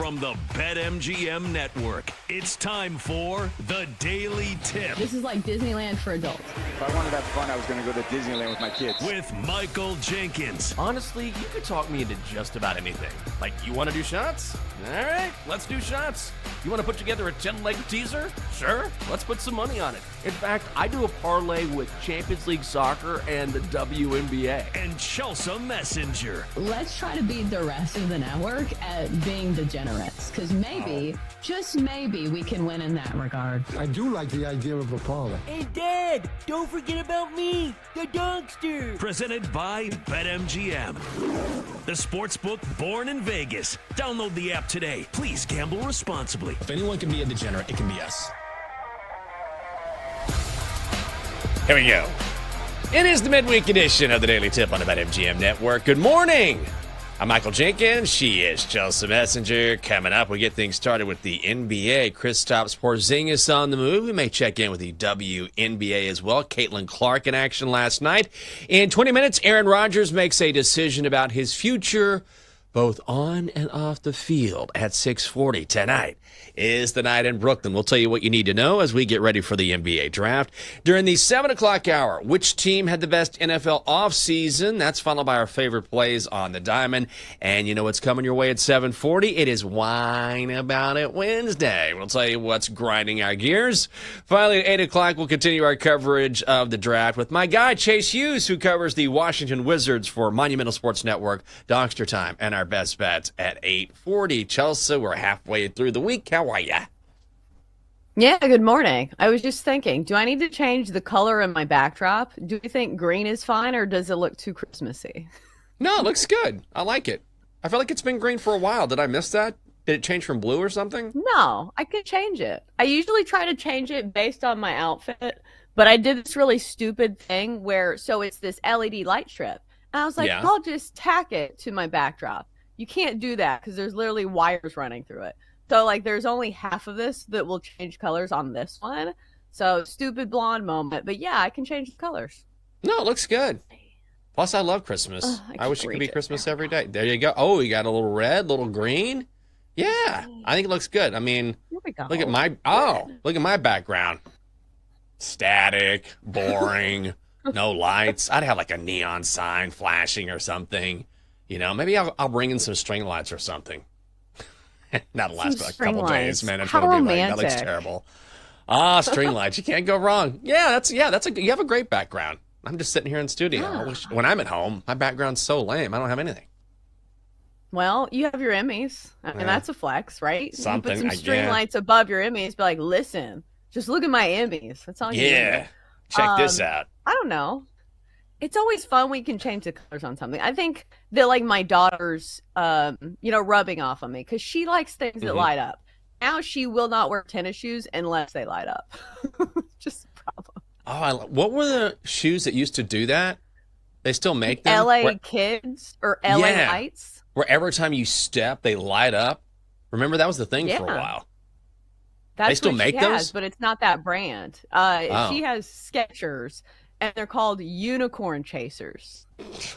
From the BetMGM Network, it's time for The Daily Tip. This is like Disneyland for adults. If I wanted to have fun, I was going to go to Disneyland with my kids. With Michael Jenkins. Honestly, you could talk me into just about anything. Like, you want to do shots? All right, let's do shots. You want to put together a 10-leg teaser? Sure, let's put some money on it. In fact, I do a parlay with Champions League soccer and the WNBA. And Chelsea Messenger. Let's try to beat the rest of the network at being degenerates, because maybe, just maybe, we can win in that regard. I do like the idea of a parlay. Hey, Dad, don't forget about me, the dogster. Presented by BetMGM. The sportsbook born in Vegas. Download the app today. Please gamble responsibly. If anyone can be a degenerate, it can be us. Here we go. It is the midweek edition of the Daily Tip on the BetMGM Network. Good morning. I'm Michael Jenkins. She is Chelsea Messenger. Coming up, we get things started with the NBA. Kristaps Porzingis on the move. We may check in with the WNBA as well. Caitlin Clark in action last night. In 20 minutes, Aaron Rodgers makes a decision about his future, both on and off the field at 6:40 tonight. Is the night in Brooklyn. We'll tell you what you need to know as we get ready for the NBA draft. During the 7 o'clock hour, which team had the best NFL offseason? That's followed by our favorite plays on the diamond. And you know what's coming your way at 7:40? It is Wine About It Wednesday. We'll tell you what's grinding our gears. Finally, at 8 o'clock, we'll continue our coverage of the draft with my guy, Chase Hughes, who covers the Washington Wizards for Monumental Sports Network, Dogster Time, and our best bets at 8:40. Chelsea, we're halfway through the week. How are ya? Yeah, good morning. I was just thinking, do I need to change the color in my backdrop? Do you think green is fine, or does it look too Christmassy? No, it looks good. I like it. I feel like it's been green for a while. Did I miss that? Did it change from blue or something? No, I could change it. I usually try to change it based on my outfit, but I did this really stupid thing where, so it's this LED light strip. And I was like, Yeah. I'll just tack it to my backdrop. You can't do that because there's literally wires running through it. So, like, there's only half of this that will change colors on this one. So, stupid blonde moment. But, yeah, I can change the colors. No, it looks good. Plus, I love Christmas. I wish it could be Christmas every day. There you go. Oh, you got a little red, little green. Yeah, I think it looks good. I mean, look at my background. Static, boring, no lights. I'd have like a neon sign flashing or something. You know, maybe I'll bring in some string lights or something. That'll last for like a couple days, man. It's gonna be like, that looks terrible. String lights. You can't go wrong. Yeah, you have a great background. I'm just sitting here in studio. I wish, when I'm at home, my background's so lame. I don't have anything. Well, you have your Emmys, and that's a flex, right? Something, you put some string lights above your Emmys, be like, listen, just look at my Emmys. That's all you need. Check this out. I don't know. It's always fun when you can change the colors on something. I think that, like, my daughter's, rubbing off on me because she likes things that light up. Now she will not wear tennis shoes unless they light up. Just a problem. Oh, what were the shoes that used to do that? They still make them? LA Kids or LA Lights. Where every time you step, they light up. Remember, that was the thing for a while. They still make those? But it's not that brand. She has Skechers, and they're called Unicorn Chasers,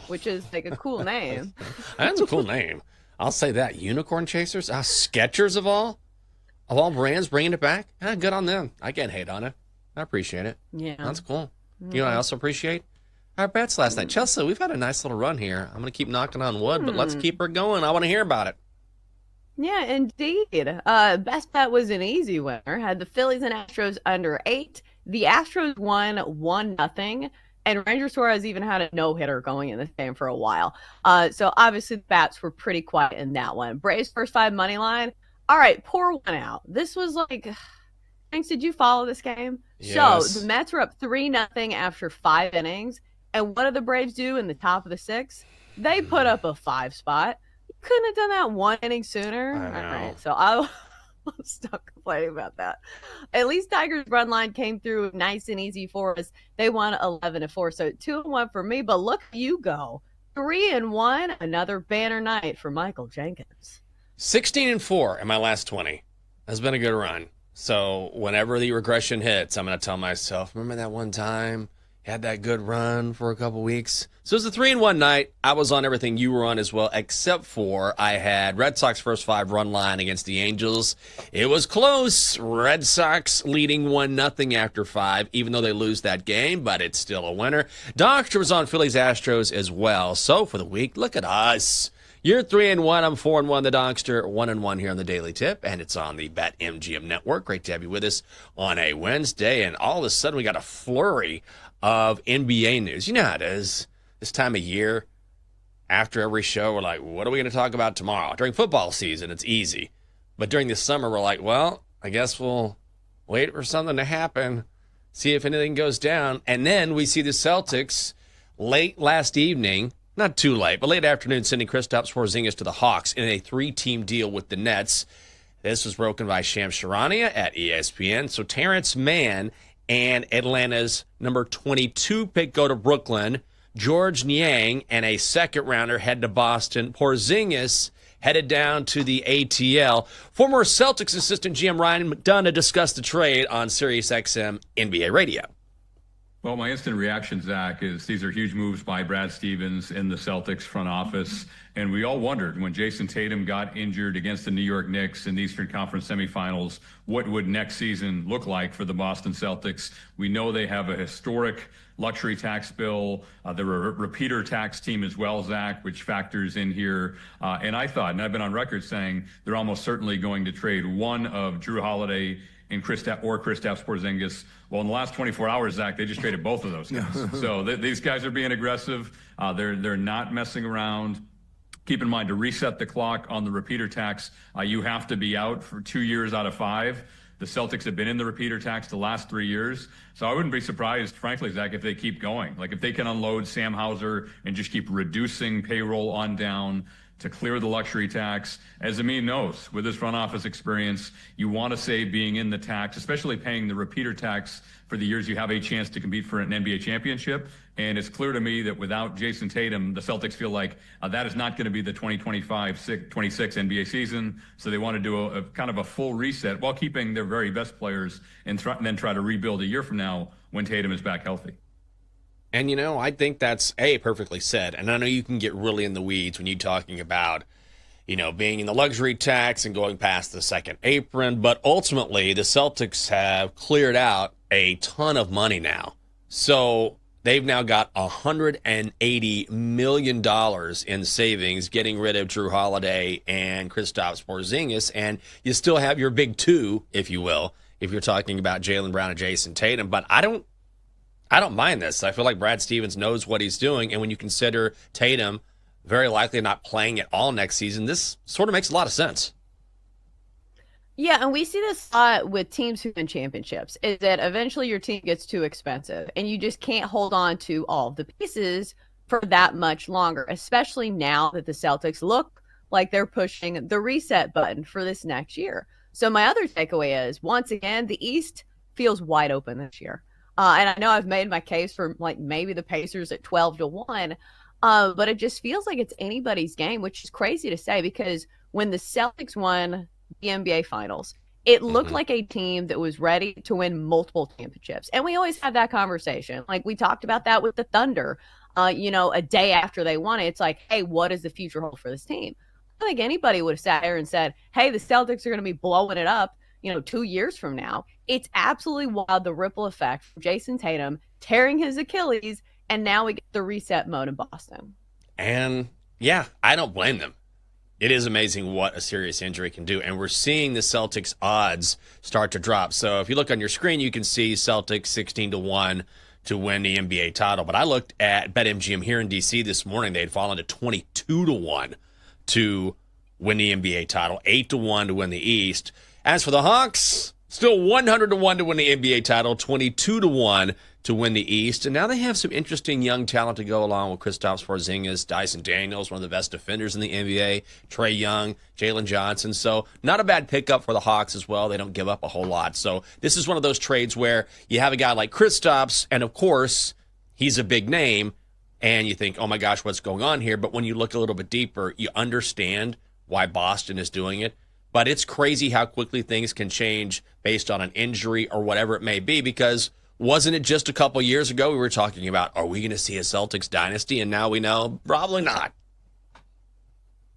which is like a cool name. That's a cool name. I'll say that. Unicorn Chasers? Skechers of all brands bringing it back? Good on them. I can't hate on it. I appreciate it. Yeah. That's cool. You know what I also appreciate? Our bets last night. Chelsea, we've had a nice little run here. I'm going to keep knocking on wood, but let's keep her going. I want to hear about it. Yeah, indeed. Best bet was an easy winner. Had the Phillies and Astros under 8. The Astros won 1-0, and Ranger Suarez even had a no-hitter going in this game for a while. So obviously the bats were pretty quiet in that one. Braves first 5 money line. All right, pour one out. This was like, thanks. Did you follow this game? Yes. So the Mets were up 3-0 after 5 innings. And what did the Braves do in the top of the 6th? They put up a 5 spot. You couldn't have done that 1 inning sooner. I know. All right, so I'll stop complaining about that. At least Tigers' run line came through nice and easy for us. They won 11-4, so 2-1 for me. But look, you go 3-1. Another banner night for Michael Jenkins. 16-4 in my last 20. That's been a good run. So whenever the regression hits, I'm going to tell myself, remember that one time had that good run for a couple weeks. So it was a 3-1 night. I was on everything you were on as well, except for I had Red Sox first 5 run line against the Angels. It was close. Red Sox leading 1-0 after 5, even though they lose that game, but it's still a winner. Doctor was on Phillies Astros as well. So for the week, look at us. You're 3-1. I'm 4-1. The Donkster 1-1 here on the Daily Tip, and it's on the BetMGM network. Great to have you with us on a Wednesday, and all of a sudden we got a flurry of NBA news. You know how it is. This time of year, after every show, we're like, what are we going to talk about tomorrow? During football season, it's easy. But during the summer, we're like, well, I guess we'll wait for something to happen, see if anything goes down. And then we see the Celtics late last evening, not too late, but late afternoon, sending Kristaps Porzingis to the Hawks in a 3-team deal with the Nets. This was broken by Shams Charania at ESPN. So Terrence Mann and Atlanta's number 22 pick go to Brooklyn. George Niang and a second-rounder head to Boston. Porzingis headed down to the ATL. Former Celtics assistant GM Ryan McDonough discussed the trade on SiriusXM NBA Radio. Well, my instant reaction, Zach, is these are huge moves by Brad Stevens in the Celtics front office. And we all wondered when Jason Tatum got injured against the New York Knicks in the Eastern Conference semifinals, what would next season look like for the Boston Celtics? We know they have a historic luxury tax bill. They're a repeater tax team as well, Zach, which factors in here. And I thought, and I've been on record saying, they're almost certainly going to trade one of Drew Holiday and Kristaps Porzingis. Well, in the last 24 hours, Zach, they just traded both of those guys. So these guys are being aggressive. They're not messing around. Keep in mind, to reset the clock on the repeater tax, you have to be out for 2 years out of 5. The Celtics have been in the repeater tax the last 3 years. So I wouldn't be surprised, frankly, Zach, if they keep going. Like if they can unload Sam Hauser and just keep reducing payroll on down to clear the luxury tax. As Amin knows, with his front office experience, you want to say being in the tax, especially paying the repeater tax for the years you have a chance to compete for an NBA championship. And it's clear to me that without Jason Tatum, the Celtics feel like that is not going to be the 2025-26 NBA season. So they want to do a kind of a full reset while keeping their very best players and then try to rebuild a year from now when Tatum is back healthy. And, you know, I think that's, perfectly said. And I know you can get really in the weeds when you're talking about, you know, being in the luxury tax and going past the second apron. But ultimately, the Celtics have cleared out a ton of money now. So they've now got $180 million in savings, getting rid of Drew Holiday and Kristaps Porzingis. And you still have your big two, if you will, if you're talking about Jaylen Brown and Jason Tatum. But I don't mind this. I feel like Brad Stevens knows what he's doing. And when you consider Tatum very likely not playing at all next season, this sort of makes a lot of sense. Yeah, and we see this a lot with teams who win championships, is that eventually your team gets too expensive and you just can't hold on to all of the pieces for that much longer, especially now that the Celtics look like they're pushing the reset button for this next year. So my other takeaway is, once again, the East feels wide open this year. And I know I've made my case for like maybe the Pacers at 12-1, but it just feels like it's anybody's game, which is crazy to say because when the Celtics won the NBA Finals, it looked like a team that was ready to win multiple championships. And we always have that conversation. Like we talked about that with the Thunder, a day after they won it. It's like, hey, what does the future hold for this team? I don't think anybody would have sat there and said, hey, the Celtics are going to be blowing it up 2 years from now. It's absolutely wild, the ripple effect from Jason Tatum tearing his Achilles, and now we get the reset mode in Boston. And, yeah, I don't blame them. It is amazing what a serious injury can do, and we're seeing the Celtics odds start to drop. So if you look on your screen, you can see Celtics 16-1 to win the NBA title. But I looked at BetMGM here in D.C. this morning. They had fallen to 22-1 to win the NBA title, 8-1 to win the East. As for the Hawks, still 100-1 to win the NBA title, 22-1 to win the East. And now they have some interesting young talent to go along with Kristaps Porzingis, Dyson Daniels, one of the best defenders in the NBA, Trae Young, Jalen Johnson. So not a bad pickup for the Hawks as well. They don't give up a whole lot. So this is one of those trades where you have a guy like Kristaps, and of course, he's a big name, and you think, oh my gosh, what's going on here? But when you look a little bit deeper, you understand why Boston is doing it. But it's crazy how quickly things can change based on an injury or whatever it may be, because Wasn't it just a couple years ago we were talking about, are we going to see a Celtics dynasty? And now we know probably not.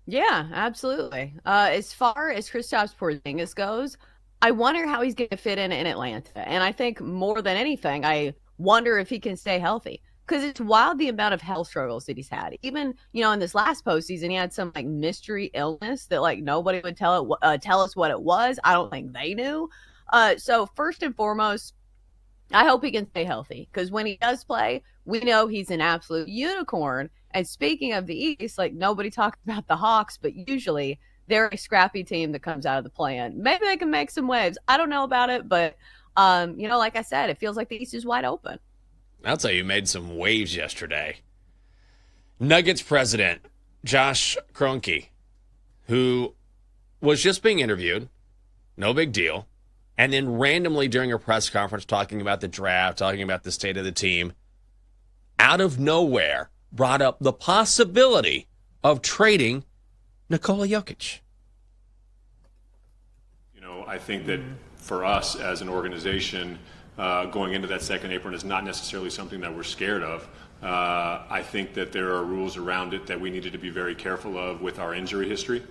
Yeah, absolutely. As far as Kristaps Porzingis goes, I wonder how he's going to fit in Atlanta. And I think more than anything, I wonder if he can stay healthy. Because it's wild the amount of health struggles that he's had. Even, in this last postseason, he had some like mystery illness that like nobody would tell us what it was. I don't think they knew. So first and foremost, I hope he can stay healthy. Because when he does play, we know he's an absolute unicorn. And speaking of the East, like nobody talks about the Hawks, but usually they're a scrappy team that comes out of the play-in. Maybe they can make some waves. I don't know about it, but like I said, it feels like the East is wide open. I'll tell you, made some waves yesterday. Nuggets president Josh Kroenke, who was just being interviewed, no big deal, and then randomly during a press conference talking about the draft, talking about the state of the team, out of nowhere brought up the possibility of trading Nikola Jokic. I think that for us as an organization, going into that second apron is not necessarily something that we're scared of. I think that there are rules around it that we needed to be very careful of with our injury history.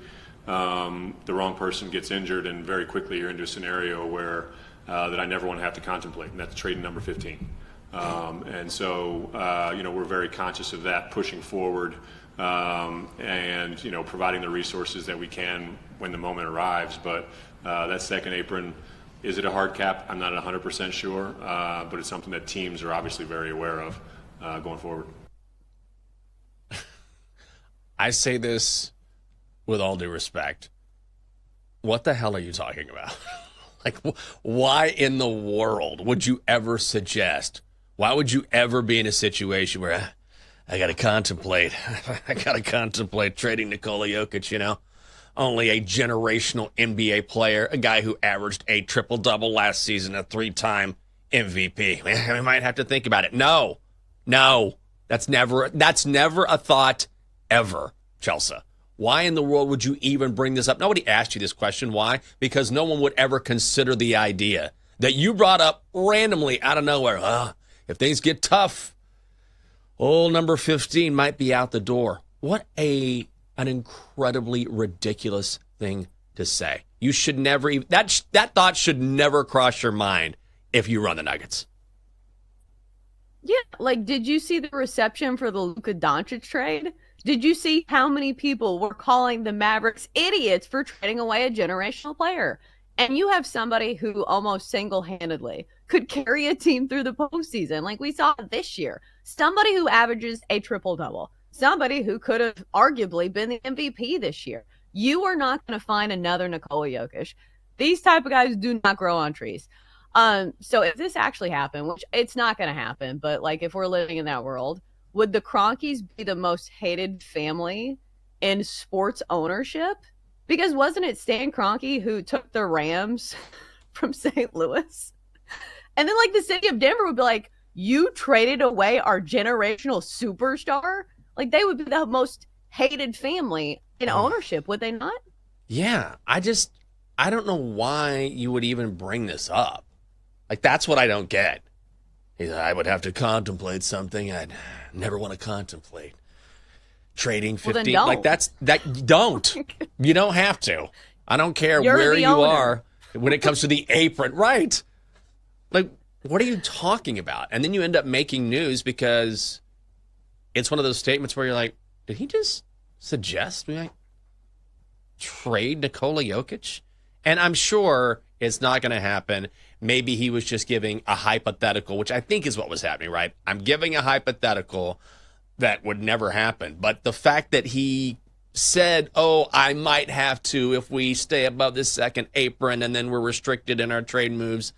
The wrong person gets injured, and very quickly you're into a scenario where that I never want to have to contemplate, and that's trading number 15. And so, we're very conscious of that pushing forward and, providing the resources that we can when the moment arrives. But that second apron, is it a hard cap? I'm not 100% sure, but it's something that teams are obviously very aware of going forward. I say this with all due respect. What the hell are you talking about? Like, why in the world would you ever suggest? Why would you ever be in a situation where I got to contemplate trading Nikola Jokic, Only a generational NBA player, a guy who averaged a triple-double last season, a 3-time MVP. We might have to think about it. No, that's never a thought ever, Chelsea. Why in the world would you even bring this up? Nobody asked you this question. Why? Because no one would ever consider the idea that you brought up randomly out of nowhere. If things get tough, old number 15 might be out the door. What an incredibly ridiculous thing to say. You should never even, that thought should never cross your mind if you run the Nuggets. Yeah, like, did you see the reception for the Luka Doncic trade? Did you see how many people were calling the Mavericks idiots for trading away a generational player? And you have somebody who almost single-handedly could carry a team through the postseason like we saw this year. Somebody who averages a triple-double. Somebody who could have arguably been the MVP this year. You are not going to find another Nikola Jokic. These type of guys do not grow on trees. So if this actually happened, which it's not going to happen, but like if we're living in that world, would the Kroenkes be the most hated family in sports ownership? Because wasn't it Stan Kroenke who took the Rams from St. Louis? And then like the city of Denver would be like, you traded away our generational superstar? Like they would be the most hated family in ownership, would they not? Yeah, I don't know why you would even bring this up. Like, that's what I don't get. I would have to contemplate something I'd never want to contemplate. Trading 15. Well, like, don't. You don't have to. I don't care where you are when it comes to the apron. Right. Like, what are you talking about? And then you end up making news because it's one of those statements where you're like, did he just suggest we might trade Nikola Jokic? And I'm sure it's not going to happen. Maybe he was just giving a hypothetical, which I think is what was happening, right? I'm giving a hypothetical that would never happen. But the fact that he said, I might have to if we stay above this second apron and then we're restricted in our trade moves,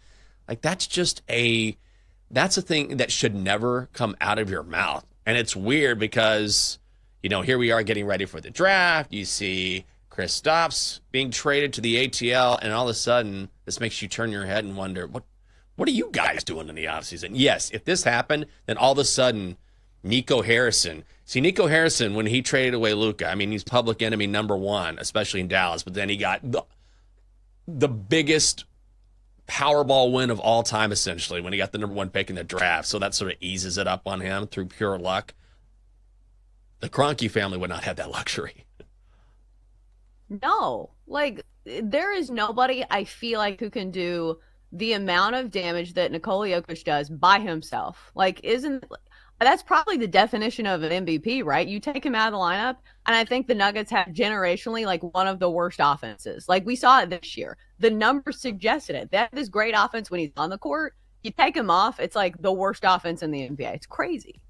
like that's a thing that should never come out of your mouth. And it's weird because, here we are getting ready for the draft. You see Kristaps being traded to the ATL, and all of a sudden, this makes you turn your head and wonder, what are you guys doing in the offseason? Yes, if this happened, then all of a sudden, Nico Harrison. See, Nico Harrison, when he traded away Luka, I mean, he's public enemy number one, especially in Dallas, but then he got the biggest Powerball win of all time, essentially, when he got the number 1 pick in the draft. So that sort of eases it up on him through pure luck. The Kroenke family would not have that luxury. No, like there is nobody I feel like who can do the amount of damage that Nikola Jokic does by himself. Like, that's probably the definition of an MVP, right? You take him out of the lineup, and I think the Nuggets have generationally like one of the worst offenses. Like we saw it this year. The numbers suggested it. They have this great offense when he's on the court. You take him off, it's like the worst offense in the NBA. It's crazy.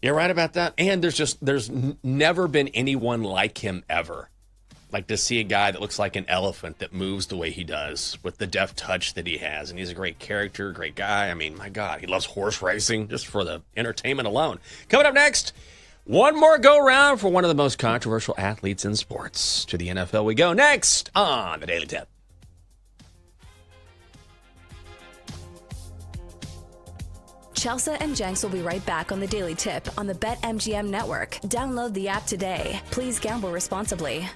You're right about that. And there's never been anyone like him ever. Like to see a guy that looks like an elephant that moves the way he does with the deft touch that he has. And he's a great character, great guy. I mean, my God, he loves horse racing just for the entertainment alone. Coming up next, one more go round for one of the most controversial athletes in sports. To the NFL we go next on the Daily Tip. Chelsea and Jenks will be right back on the Daily Tip on the BetMGM network. Download the app today. Please gamble responsibly.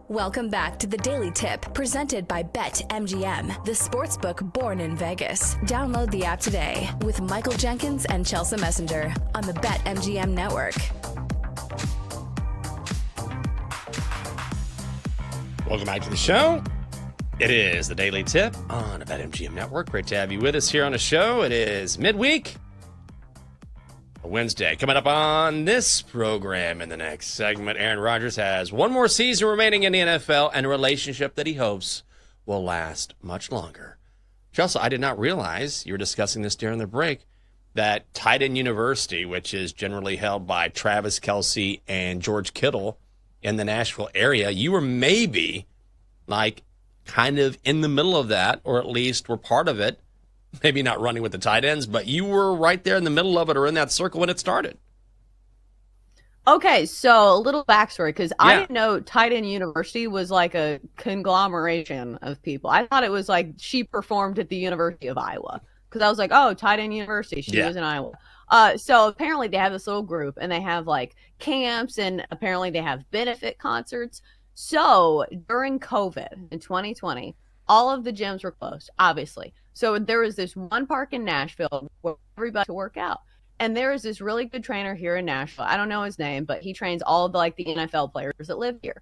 Welcome back to the Daily Tip, presented by BetMGM, the sportsbook born in Vegas. Download the app today with Michael Jenkins and Chelsea Messenger on the BetMGM network. Welcome back to the show. It is the Daily Tip on the BetMGM network. Great to have you with us here on the show. It is midweek, a Wednesday. Coming up on this program in the next segment, Aaron Rodgers has one more season remaining in the NFL and a relationship that he hopes will last much longer. Chelsea, I did not realize, you were discussing this during the break, that Tight End University, which is generally held by Travis Kelce and George Kittle in the Nashville area, you were maybe like kind of in the middle of that, or at least were part of it. Maybe not running with the tight ends, but you were right there in the middle of it or in that circle when it started. Okay, so a little backstory, because I didn't know Tight End University was like a conglomeration of people. I thought it was like she performed at the University of Iowa, because I was like, oh, Tight End University, she was in Iowa. So apparently they have this little group, and they have like camps, and apparently they have benefit concerts. So during COVID in 2020, all of the gyms were closed, obviously. So there was this one park in Nashville where everybody to work out. And there is this really good trainer here in Nashville. I don't know his name, but he trains all of the NFL players that live here.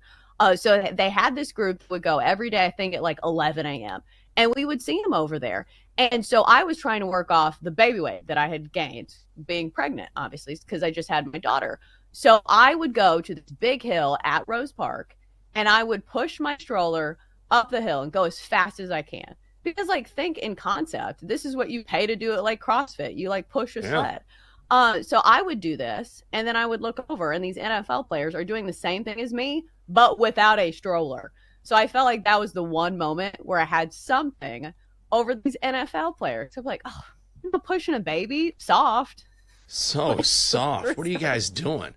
So they had this group that would go every day, I think at like 11 a.m. And we would see him over there. And so I was trying to work off the baby weight that I had gained being pregnant, obviously, because I just had my daughter. So I would go to this big hill at Rose Park, and I would push my stroller up the hill and go as fast as I can. Because think in concept, this is what you pay to do it like CrossFit. You push a sled. So I would do this, and then I would look over, and these NFL players are doing the same thing as me, but without a stroller. So I felt like that was the one moment where I had something over these NFL players. So I'm like, oh, I'm pushing a baby, soft. So soft. What are you guys doing?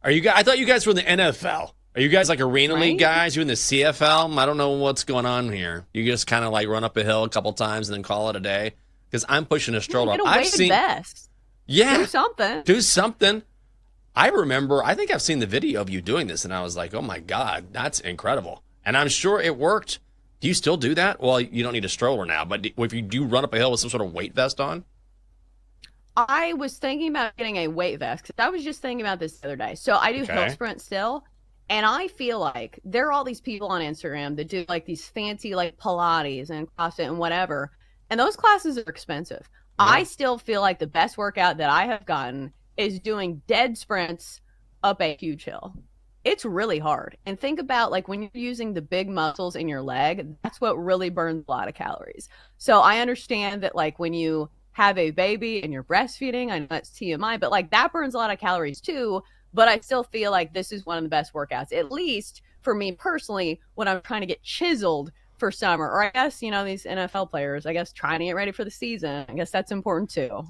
Are you guys? I thought you guys were in the NFL. Are you guys like arena league guys? You in the CFL? I don't know what's going on here. You just kind of run up a hill a couple times and then call it a day? Because I'm pushing a stroller. I've seen vest. Yeah. Do something. I think I've seen the video of you doing this, and I was like, oh my God, that's incredible. And I'm sure it worked. Do you still do that? Well, you don't need a stroller now, but if you do run up a hill with some sort of weight vest on? I was thinking about getting a weight vest, because I was just thinking about this the other day. So I do hill sprint still. And I feel like there are all these people on Instagram that do these fancy Pilates and CrossFit and whatever. And those classes are expensive. Yeah. I still feel like the best workout that I have gotten is doing dead sprints up a huge hill. It's really hard. And think about when you're using the big muscles in your leg, that's what really burns a lot of calories. So I understand that when you have a baby and you're breastfeeding, I know that's TMI, but that burns a lot of calories too. But I still feel like this is one of the best workouts, at least for me personally, when I'm trying to get chiseled for summer. Or I guess, these NFL players, trying to get ready for the season. I guess that's important too.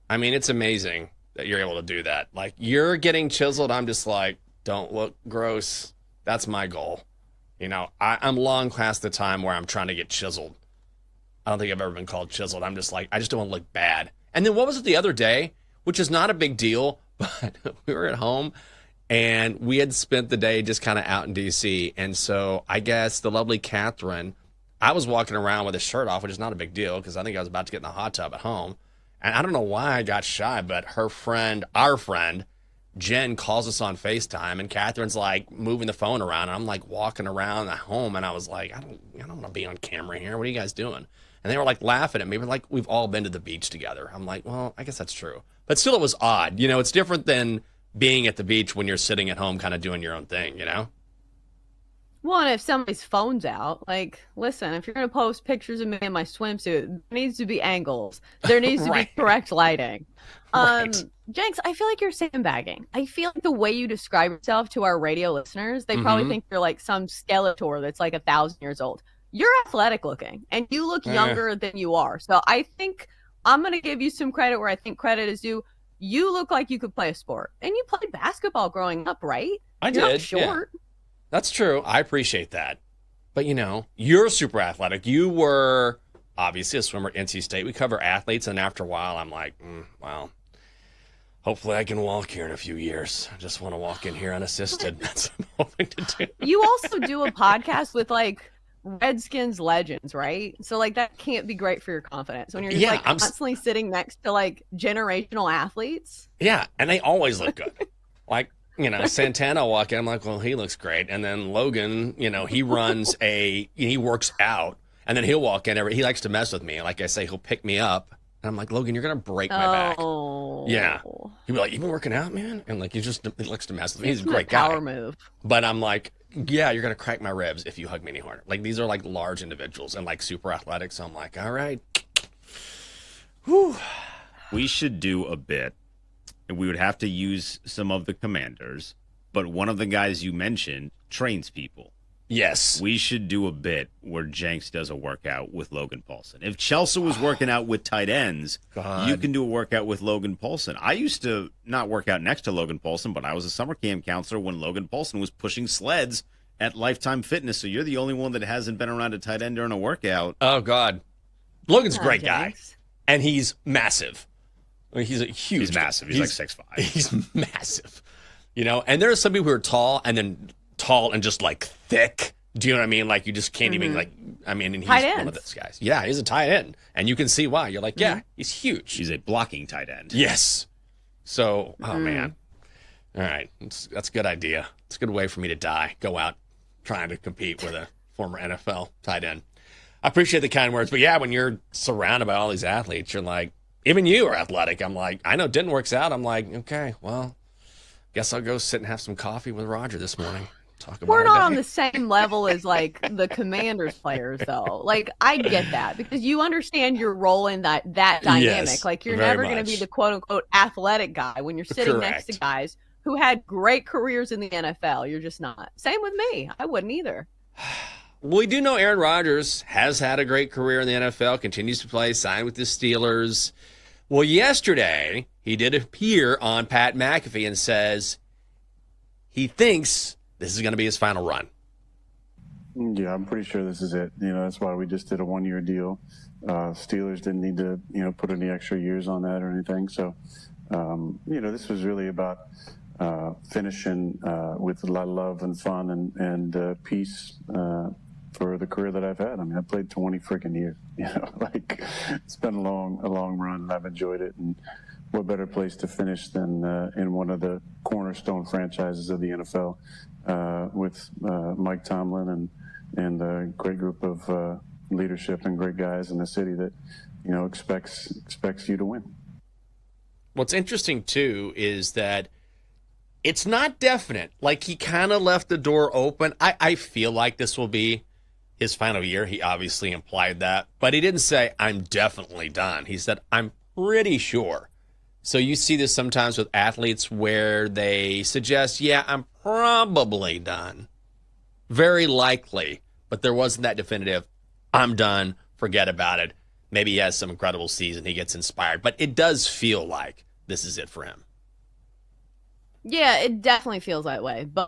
I mean, it's amazing that you're able to do that. You're getting chiseled. I'm just don't look gross. That's my goal. I'm long past the time where I'm trying to get chiseled. I don't think I've ever been called chiseled. I'm just I just don't want to look bad. And then what was it the other day, which is not a big deal, but we were at home and we had spent the day just kind of out in D.C. And so I guess the lovely Catherine, I was walking around with a shirt off, which is not a big deal because I think I was about to get in the hot tub at home. And I don't know why I got shy, but our friend, Jen, calls us on FaceTime, and Catherine's moving the phone around. And I'm walking around at home, and I was I don't want to be on camera here. What are you guys doing? And they were laughing at me. But we've all been to the beach together. I'm well, I guess that's true. But still, it was odd. It's different than being at the beach when you're sitting at home kind of doing your own thing, Well, and if somebody's phone's out, listen, if you're going to post pictures of me in my swimsuit, there needs to be angles. There needs to be correct lighting. Jenks, I feel like you're sandbagging. I feel like the way you describe yourself to our radio listeners, they probably think you're some Skeletor that's 1,000 years old. You're athletic looking, and you look younger than you are. So I think I'm going to give you some credit where I think credit is due. You look like you could play a sport, and you played basketball growing up, right? I did. Not short. Yeah. That's true. I appreciate that. But, you're super athletic. You were obviously a swimmer at NC State. We cover athletes, and after a while, I'm well, Hopefully I can walk here in a few years. I just want to walk in here unassisted. That's what I'm hoping to do. You also do a podcast with like Redskins legends, right? So like that can't be great for your confidence when you're just like constantly sitting next to like generational athletes. Yeah, and they always look good. Like, you know, Santana walk in, I'm like, well, he looks great. And then Logan, you know, he works out, and then he'll walk in. He likes to mess with me. Like I say, he'll pick me up. And I'm like, Logan, you're going to break my back. Yeah. He'd be like, you been working out, man? And like, he likes to mess with me. He's a great guy. Power move. But I'm like, yeah, you're going to crack my ribs if you hug me any harder. Like, these are like large individuals and like super athletic. So I'm like, all right. Whew. We should do a bit. And we would have to use some of the commanders. But one of the guys you mentioned trains people. Yes. We should do a bit where Jenks does a workout with Logan Paulson. If Chelsea was working out with tight ends, you can do a workout with Logan Paulson. I used to not work out next to Logan Paulson, but I was a summer camp counselor when Logan Paulson was pushing sleds at Lifetime Fitness. So you're the only one that hasn't been around a tight end during a workout. Oh, God. Logan's a great guy. And he's massive. I mean, he's a huge He's massive. He's like 6'5". He's massive. You know, and there are some people who are tall and just like thick. Do you know what I mean? Like you just can't even like. I mean, and he's one of those guys. Yeah, he's a tight end, and you can see why. You're like, yeah, he's huge. He's a blocking tight end. Yes. So, oh man, all right, that's a good idea. It's a good way for me to die. Go out trying to compete with a former NFL tight end. I appreciate the kind words, but yeah, when you're surrounded by all these athletes, you're like, even you are athletic. I'm like, I know it didn't work out. I'm like, okay, well, guess I'll go sit and have some coffee with Roger this morning. We're not on the same level as like the Commanders players, though. Like I get that because you understand your role in that dynamic. Yes, like you're never going to be the quote unquote athletic guy when you're sitting next to guys who had great careers in the NFL. You're just not. Same with me. I wouldn't either. Well, we do know Aaron Rodgers has had a great career in the NFL, continues to play, signed with the Steelers. Well, yesterday he did appear on Pat McAfee and says he thinks this is going to be his final run. Yeah, I'm pretty sure this is it. You know, that's why we just did a 1-year deal. Steelers didn't need to, put any extra years on that or anything. So, this was really about finishing with a lot of love and fun and peace for the career that I've had. I mean, I played 20 freaking years. It's been a long run, and I've enjoyed it. And what better place to finish than in one of the cornerstone franchises of the NFL with Mike Tomlin and a great group of leadership and great guys in the city that, expects you to win. What's interesting, too, is that it's not definite. Like, he kind of left the door open. I feel like this will be his final year. He obviously implied that. But he didn't say, I'm definitely done. He said, I'm pretty sure. So you see this sometimes with athletes where they suggest, yeah, I'm probably done. Very likely. But there wasn't that definitive, I'm done, forget about it. Maybe he has some incredible season, he gets inspired. But it does feel like this is it for him. Yeah, it definitely feels that way. But,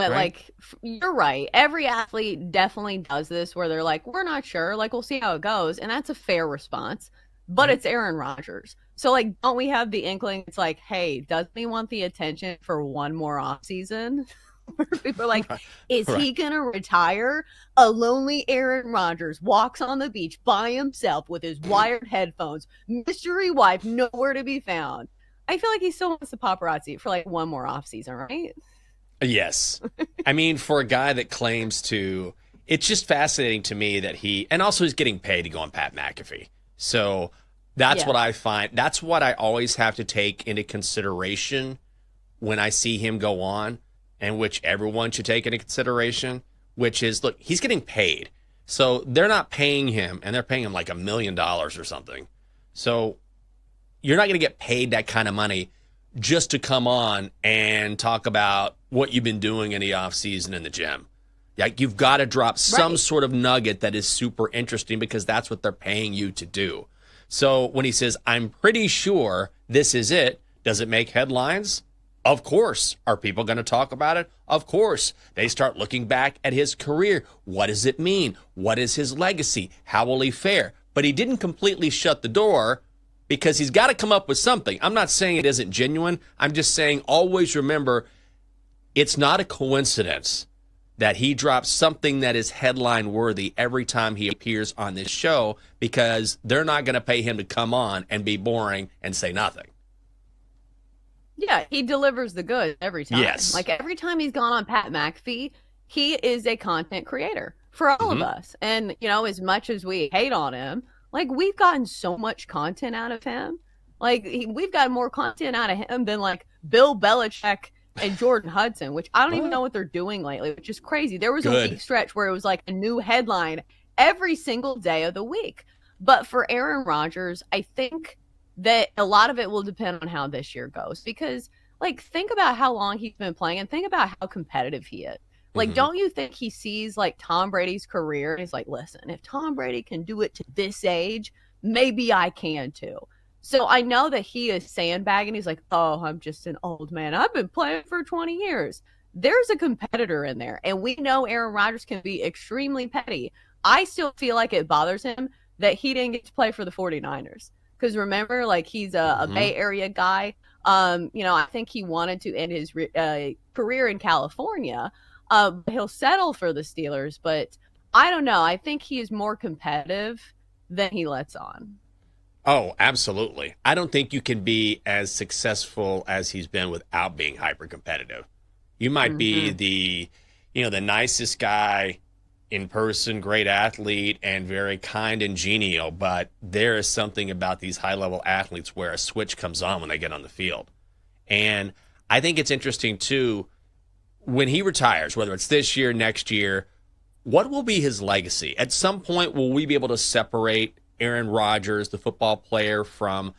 you're right. Every athlete definitely does this where they're like, we're not sure. Like, we'll see how it goes. And that's a fair response. But it's Aaron Rodgers. So, don't we have the inkling? It's like, hey, doesn't he want the attention for one more offseason? Where people are like, is he going to retire? A lonely Aaron Rodgers walks on the beach by himself with his wired headphones. Mystery wife nowhere to be found. I feel like he still wants the paparazzi for one more offseason, right? Yes. I mean, for a guy that claims to, it's just fascinating to me that and also he's getting paid to go on Pat McAfee. So that's what I find. That's what I always have to take into consideration when I see him go on, and which everyone should take into consideration, which is, look, he's getting paid. So they're not paying him, and they're paying him like $1 million or something. So you're not going to get paid that kind of money just to come on and talk about what you've been doing in the offseason in the gym. Like, you've got to drop some sort of nugget that is super interesting because that's what they're paying you to do. So when he says, I'm pretty sure this is it, does it make headlines? Of course. Are people going to talk about it? Of course. They start looking back at his career. What does it mean? What is his legacy? How will he fare? But he didn't completely shut the door because he's got to come up with something. I'm not saying it isn't genuine. I'm just saying always remember it's not a coincidence that he drops something that is headline worthy every time he appears on this show, because they're not going to pay him to come on and be boring and say nothing. Yeah, he delivers the goods every time. Yes. Like every time he's gone on Pat McAfee, he is a content creator for all of us. And, you know, as much as we hate on him, like we've gotten so much content out of him. Like we've gotten more content out of him than like Bill Belichick and Jordan Hudson, which I don't even know what they're doing lately, which is crazy. There was a week stretch where it was like a new headline every single day of the week. But for Aaron Rodgers, I think that a lot of it will depend on how this year goes, because like think about how long he's been playing and think about how competitive he is. Like, don't you think he sees like Tom Brady's career and he's like, listen, if Tom Brady can do it to this age, maybe I can too. So I know that he is sandbagging. He's like, oh, I'm just an old man. I've been playing for 20 years. There's a competitor in there. And we know Aaron Rodgers can be extremely petty. I still feel like it bothers him that he didn't get to play for the 49ers. Because remember, like he's a Bay Area guy. You know, I think he wanted to end his career in California. He'll settle for the Steelers. But I don't know. I think he is more competitive than he lets on. Oh, absolutely. I don't think you can be as successful as he's been without being hyper competitive. You might be the nicest guy in person, great athlete, and very kind and genial, but there is something about these high-level athletes where a switch comes on when they get on the field. And I think it's interesting, too, when he retires, whether it's this year, next year, what will be his legacy? At some point, will we be able to separate Aaron Rodgers, the football player, from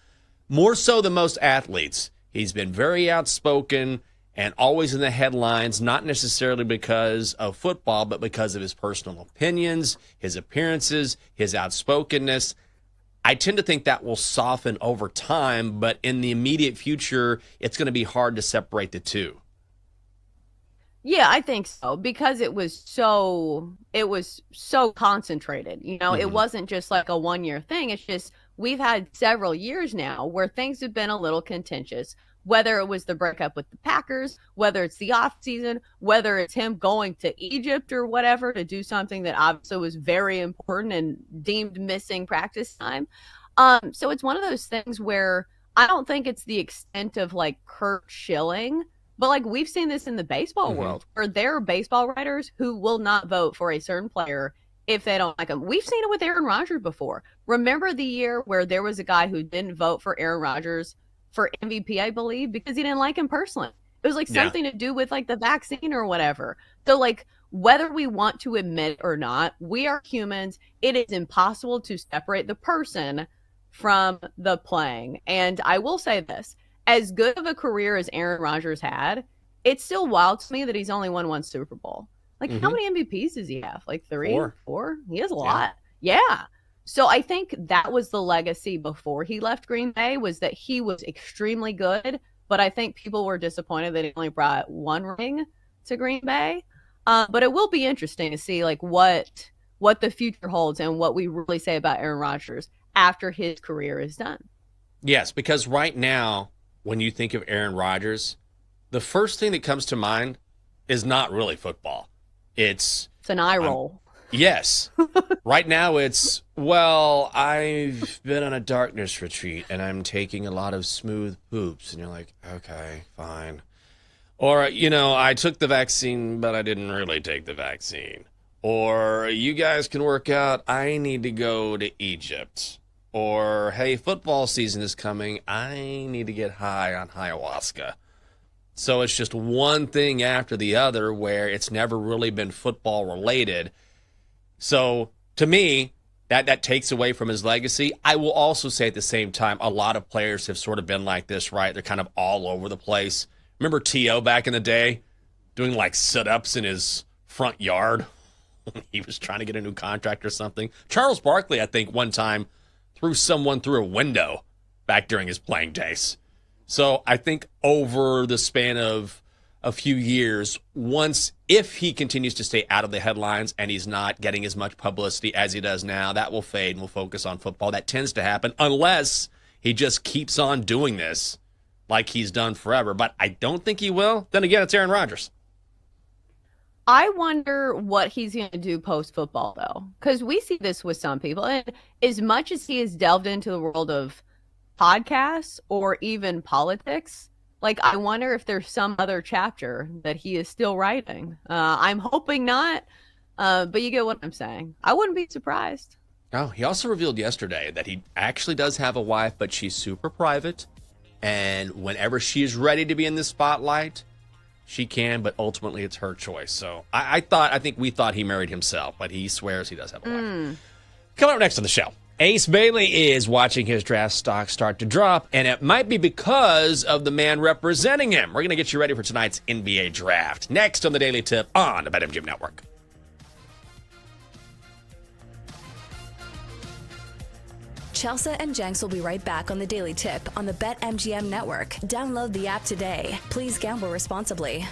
more so than most athletes? He's been very outspoken and always in the headlines, not necessarily because of football, but because of his personal opinions, his appearances, his outspokenness. I tend to think that will soften over time, but in the immediate future, it's going to be hard to separate the two. Yeah, I think so, because it was so concentrated. You know, it wasn't just like a 1-year thing. It's just we've had several years now where things have been a little contentious, whether it was the breakup with the Packers, whether it's the off season, whether it's him going to Egypt or whatever to do something that obviously was very important and deemed missing practice time. So it's one of those things where I don't think it's the extent of like Kurt Schilling. But like we've seen this in the baseball world where there are baseball writers who will not vote for a certain player if they don't like him. We've seen it with Aaron Rodgers before. Remember the year where there was a guy who didn't vote for Aaron Rodgers for MVP, I believe, because he didn't like him personally. It was like something to do with like the vaccine or whatever. So like whether we want to admit it or not, we are humans. It is impossible to separate the person from the playing. And I will say this. As good of a career as Aaron Rodgers had, it's still wild to me that he's only won one Super Bowl. Like, how many MVPs does he have? Like 3? 4? He has a lot. Yeah. So I think that was the legacy before he left Green Bay, was that he was extremely good. But I think people were disappointed that he only brought one ring to Green Bay. But it will be interesting to see like what the future holds and what we really say about Aaron Rodgers after his career is done. Yes, because right now, when you think of Aaron Rodgers, the first thing that comes to mind is not really football. It's an eye roll. Yes. Right now it's, well, I've been on a darkness retreat and I'm taking a lot of smooth poops. And you're like, okay, fine. Or, you know, I took the vaccine, but I didn't really take the vaccine. Or you guys can work out. I need to go to Egypt. Or, hey, football season is coming. I need to get high on ayahuasca. So it's just one thing after the other where it's never really been football related. So to me, that takes away from his legacy. I will also say at the same time, a lot of players have sort of been like this, right? They're kind of all over the place. Remember T.O. back in the day doing like sit-ups in his front yard? He was trying to get a new contract or something. Charles Barkley, I think, one time threw someone through a window back during his playing days. So I think over the span of a few years, if he continues to stay out of the headlines and he's not getting as much publicity as he does now, that will fade and we'll focus on football. That tends to happen unless he just keeps on doing this like he's done forever. But I don't think he will. Then again, it's Aaron Rodgers. I wonder what he's going to do post-football, though, because we see this with some people. And as much as he has delved into the world of podcasts or even politics, like, I wonder if there's some other chapter that he is still writing. I'm hoping not, but you get what I'm saying. I wouldn't be surprised. Oh, he also revealed yesterday that he actually does have a wife, but she's super private. And whenever she is ready to be in the spotlight, she can, but ultimately it's her choice. So I think we thought he married himself, but he swears he does have a wife. Coming up next on the show, Ace Bailey is watching his draft stock start to drop, and it might be because of the man representing him. We're going to get you ready for tonight's NBA draft. Next on the Daily Tip on the BetMGM Network. Chelsea and Jenks will be right back on the Daily Tip on the BetMGM Network. Download the app today. Please gamble responsibly.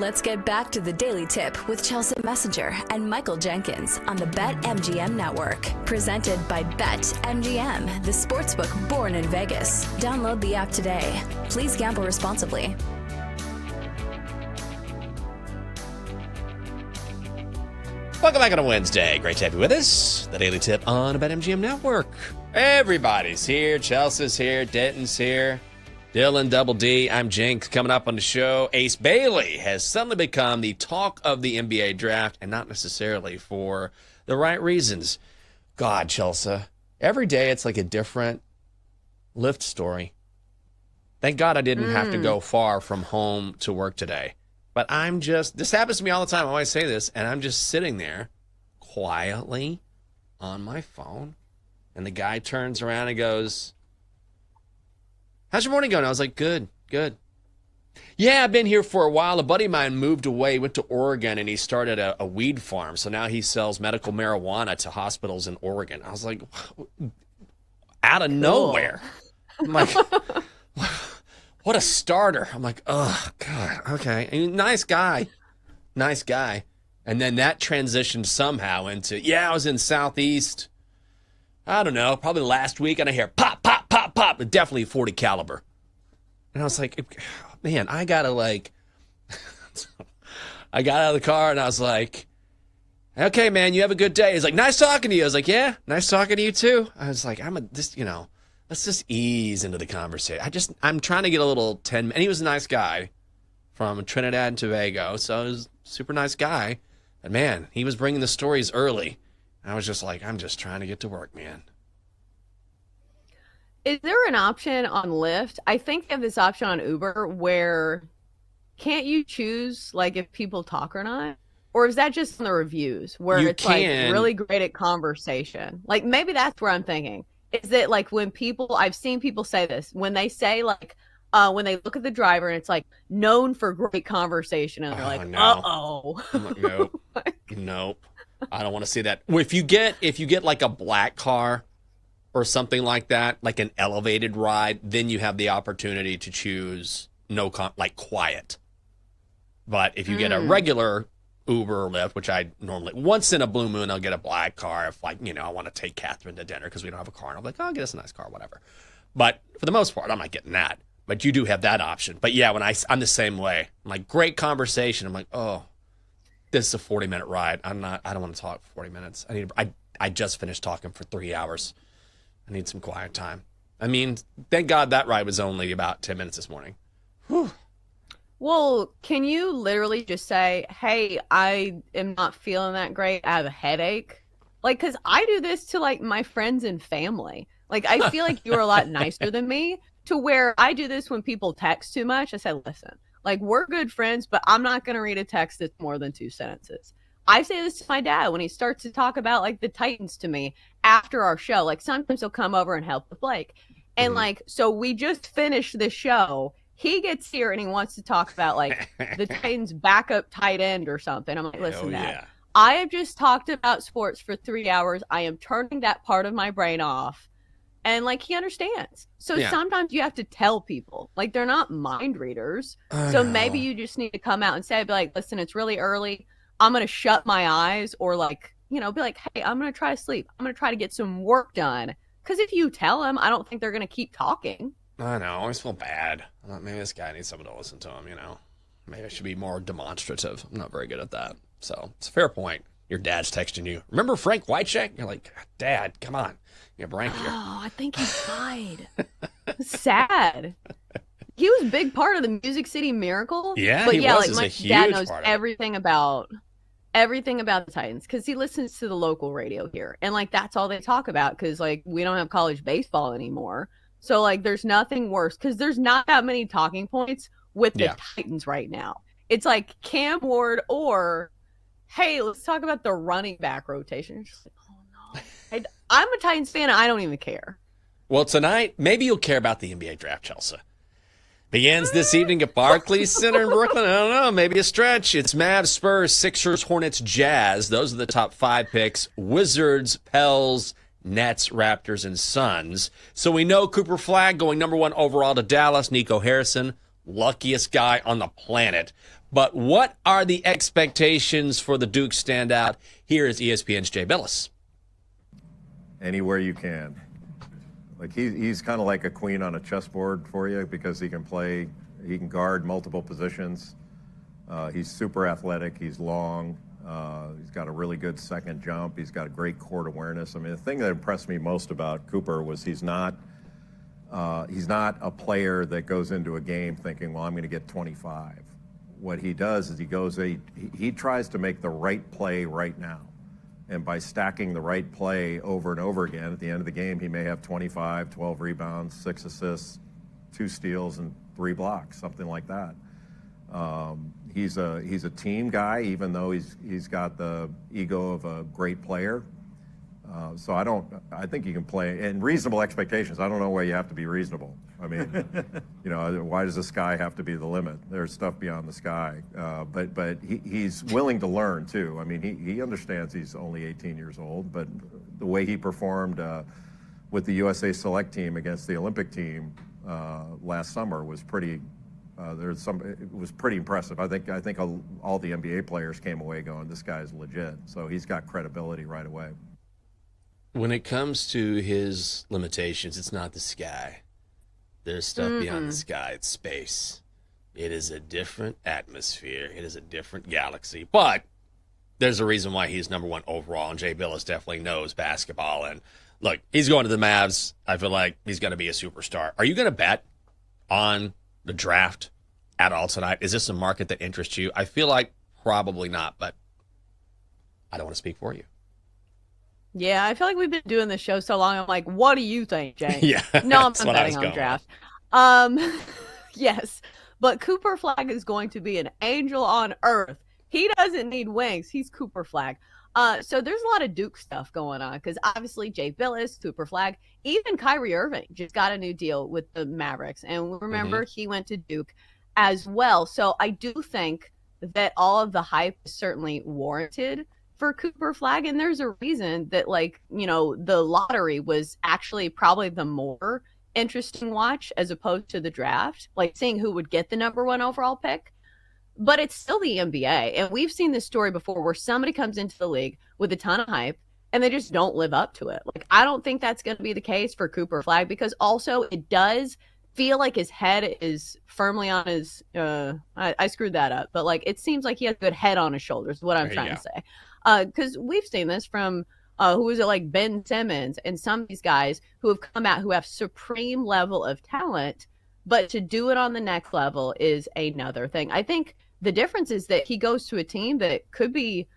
Let's get back to the Daily Tip with Chelsea Messenger and Michael Jenkins on the BetMGM Network. Presented by BetMGM, the sportsbook born in Vegas. Download the app today. Please gamble responsibly. Welcome back on a Wednesday. Great to have you with us. The Daily Tip on the BetMGM Network. Everybody's here. Chelsea's here. Denton's here. Dylan, Double D. I'm Jinx. Coming up on the show, Ace Bailey has suddenly become the talk of the NBA draft, and not necessarily for the right reasons. God, Chelsea. Every day it's like a different Lyft story. Thank God I didn't have to go far from home to work today. But this happens to me all the time. I always say this, and I'm just sitting there quietly on my phone, and the guy turns around and goes, "How's your morning going?" I was like, good. Yeah, I've been here for a while. A buddy of mine moved away, went to Oregon, and he started a weed farm. So now he sells medical marijuana to hospitals in Oregon. I was like, out of nowhere. I'm like, what a starter. I'm like, oh, God, okay. And nice guy. And then that transitioned somehow into, I was in Southeast, I don't know, probably last week, and I hear pop, pop, pop, pop, but definitely 40 caliber. And I was like, man, I got out of the car, and I was like, okay, man, you have a good day. He's like, nice talking to you. I was like, yeah, nice talking to you too. I was like, let's just ease into the conversation. I'm trying to get a little 10, and he was a nice guy from Trinidad and Tobago, so he was a super nice guy. And man, he was bringing the stories early. I was just like, I'm just trying to get to work, man. Is there an option on Lyft? I think they have this option on Uber where can't you choose like if people talk or not? Or is that just in the reviews where it's like really great at conversation? Like maybe that's where I'm thinking. Is it like when I've seen people say this, when they say like, when they look at the driver and it's like known for great conversation and they're like, no. uh-oh. I'm like, nope. Nope. I don't want to see that. If you get like a black car or something like that, like an elevated ride, then you have the opportunity to choose like quiet. But if you get a regular Uber or Lyft, which I normally, once in a blue moon, I'll get a black car if I want to take Catherine to dinner because we don't have a car. And I'm like, I'll get us a nice car, whatever. But for the most part, I'm not getting that. But you do have that option. But yeah, I'm the same way. I'm like, great conversation. I'm like, oh, this is a 40-minute ride. I don't want to talk for 40 minutes. I just finished talking for 3 hours. I need some quiet time. I mean, thank God that ride was only about 10 minutes this morning. Whew. Well, can you literally just say, hey, I am not feeling that great. I have a headache. Like, because I do this to like my friends and family. Like, I feel like you're a lot nicer than me to where I do this when people text too much. I said, listen, like we're good friends, but I'm not going to read a text that's more than 2 sentences. I say this to my dad when he starts to talk about like the Titans to me after our show. Like sometimes he'll come over and help with Blake. And like, so we just finished the show. He gets here and he wants to talk about like the Titans backup tight end or something. I'm like, listen, Dad, I have just talked about sports for 3 hours. I am turning that part of my brain off. And like, he understands. So sometimes you have to tell people, like, they're not mind readers. So maybe you just need to come out and say, be like, listen, it's really early. I'm going to shut my eyes, or like, be like, hey, I'm going to try to sleep. I'm going to try to get some work done. Because if you tell them, I don't think they're going to keep talking. I know. I always feel bad. I thought maybe this guy needs someone to listen to him, Maybe I should be more demonstrative. I'm not very good at that. So it's a fair point. Your dad's texting you. Remember Frank Whitecheck? You're like, Dad, come on. You have rank here. Oh, I think he died. Sad. He was a big part of the Music City Miracle. Yeah, but he yeah, was. like my He's a dad huge knows part of everything about the Titans because he listens to the local radio here, and like that's all they talk about because like we don't have college baseball anymore. So like there's nothing worse because there's not that many talking points with the Titans right now. It's like Cam Ward or hey, let's talk about the running back rotation. You're just like, oh no. I'm a Titans fan. I don't even care. Well, tonight, maybe you'll care about the NBA draft, Chelsea. Begins this evening at Barclays Center in Brooklyn. I don't know, maybe a stretch. It's Mavs, Spurs, Sixers, Hornets, Jazz. Those are the top 5 picks. Wizards, Pels, Nets, Raptors, and Suns. So we know Cooper Flagg going number 1 overall to Dallas. Nico Harrison, luckiest guy on the planet. But what are the expectations for the Duke standout? Here is ESPN's Jay Billis. Anywhere you can. Like he's kind of like a queen on a chessboard for you because he can guard multiple positions. He's super athletic. He's long. He's got a really good second jump. He's got a great court awareness. I mean, the thing that impressed me most about Cooper was he's not a player that goes into a game thinking, well, I'm going to get 25. What he does is he tries to make the right play right now. And by stacking the right play over and over again, at the end of the game, he may have 25, 12 rebounds, 6 assists, 2 steals, and 3 blocks, something like that. He's a team guy, even though he's got the ego of a great player. So I think you can play in reasonable expectations. I don't know why you have to be reasonable. I mean, why does the sky have to be the limit? There's stuff beyond the sky. But he's willing to learn too. I mean, he understands he's only 18 years old, but the way he performed with the USA Select team against the Olympic team last summer was pretty. It was pretty impressive. I think all the NBA players came away going, this guy's legit. So he's got credibility right away. When it comes to his limitations, it's not the sky. There's stuff beyond the sky. It's space. It is a different atmosphere. It is a different galaxy. But there's a reason why he's number 1 overall, and Jay Billis definitely knows basketball. And look, he's going to the Mavs. I feel like he's going to be a superstar. Are you going to bet on the draft at all tonight? Is this a market that interests you? I feel like probably not, but I don't want to speak for you. Yeah, I feel like we've been doing this show so long. I'm like, what do you think, James? Yeah, no, I'm betting on draft. Yes, but Cooper Flag is going to be an angel on earth. He doesn't need wings. He's Cooper Flag. So there's a lot of Duke stuff going on because obviously Jay Billis, Cooper Flag, even Kyrie Irving just got a new deal with the Mavericks. And remember, he went to Duke as well. So I do think that all of the hype is certainly warranted for Cooper Flag. And there's a reason that, the lottery was actually probably the more interesting watch as opposed to the draft, like seeing who would get the number 1 overall pick. But it's still the NBA. And we've seen this story before where somebody comes into the league with a ton of hype and they just don't live up to it. Like, I don't think that's going to be the case for Cooper Flag because also it does feel like his head is firmly on his, I screwed that up, but it seems like he has a good head on his shoulders is what I'm trying to say. Because we've seen this from, who is it, like Ben Simmons and some of these guys who have come out who have supreme level of talent, but to do it on the next level is another thing. I think the difference is that he goes to a team that could be,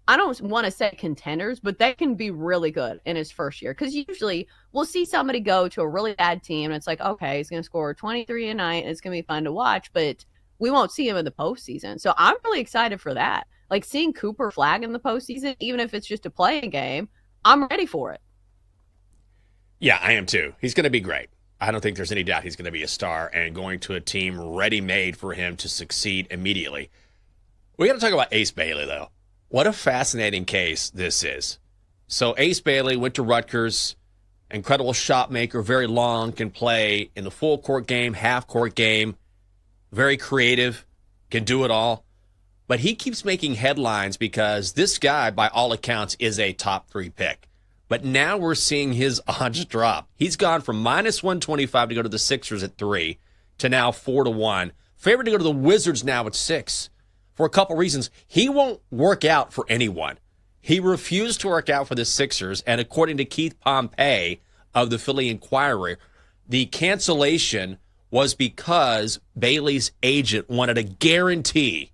I don't want to say contenders, but they can be really good in his first year. Because usually we'll see somebody go to a really bad team and it's like, okay, he's going to score 23 a night and it's going to be fun to watch, but we won't see him in the postseason. So I'm really excited for that. Like seeing Cooper Flag in the postseason, even if it's just a playing game, I'm ready for it. Yeah, I am too. He's going to be great. I don't think there's any doubt he's going to be a star and going to a team ready-made for him to succeed immediately. We got to talk about Ace Bailey, though. What a fascinating case this is. So Ace Bailey went to Rutgers, incredible shot maker, very long, can play in the full court game, half court game, very creative, can do it all. But he keeps making headlines because this guy, by all accounts, is a top 3 pick. But now we're seeing his odds drop. He's gone from minus 125 to go to the Sixers at 3 to now 4-1. Favored to go to the Wizards now at 6 for a couple reasons. He won't work out for anyone. He refused to work out for the Sixers, and according to Keith Pompey of the Philly Inquirer, the cancellation was because Bailey's agent wanted a guarantee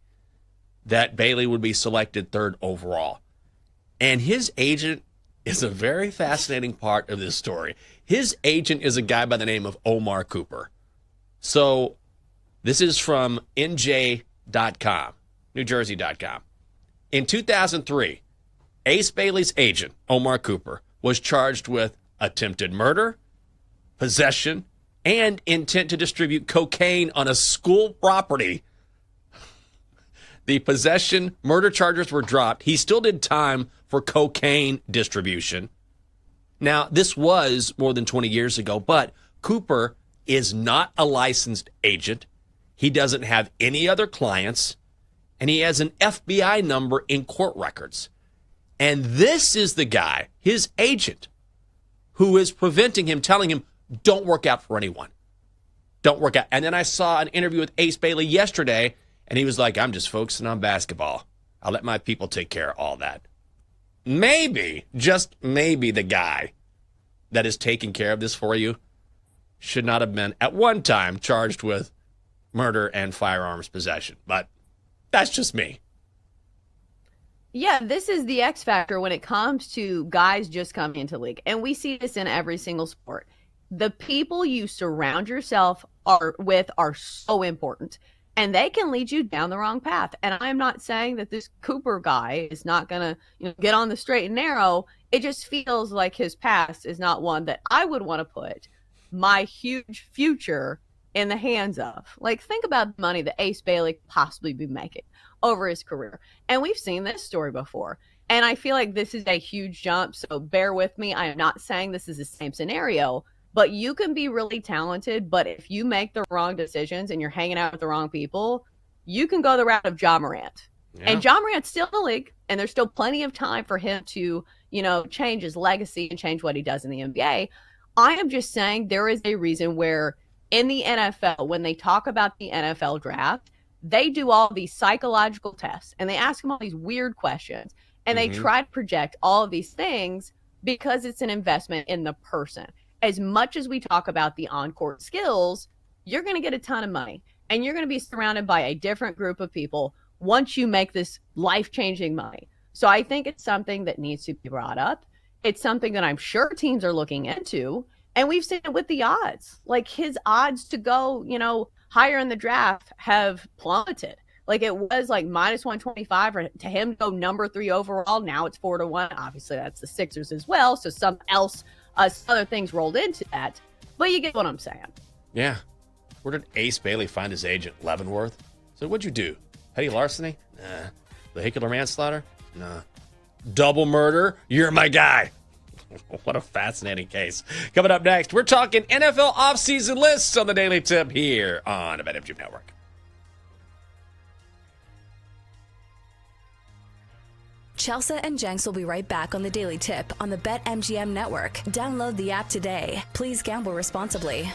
that Bailey would be selected 3rd overall. And his agent is a very fascinating part of this story. His agent is a guy by the name of Omar Cooper. So this is from NJ.com, NewJersey.com. In 2003, Ace Bailey's agent, Omar Cooper, was charged with attempted murder, possession, and intent to distribute cocaine on a school property. The possession, murder charges were dropped. He still did time for cocaine distribution. Now, this was more than 20 years ago, but Cooper is not a licensed agent. He doesn't have any other clients. and he has an FBI number in court records. And this is the guy, his agent, who is preventing him, telling him, don't work out for anyone. Don't work out. And then I saw an interview with Ace Bailey yesterday, and he was like, I'm just focusing on basketball. I'll let my people take care of all that. Maybe, just maybe, the guy that is taking care of this for you should not have been at one time charged with murder and firearms possession. But that's just me. Yeah, this is the X factor when it comes to guys just coming into the league. And we see this in every single sport. The people you surround yourself with are so important. And they can lead you down the wrong path. And I'm not saying that this Cooper guy is not going to get on the straight and narrow. It just feels like his past is not one that I would want to put my huge future in the hands of. Like, think about the money that Ace Bailey could possibly be making over his career. And we've seen this story before. And I feel like this is a huge jump. So bear with me. I am not saying this is the same scenario. But you can be really talented, but if you make the wrong decisions and you're hanging out with the wrong people, you can go the route of Ja Morant. Yeah. And Ja Morant's still in the league, and there's still plenty of time for him to, change his legacy and change what he does in the NBA. I am just saying there is a reason where in the NFL, when they talk about the NFL draft, they do all these psychological tests, and they ask them all these weird questions, and they try to project all of these things because it's an investment in the person. As much as we talk about the on-court skills, you're going to get a ton of money, and you're going to be surrounded by a different group of people once you make this life-changing money. So I think it's something that needs to be brought up. It's something that I'm sure teams are looking into, and we've seen it with the odds. Like, his odds to go, higher in the draft have plummeted. Like, it was like minus 125 for to him to go number 3 overall. Now it's 4-1. Obviously, that's the Sixers as well. So some other things rolled into that, but you get what I'm saying. Yeah. Where did Ace Bailey find his agent, Leavenworth? So what'd you do? Petty larceny? Nah. Vehicular manslaughter? Nah. Double murder? You're my guy. What a fascinating case. Coming up next, we're talking NFL offseason lists on the Daily Tip here on the BetMGM Network. Chelsea and Jenks will be right back on the Daily Tip on the BetMGM Network. Download the app today. Please gamble responsibly.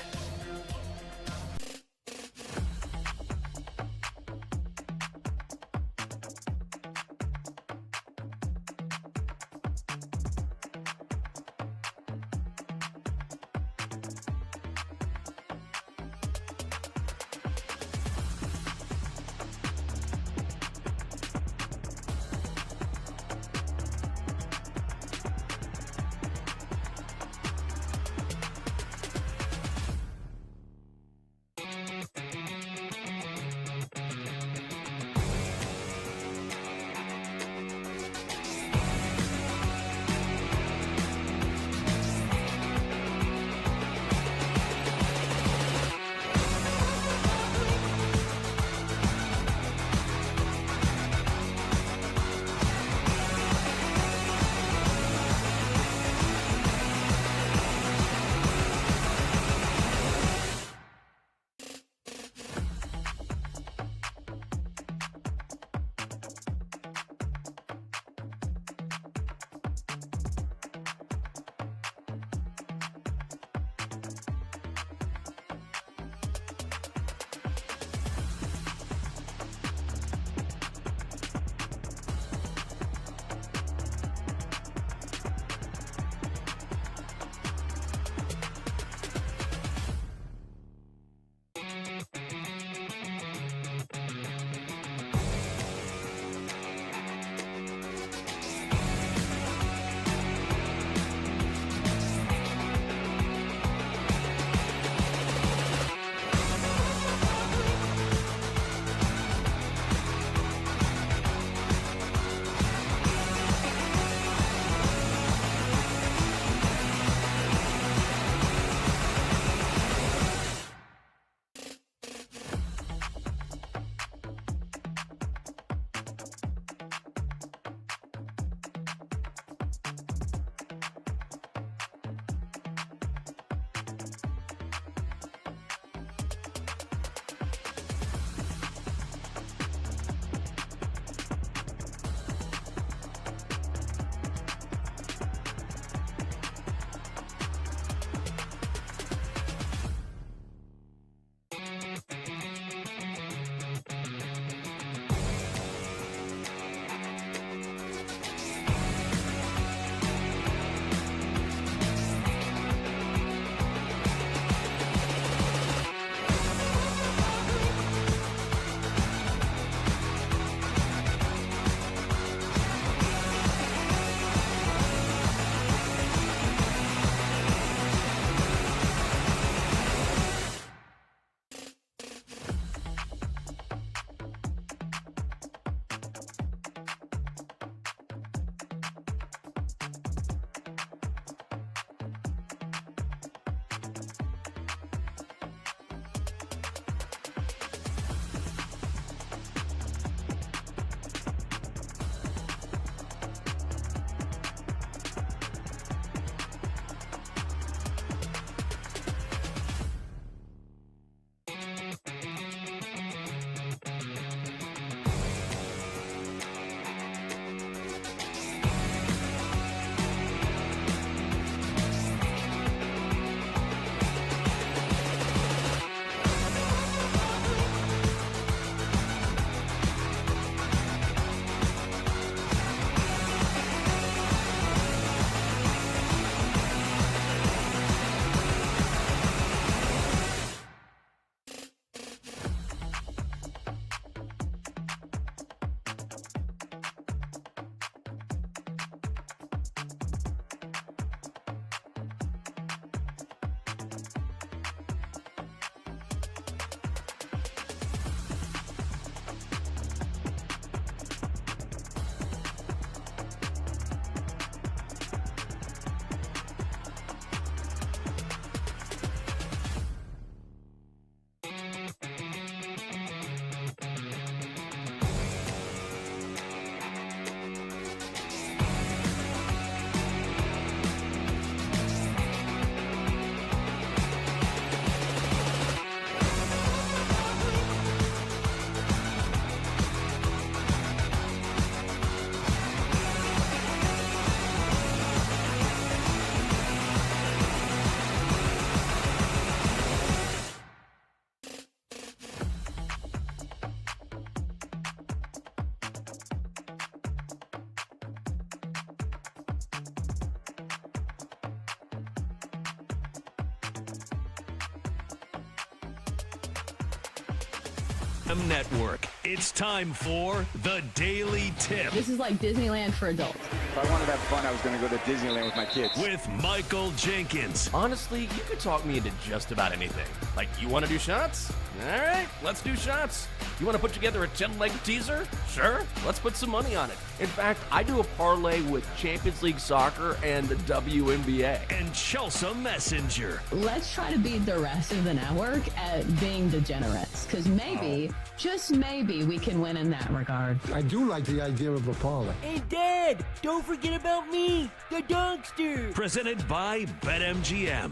BetMGM Network. It's time for the Daily Tip This is like Disneyland for adults. If I wanted to have fun, I was going to go to Disneyland with my kids. with Michael Jenkins. Honestly, you could talk me into just about anything. Like, you want to do shots? All right, let's do shots. You want to put together a 10-leg teaser? Sure, let's put some money on it. In fact, I do a parlay with Champions League soccer and the WNBA. And Chelsea Messenger. Let's try to beat the rest of the network at being degenerates, because maybe, just maybe, we can win in that regard. I do like the idea of a parlay. And Dad, don't forget about me, the Dunkster. Presented by BetMGM.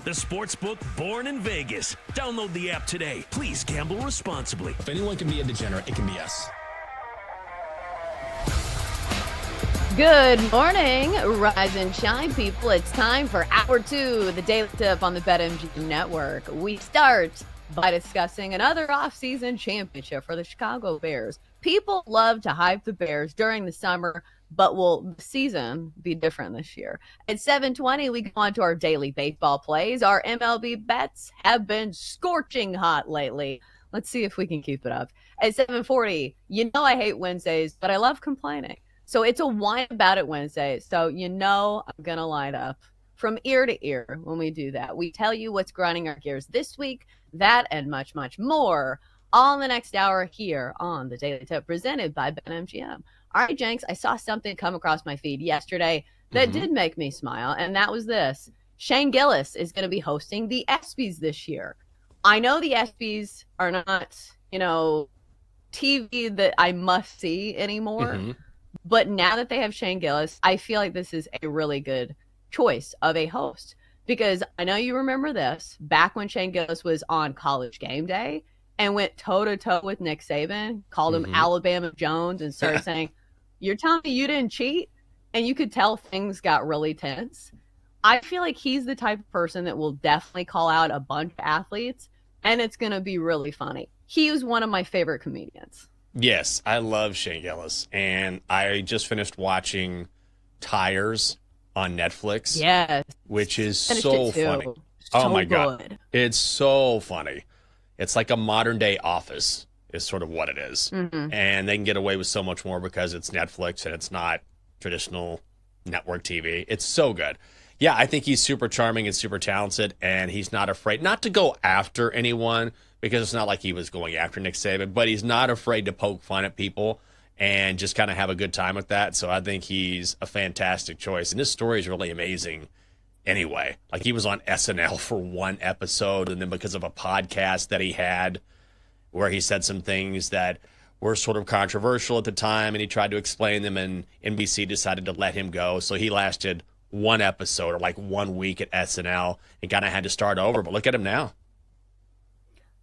The sportsbook born in Vegas. Download the app today. Please gamble responsibly. If anyone can be a degenerate, it can be us. Good morning, rise and shine, people. It's time for Hour 2, the Daily Tip on the BetMGM Network. We start by discussing another offseason championship for the Chicago Bears. People love to hype the Bears during the summer, but will the season be different this year? At 7:20, we go on to our daily baseball plays. Our MLB bets have been scorching hot lately. Let's see if we can keep it up. At 7:40, you know I hate Wednesdays, but I love complaining. So it's a whine about it Wednesday. So you know I'm going to light up from ear to ear when we do that. We tell you what's grinding our gears this week, that and much, much more all in the next hour here on the Daily Tip presented by BetMGM. All right, Jenks, I saw something come across my feed yesterday that did make me smile, and that was this. Shane Gillis is going to be hosting the ESPYs this year. I know the ESPYs are not, TV that I must see anymore. But now that they have Shane Gillis, I feel like this is a really good choice of a host, because I know you remember this back when Shane Gillis was on College Game Day and went toe to toe with Nick Saban, called him Alabama Jones, and started saying, "You're telling me you didn't cheat?" And you could tell things got really tense. I feel like he's the type of person that will definitely call out a bunch of athletes, and it's going to be really funny. He is one of my favorite comedians. Yes, I love Shane Gillis, and I just finished watching Tires on Netflix. Yes, which is so funny. Oh my God, it's so funny. It's like a modern day Office is sort of what it is. And they can get away with so much more because it's Netflix and it's not traditional network TV. It's so good. Yeah, I think he's super charming and super talented, and he's not afraid not to go after anyone, because it's not like he was going after Nick Saban, but he's not afraid to poke fun at people and just kind of have a good time with that. So I think he's a fantastic choice. And this story is really amazing anyway. Like, he was on SNL for one episode, and then because of a podcast that he had where he said some things that were sort of controversial at the time, and he tried to explain them, and NBC decided to let him go. So he lasted one episode or like 1 week at SNL and kind of had to start over. But look at him now.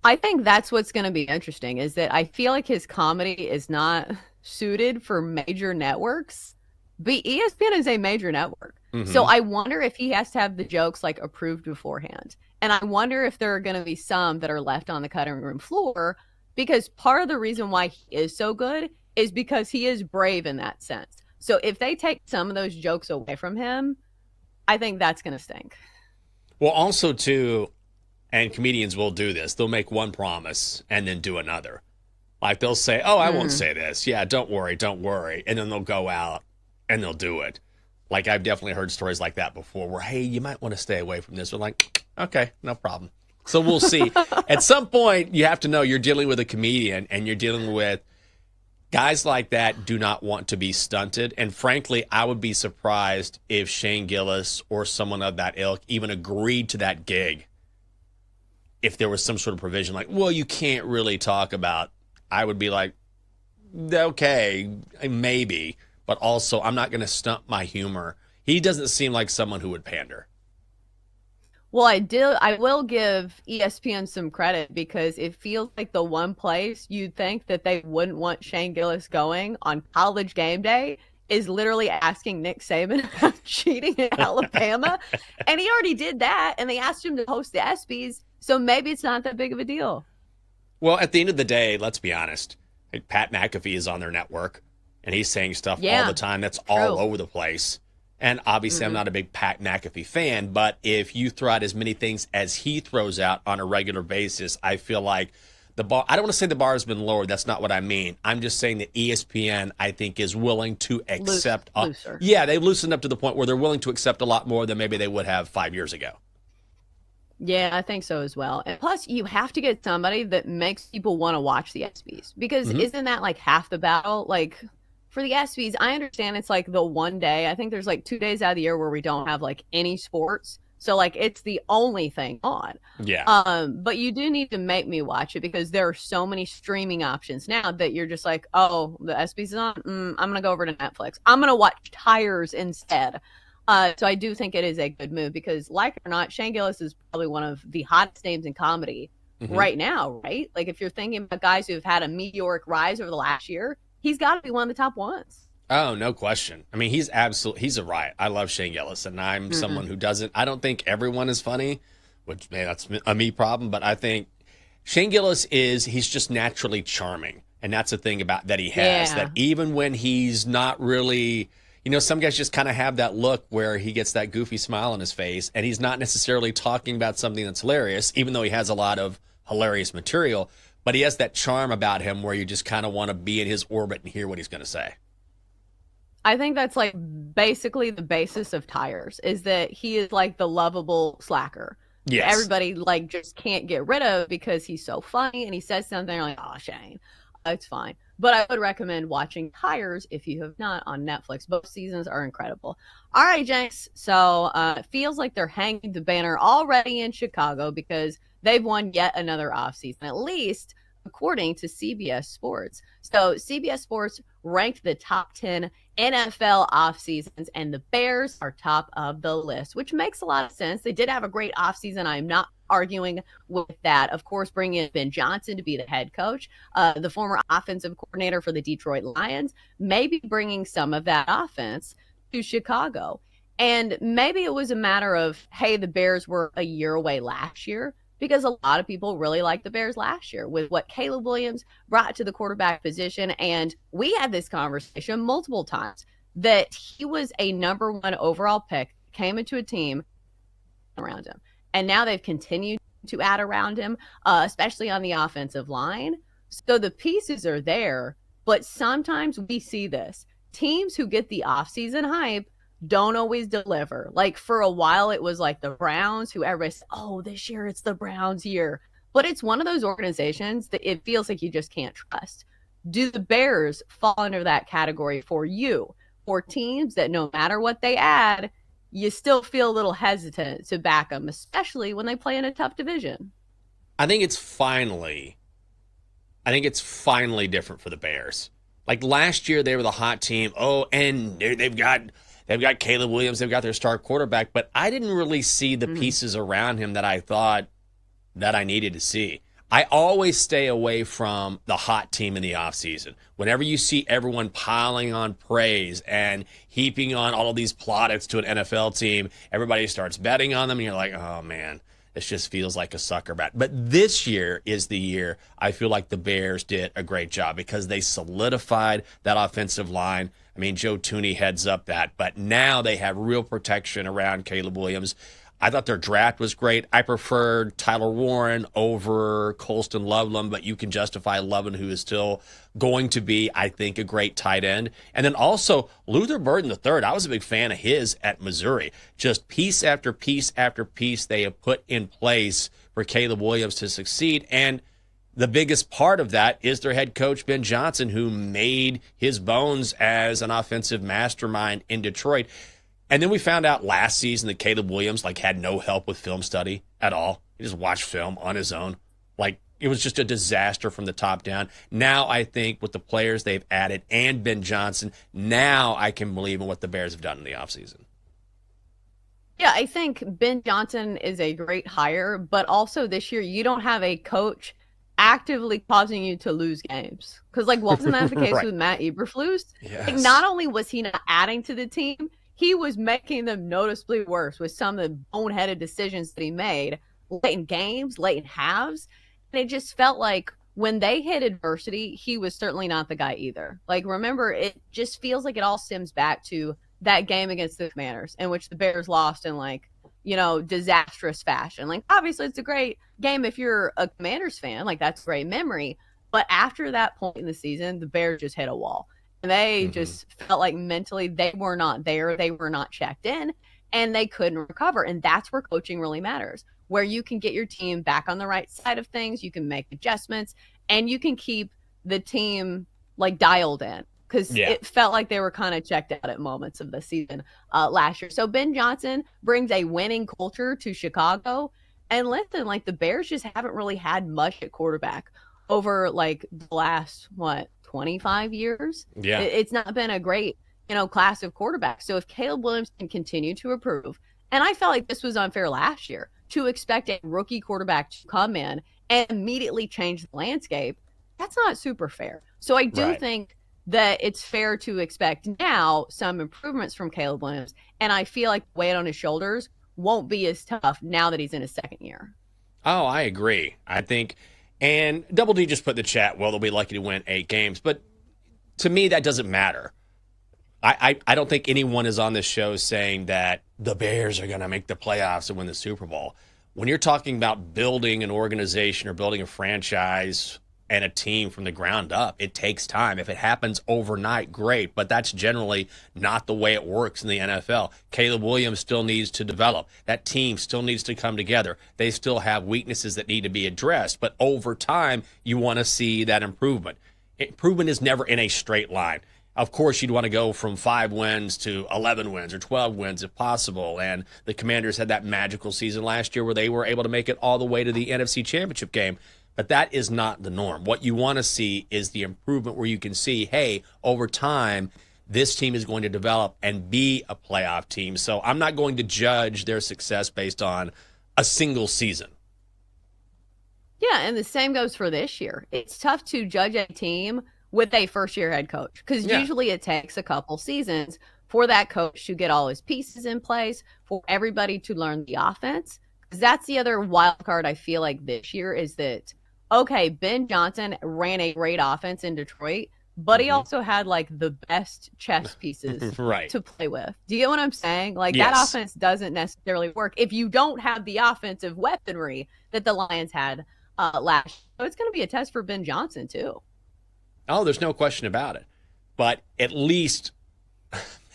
I think that's what's going to be interesting, is that I feel like his comedy is not suited for major networks, but ESPN is a major network. So I wonder if he has to have the jokes like approved beforehand. And I wonder if there are going to be some that are left on the cutting room floor, because part of the reason why he is so good is because he is brave in that sense. So if they take some of those jokes away from him, I think that's going to stink. Well, also, too, and comedians will do this, they'll make one promise and then do another. Like, they'll say, "Oh, I won't say this. Yeah, don't worry. And then they'll go out and they'll do it. Like, I've definitely heard stories like that before where, "Hey, you might want to stay away from this." We're like, "Okay, no problem." So we'll see. At some point, you have to know you're dealing with a comedian, and you're dealing with guys like that do not want to be stunted. And frankly, I would be surprised if Shane Gillis or someone of that ilk even agreed to that gig if there was some sort of provision like, "Well, you can't really talk about." I would be like, "Okay, maybe, but also I'm not going to stunt my humor." He doesn't seem like someone who would pander. Well, I will give ESPN some credit, because it feels like the one place you'd think that they wouldn't want Shane Gillis going on College Game Day is literally asking Nick Saban about cheating in Alabama. And he already did that, and they asked him to host the ESPYs, so maybe it's not that big of a deal. Well, at the end of the day, let's be honest. Like, Pat McAfee is on their network, and he's saying stuff all the time that's all over the place. And obviously, I'm not a big Pat McAfee fan, but if you throw out as many things as he throws out on a regular basis, I feel like the bar. I don't want to say the bar has been lowered. That's not what I mean. I'm just saying that ESPN, I think, is willing to accept. Looser. Yeah, they've loosened up to the point where they're willing to accept a lot more than maybe they would have 5 years ago. Yeah, I think so as well. And plus, you have to get somebody that makes people want to watch the ESPYs because isn't that like half the battle? Like for the ESPYs, I understand it's like the one day. I think there's like 2 days out of the year where we don't have like any sports. So like it's the only thing on. Yeah. But you do need to make me watch it because there are so many streaming options now that you're just like, oh, the ESPYs is on. I'm gonna go over to Netflix. I'm gonna watch Tires instead. So I do think it is a good move because, like it or not, Shane Gillis is probably one of the hottest names in comedy right now, right? Like if you're thinking about guys who have had a meteoric rise over the last year, he's got to be one of the top ones. Oh, no question. I mean, he's a riot. I love Shane Gillis, and I'm someone who doesn't. I don't think everyone is funny, which man, that's a me problem. But I think Shane Gillis he's just naturally charming, and that's the thing about that he has. That even when he's not really, some guys just kind of have that look where he gets that goofy smile on his face, and he's not necessarily talking about something that's hilarious, even though he has a lot of hilarious material. But he has that charm about him where you just kind of want to be in his orbit and hear what he's going to say. I think that's like basically the basis of Tires is that he is like the lovable slacker. Yes. Everybody like just can't get rid of because he's so funny and he says something like, oh, Shane, it's fine. But I would recommend watching Tires if you have not on Netflix. Both seasons are incredible. All right, Jenks. So it feels like they're hanging the banner already in Chicago because they've won yet another offseason, at least according to CBS Sports. So CBS Sports ranked the top 10 NFL offseasons, and the Bears are top of the list, which makes a lot of sense. They did have a great offseason. I'm not arguing with that. Of course, bringing in Ben Johnson to be the head coach, the former offensive coordinator for the Detroit Lions, maybe bringing some of that offense to Chicago. And maybe it was a matter of, hey, the Bears were a year away last year, because a lot of people really liked the Bears last year with what Caleb Williams brought to the quarterback position. And we had this conversation multiple times that he was a number 1 overall pick, came into a team around him. And now they've continued to add around him, especially on the offensive line. So the pieces are there, but sometimes we see this. Teams who get the offseason hype don't always deliver. Like for a while, it was like the Browns, who everybody said, oh, this year it's the Browns year. But it's one of those organizations that it feels like you just can't trust. Do the Bears fall under that category for you? For teams that no matter what they add, you still feel a little hesitant to back them, especially when they play in a tough division? I think it's finally different for the Bears. Like last year, they were the hot team. Oh, and they've got Caleb Williams. They've got their star quarterback. But I didn't really see the pieces around him that I thought that I needed to see. I always stay away from the hot team in the offseason. Whenever you see everyone piling on praise and heaping on all of these plaudits to an NFL team, everybody starts betting on them, and you're like, oh, man, this just feels like a sucker bet. But this year is the year I feel like the Bears did a great job because they solidified that offensive line. I mean, Joe Thuney heads up that, but now they have real protection around Caleb Williams. I thought their draft was great. I preferred Tyler Warren over Colston Loveland, but you can justify Loveland, who is still going to be, I think, a great tight end. And then also Luther Burden III. I was a big fan of his at Missouri. Just piece after piece after piece they have put in place for Caleb Williams to succeed. And the biggest part of that is their head coach, Ben Johnson, who made his bones as an offensive mastermind in Detroit. And then we found out last season that Caleb Williams had no help with film study at all. He just watched film on his own. It was just a disaster from the top down. Now I think with the players they've added and Ben Johnson, now I can believe in what the Bears have done in the offseason. Yeah, I think Ben Johnson is a great hire, but also this year you don't have a coach actively causing you to lose games. Because wasn't that the case Right. with Matt Eberflus? Yes. Not only was he not adding to the team, he was making them noticeably worse with some of the boneheaded decisions that he made late in games, late in halves. And it just felt like when they hit adversity, he was certainly not the guy either. Remember, it just feels like it all stems back to that game against the Commanders in which the Bears lost in disastrous fashion. Like, obviously, it's a great game if you're a Commanders fan. Like, that's a great memory. But after that point in the season, the Bears just hit a wall. And they just felt like mentally they were not there. They were not checked in, and they couldn't recover. And that's where coaching really matters, where you can get your team back on the right side of things. You can make adjustments, and you can keep the team like dialed in, because it felt like they were kind of checked out at moments of the season last year. So Ben Johnson brings a winning culture to Chicago. And listen, like, the Bears just haven't really had much at quarterback over like the last 25 years. It's not been a great class of quarterbacks. So if Caleb Williams can continue to improve, and I felt like this was unfair last year to expect a rookie quarterback to come in and immediately change the landscape, that's not super fair. So I do think that it's fair to expect now some improvements from Caleb Williams, and I feel like the weight on his shoulders won't be as tough now that he's in his second year. Oh, I agree. I think, and Double D just put in the chat, well, they'll be lucky to win 8 games. But to me, that doesn't matter. I don't think anyone is on this show saying that the Bears are going to make the playoffs and win the Super Bowl. When you're talking about building an organization or building a franchise and a team from the ground up, it takes time. If it happens overnight, great, but that's generally not the way it works in the NFL. Caleb Williams still needs to develop. That team still needs to come together. They still have weaknesses that need to be addressed, but over time, you want to see that improvement. Improvement is never in a straight line. Of course, you'd want to go from 5 wins to 11 wins or 12 wins if possible, and the Commanders had that magical season last year where they were able to make it all the way to the NFC Championship game. But that is not the norm. What you want to see is the improvement where you can see, hey, over time, this team is going to develop and be a playoff team. So I'm not going to judge their success based on a single season. Yeah, and the same goes for this year. It's tough to judge a team with a first-year head coach, because usually it takes a couple seasons for that coach to get all his pieces in place, for everybody to learn the offense. Because that's the other wild card I feel like this year is that, okay, Ben Johnson ran a great offense in Detroit, but he also had like the best chess pieces to play with. Do you get what I'm saying? Like, that offense doesn't necessarily work if you don't have the offensive weaponry that the Lions had last year. So it's going to be a test for Ben Johnson too. Oh, there's no question about it. But at least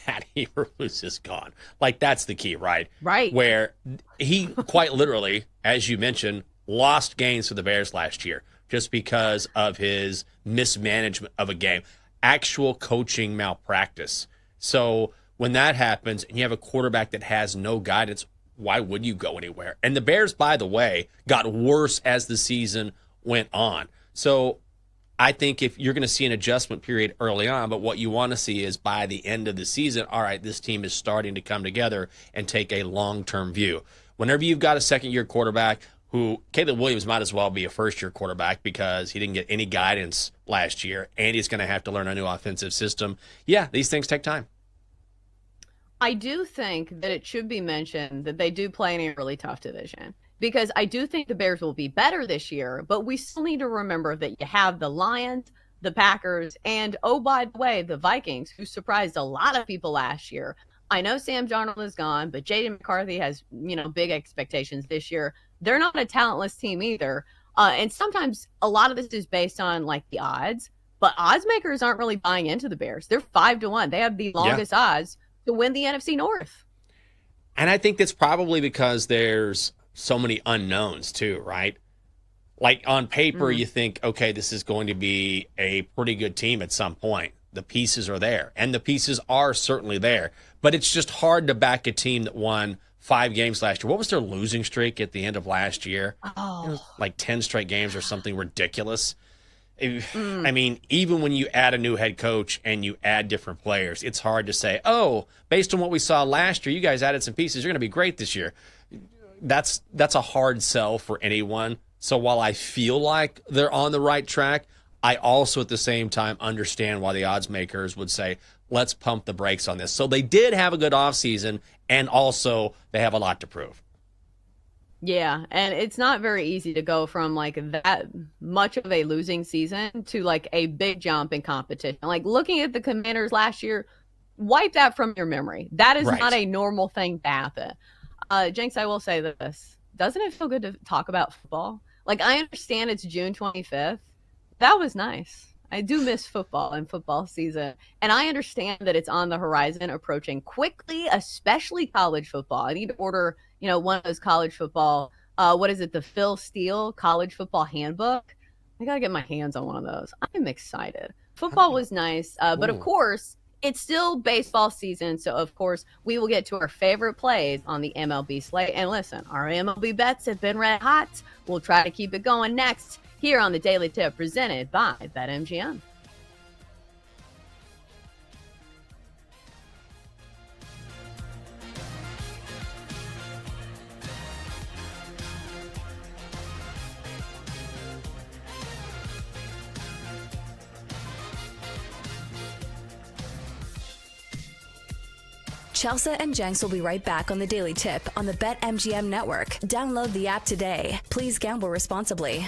Matt Eberflus is gone. Like, that's the key, right? Right. Where he quite literally, as you mentioned, lost games for the Bears last year just because of his mismanagement of a game, actual coaching malpractice. So when that happens and you have a quarterback that has no guidance, why would you go anywhere? And the Bears, by the way, got worse as the season went on. So I think if you're going to see an adjustment period early on, but what you want to see is by the end of the season, all right, this team is starting to come together and take a long-term view. Whenever you've got a second-year quarterback who, Caleb Williams might as well be a first-year quarterback because he didn't get any guidance last year, and he's going to have to learn a new offensive system. Yeah, these things take time. I do think that it should be mentioned that they do play in a really tough division, because I do think the Bears will be better this year, but we still need to remember that you have the Lions, the Packers, and, oh, by the way, the Vikings, who surprised a lot of people last year. I know Sam Darnold is gone, but J.D. McCarthy has, big expectations this year. They're not a talentless team either. And sometimes a lot of this is based on, like, the odds, but odds makers aren't really buying into the Bears. They're 5-1. They have the longest odds to win the NFC North. And I think that's probably because there's so many unknowns too, right? Like, on paper, you think, okay, this is going to be a pretty good team at some point. The pieces are there, and the pieces are certainly there. But it's just hard to back a team that won 5 games last year. What was their losing streak at the end of last year? Oh. It was like 10 straight games or something ridiculous. I mean, even when you add a new head coach and you add different players, it's hard to say, oh, based on what we saw last year, you guys added some pieces, you're going to be great this year. That's a hard sell for anyone. So while I feel like they're on the right track, I also at the same time understand why the odds makers would say, let's pump the brakes on this. So they did have a good offseason, and also they have a lot to prove. Yeah, and it's not very easy to go from like that much of a losing season to like a big jump in competition. Like, looking at the Commanders last year, wipe that from your memory. That is not a normal thing to happen. Jenks, I will say this. Doesn't it feel good to talk about football? Like, I understand it's June 25th. That was nice. I do miss football and football season. And I understand that it's on the horizon, approaching quickly, especially college football. I need to order, one of those college football, what is it, the Phil Steele College Football Handbook? I got to get my hands on one of those. I'm excited. Football was nice, but of course, it's still baseball season. So, of course, we will get to our favorite plays on the MLB slate. And listen, our MLB bets have been red hot. We'll try to keep it going next here on the Daily Tip, presented by BetMGM. Chelsea and Jenks will be right back on the Daily Tip on the BetMGM network. Download the app today. Please gamble responsibly.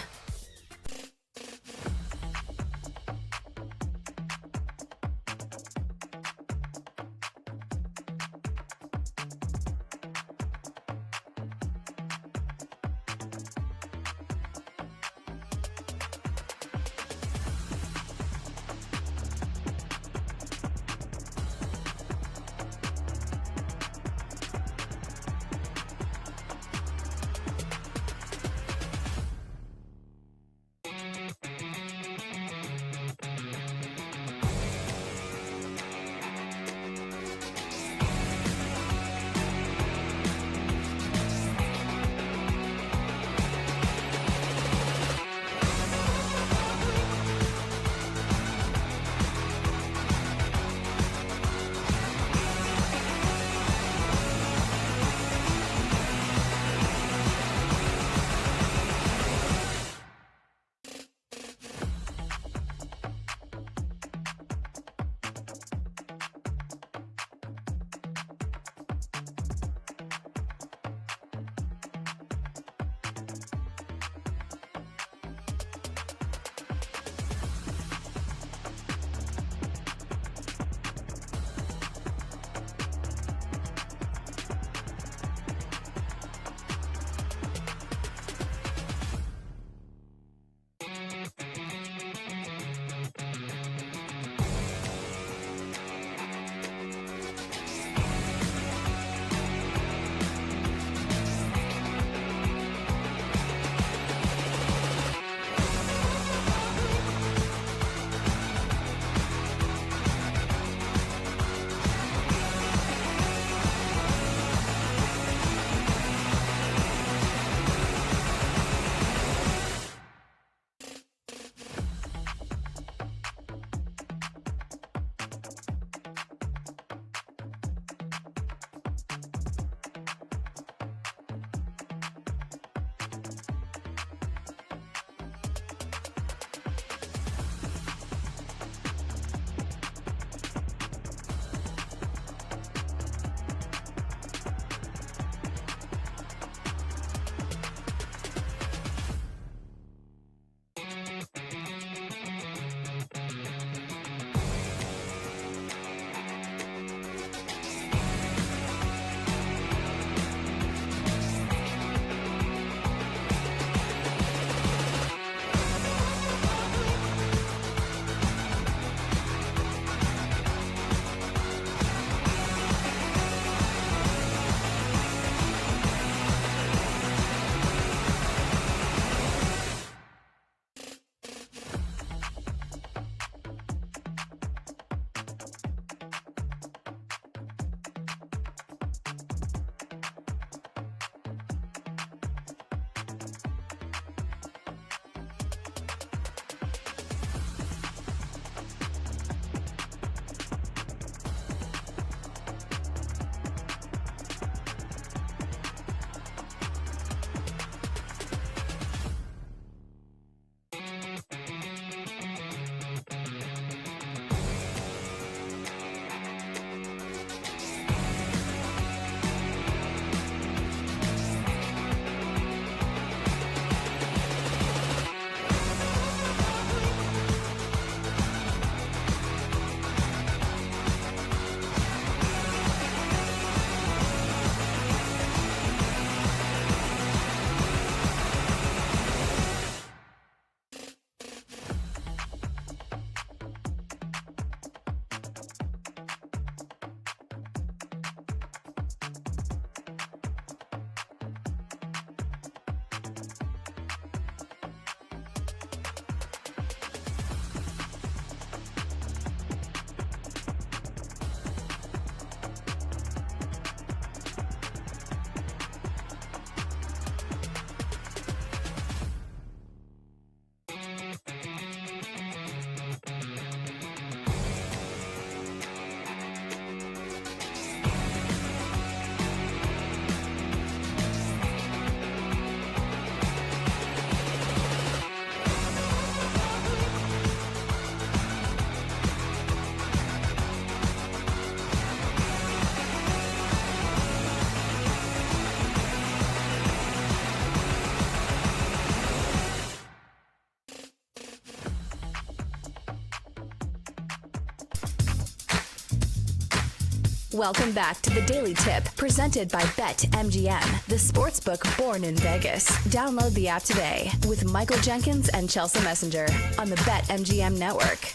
Welcome back to the Daily Tip, presented by BetMGM, the sportsbook born in Vegas. Download the app today with Michael Jenkins and Chelsea Messenger on the BetMGM network.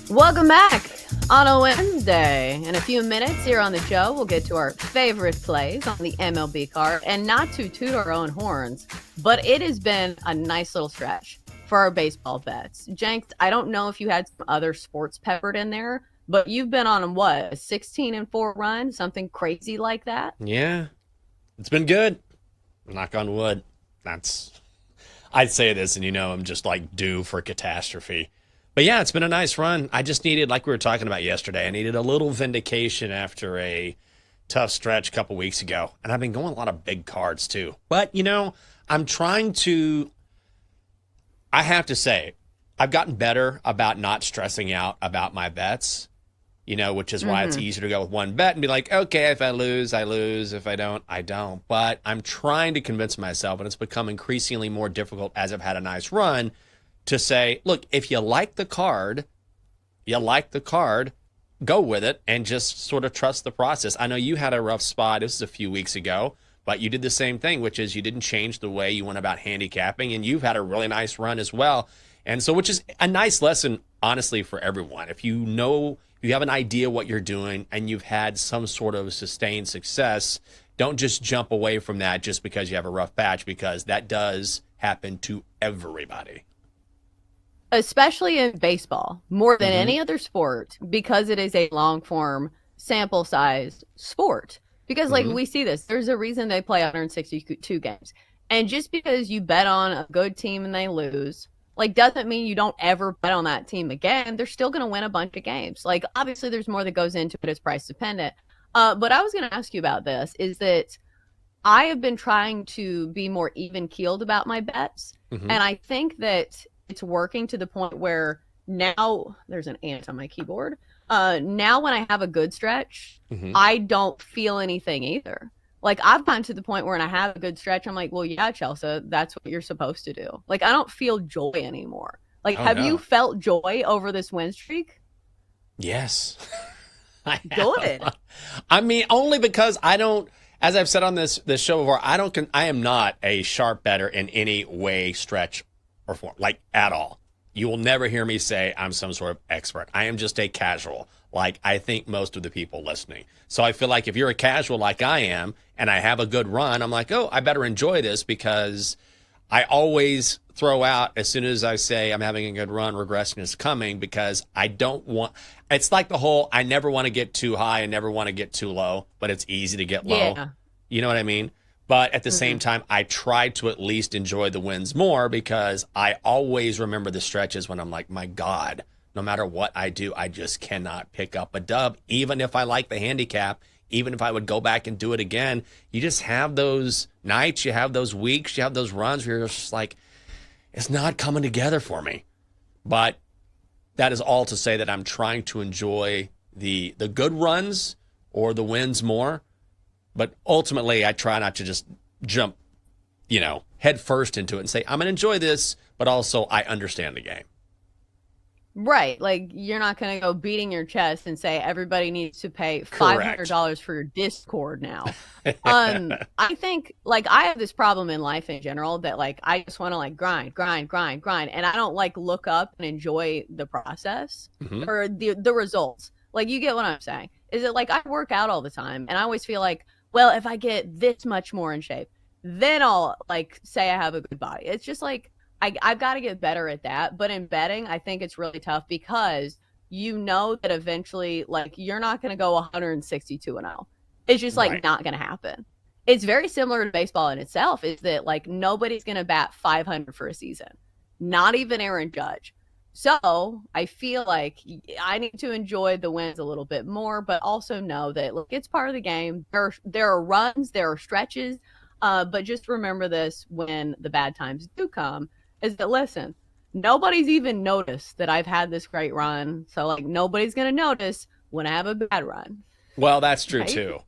Welcome back on a Wednesday. In a few minutes here on the show, we'll get to our favorite plays on the MLB card, and not to toot our own horns, but it has been a nice little stretch for our baseball bets. Jenks, I don't know if you had some other sports peppered in there, but you've been on a 16-4 run, something crazy like that? Yeah, it's been good. Knock on wood. I'd say this, and I'm just like due for catastrophe. But yeah, it's been a nice run. I just needed, like we were talking about yesterday, I needed a little vindication after a tough stretch a couple weeks ago. And I've been going a lot of big cards too. But, I'm trying to, I have to say, I've gotten better about not stressing out about my bets, which is why it's easier to go with one bet and be like, okay, if I lose, I lose. If I don't, I don't. But I'm trying to convince myself, and it's become increasingly more difficult as I've had a nice run, to say, look, if you like the card, go with it and just sort of trust the process. I know you had a rough spot. This was a few weeks ago, but you did the same thing, which is you didn't change the way you went about handicapping, and you've had a really nice run as well. And so, which is a nice lesson, honestly, for everyone. If you have an idea what you're doing and you've had some sort of sustained success, don't just jump away from that just because you have a rough patch, because that does happen to everybody. Especially in baseball, more than any other sport, because it is a long-form, sample-sized sport. Because, we see this. There's a reason they play 162 games. And just because you bet on a good team and they lose, doesn't mean you don't ever bet on that team again. They're still going to win a bunch of games. Obviously, there's more that goes into it. It's price-dependent. But I was going to ask you about this, is that I have been trying to be more even-keeled about my bets. And I think that it's working to the point where now there's an ant on my keyboard. Now when I have a good stretch, I don't feel anything either. I've gotten to the point where when I have a good stretch, I'm like, well, yeah, Chelsea, that's what you're supposed to do. I don't feel joy anymore. Have you felt joy over this win streak? Yes. Good. I mean, only because I don't, as I've said on this show before, I am not a sharp bettor in any way, stretch, or form, at all. You will never hear me say I'm some sort of expert. I am just a casual, I think most of the people listening. So I feel like if you're a casual like I am, and I have a good run, I'm like, oh, I better enjoy this, because I always throw out, as soon as I say I'm having a good run, regression is coming, because I don't want, it's like the whole, I never want to get too high and never want to get too low, but it's easy to get low. Yeah. You know what I mean? But at the same time, I try to at least enjoy the wins more, because I always remember the stretches when I'm like, my God, no matter what I do, I just cannot pick up a dub. Even if I like the handicap, even if I would go back and do it again, you just have those nights, you have those weeks, you have those runs where you're just like, it's not coming together for me. But that is all to say that I'm trying to enjoy the good runs or the wins more. But ultimately, I try not to just jump, head first into it and say, I'm going to enjoy this, but also I understand the game. Right. You're not going to go beating your chest and say everybody needs to pay $500 for your Discord now. I think, I have this problem in life in general that, I just want to, grind. And I don't, look up and enjoy the process or the results. You get what I'm saying. Is it I work out all the time, and I always feel like, well, if I get this much more in shape, then I'll say I have a good body. It's just I've got to get better at that. But in betting, I think it's really tough, because that eventually you're not going to go 162-0. It's just not going to happen. It's very similar to baseball in itself, is that nobody's going to bat 500 for a season, not even Aaron Judge. So I feel like I need to enjoy the wins a little bit more, but also know that it's part of the game. There are runs, there are stretches, but just remember this when the bad times do come, is that, listen, nobody's even noticed that I've had this great run. So nobody's going to notice when I have a bad run. Well, that's true too.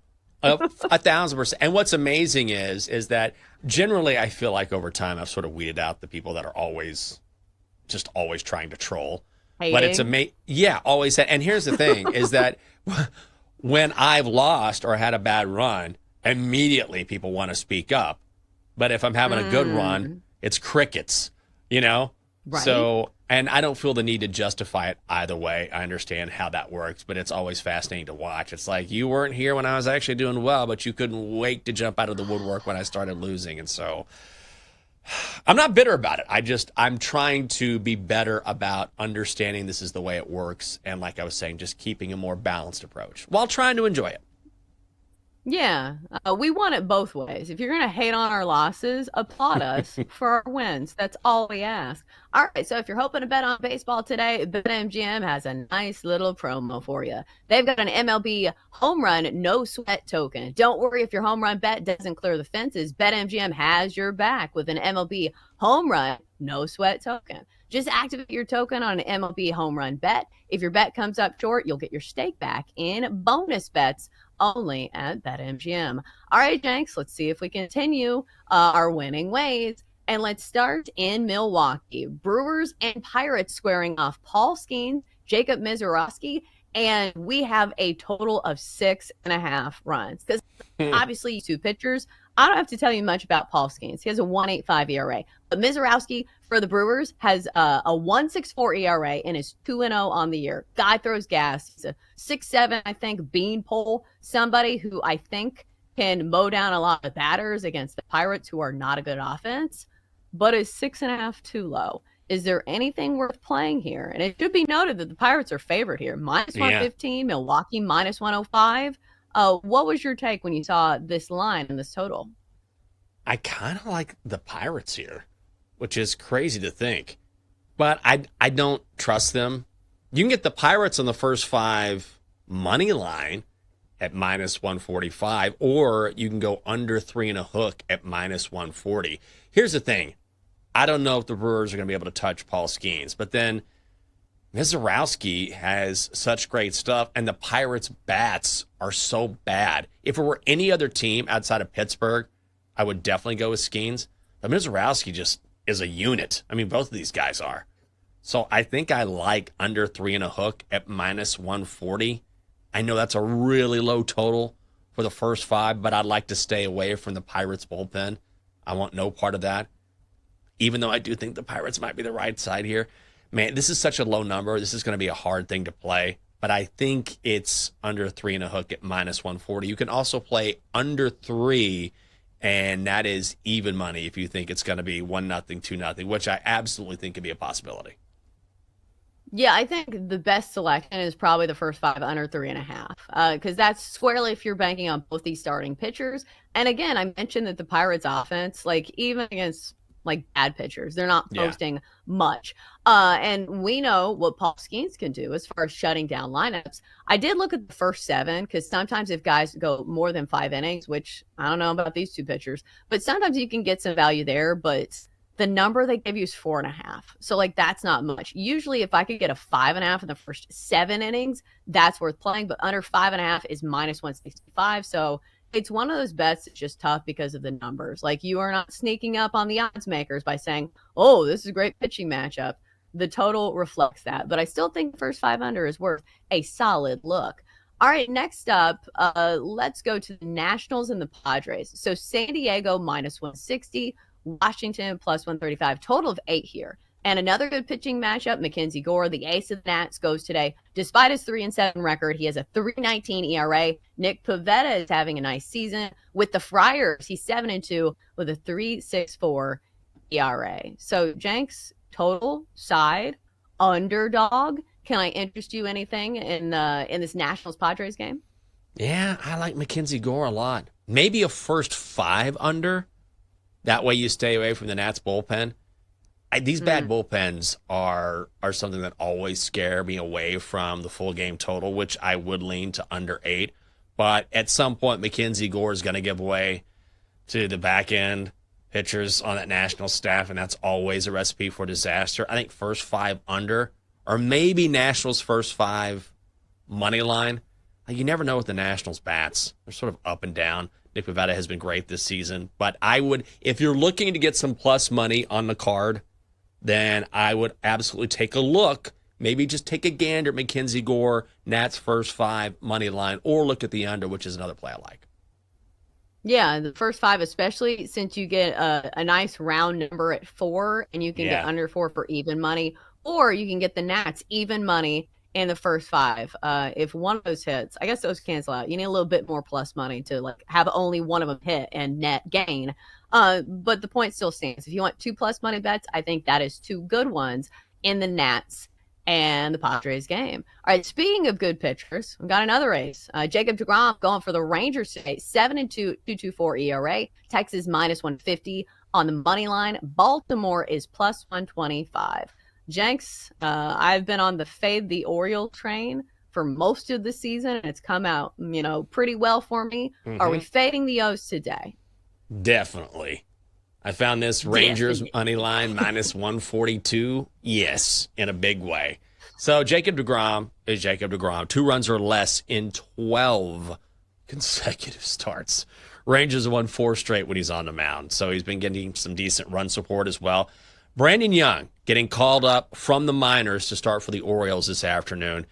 1,000%. And what's amazing is that generally I feel like over time I've sort of weeded out the people that are always trying to troll. But it's yeah, always. And here's the thing is that when I've lost or had a bad run, immediately people want to speak up. But if I'm having a good run, it's crickets, Right. So, and I don't feel the need to justify it either way. I understand how that works, but it's always fascinating to watch. It's like, you weren't here when I was actually doing well, but you couldn't wait to jump out of the woodwork when I started losing. And so I'm not bitter about it. I'm trying to be better about understanding this is the way it works. And like I was saying, just keeping a more balanced approach while trying to enjoy it. Yeah, we want it both ways. If you're going to hate on our losses, applaud us for our wins. That's all we ask. All right, so if you're hoping to bet on baseball today, BetMGM has a nice little promo for you. They've got an MLB home run no sweat token. Don't worry if your home run bet doesn't clear the fences. BetMGM has your back with an MLB home run no sweat token. Just activate your token on an MLB home run bet. If your bet comes up short, you'll get your stake back in bonus bets only at BetMGM. All right, Jenks, let's see if we continue our winning ways. And let's start in Milwaukee. Brewers and Pirates squaring off. Paul Skeens, Jacob Misiorowski, and we have a total of 6.5 runs. Because obviously, two pitchers. I don't have to tell you much about Paul Skeens. He has a 1.85 ERA. But Misiorowski for the Brewers has a 1.64 ERA and is 2-0 on the year. Guy throws gas. He's a 6'7", I think, beanpole. Somebody who I think can mow down a lot of batters against the Pirates, who are not a good offense. But is 6.5 too low? Is there anything worth playing here? And it should be noted that the Pirates are favored here. Minus 115, Milwaukee minus 105. What was your take when you saw this line and this total? I kind of like the Pirates here, which is crazy to think. But I don't trust them. You can get the Pirates on the first 5 money line at minus 145, or you can go under 3.5 at minus 140. Here's the thing. I don't know if the Brewers are going to be able to touch Paul Skeens, but then Misiorowski has such great stuff, and the Pirates' bats are so bad. If it were any other team outside of Pittsburgh, I would definitely go with Skeens. But Misiorowski just is a unit. I mean, both of these guys are. So I think I like under 3.5 at minus 140. I know that's a really low total for the first 5, but I'd like to stay away from the Pirates' bullpen. I want no part of that. Even though I do think the Pirates might be the right side here. Man, this is such a low number. This is going to be a hard thing to play. But I think it's under 3.5 at minus 140. You can also play under 3, and that is even money if you think it's going to be 1-0, 2-0, which I absolutely think could be a possibility. Yeah, I think the best selection is probably the first 5 under 3.5, because that's squarely if you're banking on both these starting pitchers. And again, I mentioned that the Pirates offense, like even against like bad pitchers, they're not posting much. And we know what Paul Skeens can do as far as shutting down lineups. I did look at the first 7, because sometimes if guys go more than 5 innings, which I don't know about these two pitchers, but sometimes you can get some value there, but the number they give you is 4.5. So like, that's not much. Usually if I could get a 5.5 in the first 7 innings, that's worth playing, but under 5.5 is minus 165. So it's one of those bets that's just tough because of the numbers. Like, you are not sneaking up on the odds makers by saying, oh, this is a great pitching matchup. The total reflects that, but I still think the first 5 under is worth a solid look. All right, next up, let's go to the Nationals and the Padres. So San Diego minus 160, Washington plus 135, total of 8 here. And another good pitching matchup, Mackenzie Gore, the ace of the Nats, goes today. Despite his 3-7 record, he has a 3.19 ERA. Nick Pivetta is having a nice season. With the Friars, he's 7-2 with a 3.64 ERA. So, Jenks, total, side, underdog. Can I interest you anything in this Nationals-Padres game? Yeah, I like Mackenzie Gore a lot. Maybe a first 5 under. That way you stay away from the Nats bullpen. These bad bullpens are something that always scare me away from the full game total, which I would lean to under 8. But at some point, Mackenzie Gore is going to give way to the back end pitchers on that national staff, and that's always a recipe for disaster. I think first 5 under, or maybe Nationals first 5 money line. You never know with the Nationals bats. They're sort of up and down. Nick Pivetta has been great this season. But I would, if you're looking to get some plus money on the card, then I would absolutely take a look maybe just take a gander at Mackenzie Gore, Nats first 5 money line, or look at the under, which is another play I like. Yeah, the first 5, especially since you get a nice round number at 4, and you can get under 4 for even money, or you can get the Nats even money in the first 5. If one of those hits, I guess those cancel out. You need a little bit more plus money to like have only one of them hit and net gain. But the point still stands. If you want 2 plus money bets, I think that is 2 good ones in the Nats and the Padres game. All right, speaking of good pitchers, we've got another ace. Jacob deGrom going for the Rangers today, 7-2, 2.24 ERA. Texas -150 on the money line. Baltimore is +125. Jenks, I've been on the fade the Orioles train for most of the season, and it's come out, pretty well for me. Are we fading the O's today? Definitely. I found this Rangers money line -142. Yes, in a big way. So Jacob deGrom is Jacob deGrom. 2 runs or less in 12 consecutive starts. Rangers have won 4 straight when he's on the mound. So he's been getting some decent run support as well. Brandon Young getting called up from the minors to start for the Orioles this afternoon.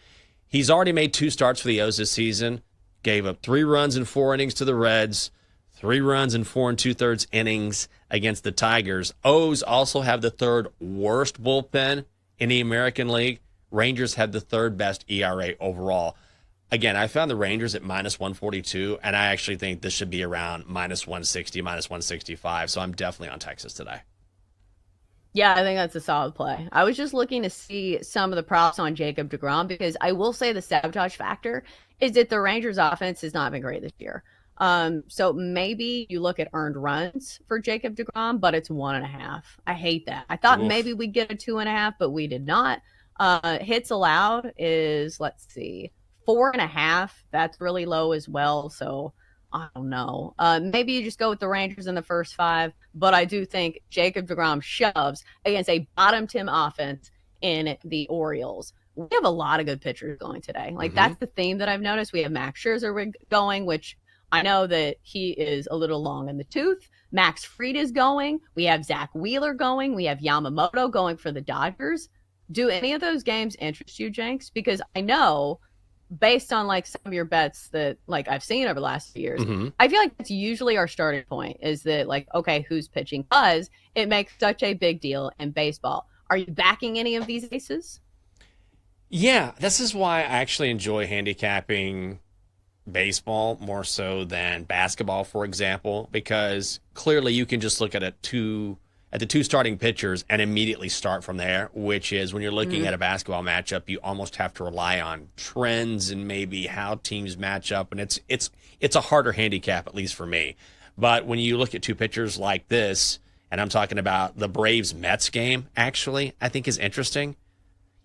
He's already made 2 starts for the O's this season. Gave up 3 runs in 4 innings to the Reds. 3 runs in 4 2/3 innings against the Tigers. O's also have the 3rd worst bullpen in the American League. Rangers have the 3rd best ERA overall. Again, I found the Rangers at -142, and I actually think this should be around -160, -165. So I'm definitely on Texas today. Yeah, I think that's a solid play. I was just looking to see some of the props on Jacob deGrom because I will say the sabotage factor is that the Rangers offense has not been great this year. So maybe you look at earned runs for Jacob deGrom, but it's 1.5. I hate that. I thought maybe we'd get a 2.5, but we did not. Hits allowed is, let's see, 4.5. That's really low as well. So I don't know. Maybe you just go with the Rangers in the first 5, but I do think Jacob deGrom shoves against a bottom 10 offense in the Orioles. We have a lot of good pitchers going today. Like that's the theme that I've noticed. We have Max Scherzer going, which I know that he is a little long in the tooth. Max Fried is going. We have Zach Wheeler going. We have Yamamoto going for the Dodgers. Do any of those games interest you, Jenks? Because I know based on like some of your bets that like I've seen over the last few years, I feel like that's usually our starting point is that like, okay, who's pitching? Because it makes such a big deal in baseball. Are you backing any of these aces? Yeah, this is why I actually enjoy handicapping baseball more so than basketball, for example, because clearly you can just look at the 2 starting pitchers and immediately start from there, which is when you're looking at a basketball matchup, you almost have to rely on trends and maybe how teams match up, and it's a harder handicap, at least for me. But when you look at 2 pitchers like this, and I'm talking about the Braves-Mets game, actually, I think is interesting.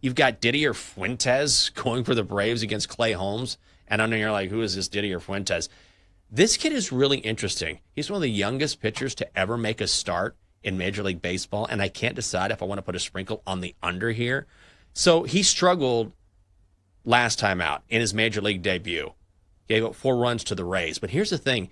You've got Didier Fuentes going for the Braves against Clay Holmes. And I know you're like, who is this Didier Fuentes? This kid is really interesting. He's one of the youngest pitchers to ever make a start in Major League Baseball, and I can't decide if I want to put a sprinkle on the under here. So he struggled last time out in his Major League debut. Gave up 4 runs to the Rays. But here's the thing.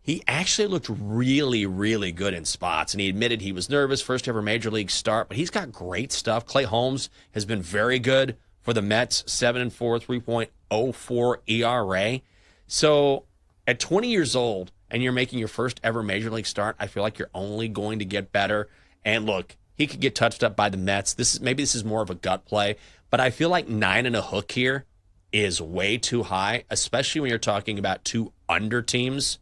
He actually looked really, really good in spots, and he admitted he was nervous, first ever Major League start, but he's got great stuff. Clay Holmes has been very good for the Mets, 7-4, 3.04 ERA. So at 20 years old and you're making your first ever Major League start, I feel like you're only going to get better. And look, he could get touched up by the Mets. Maybe this is more of a gut play, but I feel like 9 and a hook here is way too high, especially when you're talking about 2 under teams.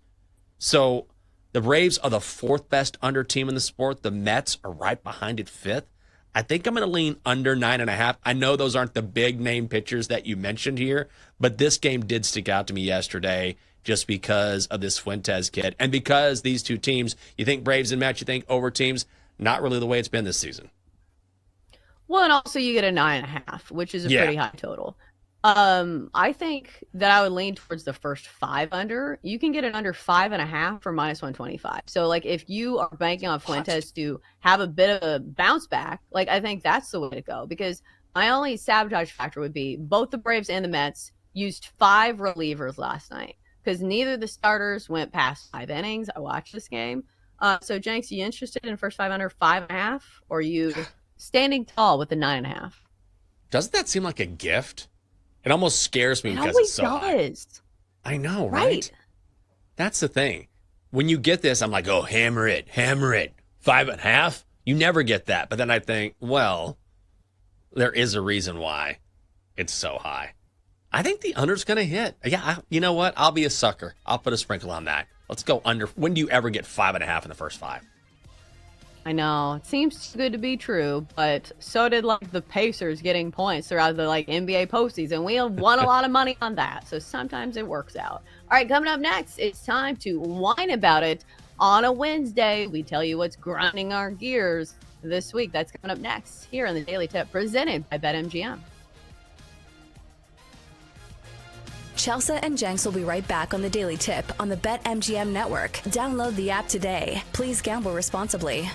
So the Braves are the 4th best under team in the sport. The Mets are right behind it 5th. I think I'm going to lean under 9.5. I know those aren't the big name pitchers that you mentioned here, but this game did stick out to me yesterday just because of this Fuentes kid. And because these 2 teams, you think Braves and Mets, you think over teams, not really the way it's been this season. Well, and also you get a 9.5, which is a pretty high total. I think that I would lean towards the first 5 under. You can get it under 5.5 for -125. So like if you are banking on Fuentes to have a bit of a bounce back, like I think that's the way to go, because my only sabotage factor would be both the Braves and the Mets used 5 relievers last night because neither of the starters went past 5 innings. I watched this game. So Jenks, you interested in first 5 under 5.5, or are you standing tall with the 9.5? Doesn't that seem like a gift? It almost scares me It because always it's so high. does. I know, right? That's the thing. When you get this, I'm like, oh, hammer it. 5.5. You never get that. But then I think, well, there is a reason why it's so high. I think the under's going to hit. Yeah, you know what? I'll be a sucker. I'll put a sprinkle on that. Let's go under. When do you ever get 5.5 in the first 5? I know. It seems too good to be true, but so did like the Pacers getting points throughout the NBA postseason. We won a lot of money on that, so sometimes it works out. All right, coming up next, it's time to whine about it on a Wednesday. We tell you what's grinding our gears this week. That's coming up next here on the Daily Tip, presented by BetMGM. Chelsea and Jenks will be right back on the Daily Tip on the BetMGM network. Download the app today. Please gamble responsibly.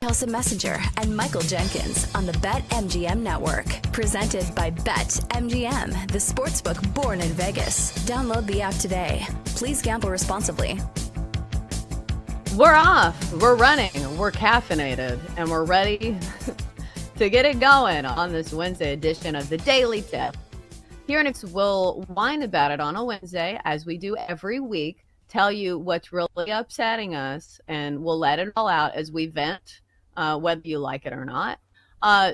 Chelsea Messenger and Michael Jenkins on the BetMGM Network. Presented by BetMGM, the sportsbook born in Vegas. Download the app today. Please gamble responsibly. We're off. We're running. We're caffeinated. And we're ready to get it going on this Wednesday edition of the Daily Tip. Here next, we'll whine about it on a Wednesday, as we do every week. Tell you what's really upsetting us, and we'll let it all out as we vent, whether you like it or not.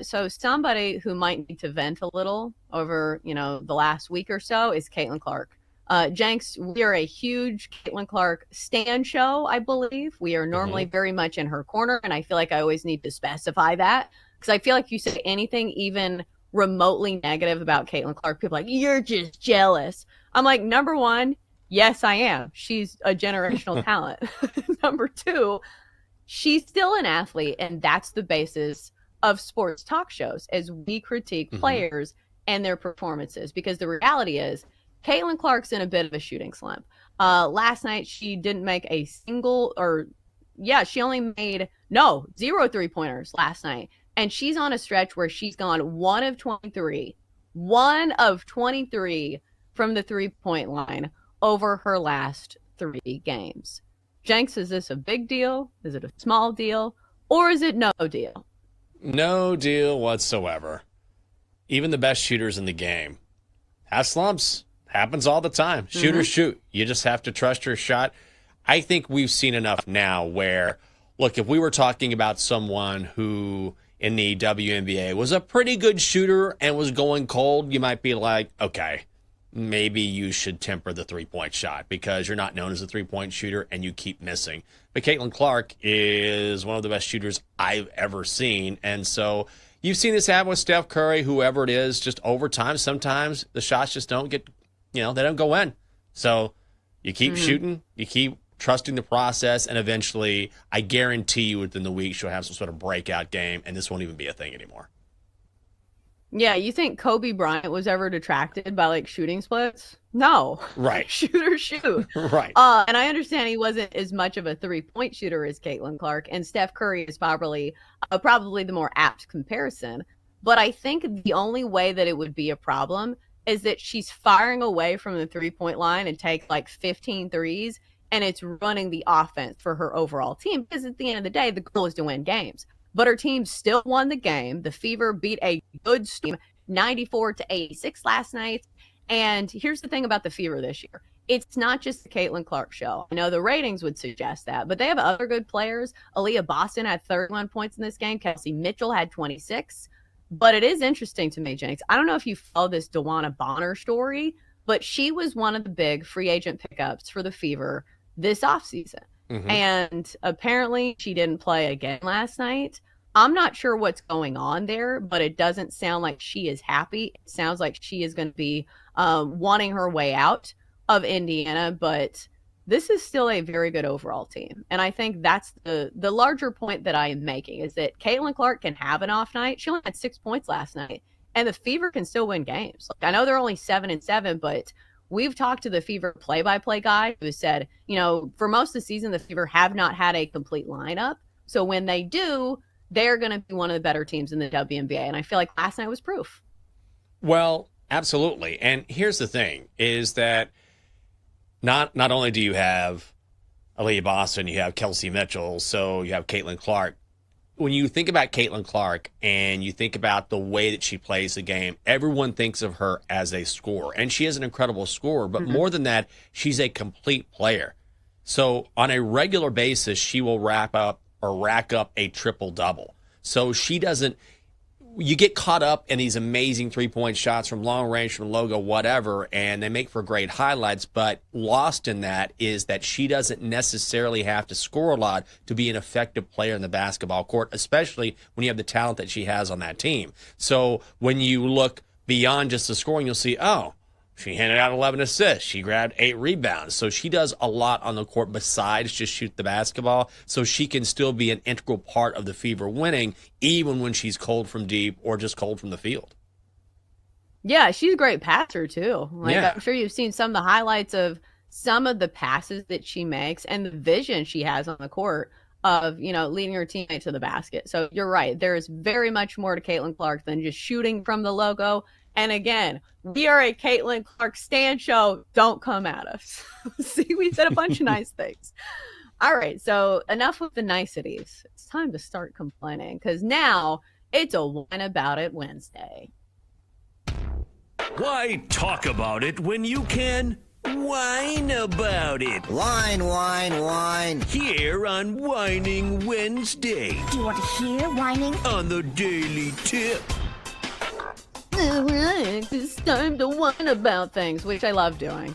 So somebody who might need to vent a little over, the last week or so is Caitlin Clark. Jenks, we are a huge Caitlin Clark stan show, I believe. We are normally very much in her corner, and I feel like I always need to specify that, because I feel like you say anything even remotely negative about Caitlin Clark, people are like, you're just jealous. I'm like, number one, yes, I am. She's a generational talent. Number two, she's still an athlete, and that's the basis of sports talk shows, as we critique players and their performances. Because the reality is, Caitlin Clark's in a bit of a shooting slump. Last night, she didn't make a single, she only made, 0 3-pointers last night. And she's on a stretch where she's gone 1 of 23 from the 3-point line over her last 3 games. Jenks, is this a big deal? Is it a small deal? Or is it no deal? No deal whatsoever. Even the best shooters in the game have slumps. Happens all the time. Shooters shoot. You just have to trust your shot. I think we've seen enough now where, look, if we were talking about someone who in the WNBA was a pretty good shooter and was going cold, you might be like, okay, maybe you should temper the 3-point shot because you're not known as a 3-point shooter and you keep missing. But Caitlin Clark is one of the best shooters I've ever seen. And so you've seen this happen with Steph Curry, whoever it is, just over time. Sometimes the shots just don't get, they don't go in. So you keep shooting, you keep trusting the process, and eventually, I guarantee you within the week, she'll have some sort of breakout game, and this won't even be a thing anymore. Yeah, you think Kobe Bryant was ever detracted by shooting splits? No. Right. Shoot or shoot. Right. And I understand he wasn't as much of a 3-point shooter as Caitlin Clark, and Steph Curry is probably the more apt comparison. But I think the only way that it would be a problem is that she's firing away from the 3-point line and take 15 threes, and it's running the offense for her overall team. Because at the end of the day, the goal is to win games. But her team still won the game. The Fever beat a good team, 94-86 last night. And here's the thing about the Fever this year. It's not just the Caitlin Clark show. I know the ratings would suggest that, but they have other good players. Aaliyah Boston had 31 points in this game. Kelsey Mitchell had 26. But it is interesting to me, Jenks. I don't know if you follow this DeWanna Bonner story, but she was one of the big free agent pickups for the Fever this offseason. And apparently she didn't play again last night. I'm not sure what's going on there, but it doesn't sound like she is happy. It sounds like she is going to be wanting her way out of Indiana, but this is still a very good overall team. And I think that's the larger point that I am making, is that Caitlin Clark can have an off night. She only had 6 points last night, and the Fever can still win games. I know they're only 7-7, but we've talked to the Fever play-by-play guy who said, for most of the season, the Fever have not had a complete lineup. So when they do, they're going to be one of the better teams in the WNBA. And I feel like last night was proof. Well, absolutely. And here's the thing, is that not only do you have Aaliyah Boston, you have Kelsey Mitchell, so you have Caitlin Clark. When you think about Caitlin Clark and you think about the way that she plays the game, everyone thinks of her as a scorer. And she is an incredible scorer, but more than that, she's a complete player. So on a regular basis, she will rack up a triple-double. So she doesn't – you get caught up in these amazing 3-point shots from long range, from logo, whatever, and they make for great highlights, but lost in that is that she doesn't necessarily have to score a lot to be an effective player in the basketball court, especially when you have the talent that she has on that team. So when you look beyond just the scoring, you'll see, she handed out 11 assists. She grabbed 8 rebounds. So she does a lot on the court besides just shoot the basketball. So she can still be an integral part of the Fever winning, even when she's cold from deep or just cold from the field. Yeah, she's a great passer, too. Yeah. I'm sure you've seen some of the highlights of some of the passes that she makes and the vision she has on the court. of, leading your teammate to the basket. So you're right. There is very much more to Caitlin Clark than just shooting from the logo. And again, we are a Caitlin Clark stan show. Don't come at us. See, we said a bunch of nice things. All right. So enough with the niceties. It's time to start complaining because now it's a Whine About It Wednesday. Why talk about it when you can whine about it? Whine, whine, whine. Here on Whining Wednesday. Do you want to hear whining? On the Daily Tip. All right, it's time to whine about things, which I love doing.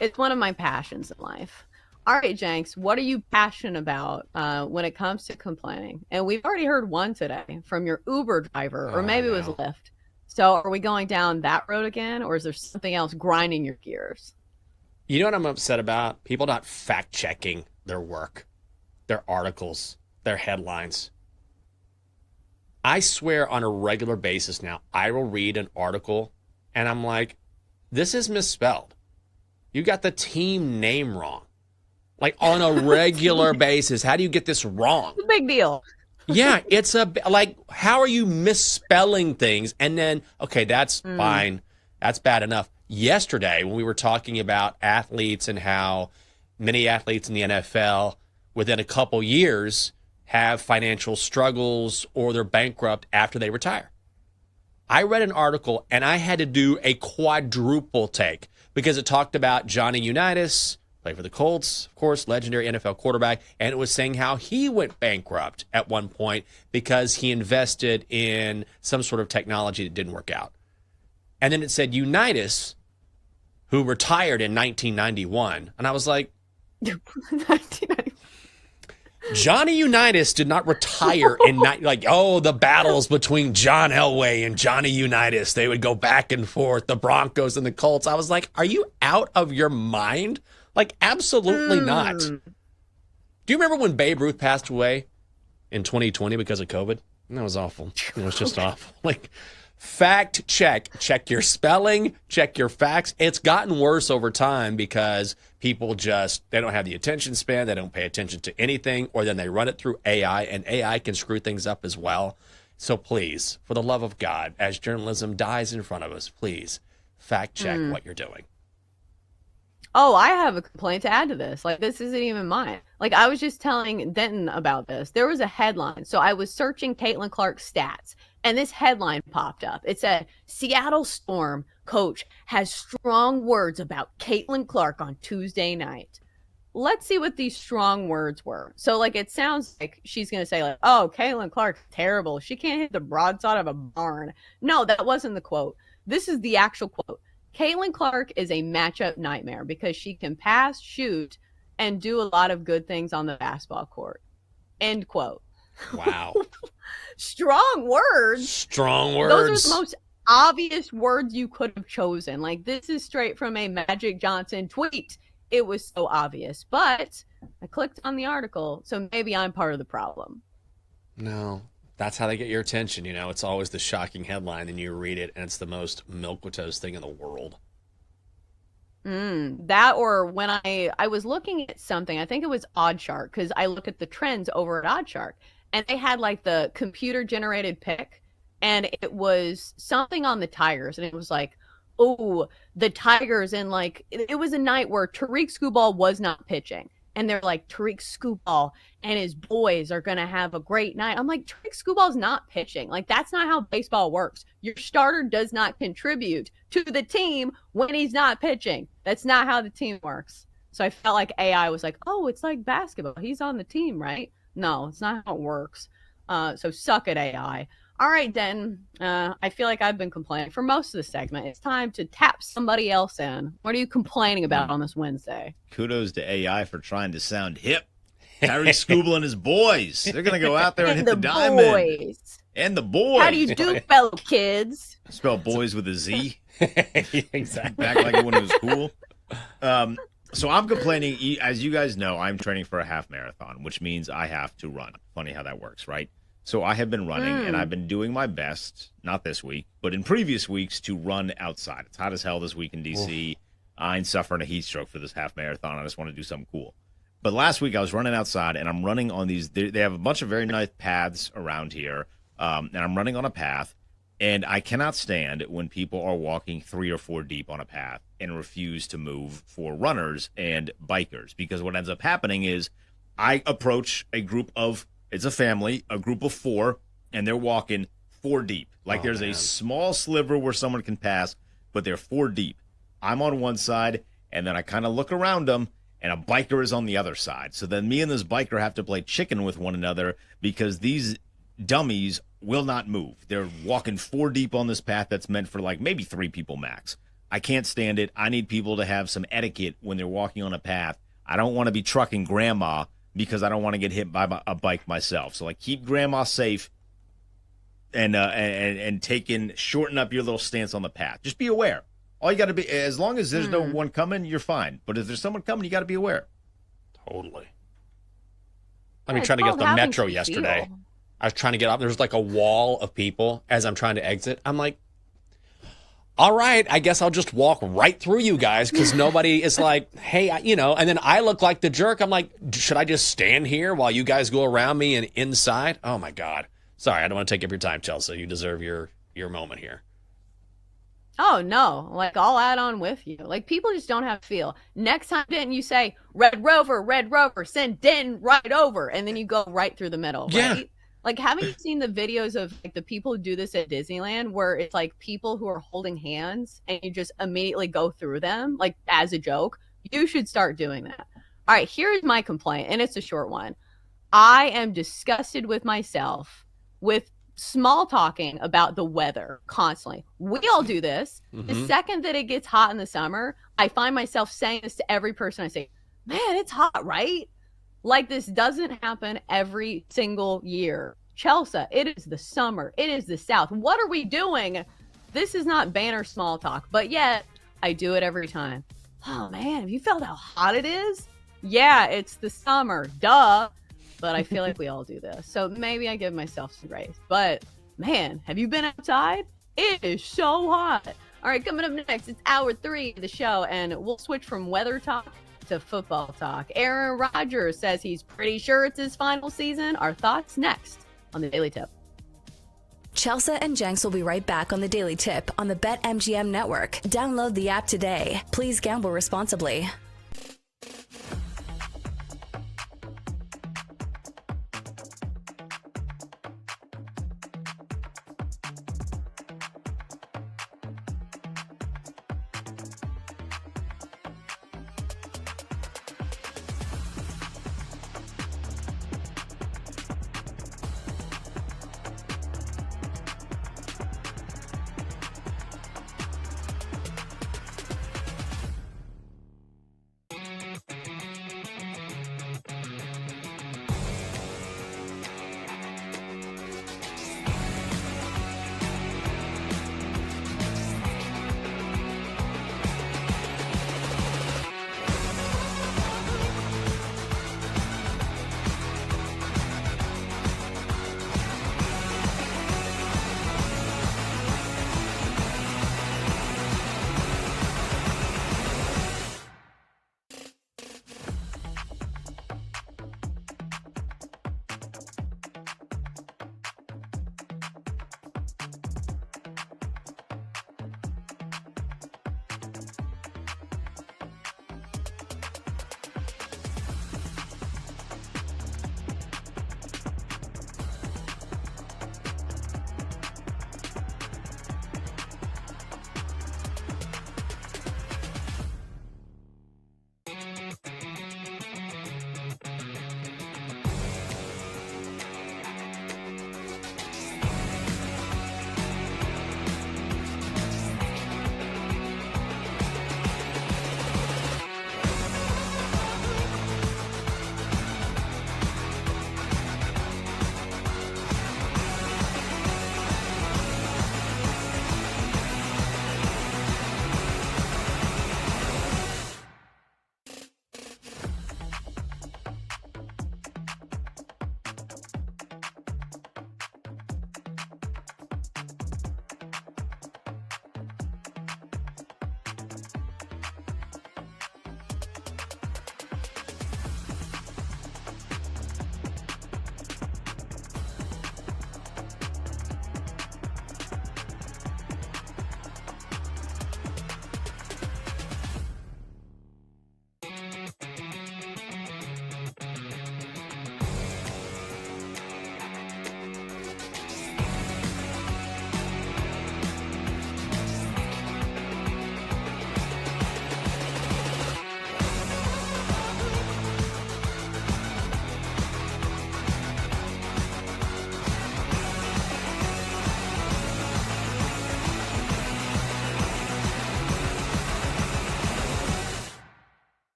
It's one of my passions in life. All right, Jenks, what are you passionate about when it comes to complaining? And we've already heard one today from your Uber driver, or maybe it was Lyft. So are we going down that road again, or is there something else grinding your gears? You know what I'm upset about? People not fact-checking their work, their articles, their headlines. I swear on a regular basis now, I will read an article, and I'm like, this is misspelled. You got the team name wrong. Like, on a regular basis, how do you get this wrong? It's a big deal. Yeah, it's how are you misspelling things? And then, okay, that's fine. That's bad enough. Yesterday, when we were talking about athletes and how many athletes in the NFL within a couple years have financial struggles or they're bankrupt after they retire. I read an article and I had to do a quadruple take because it talked about Johnny Unitas, played for the Colts, of course, legendary NFL quarterback, and it was saying how he went bankrupt at one point because he invested in some sort of technology that didn't work out. And then it said Unitas, who retired in 1991, and I was like, 1991. Johnny Unitas did not retire in the battles between John Elway and Johnny Unitas. They would go back and forth, the Broncos and the Colts. I was like, are you out of your mind? Like, absolutely not. Do you remember when Babe Ruth passed away in 2020 because of COVID? That was awful. It was just awful. Like, fact check. Check your spelling. Check your facts. It's gotten worse over time because people they don't have the attention span. They don't pay attention to anything, or then they run it through AI, and AI can screw things up as well. So please, for the love of God, as journalism dies in front of us, please fact check what you're doing. Oh, I have a complaint to add to this. Like, this isn't even mine. Like, I was just telling Denton about this. There was a headline. So I was searching Caitlin Clark's stats, and this headline popped up. It said, Seattle Storm coach has strong words about Caitlin Clark on Tuesday night. Let's see what these strong words were. So, like, it sounds like she's going to say, like, oh, Caitlin Clark's terrible. She can't hit the broadside of a barn. No, that wasn't the quote. This is the actual quote. Caitlin Clark is a matchup nightmare because she can pass, shoot, and do a lot of good things on the basketball court. End quote. Wow. Strong words. Strong words. Those are the most obvious words you could have chosen. Like, this is straight from a Magic Johnson tweet. It was so obvious. But I clicked on the article, so maybe I'm part of the problem. No. That's how they get your attention, It's always the shocking headline, and you read it, and it's the most milquitoast thing in the world. That, or when I was looking at something, I think it was OddsShark, because I look at the trends over at OddsShark, and they had, like, the computer-generated pick, and it was something on the Tigers, and it was like, oh, the Tigers, and, like, it was a night where Tariq Skubal was not pitching. And they're like, Tariq Skubal and his boys are going to have a great night. I'm like, Tariq Skubal's not pitching. Like, that's not how baseball works. Your starter does not contribute to the team when he's not pitching. That's not how the team works. So I felt like AI was like, oh, it's like basketball. He's on the team, right? No, it's not how it works. So suck it, AI. All right, then. I feel like I've been complaining for most of the segment. It's time to tap somebody else in. What are you complaining about on this Wednesday? Kudos to AI for trying to sound hip. Harry Skubal and his boys. They're going to go out there and hit the diamond. Boys. And the boys. How do you do, fellow kids? Spell boys with a Z. Exactly. Back like when it was cool. So I'm complaining. As you guys know, I'm training for a half marathon, which means I have to run. Funny how that works, right? So I have been running, and I've been doing my best, not this week, but in previous weeks, to run outside. It's hot as hell this week in D.C. I'm suffering a heat stroke for this half marathon. I just want to do something cool. But last week I was running outside, and I'm running on these. They have a bunch of very nice paths around here, and I'm running on a path, and I cannot stand when people are walking 3 or 4 deep on a path and refuse to move for runners and bikers, because what ends up happening is I approach a group of, it's a family, a group of 4, and they're walking 4 deep. Like there's a small sliver where someone can pass, but they're 4 deep. I'm on one side, and then I kind of look around them, and a biker is on the other side. So then me and this biker have to play chicken with one another because these dummies will not move. They're walking 4 deep on this path that's meant for like maybe 3 people max. I can't stand it. I need people to have some etiquette when they're walking on a path. I don't want to be trucking grandma because I don't want to get hit by a bike myself. So like keep grandma safe and shorten up your little stance on the path. Just be aware. All you got to be, as long as there's no one coming, you're fine. But if there's someone coming, you got to be aware. Totally. I mean, trying to get the metro yesterday. I was trying to get up. There's like a wall of people as I'm trying to exit. I'm like, all right, I guess I'll just walk right through you guys because nobody is like, hey, and then I look like the jerk. I'm like, should I just stand here while you guys go around me and inside? Oh, my God. Sorry, I don't want to take up your time, Chelsea. You deserve your moment here. Oh, no. Like, I'll add on with you. Like, people just don't have feel. Next time, Denton, you say, Red Rover, send Denton right over. And then you go right through the middle, right? Like, haven't you seen the videos of, like, the people who do this at Disneyland where it's, like, people who are holding hands and you just immediately go through them, like, as a joke? You should start doing that. All right, here's my complaint, and it's a short one. I am disgusted with myself with small talking about the weather constantly. We all do this. The second that it gets hot in the summer, I find myself saying this to every person I say, man, it's hot, right? Like this doesn't happen every single year. Chelsea, it is the summer. It is the South. What are we doing? This is not banner small talk, but yet I do it every time. Oh man, have you felt how hot it is? Yeah, it's the summer. Duh. But I feel like we all do this. So maybe I give myself some grace. But man, have you been outside? It is so hot. All right, coming up next, it's hour 3 of the show, and we'll switch from weather talk to football talk. Aaron Rodgers says he's pretty sure it's his final season. Our thoughts next on the Daily Tip. Chelsea and Jenks will be right back on the Daily Tip on the BetMGM network. Download the app today. Please gamble responsibly.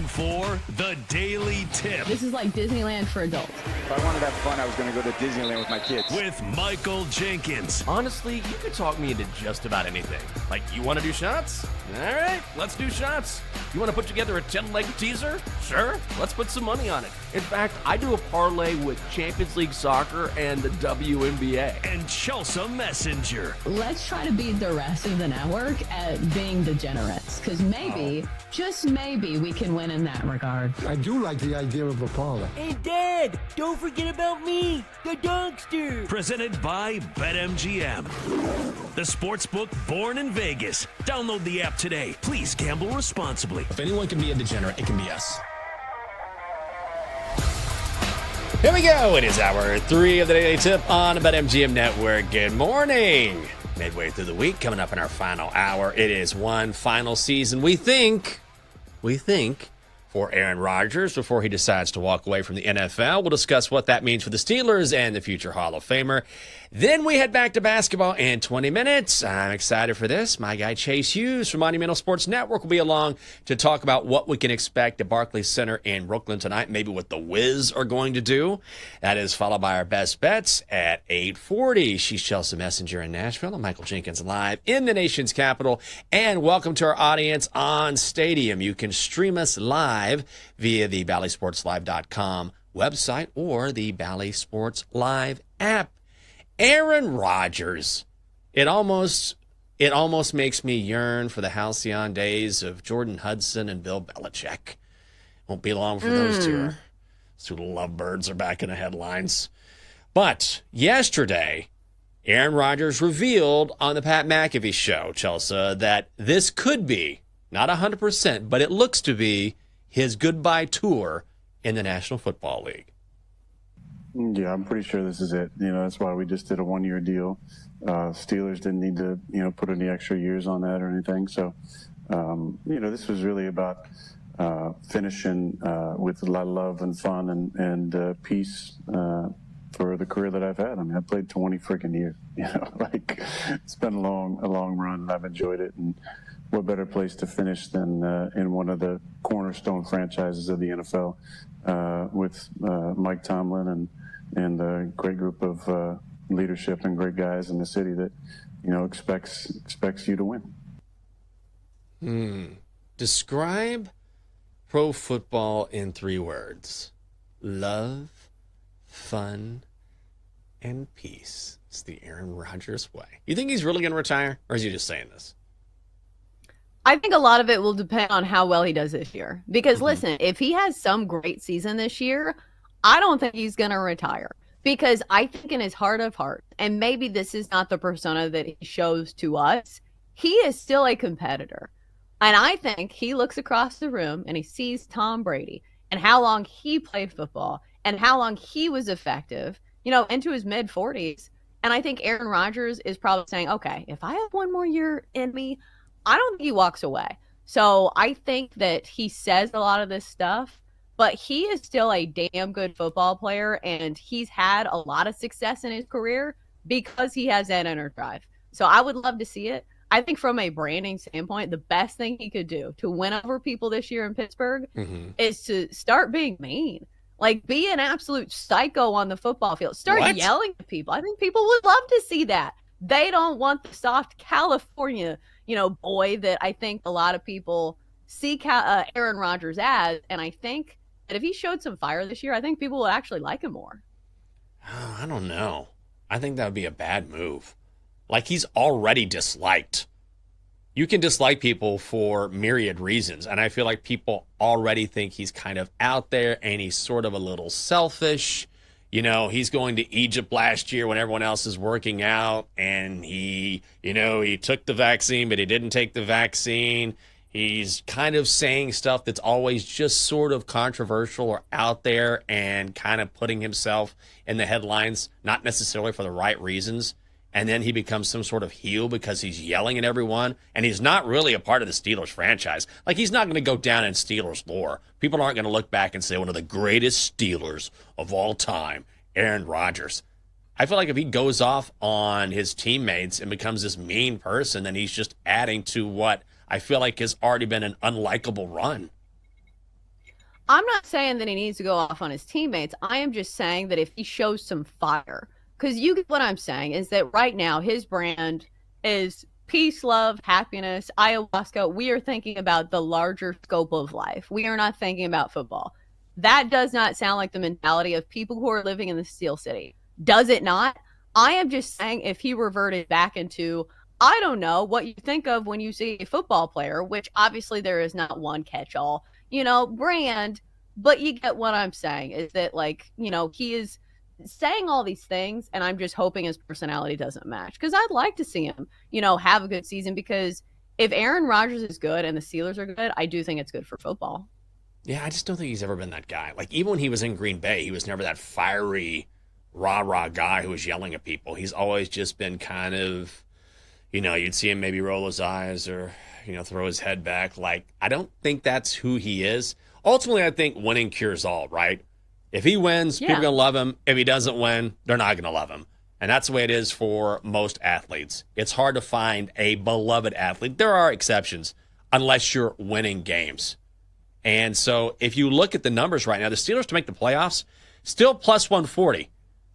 for The Daily Tip. This is like Disneyland for adults. If I wanted to have fun, I was going to go to Disneyland with my kids. With Michael Jenkins. Honestly, you could talk me into just about anything. Like, you want to do shots? All right, let's do shots. You want to put together a 10-leg teaser? Sure, let's put some money on it. In fact, I do a parlay with Champions League soccer and the WNBA. And Chelsea Messenger. Let's try to beat the rest of the network at being degenerates, because maybe, just maybe, we can win in that regard. I do like the idea of a parlay. Hey, Dad, don't forget about me, the Donkster. Presented by BetMGM. The sportsbook born in Vegas. Download the app today. Please gamble responsibly. If anyone can be a degenerate, it can be us. Here we go. It is hour 3 of the Daily Tip on the BetMGM Network. Good morning. Midway through the week, coming up in our final hour. It is one final season, we think, for Aaron Rodgers before he decides to walk away from the NFL. We'll discuss what that means for the Steelers and the future Hall of Famer. Then we head back to basketball in 20 minutes. I'm excited for this. My guy Chase Hughes from Monumental Sports Network will be along to talk about what we can expect at Barclays Center in Brooklyn tonight, maybe what the Wiz are going to do. That is followed by our best bets at 8:40. She's Chelsea Messenger in Nashville. I'm Michael Jenkins live in the nation's capital. And welcome to our audience on Stadium. You can stream us live via the BallySportsLive.com website or the Bally Sports Live app. Aaron Rodgers. It almost makes me yearn for the halcyon days of Jordan Hudson and Bill Belichick. Won't be long for those two. Two lovebirds are back in the headlines. But yesterday, Aaron Rodgers revealed on the Pat McAfee show, Chelsea, that this could be, not 100%, but it looks to be his goodbye tour in the National Football League. Yeah, I'm pretty sure this is it. That's why we just did a one-year deal. Steelers didn't need to, put any extra years on that or anything. So, this was really about finishing with a lot of love and fun and peace for the career that I've had. I mean, I played 20 freaking years. It's been a long run, and I've enjoyed it. And what better place to finish than in one of the cornerstone franchises of the NFL with Mike Tomlin and a great group of leadership and great guys in the city that, expects you to win. Describe pro football in 3 words. Love, fun, and peace. It's the Aaron Rodgers way. You think he's really going to retire, or is he just saying this? I think a lot of it will depend on how well he does this year. Because listen, if he has some great season this year, I don't think he's going to retire. Because I think in his heart of hearts, and maybe this is not the persona that he shows to us, he is still a competitor. And I think he looks across the room and he sees Tom Brady and how long he played football and how long he was effective, into his mid-40s. And I think Aaron Rodgers is probably saying, okay, if I have one more year in me, I don't think he walks away. So I think that he says a lot of this stuff, but he is still a damn good football player, and he's had a lot of success in his career because he has that inner drive. So I would love to see it. I think from a branding standpoint, the best thing he could do to win over people this year in Pittsburgh is to start being mean. Like, be an absolute psycho on the football field. Start yelling at people. I think people would love to see that. They don't want the soft California boy that I think a lot of people see Aaron Rodgers as. And I think that if he showed some fire this year, I think people would actually like him more. Oh, I don't know. I think that would be a bad move. Like, he's already disliked. You can dislike people for myriad reasons. And I feel like people already think he's kind of out there and he's sort of a little selfish. He's going to Egypt last year when everyone else is working out, and he took the vaccine, but he didn't take the vaccine. He's kind of saying stuff that's always just sort of controversial or out there and kind of putting himself in the headlines, not necessarily for the right reasons. And then he becomes some sort of heel because he's yelling at everyone, and he's not really a part of the Steelers franchise. Like, he's not going to go down in Steelers lore. People aren't going to look back and say one of the greatest Steelers of all time, Aaron Rodgers. I feel like if he goes off on his teammates and becomes this mean person, then he's just adding to what I feel like has already been an unlikable run. I'm not saying that he needs to go off on his teammates. I am just saying that if he shows some fire, because you get what I'm saying is that right now his brand is peace, love, happiness, ayahuasca. We are thinking about the larger scope of life. We are not thinking about football. That does not sound like the mentality of people who are living in the Steel City. Does it not? I am just saying if he reverted back into, I don't know, what you think of when you see a football player, which obviously there is not one catch-all, brand, but you get what I'm saying is that, he is saying all these things, and I'm just hoping his personality doesn't match because I'd like to see him, have a good season because if Aaron Rodgers is good and the Steelers are good, I do think it's good for football. Yeah, I just don't think he's ever been that guy. Like, even when he was in Green Bay, he was never that fiery, rah-rah guy who was yelling at people. He's always just been kind of, you'd see him maybe roll his eyes or, throw his head back. Like, I don't think that's who he is. Ultimately, I think winning cures all, right? If he wins, people are going to love him. If he doesn't win, they're not going to love him. And that's the way it is for most athletes. It's hard to find a beloved athlete. There are exceptions, unless you're winning games. And so if you look at the numbers right now, the Steelers to make the playoffs, still plus 140.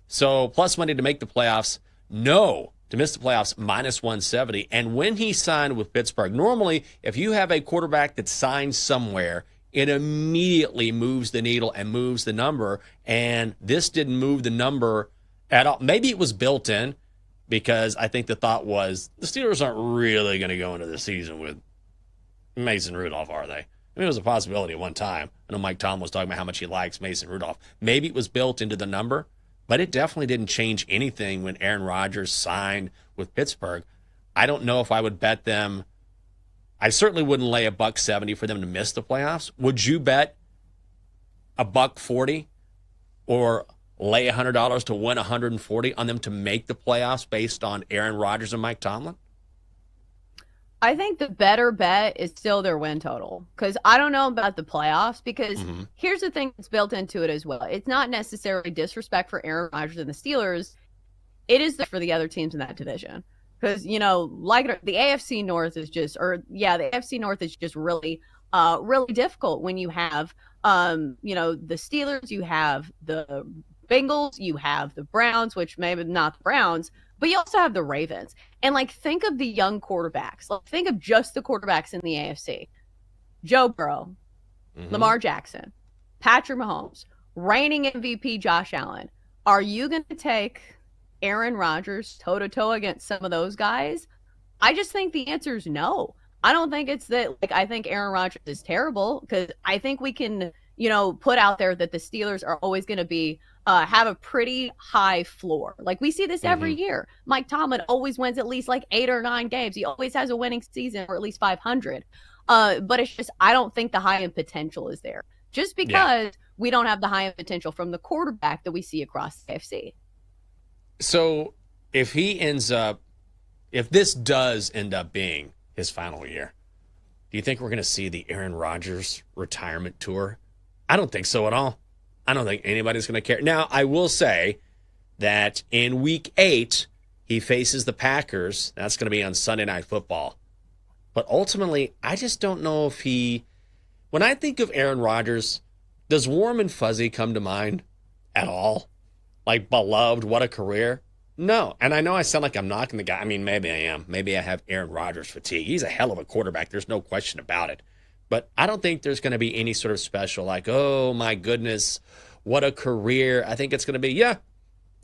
So plus money to make the playoffs, no to miss the playoffs, minus 170. And when he signed with Pittsburgh, normally if you have a quarterback that signs somewhere, it immediately moves the needle and moves the number. And this didn't move the number at all. Maybe it was built in because I think the thought was the Steelers aren't really going to go into the season with Mason Rudolph, are they? I mean, it was a possibility at one time. I know Mike Tomlin was talking about how much he likes Mason Rudolph. Maybe it was built into the number, but it definitely didn't change anything when Aaron Rodgers signed with Pittsburgh. I don't know if I would bet them. I certainly wouldn't lay $170 for them to miss the playoffs. Would you bet $140 or lay $100 to win $140 on them to make the playoffs based on Aaron Rodgers and Mike Tomlin? I think the better bet is still their win total because I don't know about the playoffs because here's the thing that's built into it as well. It's not necessarily disrespect for Aaron Rodgers and the Steelers. It is for the other teams in that division because, like the AFC North is just, the AFC North is just really, really difficult when you have, the Steelers, you have the Bengals, you have the Browns, which maybe not the Browns, but you also have the Ravens. And think of the young quarterbacks. Think of just the quarterbacks in the AFC. Joe Burrow, Lamar Jackson, Patrick Mahomes, reigning MVP Josh Allen. Are you going to take Aaron Rodgers toe-to-toe against some of those guys? I just think the answer is no. I don't think it's that, I think Aaron Rodgers is terrible because I think we can, put out there that the Steelers are always going to be have a pretty high floor. We see this every year. Mike Tomlin always wins at least 8 or 9 games. He always has a winning season or at least 500. But it's just, I don't think the high-end potential is there. Just because we don't have the high-end potential from the quarterback that we see across the AFC. So if this does end up being his final year, do you think we're going to see the Aaron Rodgers retirement tour? I don't think so at all. I don't think anybody's going to care. Now, I will say that in Week 8, he faces the Packers. That's going to be on Sunday Night Football. But ultimately, I just don't know if when I think of Aaron Rodgers, does warm and fuzzy come to mind at all? Beloved, what a career? No. And I know I sound like I'm knocking the guy. I mean, maybe I am. Maybe I have Aaron Rodgers fatigue. He's a hell of a quarterback. There's no question about it. But I don't think there's going to be any sort of special oh, my goodness, what a career. I think it's going to be,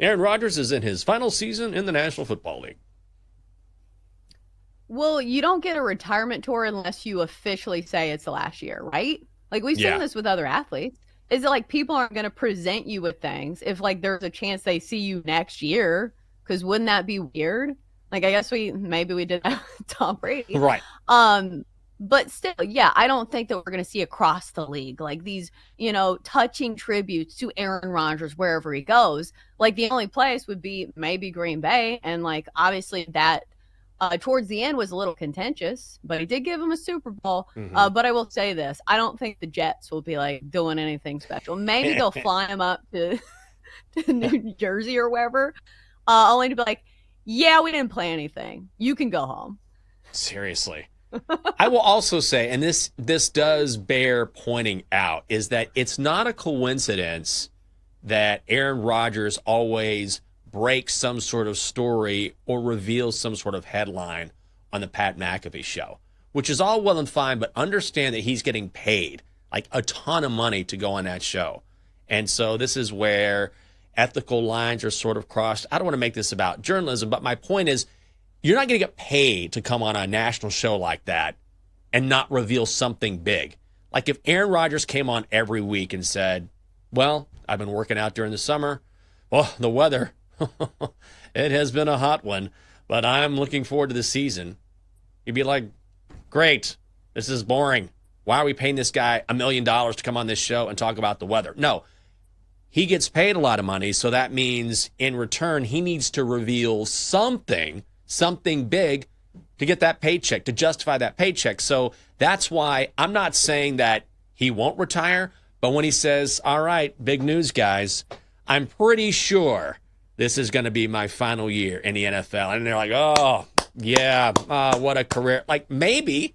Aaron Rodgers is in his final season in the National Football League. Well, you don't get a retirement tour unless you officially say it's the last year, right? We've seen this with other athletes. Is it people aren't going to present you with things if there's a chance they see you next year? Because wouldn't that be weird? I guess maybe we did that with Tom Brady. Right. But still, I don't think that we're going to see across the league these, touching tributes to Aaron Rodgers wherever he goes. The only place would be maybe Green Bay. And obviously that towards the end was a little contentious, but he did give him a Super Bowl. But I will say this. I don't think the Jets will be doing anything special. Maybe they'll fly him up to New Jersey or wherever. Only to be we didn't play anything. You can go home. Seriously. I will also say, and this does bear pointing out, is that it's not a coincidence that Aaron Rodgers always breaks some sort of story or reveals some sort of headline on the Pat McAfee show, which is all well and fine, but understand that he's getting paid like a ton of money to go on that show. And so this is where ethical lines are sort of crossed. I don't want to make this about journalism, but my point is you're not going to get paid to come on a national show like that and not reveal something big. Like if Aaron Rodgers came on every week and said, well, I've been working out during the summer. Well, the weather, it has been a hot one, but I'm looking forward to the season. You'd be like, great, this is boring. Why are we paying this guy $1 million to come on this show and talk about the weather? No, he gets paid a lot of money, so that means in return he needs to reveal something big to get that paycheck, to justify that paycheck. So that's why I'm not saying that he won't retire, but when he says, all right, big news, guys, I'm pretty sure this is going to be my final year in the NFL. And they're like, oh, yeah, what a career. Like maybe,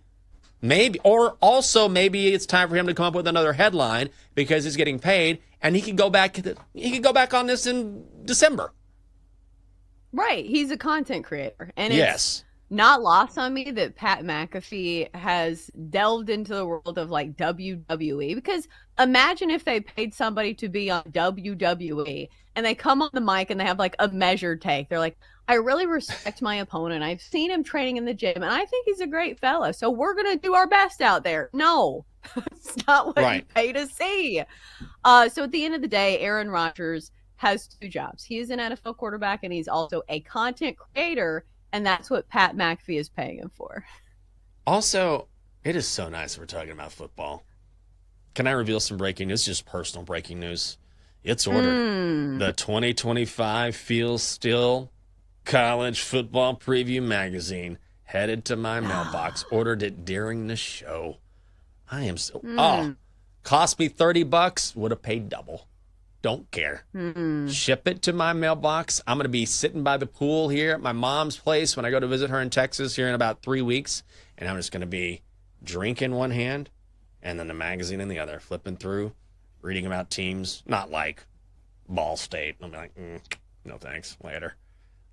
or also maybe it's time for him to come up with another headline because he's getting paid and he can go back on this in December. Right. He's a content creator. And yes. It's not lost on me that Pat McAfee has delved into the world of like WWE, because imagine if they paid somebody to be on WWE and they come on the mic and they have like a measured take. They're like, I really respect my opponent. I've seen him training in the gym and I think he's a great fella. So we're going to do our best out there. No, it's not what you pay to see. So at the end of the day, Aaron Rodgers has two jobs. He is an NFL quarterback and he's also a content creator. And that's what Pat McAfee is paying him for. Also, it is so nice that we're talking about football. Can I reveal some breaking news? Just personal breaking news. It's ordered. The 2025 Feel Still College Football Preview Magazine headed to my mailbox. Ordered it during the show. I am so... cost me $30. Would have paid double. Don't care. Ship it to my mailbox. I'm going to be sitting by the pool here at my mom's place when I go to visit her in Texas here in about 3 weeks. And I'm just going to be drinking one hand and then the magazine in the other, flipping through, reading about teams, not like Ball State. I'm like, no thanks, later.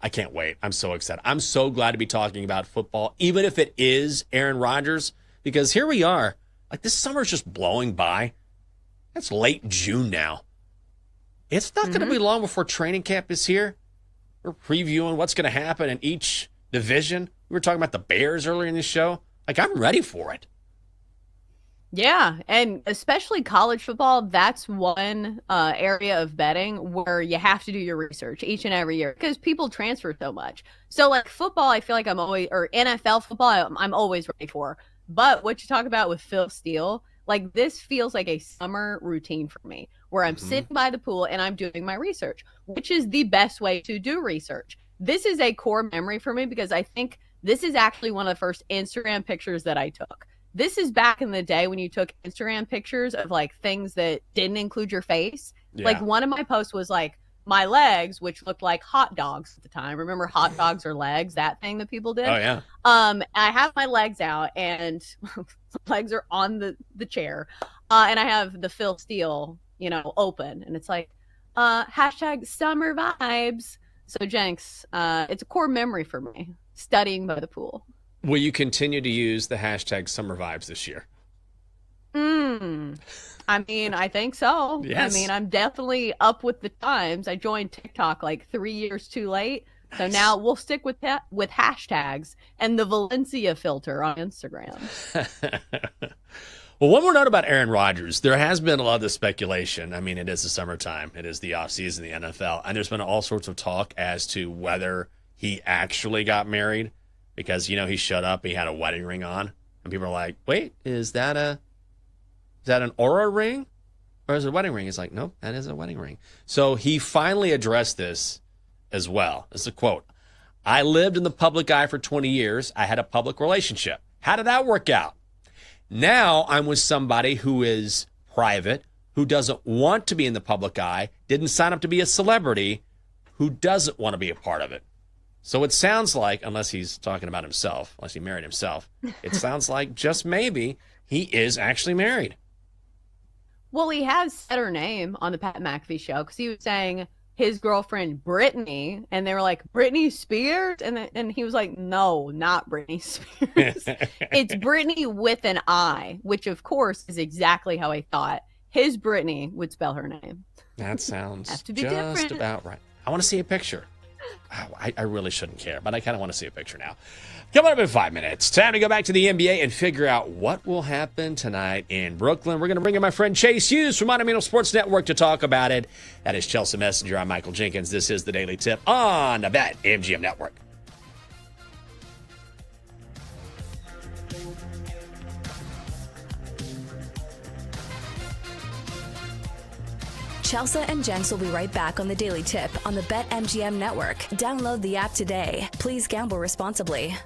I can't wait. I'm so excited. I'm so glad to be talking about football, even if it is Aaron Rodgers, because here we are. Like this summer's just blowing by. It's late June now. It's not going to be long before training camp is here. We're previewing what's going to happen in each division. We were talking about the Bears earlier in the show. Like, I'm ready for it. Yeah, and especially college football, that's one area of betting where you have to do your research each and every year because people transfer so much. So, like, football, I feel like I'm always, or NFL football, I'm always ready for. But what you talk about with Phil Steele, like, this feels like a summer routine for me where I'm sitting by the pool and I'm doing my research, which is the best way to do research. This is a core memory for me because I think this is actually one of the first Instagram pictures that I took. This is back in the day when you took Instagram pictures of like things that didn't include your face. Yeah. Like one of my posts was like my legs, which looked like hot dogs at the time. Remember hot dogs or legs, that thing that people did? Oh, yeah. I have my legs out and legs are on the chair. And I have the Phil Steele, open. And it's like, hashtag summer vibes. So Jenks, it's a core memory for me, studying by the pool. Will you continue to use the hashtag summer vibes this year? I mean, I think so. Yes. I mean, I'm definitely up with the times. I joined TikTok like 3 years too late. So now we'll stick with that, with hashtags and the Valencia filter on Instagram. Well, one more note about Aaron Rodgers. There has been a lot of speculation. I mean, it is the summertime. It is the offseason in the NFL. And there's been all sorts of talk as to whether he actually got married. Because, he showed up, he had a wedding ring on. And people are like, wait, is that an aura ring? Or is it a wedding ring? He's like, nope, that is a wedding ring. So he finally addressed this as well. This is a quote. I lived in the public eye for 20 years. I had a public relationship. How did that work out? Now I'm with somebody who is private, who doesn't want to be in the public eye, didn't sign up to be a celebrity, who doesn't want to be a part of it. So it sounds like, unless he's talking about himself, unless he married himself, it sounds like just maybe he is actually married. Well, he has said her name on the Pat McAfee show because he was saying his girlfriend Brittany, and they were like, Britney Spears? And he was like, no, not Britney Spears. It's Brittany with an I, which of course is exactly how I thought his Brittany would spell her name. That sounds Have to be just different. about right. I want to see a picture. I really shouldn't care, but I kind of want to see a picture now. Coming up in 5 minutes, time to go back to the NBA and figure out what will happen tonight in Brooklyn. We're going to bring in my friend Chase Hughes from Monumental Sports Network to talk about it. That is Chelsea Messenger. I'm Michael Jenkins. This is the Daily Tip on the BetMGM Network. Chelsea and Jenks will be right back on the Daily Tip on the BetMGM Network. Download the app today. Please gamble responsibly.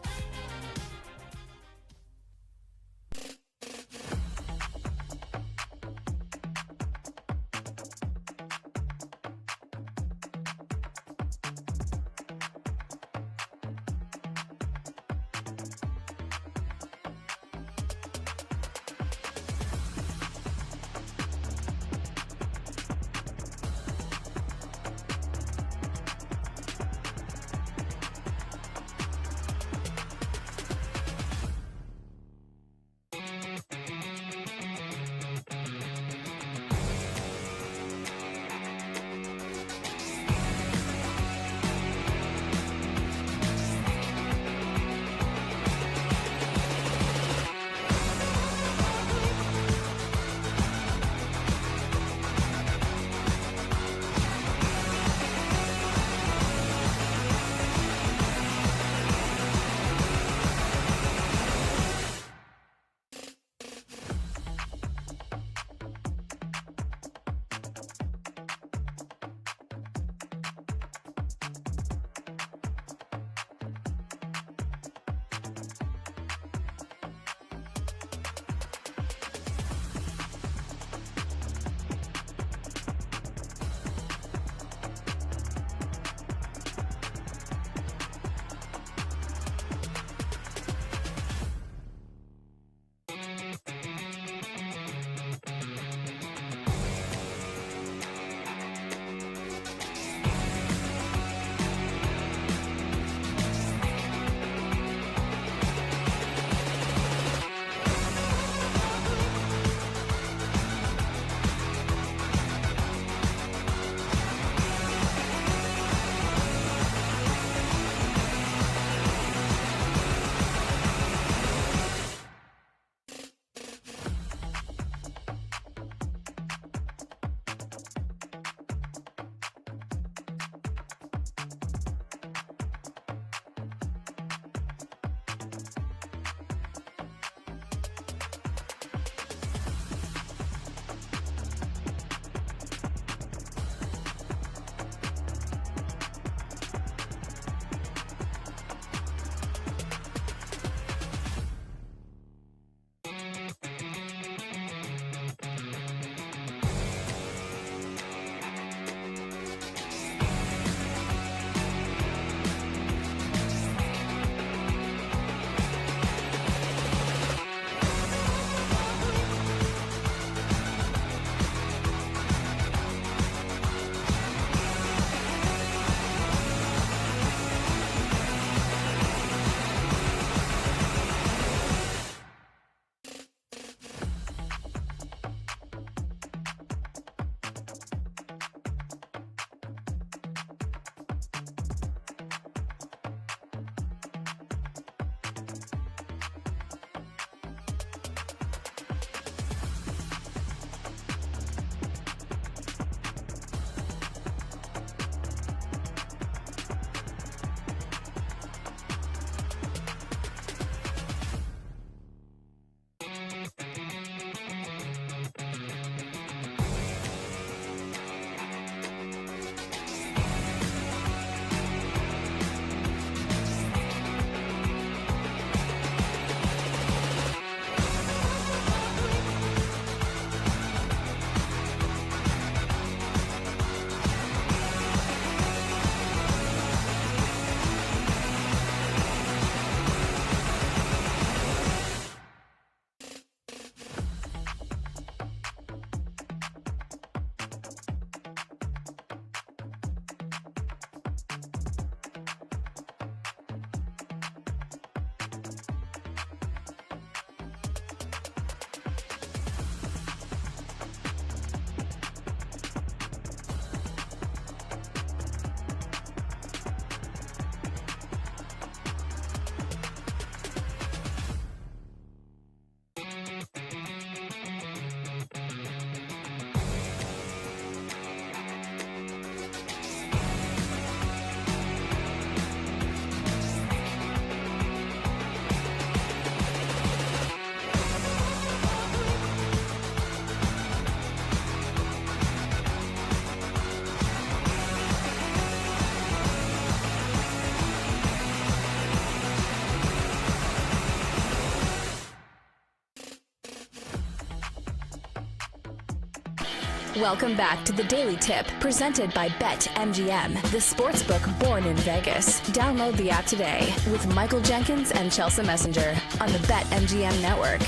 Welcome back to the Daily Tip, presented by BetMGM, the sportsbook born in Vegas. Download the app today with Michael Jenkins and Chelsea Messenger on the BetMGM network.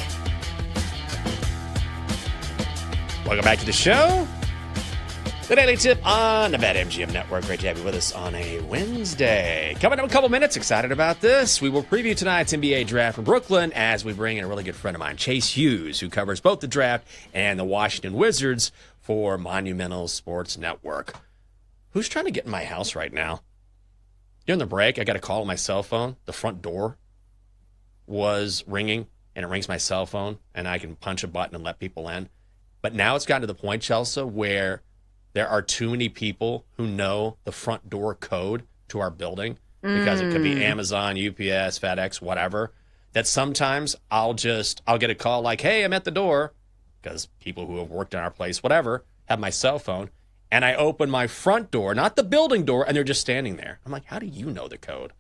Welcome back to the show. The Daily Tip on the BetMGM network. Great to have you with us on a Wednesday. Coming up in a couple minutes, excited about this. We will preview tonight's NBA draft from Brooklyn as we bring in a really good friend of mine, Chase Hughes, who covers both the draft and the Washington Wizards for Monumental Sports Network. Who's trying to get in my house right now? During the break, I got a call on my cell phone. The front door was ringing, and it rings my cell phone, and I can punch a button and let people in. But now it's gotten to the point, Chelsea, where there are too many people who know the front door code to our building, because it could be Amazon, UPS, FedEx, whatever, that sometimes I'll get a call like, hey, I'm at the door, because people who have worked in our place, whatever, have my cell phone, and I open my front door, not the building door, and they're just standing there. I'm like, how do you know the code?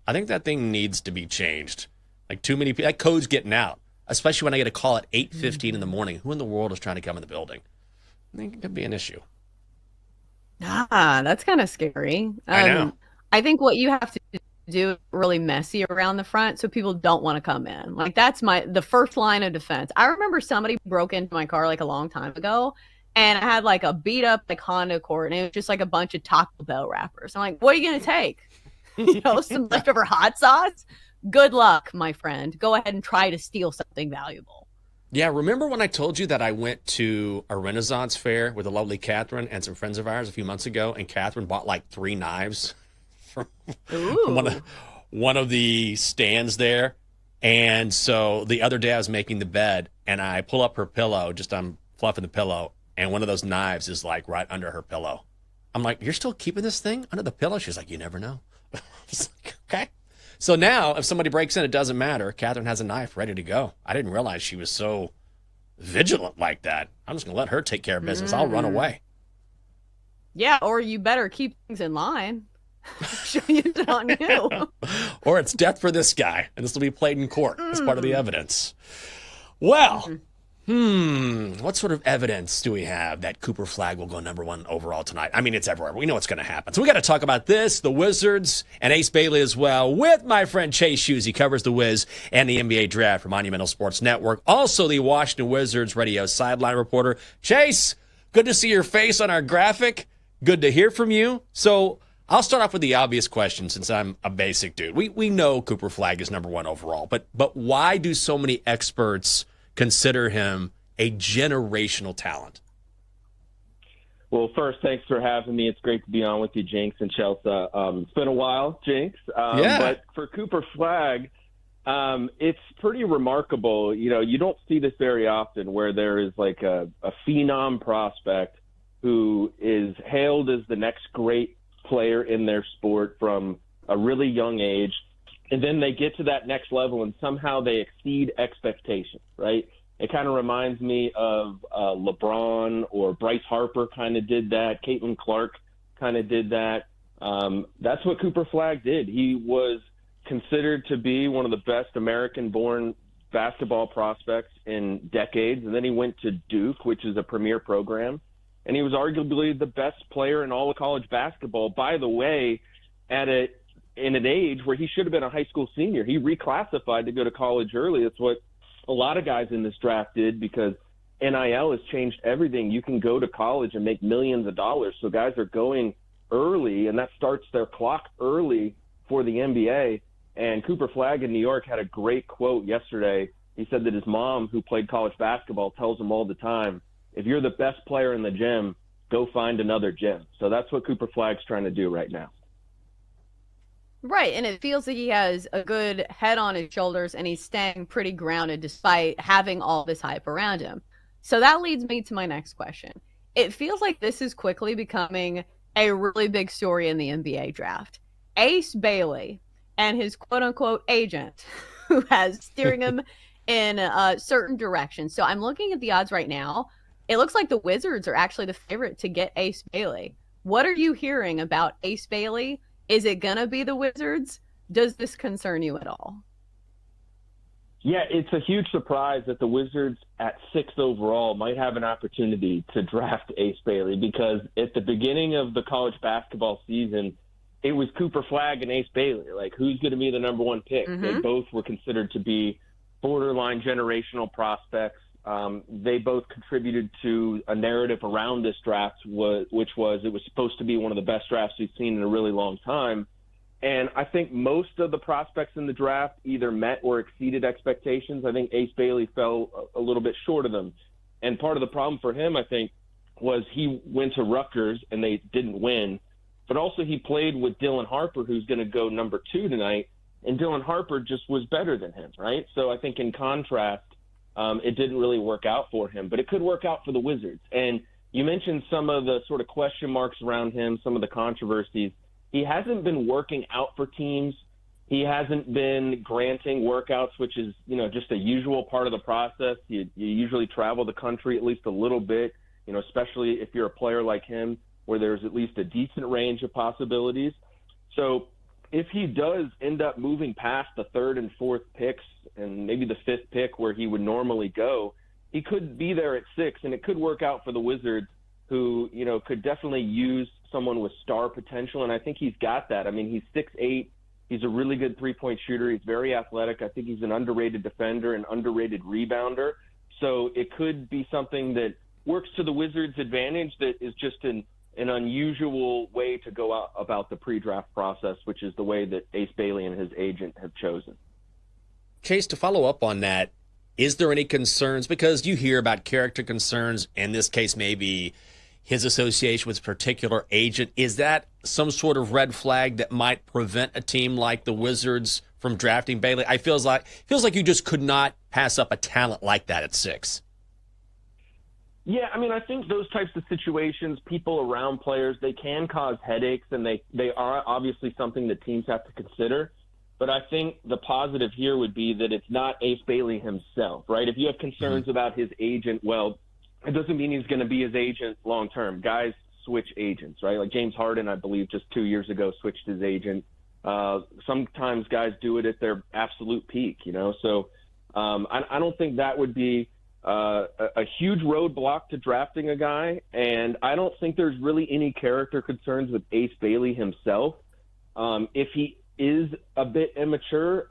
I think that thing needs to be changed. Like, too many people, that code's getting out, especially when I get a call at 8:15 in the morning. Who in the world is trying to come in the building? I think it could be an issue. That's kind of scary. I know. I think what you have to do really messy around the front so people don't want to come in. Like, that's the first line of defense. I remember somebody broke into my car like a long time ago, and I had like a beat up like Honda Accord, and it was just like a bunch of Taco Bell wrappers. I'm like, what are you gonna take? Some leftover hot sauce? Good luck, my friend. Go ahead and try to steal something valuable. Yeah, remember when I told you that I went to a Renaissance fair with the lovely Catherine and some friends of ours a few months ago, and Catherine bought like 3 knives from one of the stands there. And so the other day I was making the bed, and I pull up her pillow, I'm fluffing the pillow, and one of those knives is like right under her pillow. I'm like, you're still keeping this thing under the pillow? She's like, you never know. I was like, okay. So now if somebody breaks in, it doesn't matter. Catherine has a knife ready to go. I didn't realize she was so vigilant like that. I'm just going to let her take care of business. I'll run away. Yeah, or you better keep things in line. She'll use it on you. Or it's death for this guy, and this will be played in court as part of the evidence. Well, what sort of evidence do we have that Cooper Flagg will go #1 overall tonight? I mean, it's everywhere. We know what's going to happen. So we got to talk about this, the Wizards, and Ace Bailey as well, with my friend Chase Hughes. He covers the Wiz and the NBA draft for Monumental Sports Network. Also, the Washington Wizards radio sideline reporter. Chase, good to see your face on our graphic. Good to hear from you. So I'll start off with the obvious question, since I'm a basic dude. We know Cooper Flagg is #1 overall, but why do so many experts consider him a generational talent? Well, first, thanks for having me. It's great to be on with you, Jinx and Chelsea. It's been a while, Jinx. But for Cooper Flagg, it's pretty remarkable. You don't see this very often, where there is like a phenom prospect who is hailed as the next great player in their sport from a really young age, and then they get to that next level and somehow they exceed expectations, right? It kind of reminds me of LeBron, or Bryce Harper kind of did that. Caitlin Clark kind of did that. That's what Cooper Flagg did. He was considered to be one of the best American-born basketball prospects in decades, and then he went to Duke, which is a premier program, and he was arguably the best player in all of college basketball, by the way, in an age where he should have been a high school senior. He reclassified to go to college early. That's what a lot of guys in this draft did, because NIL has changed everything. You can go to college and make millions of dollars. So guys are going early, and that starts their clock early for the NBA. And Cooper Flagg in New York had a great quote yesterday. He said that his mom, who played college basketball, tells him all the time, if you're the best player in the gym, go find another gym. So that's what Cooper Flagg's trying to do right now. Right, and it feels like he has a good head on his shoulders, and he's staying pretty grounded despite having all this hype around him. So that leads me to my next question. It feels like this is quickly becoming a really big story in the NBA draft. Ace Bailey and his quote-unquote agent, who has steering him in a certain direction. So I'm looking at the odds right now. It looks like the Wizards are actually the favorite to get Ace Bailey. What are you hearing about Ace Bailey? Is it going to be the Wizards? Does this concern you at all? Yeah, it's a huge surprise that the Wizards at 6th overall might have an opportunity to draft Ace Bailey, because at the beginning of the college basketball season, it was Cooper Flagg and Ace Bailey. Like, who's going to be the number one pick? They both were considered to be borderline generational prospects. They both contributed to a narrative around this draft, which was it was supposed to be one of the best drafts we've seen in a really long time. And I think most of the prospects in the draft either met or exceeded expectations. I think Ace Bailey fell a little bit short of them. And part of the problem for him, I think, was he went to Rutgers and they didn't win. But also he played with Dylan Harper, who's going to go number 2 tonight. And Dylan Harper just was better than him, right? So I think in contrast, it didn't really work out for him. But it could work out for the Wizards. And you mentioned some of the sort of question marks around him, some of the controversies. He hasn't been working out for teams. He hasn't been granting workouts, which is, just a usual part of the process. You usually travel the country at least a little bit, especially if you're a player like him, where there's at least a decent range of possibilities. So if he does end up moving past the 3rd and 4th picks and maybe the 5th pick where he would normally go, he could be there at 6, and it could work out for the Wizards, who, could definitely use someone with star potential, and I think he's got that. I mean, he's 6'8". He's a really good three-point shooter. He's very athletic. I think he's an underrated defender, an underrated rebounder. So it could be something that works to the Wizards' advantage, that is just an unusual way to go out about the pre-draft process, which is the way that Ace Bailey and his agent have chosen. Chase, to follow up on that, is there any concerns? Because you hear about character concerns, in this case maybe his association with a particular agent. Is that some sort of red flag that might prevent a team like the Wizards from drafting Bailey? It feels like you just could not pass up a talent like that at 6. Yeah, I mean, I think those types of situations, people around players, they can cause headaches, and they are obviously something that teams have to consider. But I think the positive here would be that it's not Ace Bailey himself, right? If you have concerns about his agent, well, it doesn't mean he's going to be his agent long term. Guys switch agents, right? Like James Harden, I believe, just 2 years ago switched his agent. Sometimes guys do it at their absolute peak, So I don't think that would be a huge roadblock to drafting a guy. And I don't think there's really any character concerns with Ace Bailey himself. If he is a bit immature,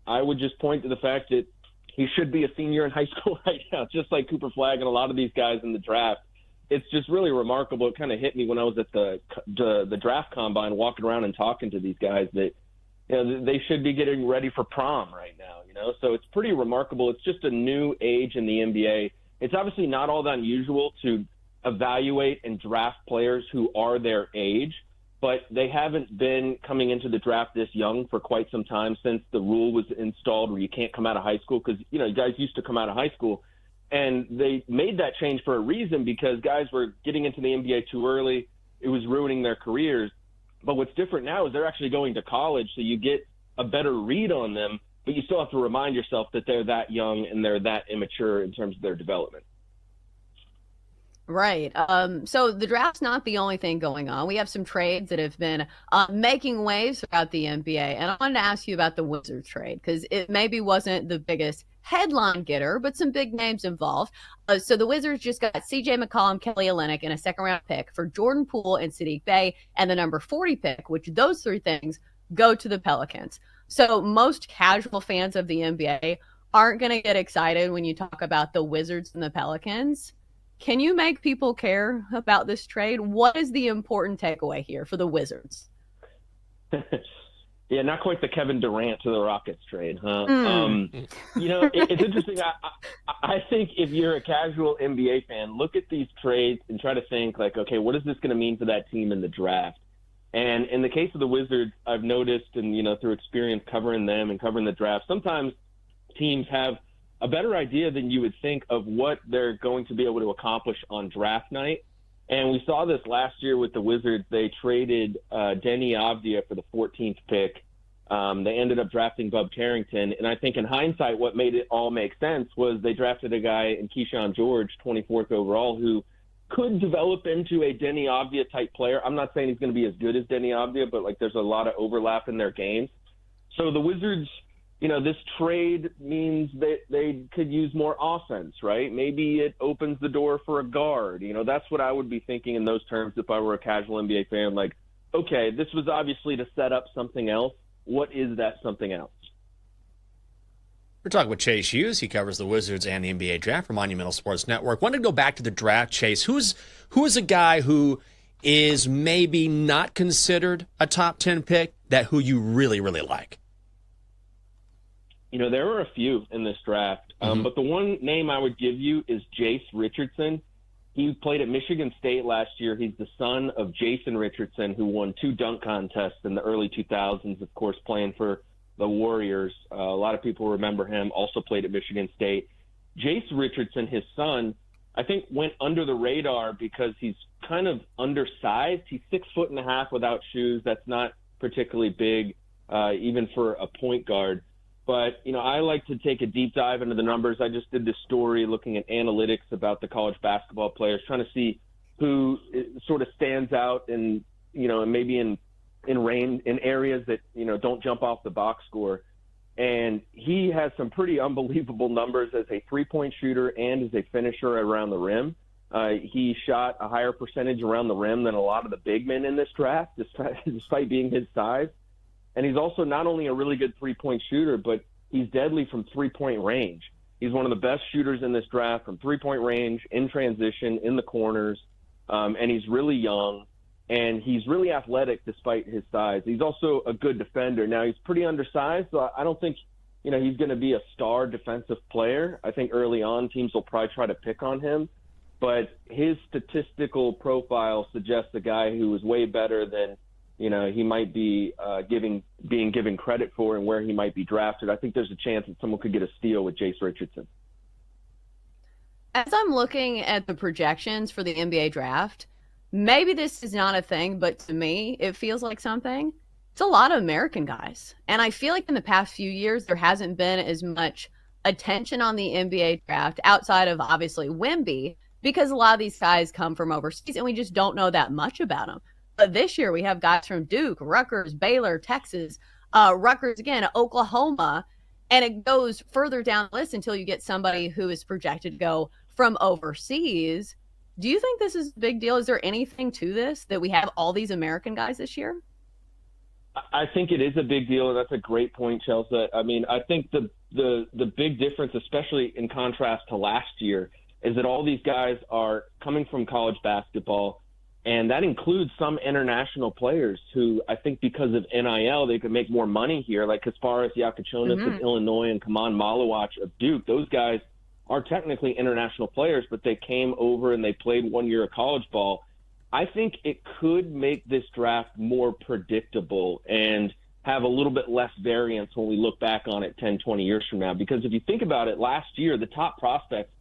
I would just point to the fact that he should be a senior in high school right now, just like Cooper Flagg and a lot of these guys in the draft. It's just really remarkable. It kind of hit me when I was at the draft combine, walking around and talking to these guys, that they should be getting ready for prom right now. So it's pretty remarkable. It's just a new age in the NBA. It's obviously not all that unusual to evaluate and draft players who are their age, but they haven't been coming into the draft this young for quite some time, since the rule was installed where you can't come out of high school, because, guys used to come out of high school. And they made that change for a reason, because guys were getting into the NBA too early. It was ruining their careers. But what's different now is they're actually going to college, so you get a better read on them, but you still have to remind yourself that they're that young and they're that immature in terms of their development. Right. So the draft's not the only thing going on. We have some trades that have been making waves throughout the NBA. And I wanted to ask you about the Wizards trade, because it maybe wasn't the biggest headline getter, but some big names involved. So the Wizards just got CJ McCollum, Kelly Olynyk, and a second-round pick for Jordan Poole and Saddiq Bey, and the number 40 pick, which those 3 things go to the Pelicans. So most casual fans of the NBA aren't going to get excited when you talk about the Wizards and the Pelicans. Can you make people care about this trade? What is the important takeaway here for the Wizards? Yeah, not quite the Kevin Durant to the Rockets trade, huh? It's interesting. I think if you're a casual NBA fan, look at these trades and try to think like, okay, what is this going to mean for that team in the draft? And in the case of the Wizards, I've noticed, and through experience covering them and covering the draft, sometimes teams have a better idea than you would think of what they're going to be able to accomplish on draft night. And we saw this last year with the Wizards. They traded Deni Avdija for the 14th pick. They ended up drafting Bub Carrington. And I think in hindsight, what made it all make sense was they drafted a guy in Keyshawn George, 24th overall, who could develop into a Deni Avdija type player. I'm not saying he's going to be as good as Deni Avdija, but there's a lot of overlap in their games. So the Wizards this trade means that they could use more offense, right? Maybe it opens the door for a guard. That's what I would be thinking in those terms if I were a casual NBA fan. Like, okay, this was obviously to set up something else. What is that something else? We're talking with Chase Hughes. He covers the Wizards and the NBA draft for Monumental Sports Network. Wanted to go back to the draft, Chase. Who is a guy who is maybe not considered a top 10 pick who you really, really like? There were a few in this draft, but the one name I would give you is Jace Richardson. He played at Michigan State last year. He's the son of Jason Richardson, who won 2 dunk contests in the early 2000s, of course, playing for the Warriors. A lot of people remember him, also played at Michigan State. Jace Richardson, his son, I think went under the radar because he's kind of undersized. He's 6'1.5" without shoes. That's not particularly big, even for a point guard. But, I like to take a deep dive into the numbers. I just did this story looking at analytics about the college basketball players, trying to see who sort of stands out and, maybe in areas that, don't jump off the box score. And he has some pretty unbelievable numbers as a three-point shooter and as a finisher around the rim. He shot a higher percentage around the rim than a lot of the big men in this draft, despite being his size. And he's also not only a really good three-point shooter, but he's deadly from three-point range. He's one of the best shooters in this draft from three-point range, in transition, in the corners, and he's really young, and he's really athletic despite his size. He's also a good defender. Now, he's pretty undersized, so I don't think he's going to be a star defensive player. I think early on teams will probably try to pick on him, but his statistical profile suggests a guy who is way better than he might be being given credit for and where he might be drafted. I think there's a chance that someone could get a steal with Jace Richardson. As I'm looking at the projections for the NBA draft, maybe this is not a thing, but to me, it feels like something. It's a lot of American guys. And I feel like in the past few years, there hasn't been as much attention on the NBA draft outside of obviously Wemby, because a lot of these guys come from overseas and we just don't know that much about them. But this year we have guys from Duke, Rutgers, Baylor, Texas, Rutgers again, Oklahoma, and it goes further down the list until you get somebody who is projected to go from overseas. Do you think this is a big deal? Is there anything to this that we have all these American guys this year? I think it is a big deal, and that's a great point, Chelsea. I mean, I think the big difference, especially in contrast to last year, is that all these guys are coming from college basketball. And that includes some international players who I think because of NIL, they could make more money here, like Kasparas Yakachonis of Illinois and Kaman Malawach of Duke. Those guys are technically international players, but they came over and they played 1 year of college ball. I think it could make this draft more predictable and have a little bit less variance when we look back on it 10, 20 years from now. Because if you think about it, last year, the top prospects,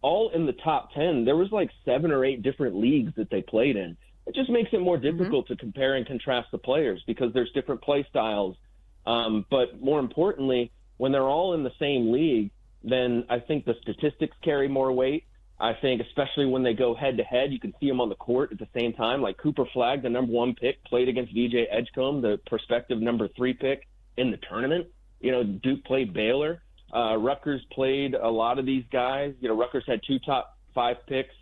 all in the top 10, there was like 7 or 8 different leagues that they played in. It just makes it more difficult to compare and contrast the players because there's different play styles. But more importantly, when they're all in the same league, then I think the statistics carry more weight. I think especially when they go head-to-head, you can see them on the court at the same time. Like Cooper Flagg, the number 1 pick, played against VJ Edgecombe, the prospective number 3 pick in the tournament. Duke played Baylor. Rutgers played a lot of these guys. Rutgers had 2 top 5 picks,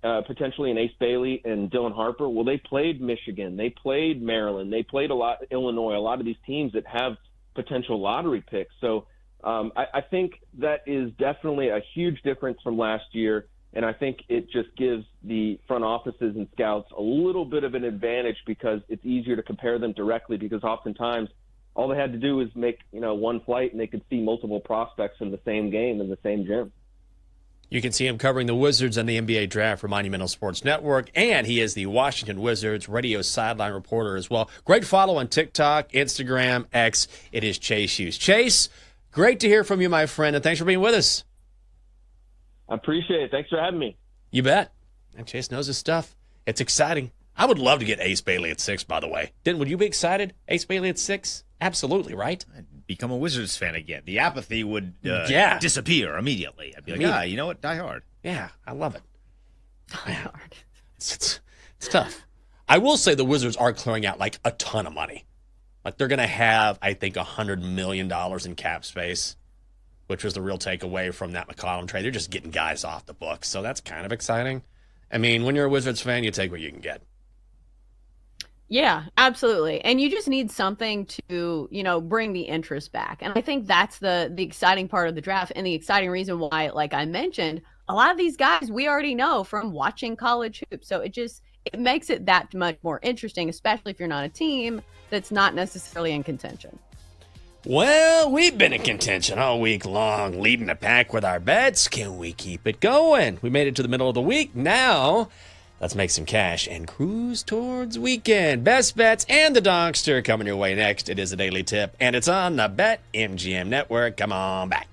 potentially in Ace Bailey and Dylan Harper. Well, they played Michigan. They played Maryland. They played a lot Illinois, a lot of these teams that have potential lottery picks. So I think that is definitely a huge difference from last year, and I think it just gives the front offices and scouts a little bit of an advantage because it's easier to compare them directly because oftentimes all they had to do was make, one flight and they could see multiple prospects in the same game in the same gym. You can see him covering the Wizards and the NBA draft for Monumental Sports Network, and he is the Washington Wizards radio sideline reporter as well. Great follow on TikTok, Instagram, X. It is Chase Hughes. Chase, great to hear from you, my friend, and thanks for being with us. I appreciate it. Thanks for having me. You bet. And Chase knows his stuff. It's exciting. I would love to get Ace Bailey at 6, by the way. Would you be excited? Ace Bailey at 6? Absolutely, right? I'd become a Wizards fan again. The apathy would disappear immediately. I'd be like, you know what? Die hard. Yeah, I love it. Die hard. It's tough. I will say the Wizards are clearing out like a ton of money. Like, they're going to have, I think, $100 million in cap space, which was the real takeaway from that McCollum trade. They're just getting guys off the books, so that's kind of exciting. I mean, when you're a Wizards fan, you take what you can get. Yeah, absolutely. And you just need something to, bring the interest back. And I think that's the exciting part of the draft and the exciting reason why, like I mentioned, a lot of these guys we already know from watching college hoops. So it makes it that much more interesting, especially if you're not a team that's not necessarily in contention. Well, we've been in contention all week long, leading the pack with our bets. Can we keep it going? We made it to the middle of the week. Now, let's make some cash and cruise towards weekend. Best bets and the Dogster coming your way next. It is a daily tip, and it's on the BetMGM network. Come on back.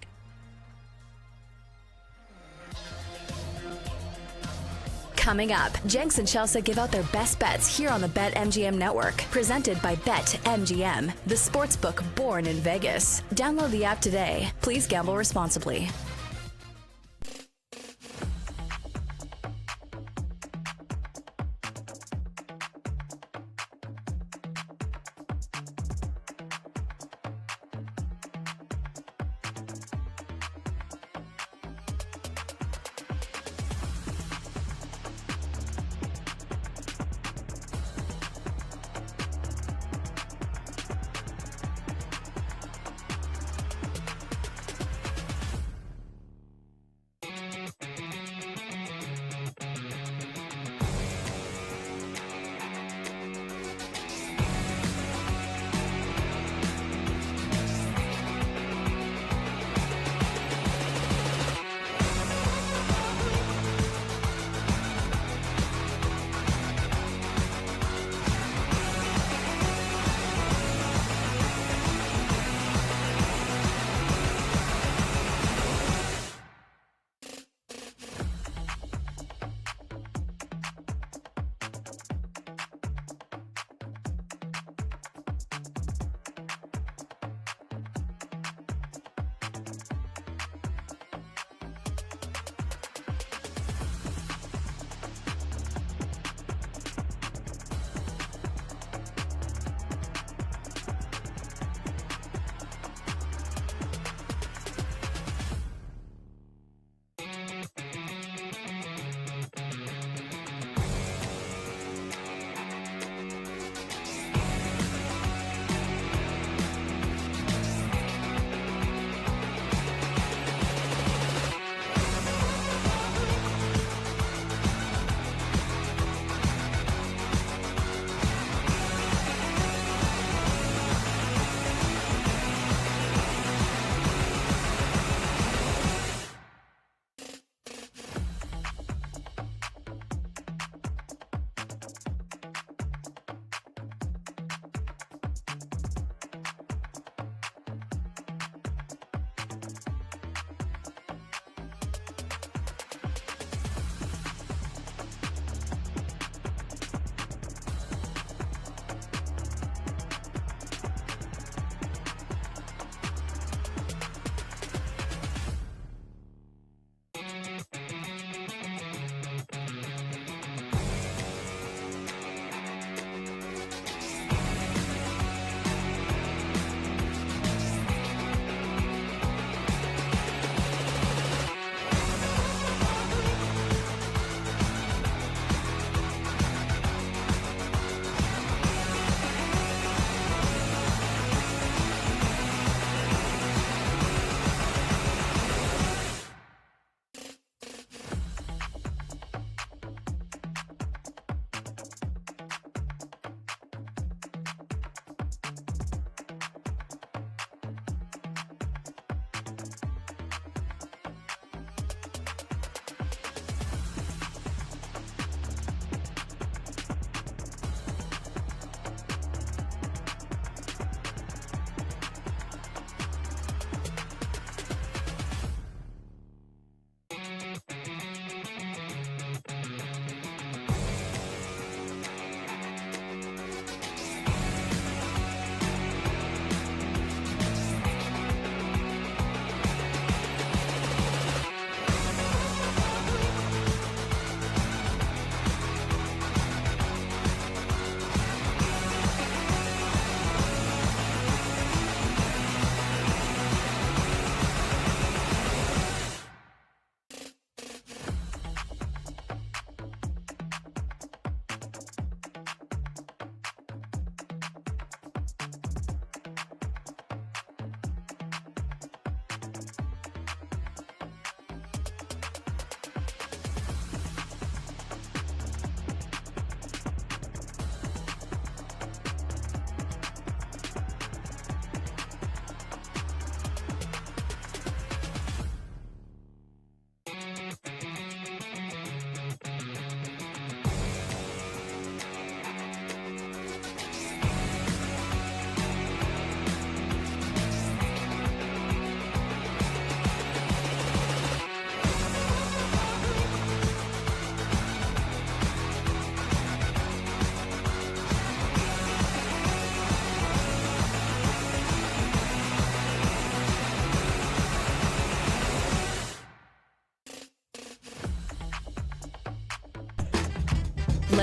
Coming up, Jenks and Chelsea give out their best bets here on the BetMGM network. Presented by BetMGM, the sportsbook born in Vegas. Download the app today. Please gamble responsibly.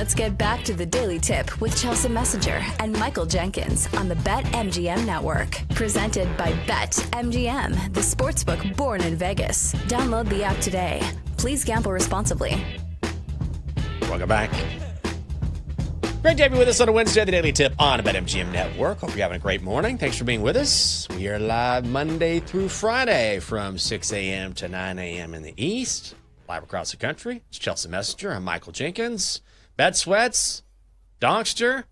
let's get back to the Daily Tip with Chelsea Messenger and Michael Jenkins on the BetMGM Network. Presented by BetMGM, the sportsbook born in Vegas. Download the app today. Please gamble responsibly. Welcome back. Great to have you with us on a Wednesday, the Daily Tip on the BetMGM Network. Hope you're having a great morning. Thanks for being with us. We are live Monday through Friday from 6 a.m. to 9 a.m. in the East. Live across the country. It's Chelsea Messenger. I'm Michael Jenkins. Bet Sweats, Donkster,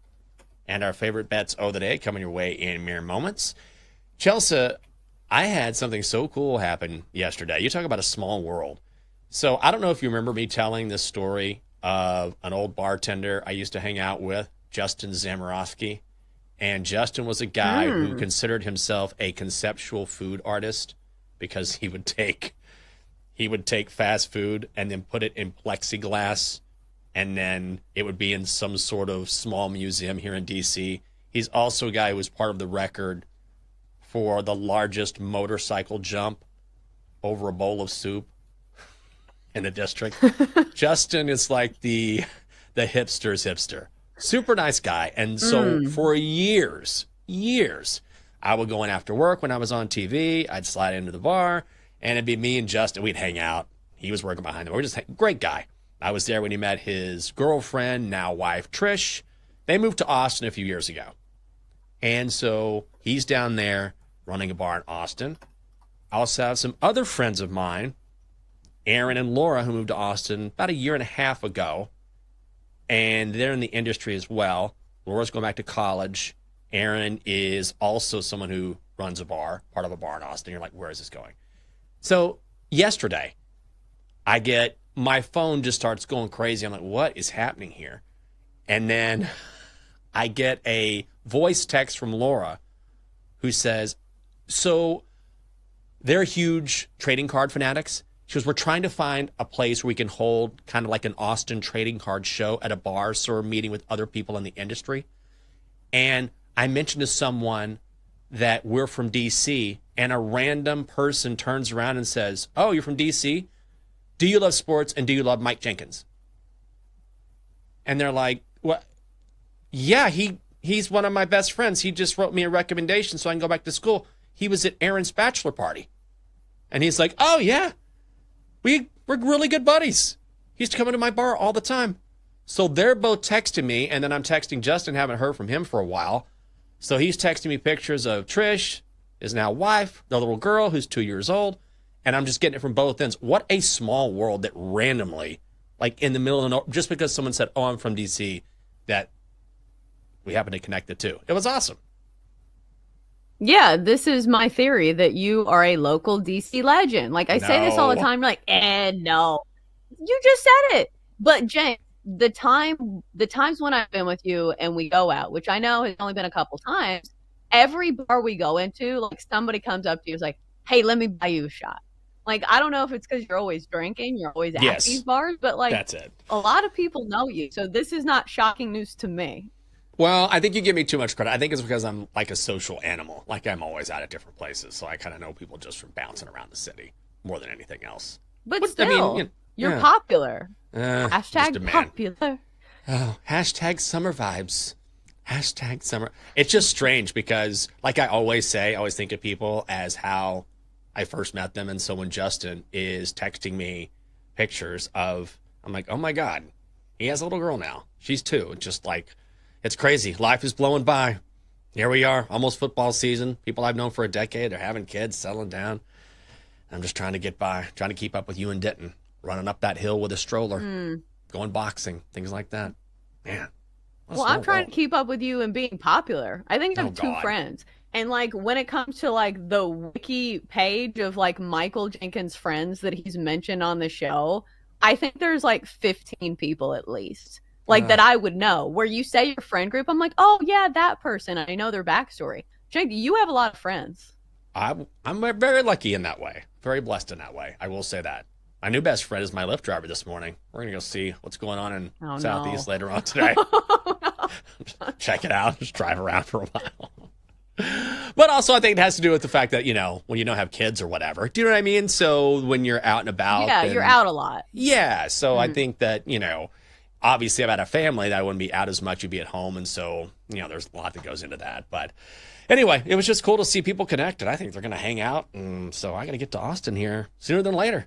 and our favorite bets of the day coming your way in mere moments. Chelsea, I had something so cool happen yesterday. You talk about a small world. So I don't know if you remember me telling this story of an old bartender I used to hang out with, Justin Zamorowski. And Justin was a guy who considered himself a conceptual food artist because he would take fast food and then put it in plexiglass, and then it would be in some sort of small museum here in D.C. He's also a guy who was part of the record for the largest motorcycle jump over a bowl of soup in the district. Justin is like the hipster's hipster. Super nice guy. And so for years, I would go in after work when I was on TV. I'd slide into the bar, and it'd be me and Justin. We'd hang out. He was working behind the bar. Great guy. I was there when he met his girlfriend, now wife, Trish. They moved to Austin a few years ago. And so he's down there running a bar in Austin. I also have some other friends of mine, Aaron and Laura, who moved to Austin about a year and a half ago. And they're in the industry as well. Laura's going back to college. Aaron is also someone who runs a bar, part of a bar in Austin. You're like, where is this going? So yesterday, my phone just starts going crazy. I'm like, what is happening here? And then I get a voice text from Laura who says, so they're huge trading card fanatics. She goes, we're trying to find a place where we can hold kind of like an Austin trading card show at a bar, so we're meeting with other people in the industry. And I mentioned to someone that we're from D.C., and a random person turns around and says, oh, you're from D.C.? Do you love sports, and do you love Mike Jenkins? And they're like, what? Yeah, he's one of my best friends. He just wrote me a recommendation so I can go back to school. He was at Aaron's bachelor party. And he's like, oh, yeah. We're really good buddies. He's coming to my bar all the time. So they're both texting me, and then I'm texting Justin, haven't heard from him for a while. So he's texting me pictures of Trish, his now wife, the little girl who's 2 years old, and I'm just getting it from both ends. What a small world that randomly, like in the middle of nowhere, just because someone said, oh, I'm from D.C., that we happen to connect the two. It was awesome. Yeah, this is my theory that you are a local DC legend. Like I say this all the time, like, no. You just said it. But James, the times when I've been with you and we go out, which I know has only been a couple times, every bar we go into, like somebody comes up to you and is like, hey, let me buy you a shot. Like, I don't know if it's because you're always drinking, you're always at these bars, but like that's it. A lot of people know you. So this is not shocking news to me. Well, I think you give me too much credit. I think it's because I'm like a social animal. Like I'm always out at different places. So I kind of know people just from bouncing around the city more than anything else. But still, you're popular. Hashtag popular. Oh, hashtag summer vibes. Hashtag summer. It's just strange because like I always say, I always think of people as how I first met them. And so when Justin is texting me pictures of, I'm like, oh my God, he has a little girl now. She's 2. Just like, it's crazy. Life is blowing by. Here we are, almost football season. People I've known for a decade are having kids, settling down. I'm just trying to get by, trying to keep up with you and Denton, running up that hill with a stroller, going boxing, things like that. Man. Well, I'm trying to keep up with you and being popular. I think I have 2 friends. And like when it comes to like the wiki page of like Michael Jenkins' friends that he's mentioned on the show, I think there's like 15 people at least. Like that I would know. Where you say your friend group, I'm like, oh yeah, that person. I know their backstory. Jake, you have a lot of friends. I'm very lucky in that way. Very blessed in that way. I will say that. My new best friend is my Lyft driver this morning. We're going to go see what's going on in Southeast later on today. Check it out. Just drive around for a while. But also I think it has to do with the fact that, when you don't have kids or whatever. Do you know what I mean? So when you're out and about. Yeah, you're out a lot. Yeah. So I think that, obviously, if I had a family, that I wouldn't be out as much. You'd be at home. And so, there's a lot that goes into that. But anyway, it was just cool to see people connected. I think they're going to hang out. And so I got to get to Austin here sooner than later.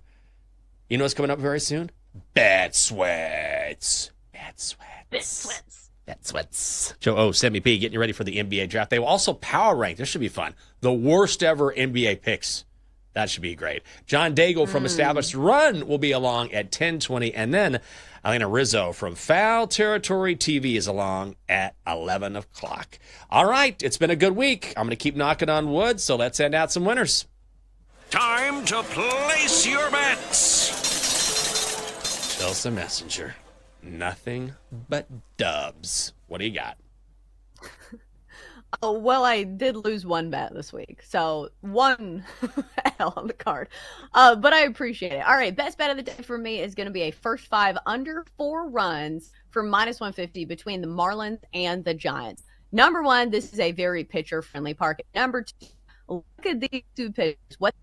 You know what's coming up very soon? Bet Sweats. Bet Sweats. Bet Sweats. Bet Sweats. Joe Semi P getting you ready for the NBA draft. They will also power rank. This should be fun. The worst ever NBA picks. That should be great. John Daigle from Established Run will be along at 10:20. And then Elena Rizzo from Foul Territory TV is along at 11 o'clock. All right, it's been a good week. I'm going to keep knocking on wood, so let's send out some winners. Time to place your bets. Chelsea Messenger. Nothing but dubs. What do you got? Oh, well, I did lose one bet this week, so one L on the card. But I appreciate it. All right, best bet of the day for me is going to be a first 5 under 4 runs for -150 between the Marlins and the Giants. Number 1, this is a very pitcher-friendly park. Number 2, look at these two pitchers. What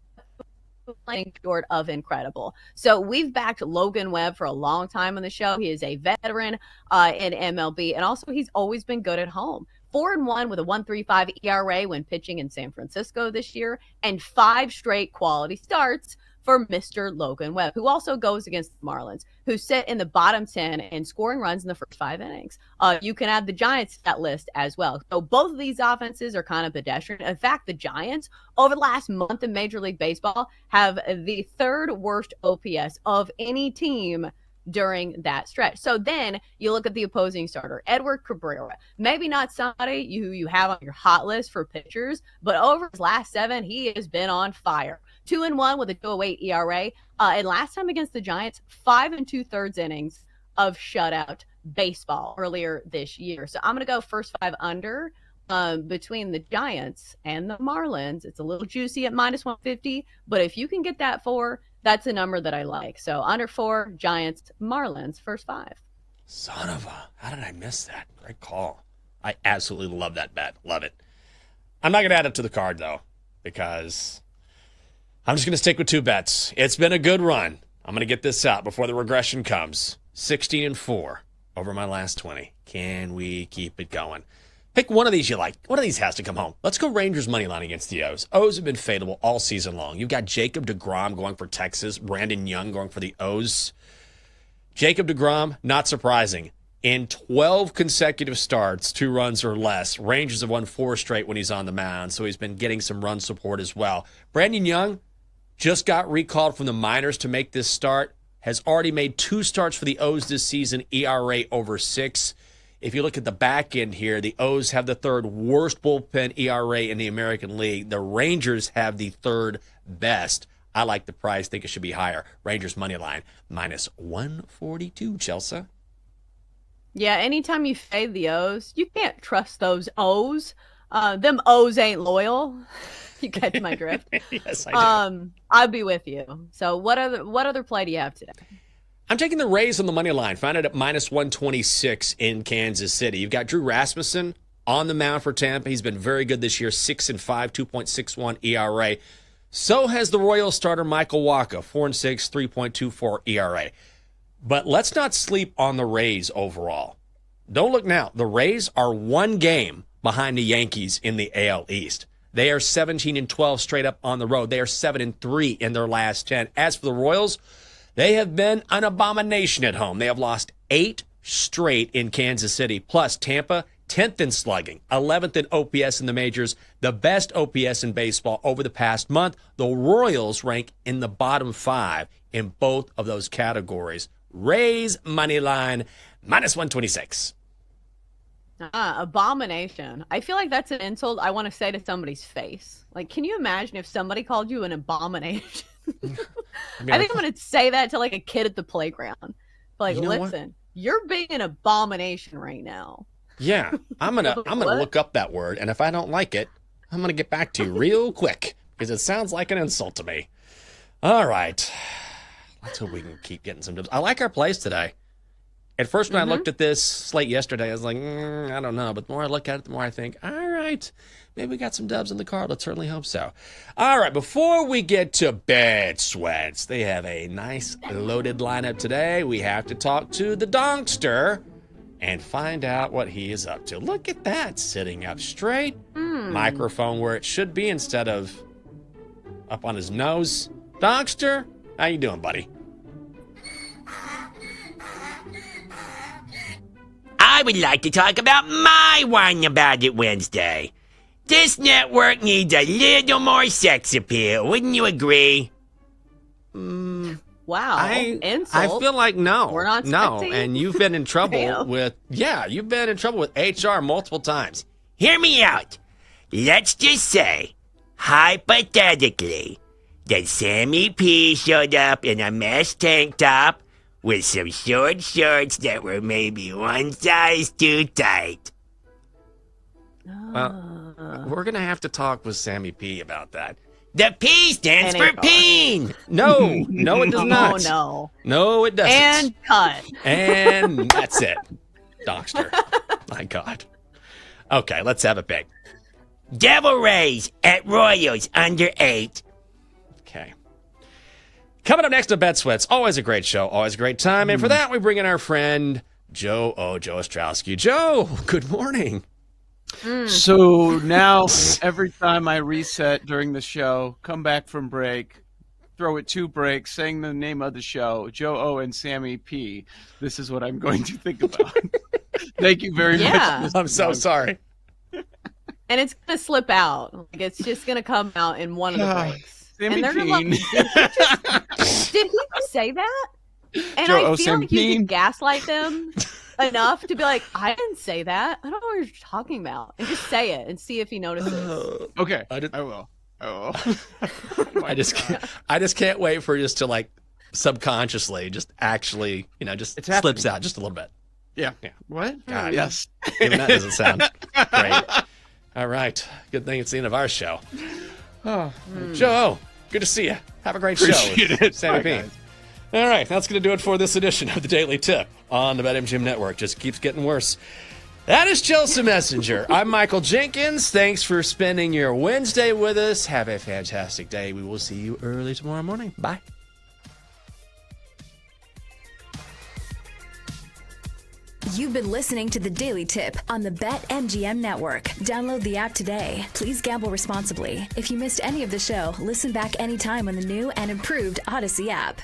playing short of incredible. So we've backed Logan Webb for a long time on the show. He is a veteran in MLB, and also he's always been good at home. 4-1 with a 1.35 ERA when pitching in San Francisco this year, and 5 straight quality starts for Mr. Logan Webb, who also goes against the Marlins, who sit in the bottom 10 in scoring runs in the first 5 innings. You can add the Giants to that list as well. So both of these offenses are kind of pedestrian. In fact, the Giants, over the last month in Major League Baseball, have the 3rd worst OPS of any team during that stretch. So then you look at the opposing starter, Edward Cabrera. Maybe not somebody you have on your hot list for pitchers, but over his last 7, he has been on fire. 2-1 with a 2.08 ERA. And last time against the Giants, 5 2/3 innings of shutout baseball earlier this year. So I'm going to go first 5 under between the Giants and the Marlins. It's a little juicy at -150, but if you can get that 4, that's a number that I like. So under 4, Giants, Marlins, first 5. Son of a, how did I miss that? Great call. I absolutely love that bet. Love it. I'm not going to add it to the card, though, because I'm just going to stick with 2 bets. It's been a good run. I'm going to get this out before the regression comes. 16-4 over my last 20. Can we keep it going? Pick one of these you like. One of these has to come home. Let's go Rangers money line against the O's. O's have been favorable all season long. You've got Jacob deGrom going for Texas, Brandon Young going for the O's. Jacob deGrom, not surprising. In 12 consecutive starts, 2 runs or less, Rangers have won 4 straight when he's on the mound, so he's been getting some run support as well. Brandon Young just got recalled from the minors to make this start, has already made 2 starts for the O's this season, ERA over 6. If you look at the back end here, the O's have the 3rd worst bullpen ERA in the American League. The Rangers have the 3rd best. I like the price. Think it should be higher. Rangers money line -142, Chelsea. Yeah, anytime you fade the O's, you can't trust those O's. Them O's ain't loyal. You catch my drift. Yes, I do. I'll be with you. So what other play do you have today? I'm taking the Rays on the money line. Found it at -126 in Kansas City. You've got Drew Rasmussen on the mound for Tampa. He's been very good this year, 6-5, 2.61 ERA. So has the Royals starter Michael Wacha, 4-6, 3.24 ERA. But let's not sleep on the Rays overall. Don't look now. The Rays are 1 game behind the Yankees in the AL East. They are 17-12 straight up on the road. They are 7-3 in their last 10. As for the Royals, they have been an abomination at home. They have lost 8 straight in Kansas City. Plus, Tampa, 10th in slugging, 11th in OPS in the majors, the best OPS in baseball over the past month. The Royals rank in the bottom 5 in both of those categories. Rays money line, -126. Abomination. I feel like that's an insult I want to say to somebody's face. Like, can you imagine if somebody called you an abomination? I think I'm going to say that to like a kid at the playground. Like, listen, you're being an abomination right now. Yeah, I'm gonna look up that word, and if I don't like it, I'm gonna get back to you real quick because it sounds like an insult to me. All right, let's hope we can keep getting some dibs. I like our plays today. At first, when I looked at this slate yesterday, I was like, I don't know. But the more I look at it, the more I think, all right. Maybe we got some dubs in the card. Let's certainly hope so. All right, before we get to bed sweats, they have a nice loaded lineup today. We have to talk to the Donkster and find out what he is up to. Look at that, sitting up straight. Microphone where it should be instead of up on his nose. Donkster, how you doing, buddy? I would like to talk about my Whine About It Wednesday. This network needs a little more sex appeal. Wouldn't you agree? Wow. Insult. I feel like no. We're not no, sexy? and you've been in trouble you've been in trouble with HR multiple times. Hear me out. Let's just say, hypothetically, that Sammy P showed up in a mesh tank top with some short shorts that were maybe one size too tight. Well, we're going to have to talk with Sammy P about that. The P stands for peen. No, it does not. Oh, no. No, it doesn't. And cut. And that's it. Donkster. My God. Okay, let's have it big. Devil Rays at Royals under 8. Okay. Coming up next to Bet Sweats. Always a great show. Always a great time. And for that, we bring in our friend, Joe Ostrowski. Joe, good morning. So now every time I reset during the show, come back from break, throw it 2 breaks, saying the name of the show, Joe O and Sammy P. This is what I'm going to think about. Thank you very much. I'm so sorry. And it's going to slip out. Like, it's just going to come out in one of the breaks. Sammy And they're going Peen. did he say that? And Joe I O, feel Sammy like you Peen. can gaslight them enough to be like, I didn't say that. I don't know what you're talking about. And just say it and see if he notices. Okay, I will. I just can't wait for just to like subconsciously just actually, just It's slips happening. out just a little bit. Yeah. What? God, Yes. Even that doesn't sound great. All right. Good thing it's the end of our show. Joe, good to see you. Have a great Appreciate show. it. Sammy Bye, Peen. guys. All right, that's going to do it for this edition of the Daily Tip on the BetMGM Network. Just keeps getting worse. That is Chelsea Messenger. I'm Michael Jenkins. Thanks for spending your Wednesday with us. Have a fantastic day. We will see you early tomorrow morning. Bye. You've been listening to the Daily Tip on the BetMGM Network. Download the app today. Please gamble responsibly. If you missed any of the show, listen back anytime on the new and improved Odyssey app.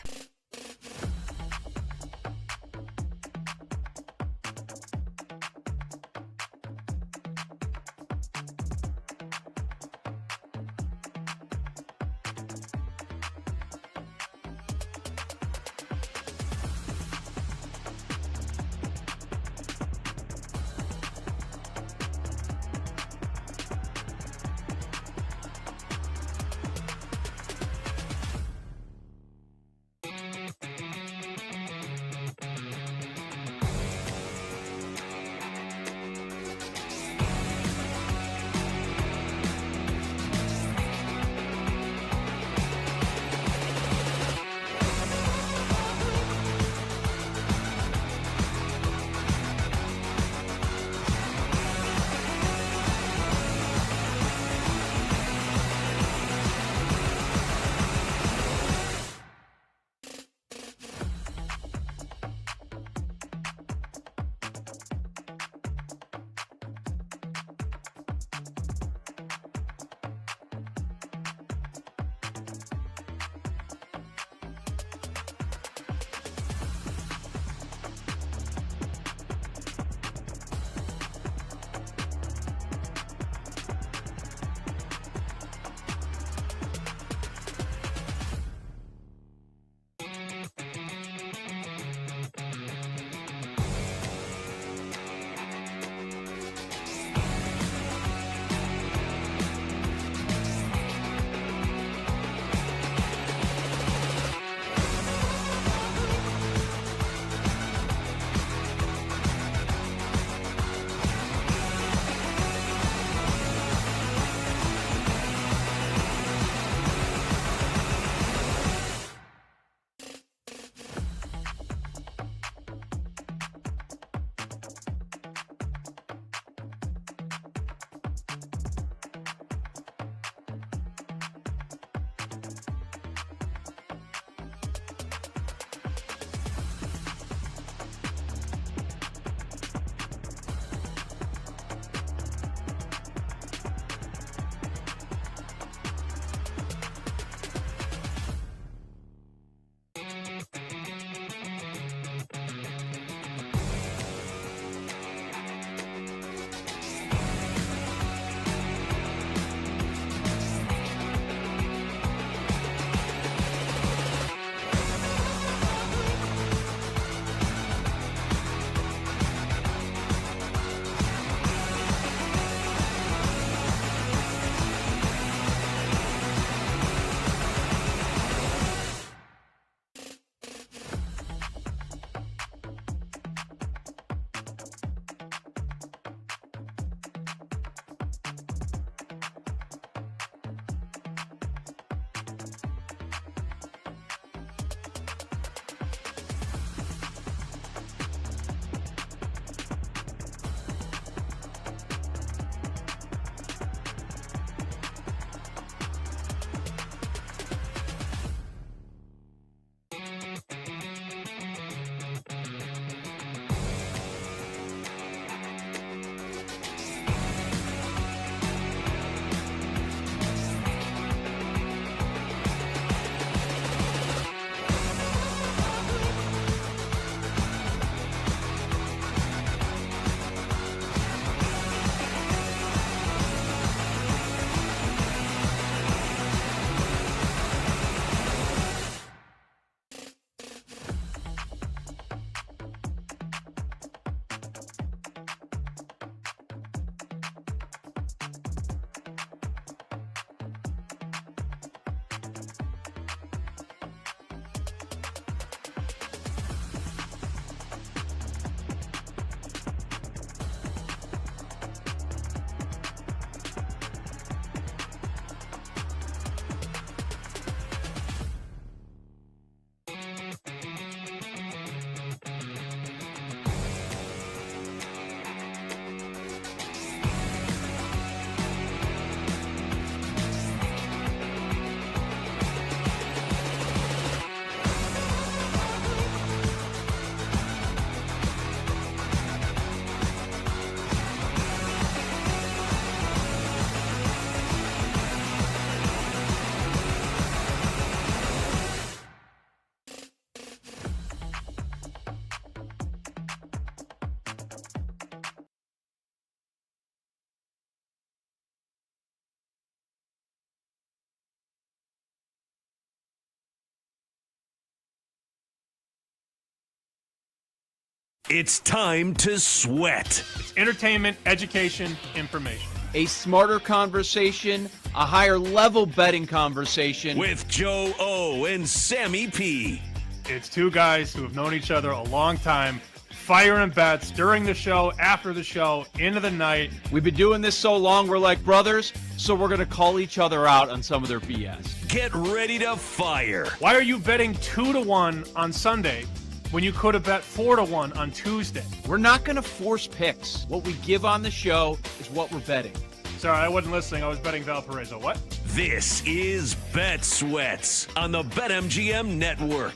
It's time to sweat. It's entertainment, education, information. A smarter conversation, a higher level betting conversation. With Joe O and Sammy P. It's two guys who have known each other a long time, firing bets during the show, after the show, into the night. We've been doing this so long, we're like brothers, so we're going to call each other out on some of their BS. Get ready to fire. Why are you betting 2-1 on Sunday when you could have bet 4-1 on Tuesday? We're not going to force picks. What we give on the show is what we're betting. Sorry, I wasn't listening. I was betting Valparaiso. What? This is Bet Sweats on the BetMGM Network.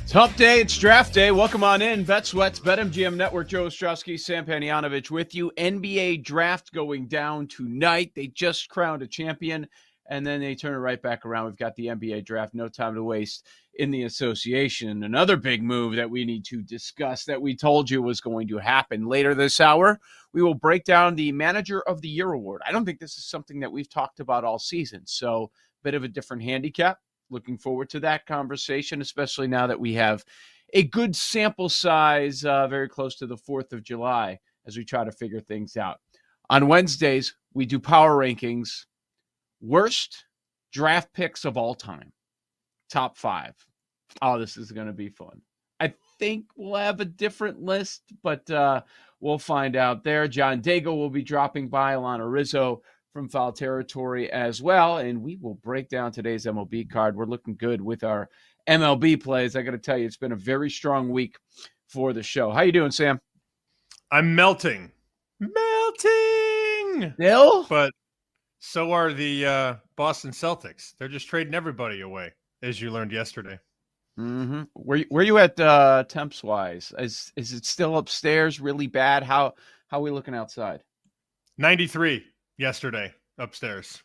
It's hump day. It's draft day. Welcome on in. Bet Sweats, BetMGM Network. Joe Ostrowski, Sam Panianovich with you. NBA draft going down tonight. They just crowned a champion, and then they turn it right back around. We've got the NBA draft. No time to waste in the association. Another big move that we need to discuss that we told you was going to happen later this hour. We will break down the Manager of the Year award. I don't think this is something that we've talked about all season, so bit of a different handicap. Looking forward to that conversation, especially now that we have a good sample size very close to the 4th of July as we try to figure things out. On Wednesdays, we do power rankings, worst draft picks of all time, top 5. Oh, this is going to be fun. I think we'll have a different list, but we'll find out there. John Daigle will be dropping by, Alana Rizzo from Foul Territory as well, and we will break down today's MLB card. We're looking good with our MLB plays. I got to tell you, it's been a very strong week for the show. How you doing, Sam? I'm melting. Bill? But so are the Boston Celtics. They're just trading everybody away, as you learned yesterday. Mm-hmm. Where you at temps wise? Is it still upstairs really bad? How are we looking outside? 93 yesterday upstairs.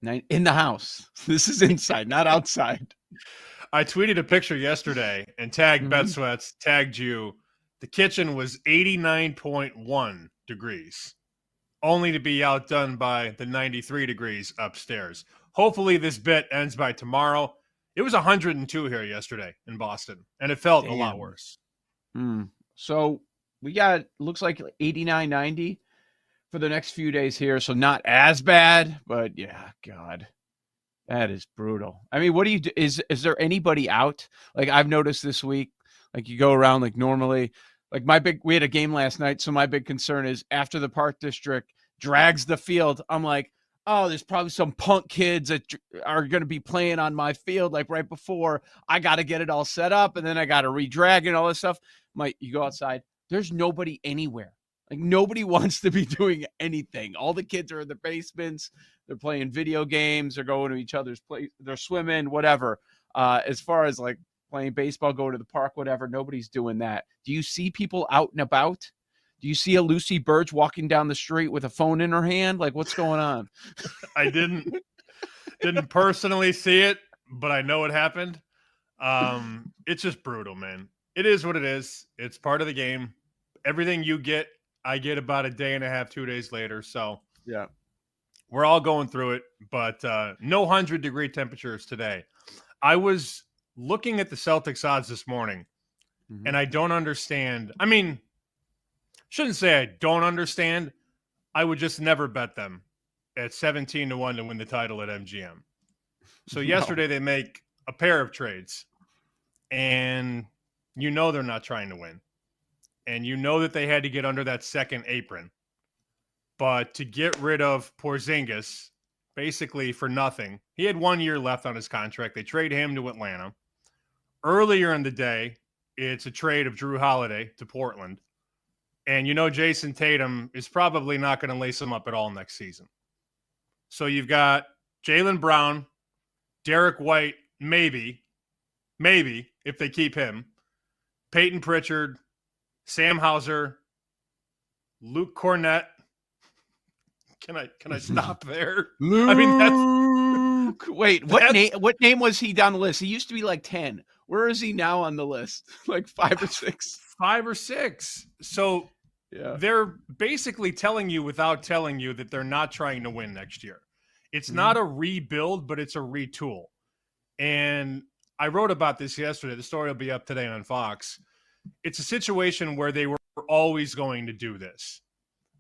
In the house. This is inside, not outside. I tweeted a picture yesterday and tagged Bet Sweats, tagged you. The kitchen was 89.1 degrees, only to be outdone by the 93 degrees upstairs. Hopefully this bit ends by tomorrow. It was 102 here yesterday in Boston, and it felt a lot worse. So we got, looks like 89, 90 for the next few days here. So not as bad, but yeah, God, that is brutal. I mean, what do you do? Is there anybody out? Like I've noticed this week, like you go around like normally, like we had a game last night. So my big concern is after the Park District drags the field, I'm like, oh, there's probably some punk kids that are going to be playing on my field like right before. I got to get it all set up, and then I got to re-drag and all this stuff. You go outside, there's nobody anywhere. Like nobody wants to be doing anything. All the kids are in the basements. They're playing video games. They're going to each other's place. They're swimming, whatever. As far as like playing baseball, going to the park, whatever, nobody's doing that. Do you see people out and about? Do you see a Lucy Burge walking down the street with a phone in her hand? Like, what's going on? I didn't personally see it, but I know it happened. It's just brutal, man. It is what it is. It's part of the game. Everything you get, I get about a day and a half, 2 days later. So yeah, we're all going through it, but no 100-degree temperatures today. I was looking at the Celtics odds this morning, and I don't understand. I mean, shouldn't say I don't understand. I would just never bet them at 17-1 to win the title at MGM. So yesterday they make a pair of trades, and you know they're not trying to win. And you know that they had to get under that second apron. But to get rid of Porzingis, basically for nothing, he had 1 year left on his contract. They trade him to Atlanta. Earlier in the day, it's a trade of Drew Holiday to Portland. And you know Jason Tatum is probably not going to lace him up at all next season. So you've got Jaylen Brown, Derek White, maybe, if they keep him, Peyton Pritchard, Sam Hauser, Luke Cornett. Can I stop there? Luke. I mean, wait, what name was he down the list? He used to be like 10. Where is he now on the list? Like 5 or 6? 5 or 6. So yeah, they're basically telling you without telling you that they're not trying to win next year. It's not a rebuild, but it's a retool. And I wrote about this yesterday. The story will be up today on Fox. It's a situation where they were always going to do this.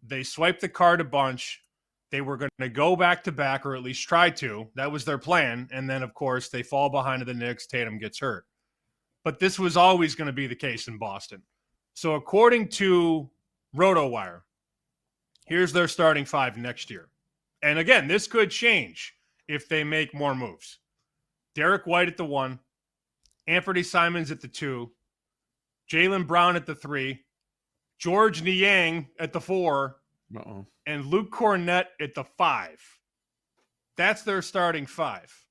They swiped the card a bunch. They were going to go back-to-back, or at least try to. That was their plan. And then, of course, they fall behind to the Knicks. Tatum gets hurt. But this was always going to be the case in Boston. So according to RotoWire, here's their starting five next year. And again, this could change if they make more moves. Derek White at the 1, Anthony Simons at the 2, Jaylen Brown at the 3, George Niang at the 4, and Luke Cornett at the 5. That's their starting 5.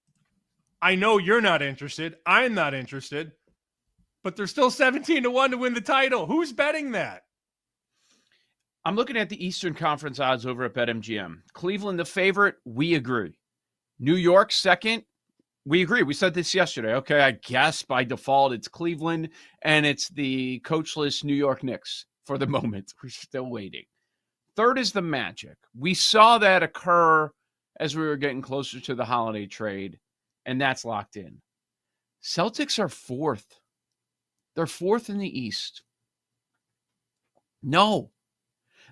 I know you're not interested. I'm not interested. But they're still 17-1 to win the title. Who's betting that? I'm looking at the Eastern Conference odds over at BetMGM. Cleveland, the favorite, we agree. New York, second, we agree. We said this yesterday. Okay, I guess by default it's Cleveland, and it's the coachless New York Knicks for the moment. We're still waiting. Third is the Magic. We saw that occur as we were getting closer to the holiday trade, and that's locked in. Celtics are fourth. They're fourth in the East. No.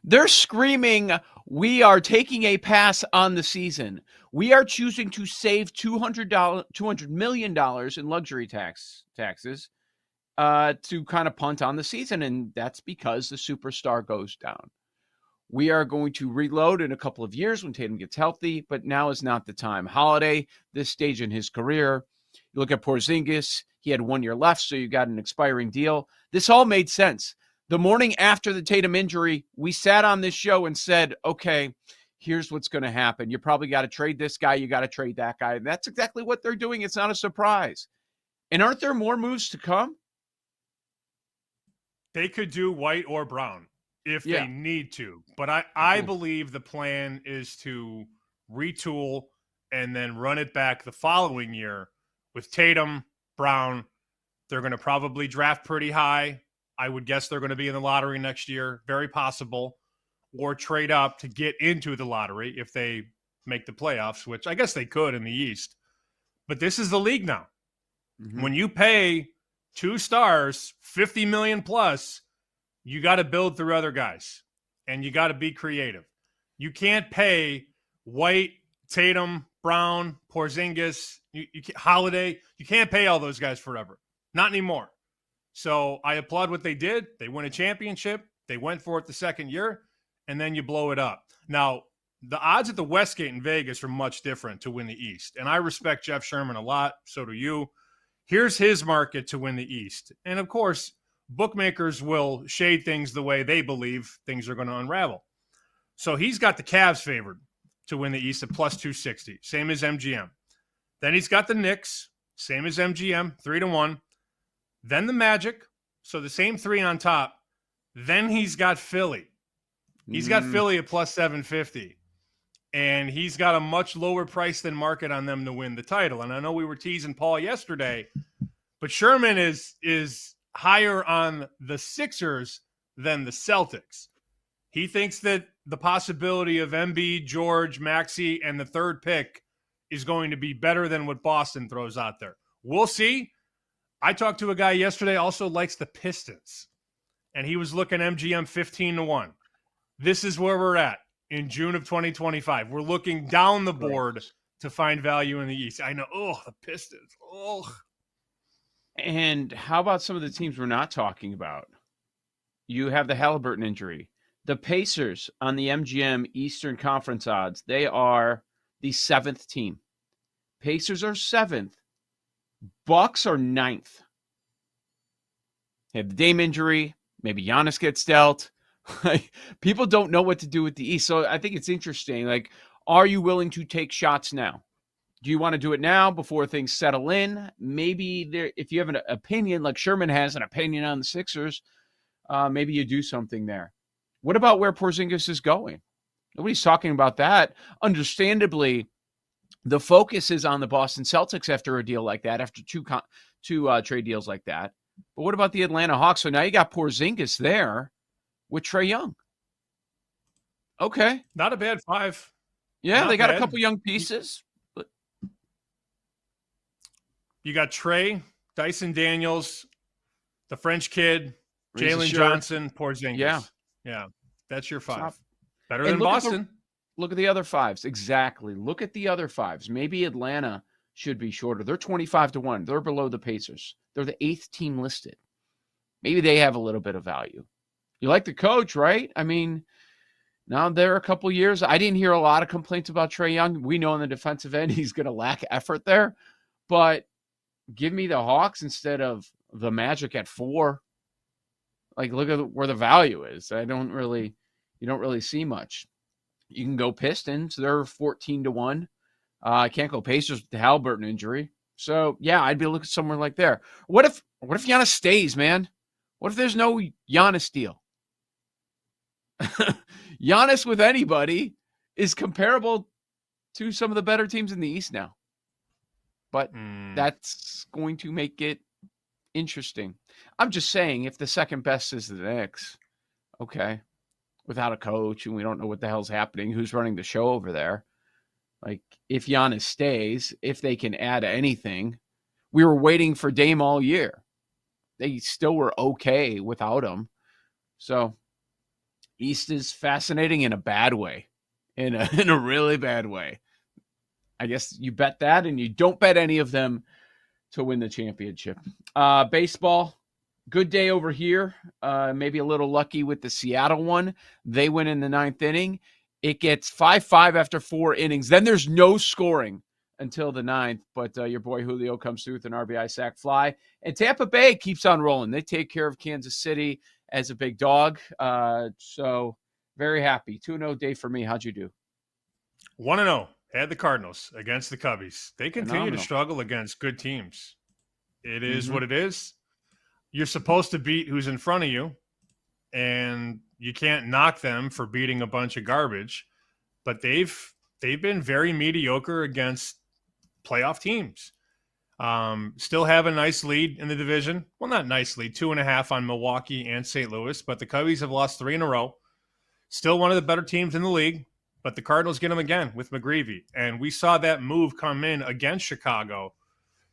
They're screaming, we are taking a pass on the season. We are choosing to save $200 million in luxury taxes to kind of punt on the season, and that's because the superstar goes down. We are going to reload in a couple of years when Tatum gets healthy, but now is not the time. Holiday, this stage in his career, you look at Porzingis, he had 1 year left, so you got an expiring deal. This all made sense. The morning after the Tatum injury, we sat on this show and said, okay, here's what's going to happen. You probably got to trade this guy. You got to trade that guy. And that's exactly what they're doing. It's not a surprise. And aren't there more moves to come? They could do White or Brown if they need to. But I believe the plan is to retool and then run it back the following year with Tatum, Brown. They're going to probably draft pretty high. I would guess they're going to be in the lottery next year. Very possible. Or trade up to get into the lottery if they make the playoffs, which I guess they could in the East. But this is the league now. Mm-hmm. When you pay 2 stars, $50 million plus, you got to build through other guys. And you got to be creative. You can't pay White, Tatum, Brown, Porzingis, Holiday. You can't pay all those guys forever. Not anymore. So I applaud what they did. They win a championship. They went for it the second year, and then you blow it up. Now, the odds at the Westgate in Vegas are much different to win the East, and I respect Jeff Sherman a lot. So do you. Here's his market to win the East. And, of course, bookmakers will shade things the way they believe things are going to unravel. So he's got the Cavs favored to win the East at plus 260, same as MGM. Then he's got the Knicks, same as MGM, 3-1. Then the Magic, so the same 3 on top. Then he's got Philly. He's got Philly at plus 750. And he's got a much lower price than market on them to win the title. And I know we were teasing Paul yesterday, but Sherman is higher on the Sixers than the Celtics. He thinks that the possibility of Embiid, George, Maxey, and the third pick is going to be better than what Boston throws out there. We'll see. I talked to a guy yesterday, also likes the Pistons, and he was looking MGM 15-1. This is where we're at in June of 2025. We're looking down the board to find value in the East. I know, the Pistons. And how about some of the teams we're not talking about? You have the Halliburton injury. The Pacers on the MGM Eastern Conference odds, they are the 7th team. Pacers are 7th. Bucks are 9th. They have the Dame injury. Maybe Giannis gets dealt. People don't know what to do with the East. So I think it's interesting. Like, are you willing to take shots now? Do you want to do it now before things settle in? Maybe if you have an opinion, like Sherman has an opinion on the Sixers, maybe you do something there. What about where Porzingis is going? Nobody's talking about that. Understandably, the focus is on the Boston Celtics after a deal like that, after two trade deals like that. But what about the Atlanta Hawks? So now you got Porzingis there with Trae Young. Okay. Not a bad 5. Yeah, Not they got bad. a couple young pieces. You got Trey, Dyson Daniels, the French kid, Jalen Sure. Johnson, Porzingis. Yeah. Yeah. That's your 5. Top. Better And than Boston. Look at the other 5s. Exactly. Look at the other 5s. Maybe Atlanta should be shorter. They're 25-1. They're below the Pacers. They're the 8th team listed. Maybe they have a little bit of value. You like the coach, right? I mean, now there are a couple years. I didn't hear a lot of complaints about Trae Young. We know on the defensive end he's going to lack effort there. But give me the Hawks instead of the Magic at 4. Like, look at where the value is. You don't really see much. You can go Pistons. They're 14-1. I can't go Pacers with the Halliburton injury. So, yeah, I'd be looking somewhere like there. What if Giannis stays, man? What if there's no Giannis deal? Giannis with anybody is comparable to some of the better teams in the East now. But that's going to make it interesting. I'm just saying, if the second best is the Knicks, okay, without a coach and we don't know what the hell's happening, who's running the show over there. Like, if Giannis stays, if they can add anything, we were waiting for Dame all year. They still were okay without him. So, East is fascinating in a bad way, in a really bad way. I guess you bet that, and you don't bet any of them to win the championship. Baseball, good day over here. Maybe a little lucky with the Seattle one. They win in the 9th inning. It gets 5-5 after 4 innings. Then there's no scoring until the 9th, but your boy Julio comes through with an RBI sac fly. And Tampa Bay keeps on rolling. They take care of Kansas City as a big dog. So very happy. 2-0 day for me. How'd you do? 1-0. Had the Cardinals against the Cubbies. They continue Phenomenal. to struggle against good teams. It is what it is. You're supposed to beat who's in front of you, and you can't knock them for beating a bunch of garbage. But they've been very mediocre against playoff teams. Still have a nice lead in the division. Well, not nice lead, 2.5 on Milwaukee and St. Louis, but the Cubbies have lost 3 in a row. Still one of the better teams in the league. But the Cardinals get them again with McGreevy. And we saw that move come in against Chicago.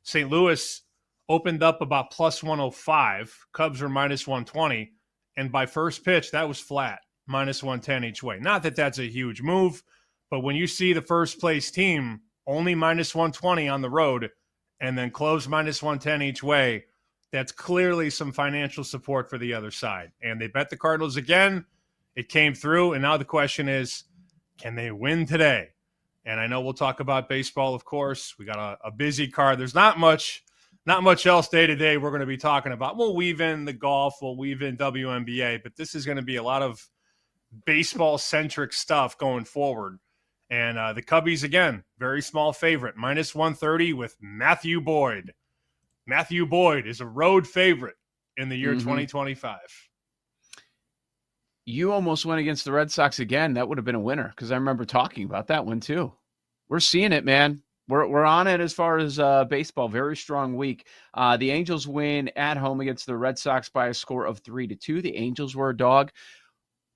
St. Louis opened up about plus 105. Cubs were minus 120. And by first pitch, that was flat, minus 110 each way. Not that that's a huge move, but when you see the first place team only minus 120 on the road and then close minus 110 each way, that's clearly some financial support for the other side. And they bet the Cardinals again. It came through. And now the question is, can they win today? And I know we'll talk about baseball, of course. We got a busy card. There's not much else day to day we're going to be talking about. We'll weave in the golf. We'll weave in WNBA. But this is going to be a lot of baseball-centric stuff going forward. And the Cubbies, again, very small favorite, minus 130 with Matthew Boyd. Matthew Boyd is a road favorite in the year 2025. You almost went against the Red Sox again. That would have been a winner because I remember talking about that one too. We're seeing it, man. We're on it as far as baseball. Very strong week. The Angels win at home against the Red Sox by a score of 3-2. The Angels were a dog.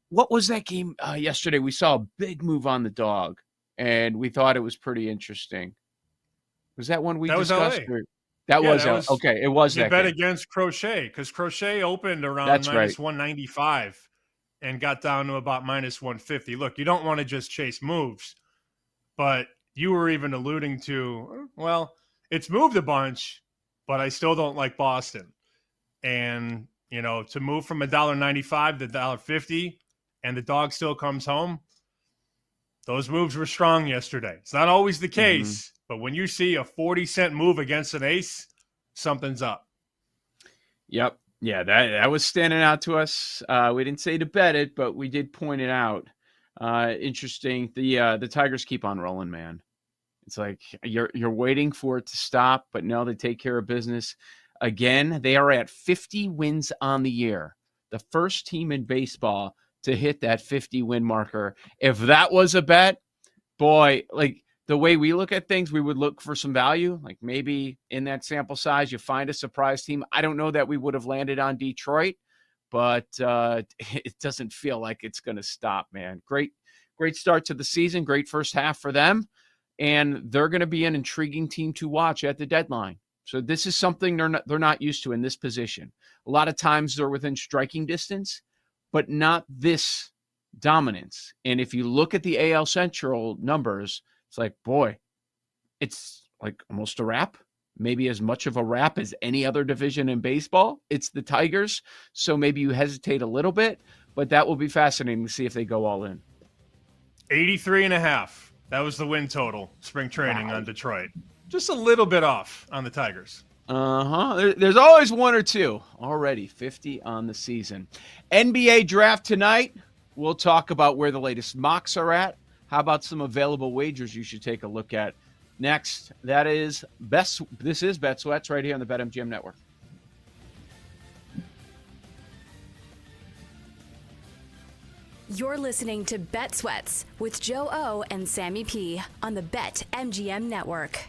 What was that game yesterday? We saw a big move on the dog, and we thought it was pretty interesting. Was that one we discussed? That was okay. It was that. You bet against Crochet because Crochet opened around minus 195. And got down to about minus 150. Look, you don't want to just chase moves, but you were even alluding to, well, it's moved a bunch, but I still don't like Boston. And, to move from $1.95 to $1.50 and the dog still comes home, those moves were strong yesterday. It's not always the case, but when you see a 40-cent move against an ace, something's up. Yep. Yeah, that was standing out to us. We didn't say to bet it, but we did point it out. Interesting. The Tigers keep on rolling, man. It's like you're waiting for it to stop, but no, they take care of business. Again, they are at 50 wins on the year. The first team in baseball to hit that 50-win marker. If that was a bet, boy, like the way we look at things, we would look for some value. Like maybe in that sample size, you find a surprise team. I don't know that we would have landed on Detroit, but it doesn't feel like it's going to stop, man. Great start to the season. Great first half for them. And they're going to be an intriguing team to watch at the deadline. So this is something they're not used to in this position. A lot of times they're within striking distance, but not this dominance. And if you look at the AL Central numbers, it's like, boy, it's like almost a wrap. Maybe as much of a wrap as any other division in baseball. It's the Tigers. So maybe you hesitate a little bit, but that will be fascinating to see if they go all in. 83.5. That was the win total, spring training on Detroit. Just a little bit off on the Tigers. There's always one or two. Already 50 on the season. NBA draft tonight. We'll talk about where the latest mocks are at. How about some available wagers you should take a look at next? This is Bet Sweats right here on the BetMGM Network. You're listening to Bet Sweats with Joe O and Sammy P on the BetMGM Network.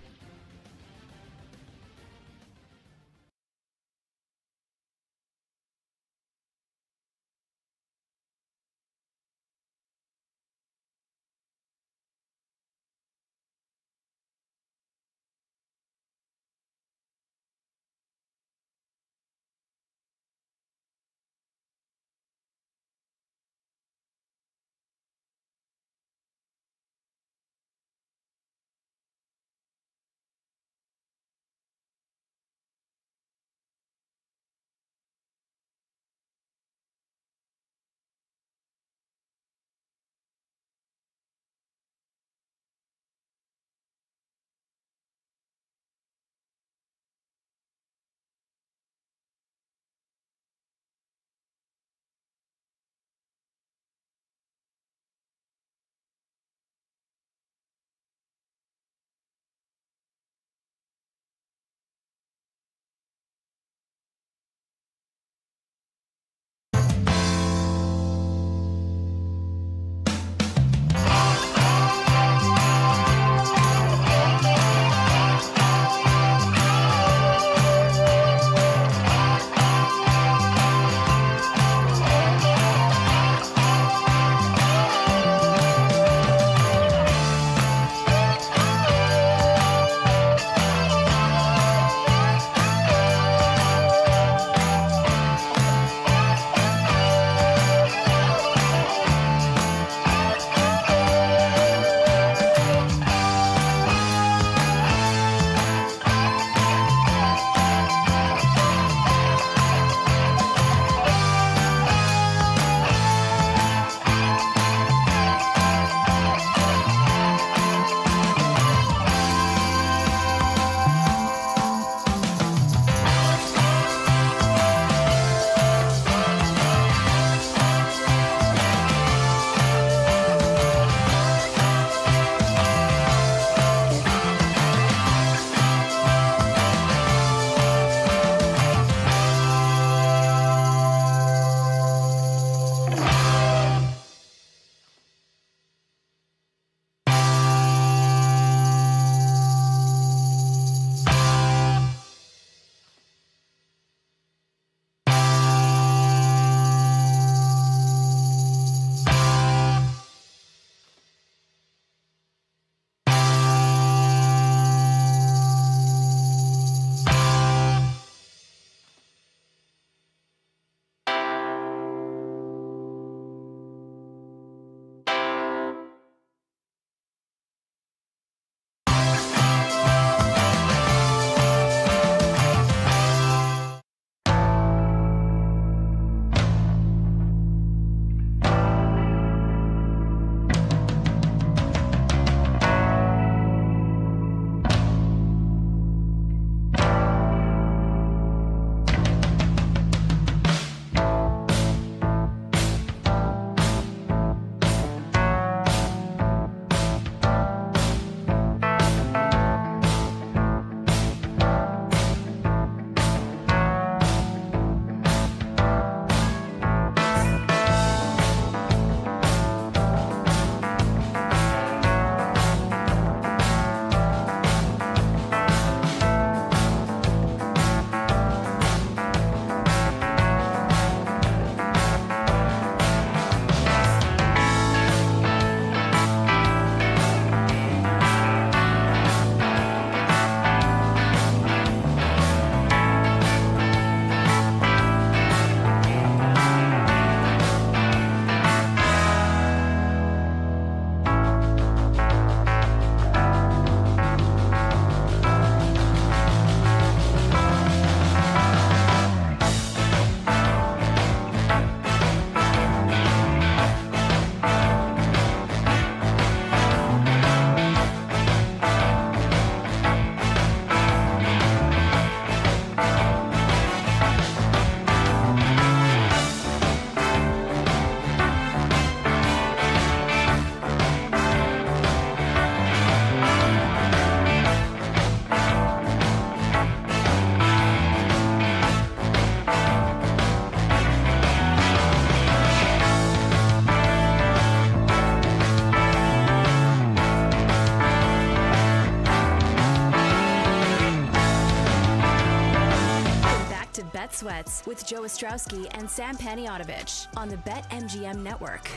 Sweats with Joe Ostrowski and Sam Paniotovich on the BetMGM Network.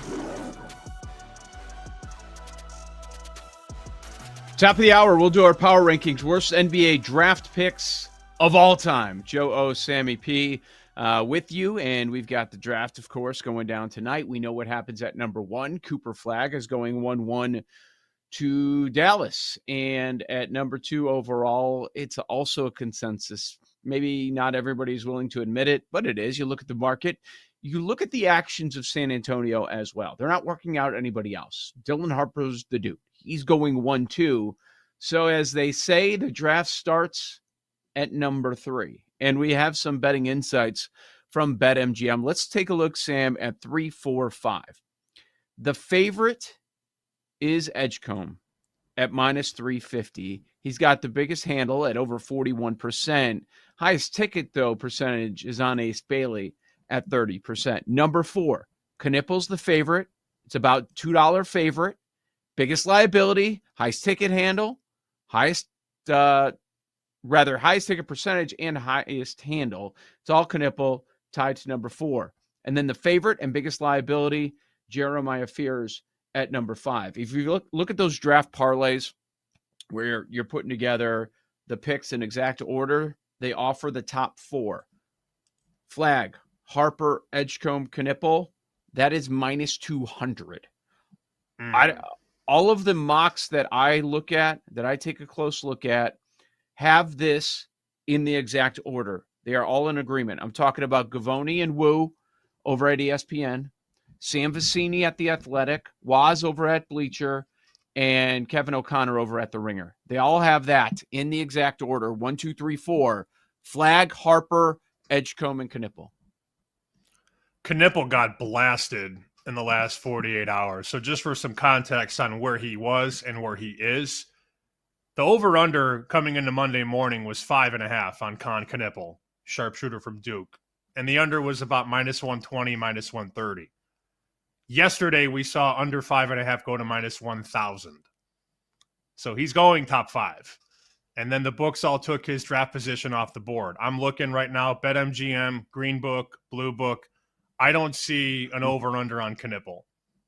Top of the hour, we'll do our power rankings. Worst NBA draft picks of all time. Joe O, Sammy P with you, and we've got the draft, of course, going down tonight. We know what happens at number 1. Cooper Flagg is going 1-1 to Dallas. And at number 2 overall, it's also a consensus. Maybe not everybody's willing to admit it, but it is. You look at the market. You look at the actions of San Antonio as well. They're not working out anybody else. Dylan Harper's the dude. He's going 1-2. So as they say, the draft starts at number 3. And we have some betting insights from BetMGM. Let's take a look, Sam, at 3, 4, 5. The favorite is Edgecombe at minus 350. He's got the biggest handle at over 41%. Highest ticket, though, percentage is on Ace Bailey at 30%. Number 4, Knippel's the favorite. It's about $2 favorite. Biggest liability, highest ticket handle, highest ticket percentage and highest handle. It's all Knippel tied to number 4. And then the favorite and biggest liability, Jeremiah Fears at number 5. If you look at those draft parlays where you're putting together the picks in exact order, they offer the top 4. Flagg, Harper, Edgecombe, Knippel, that is minus 200. All of the mocks that I look at, that I take a close look at, have this in the exact order. They are all in agreement. I'm talking about Gavoni and Wu over at ESPN, Sam Vecini at The Athletic, Waz over at Bleacher, and Kevin O'Connor over at The Ringer. They all have that in the exact order. 1, 2, 3, 4. Flagg, Harper, Edgecombe, and Knippel. Knippel got blasted in the last 48 hours. So just for some context on where he was and where he is, the over-under coming into Monday morning was 5.5 on Con Knippel, sharpshooter from Duke. And the under was about minus 120, minus 130. Yesterday, we saw under 5.5 go to minus 1,000. So he's going top 5. And then the books all took his draft position off the board. I'm looking right now, BetMGM, Green Book, Blue Book. I don't see an over-under on Knippel.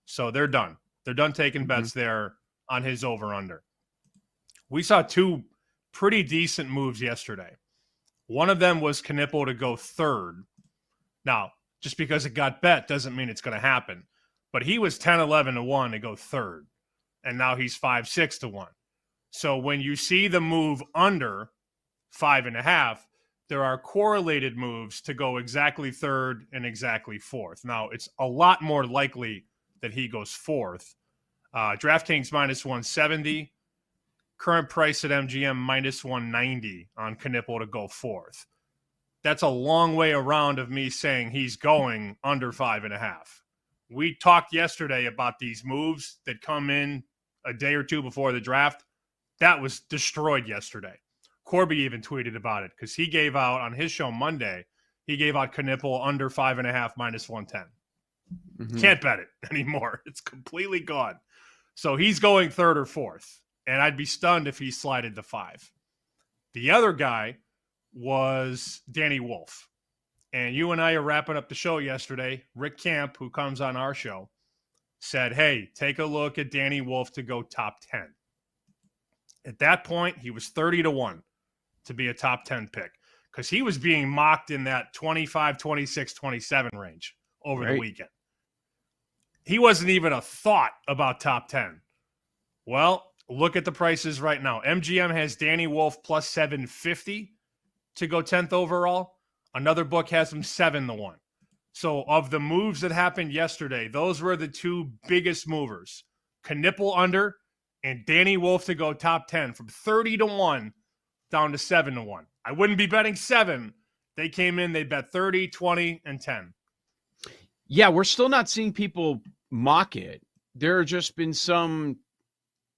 So they're done. They're done taking bets there on his over-under. We saw 2 pretty decent moves yesterday. One of them was Knippel to go 3rd. Now, just because it got bet doesn't mean it's going to happen. But he was 10-11 to 1 to go 3rd. And now he's 5-6 to 1. So when you see the move under 5.5, there are correlated moves to go exactly 3rd and exactly 4th. Now, it's a lot more likely that he goes 4th. DraftKings minus 170. Current price at MGM minus 190 on Knippel to go 4th. That's a long way around of me saying he's going under 5.5. We talked yesterday about these moves that come in a day or two before the draft. That was destroyed yesterday. Corby even tweeted about it because he gave out on his show Monday, he gave out Knippel under 5.5 minus 110. Can't bet it anymore. It's completely gone. So he's going 3rd or 4th. And I'd be stunned if he slided to 5. The other guy was Danny Wolf. And you and I are wrapping up the show yesterday. Rick Camp, who comes on our show, said, hey, take a look at Danny Wolf to go top 10. At that point, he was 30 to 1 to be a top 10 pick because he was being mocked in that 25, 26, 27 range over the weekend. He wasn't even a thought about top 10. Well, look at the prices right now. MGM has Danny Wolf plus 750 to go 10th overall. Another book has him 7 to 1. So of the moves that happened yesterday, those were the 2 biggest movers. Knippel under and Danny Wolf to go top 10 from 30 to 1 down to 7 to 1. I wouldn't be betting 7. They came in, they bet 30, 20, and 10. Yeah, we're still not seeing people mock it. There have just been some,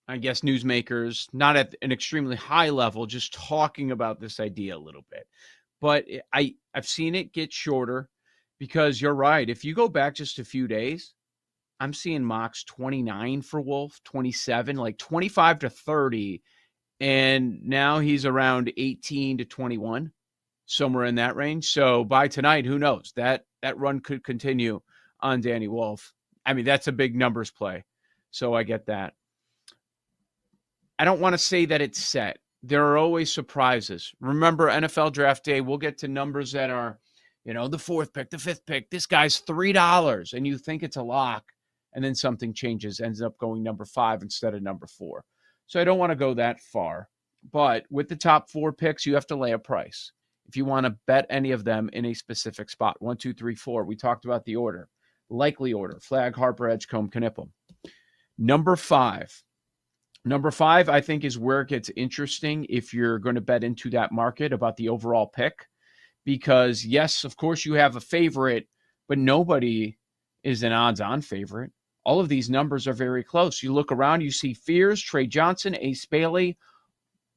I guess, newsmakers, not at an extremely high level, just talking about this idea a little bit. But I've seen it get shorter because you're right. If you go back just a few days, I'm seeing mocks 29 for Wolf, 27, like 25 to 30. And now he's around 18 to 21. somewhere in that range. So by tonight, who knows? That run could continue on Danny Wolf. I mean, that's a big numbers play. So I get that. I don't want to say that it's set. There are always surprises. Remember, NFL Draft Day, we'll get to numbers that are, the fourth pick, the fifth pick. This guy's $3, and you think it's a lock, and then something changes, ends up going number 5 instead of number 4. So I don't want to go that far. But with the top 4 picks, you have to lay a price. If you want to bet any of them in a specific spot, 1, 2, 3, 4, we talked about the order. Likely order, Flag, Harper, Edgecombe, Knippel. Number 5, I think, is where it gets interesting if you're going to bet into that market about the overall pick. Because, yes, of course, you have a favorite, but nobody is an odds-on favorite. All of these numbers are very close. You look around, you see Fears, Trey Johnson, Ace Bailey,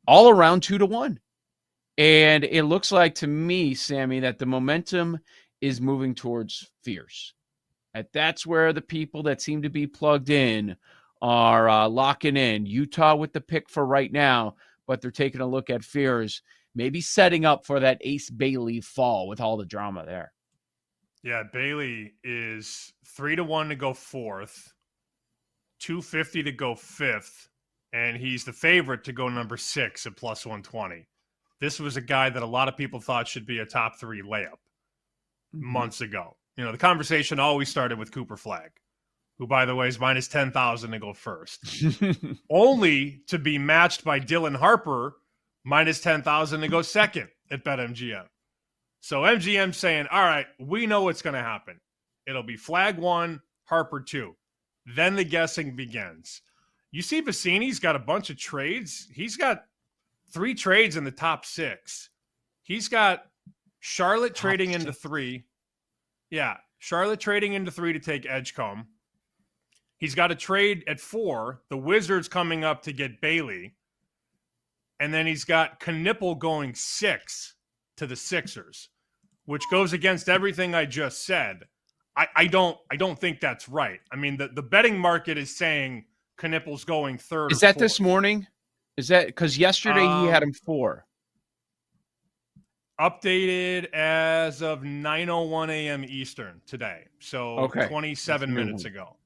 all around 2-1. And it looks like to me, Sammy, that the momentum is moving towards Fears. And that's where the people that seem to be plugged in are locking in. Utah with the pick for right now, but they're taking a look at Fears, maybe setting up for that Ace Bailey fall with all the drama there. Yeah, Bailey is 3-1 to go 4th, 250 to go 5th, and he's the favorite to go number 6 at plus 120. This was a guy that a lot of people thought should be a top 3 layup months ago. The conversation always started with Cooper Flag, who, by the way, is minus 10,000 to go first, only to be matched by Dylan Harper, minus 10,000 to go second at BetMGM. So MGM saying, all right, we know what's going to happen. It'll be Flag 1, Harper 2. Then the guessing begins. You see Vicini's got a bunch of trades. He's got 3 trades in the top 6. He's got Charlotte trading into 3. Yeah, Charlotte trading into 3 to take Edgecombe. He's got a trade at 4. The Wizards coming up to get Bailey. And then he's got Knippel going 6 to the Sixers, which goes against everything I just said. I don't think that's right. I mean, the betting market is saying Knippel's going 3rd. Is that 4th. this morning? Is that because yesterday he had him 4? Updated as of 9:01 a.m. Eastern today. So 27 minutes ago.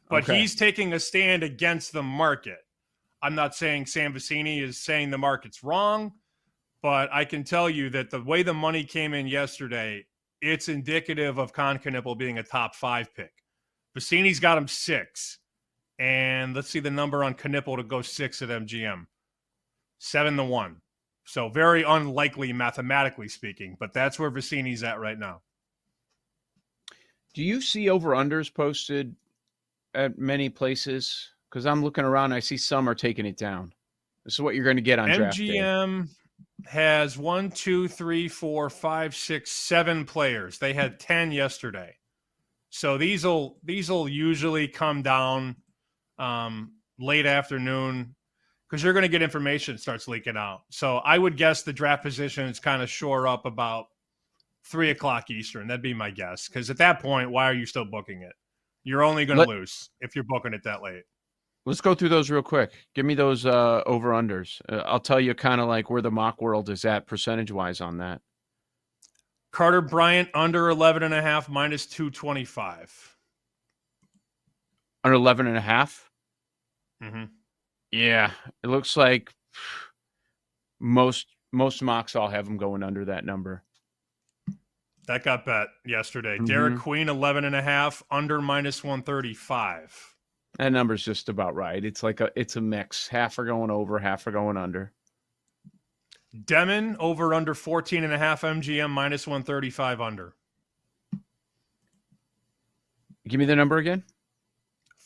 But he's taking a stand against the market. I'm not saying Sam Vecini is saying the market's wrong, but I can tell you that the way the money came in yesterday, it's indicative of Knippel being a top 5 pick. Vecini's got him 6. And let's see the number on Knippel to go 6 at MGM. 7-1. So very unlikely mathematically speaking, but that's where Vicini's at right now. Do you see over-unders posted at many places? Because I'm looking around, I see some are taking it down. This is what you're going to get on draft day. MGM has 1, 2, 3, 4, 5, 6, 7 players. They had 10 yesterday. So these'll usually come down late afternoon because you're going to get information that starts leaking out. So I would guess the draft position is kind of shore up about 3 o'clock Eastern. That'd be my guess. Because at that point, why are you still booking it? You're only going to lose if you're booking it that late. Let's go through those real quick. Give me those over-unders. I'll tell you kind of like where the mock world is at percentage-wise on that. Carter Bryant under 11.5 minus 225. Under 11.5? Mm-hmm. Yeah, it looks like most mocks all have them going under that number. That got bet yesterday. Derek Queen 11.5 under minus 135. That number's just about right. It's like it's a mix. Half are going over, half are going under. Demon over under 14.5 MGM minus 135 under. Give me the number again.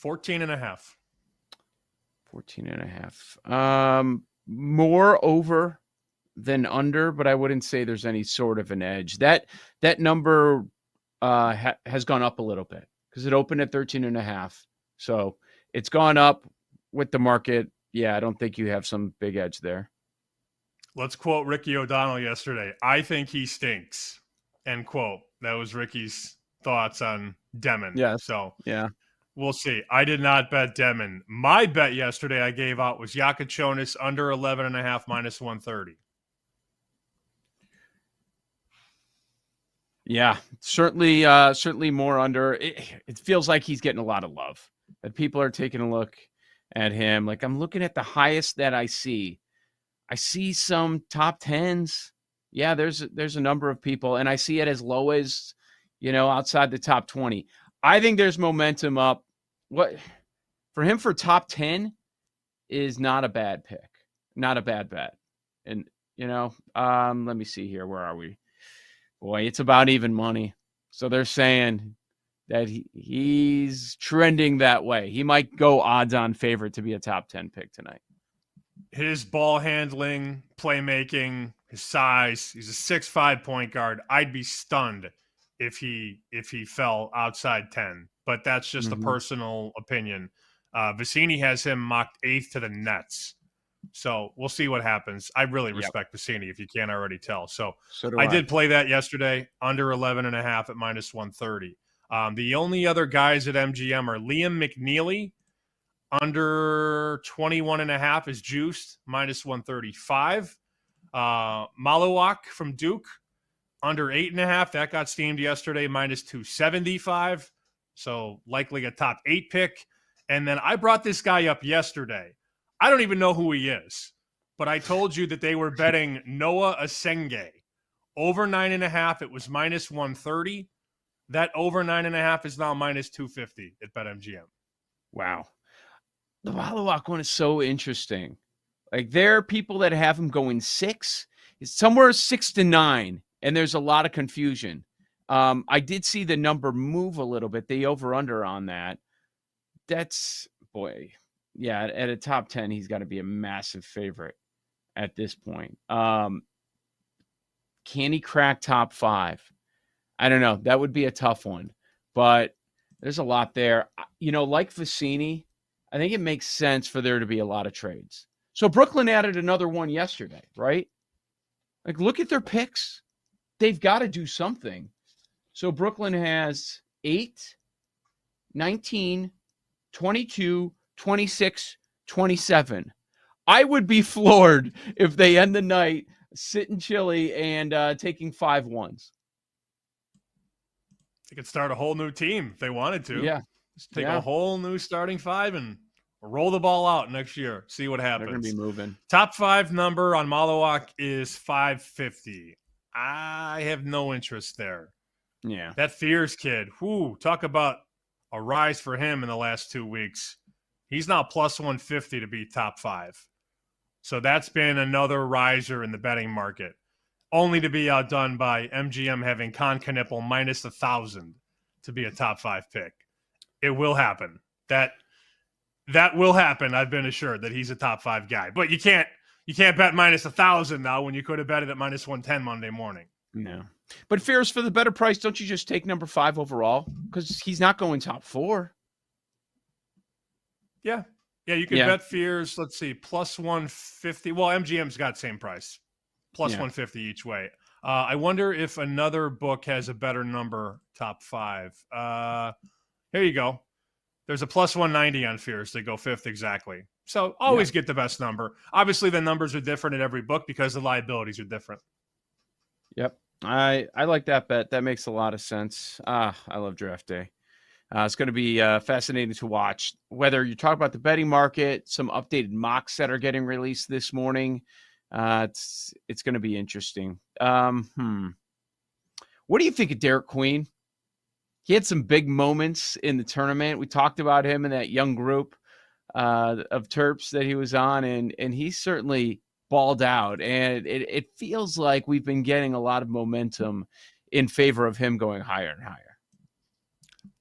14.5. 14.5. More over than under, but I wouldn't say there's any sort of an edge. That number has gone up a little bit because it opened at 13.5. So it's gone up with the market. Yeah, I don't think you have some big edge there. Let's quote Ricky O'Donnell yesterday. I think he stinks. End quote. That was Ricky's thoughts on Demon. Yeah. So yeah, we'll see. I did not bet Demon. My bet yesterday I gave out was Yakachonis under 11.5 minus 130. Yeah, certainly, certainly more under. It feels like he's getting a lot of love. That people are taking a look at him. Like I'm looking at the highest that I see. I see some top tens. Yeah, there's a number of people, and I see it as low as, outside the top 20. I think there's momentum up. What for him for top 10 is not a bad pick, not a bad bet. And let me see here. Where are we? Boy, it's about even money. So they're saying that he's trending that way. He might go odds-on favorite to be a top 10 pick tonight. His ball handling, playmaking, his size. He's a 6'5" point guard. I'd be stunned if he fell outside 10. But that's just a personal opinion. Vicini has him mocked 8th to the Nets. So we'll see what happens. I really respect Vicini, if you can't already tell. So do I did play that yesterday, under 11.5 at -130. The only other guys at MGM are Liam McNeely, under 21.5 is juiced, -135. Malawak from Duke, under 8.5. That got steamed yesterday, -275. So likely a top 8 pick. And then I brought this guy up yesterday. I don't even know who he is, but I told you that they were betting Noah Asenge. Over 9.5, it was -130. That over 9.5 is now -250 at BetMGM. Wow. The Malawak one is so interesting. Like there are people that have him going 6, somewhere 6 to 9, and there's a lot of confusion. I did see the number move a little bit, the over-under on that. That's, boy, yeah, at a top 10, he's got to be a massive favorite at this point. Can he crack top 5? I don't know. That would be a tough one, but there's a lot there. Like Vicini, I think it makes sense for there to be a lot of trades. So Brooklyn added another one yesterday, right? Like, look at their picks. They've got to do something. So Brooklyn has 8, 19, 22, 26, 27. I would be floored if they end the night sitting chilly and taking 5 ones. They could start a whole new team if they wanted to. Yeah. Just take a whole new starting 5 and roll the ball out next year. See what happens. They're going to be moving. Top 5 number on Malawak is 550. I have no interest there. Yeah. That Fears kid, talk about a rise for him in the last 2 weeks. He's now +150 to be top 5. So that's been another riser in the betting market, only to be outdone by MGM having Con Knipple -1,000 to be a top 5 pick. It will happen. That will happen. I've been assured that he's a top 5 guy. But you can't bet -1,000 now when you could have bet it at -110 Monday morning. No. But Fears, for the better price, don't you just take number 5 overall? Because he's not going top 4. Yeah. Yeah, you can bet Fears, let's see, +150. Well, MGM's got same price. +150 each way. I wonder if another book has a better number, top 5. Here you go. There's a +190 on Fears. They go 5th exactly. So always get the best number. Obviously, the numbers are different at every book because the liabilities are different. Yep. I like that bet. That makes a lot of sense. I love draft day. It's going to be fascinating to watch. Whether you talk about the betting market, some updated mocks that are getting released this morning, it's going to be interesting. What do you think of Derek Queen? He had some big moments in the tournament. We talked about him in that young group of Terps that he was on, and he certainly balled out. And it feels like we've been getting a lot of momentum in favor of him going higher and higher.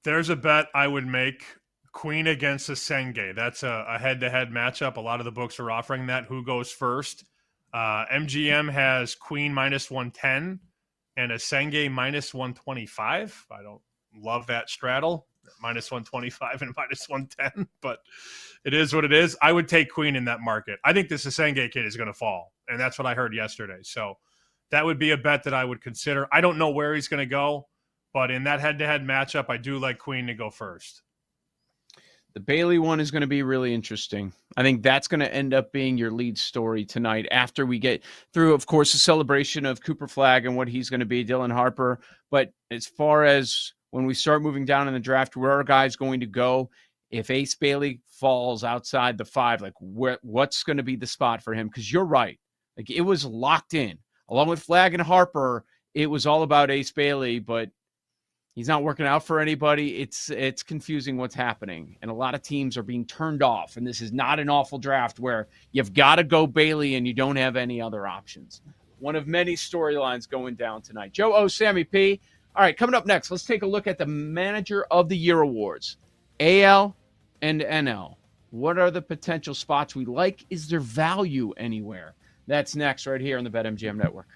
There's a bet I would make, Queen against Asenge. That's a head-to-head matchup. A lot of the books are offering that. Who goes first? MGM has Queen -110 and Asenge -125. I don't love that straddle, -125 and -110, but it is what it is. I would take Queen in that market. I think this Asenge kid is going to fall, and that's what I heard yesterday. So that would be a bet that I would consider. I don't know where he's going to go, but in that head-to-head matchup, I do like Queen to go first. The Bailey one is going to be really interesting. I think that's going to end up being your lead story tonight after we get through, of course, the celebration of Cooper Flagg and what he's going to be, Dylan Harper. But as far as when we start moving down in the draft, where are guys going to go? If Ace Bailey falls outside the 5, like what's going to be the spot for him? Because you're right. Like it was locked in. Along with Flagg and Harper, it was all about Ace Bailey, but he's not working out for anybody. It's confusing what's happening. And a lot of teams are being turned off. And this is not an awful draft where you've got to go Bailey and you don't have any other options. One of many storylines going down tonight. Joe O, Sammy P. All right, coming up next, let's take a look at the Manager of the Year awards. AL and NL. What are the potential spots we like? Is there value anywhere? That's next right here on the BetMGM Network.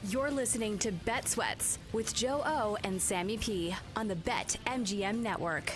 You're listening to Bet Sweats with Joe O and Sammy P on the BetMGM Network.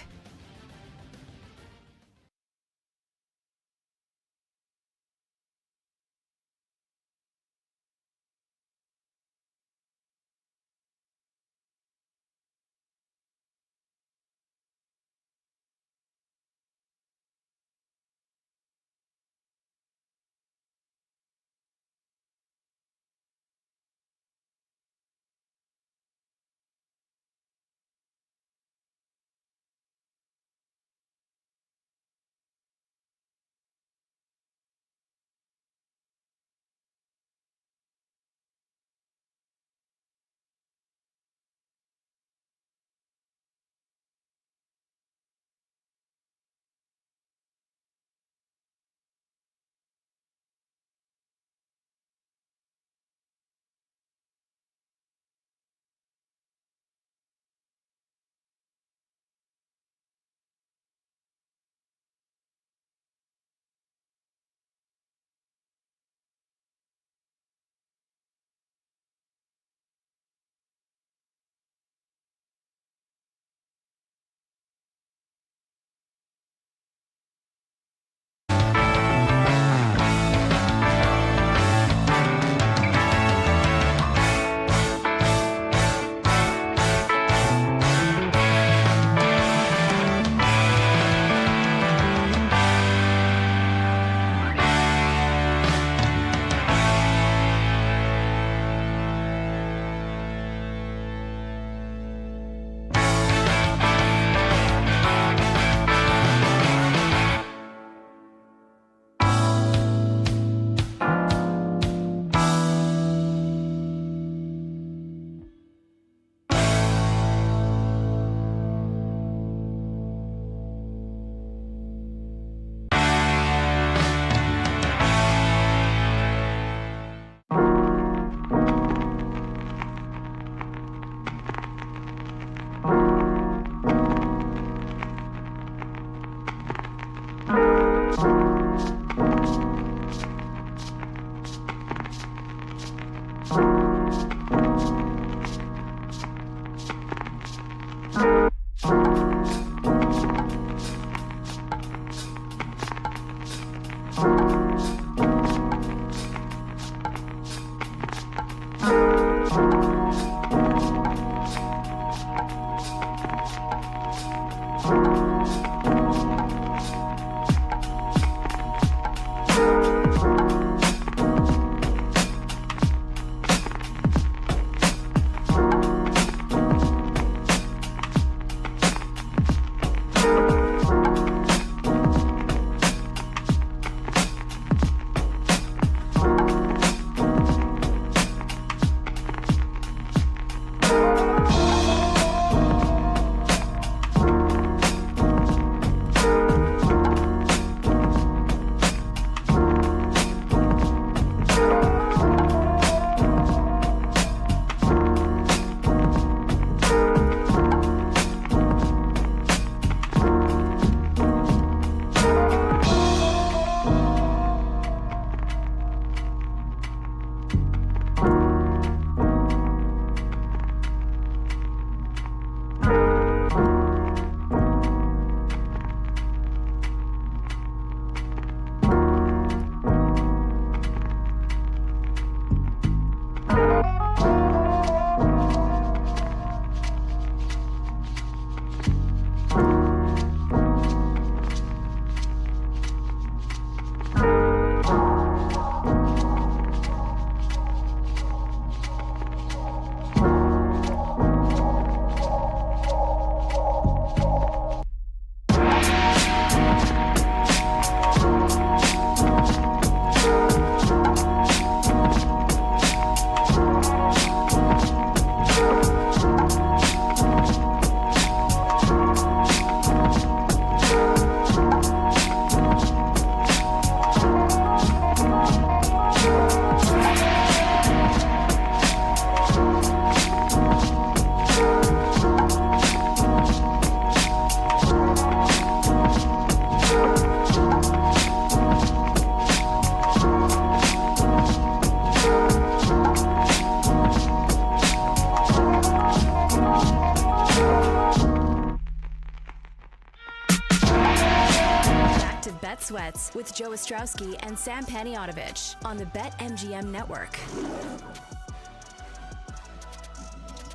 Bets with Joe Ostrowski and Sam Paniotovich on the BetMGM Network.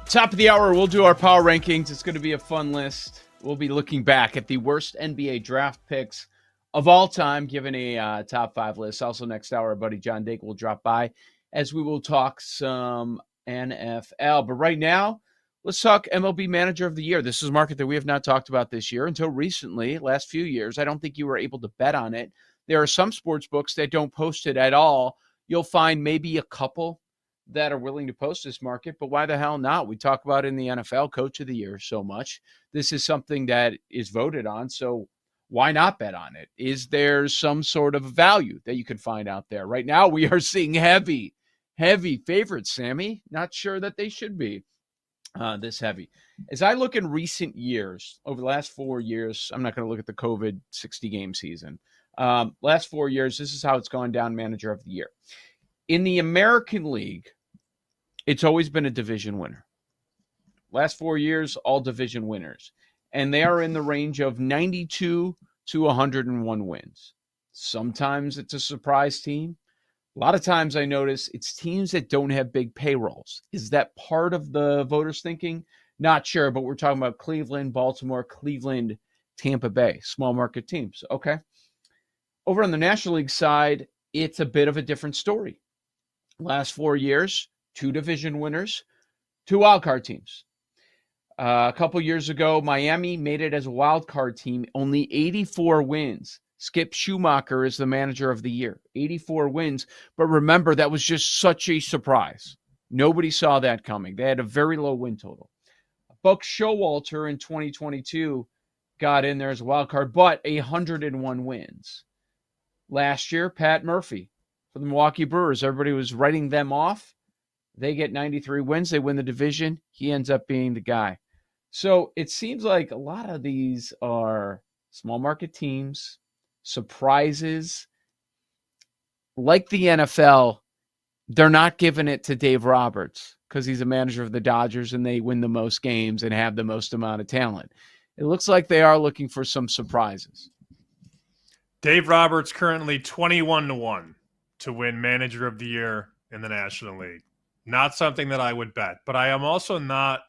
Top of the hour, we'll do our power rankings. It's going to be a fun list. We'll be looking back at the worst NBA draft picks of all time, given a top 5 list. Also, next hour, our buddy John Dake will drop by as we will talk some NFL. But right now, let's talk MLB Manager of the Year. This is a market that we have not talked about this year until recently, last few years. I don't think you were able to bet on it. There are some sports books that don't post it at all. You'll find maybe a couple that are willing to post this market, but why the hell not? We talk about it in the NFL Coach of the Year so much. This is something that is voted on, so why not bet on it? Is there some sort of value that you can find out there? Right now, we are seeing heavy favorites, Sammy. Not sure that they should be this heavy. As I look in recent years, over the last 4 years, I'm not going to look at the COVID 60-game season. Last 4 years, this is how it's gone down Manager of the Year. In the American League, it's always been a division winner. Last 4 years, all division winners. And they are in the range of 92 to 101 wins. Sometimes it's a surprise team. A lot of times I notice it's teams that don't have big payrolls. Is that part of the voters' thinking? Not sure, but we're talking about Cleveland, Baltimore, Cleveland, Tampa Bay, small market teams. Okay. Over on the National League side, it's a bit of a different story. Last 4 years, 2 division winners, 2 wildcard teams. A couple years ago, Miami made it as a wildcard team, only 84 wins. Skip Schumacher is the Manager of the Year, 84 wins. But remember, that was just such a surprise. Nobody saw that coming. They had a very low win total. Buck Showalter in 2022 got in there as a wildcard, but 101 wins. Last year, Pat Murphy for the Milwaukee Brewers. Everybody was writing them off. They get 93 wins. They win the division. He ends up being the guy. So it seems like a lot of these are small market teams, surprises. Like the NFL, they're not giving it to Dave Roberts because he's a manager of the Dodgers and they win the most games and have the most amount of talent. It looks like they are looking for some surprises. Dave Roberts currently 21-1 to win Manager of the Year in the National League. Not something that I would bet, but I am also not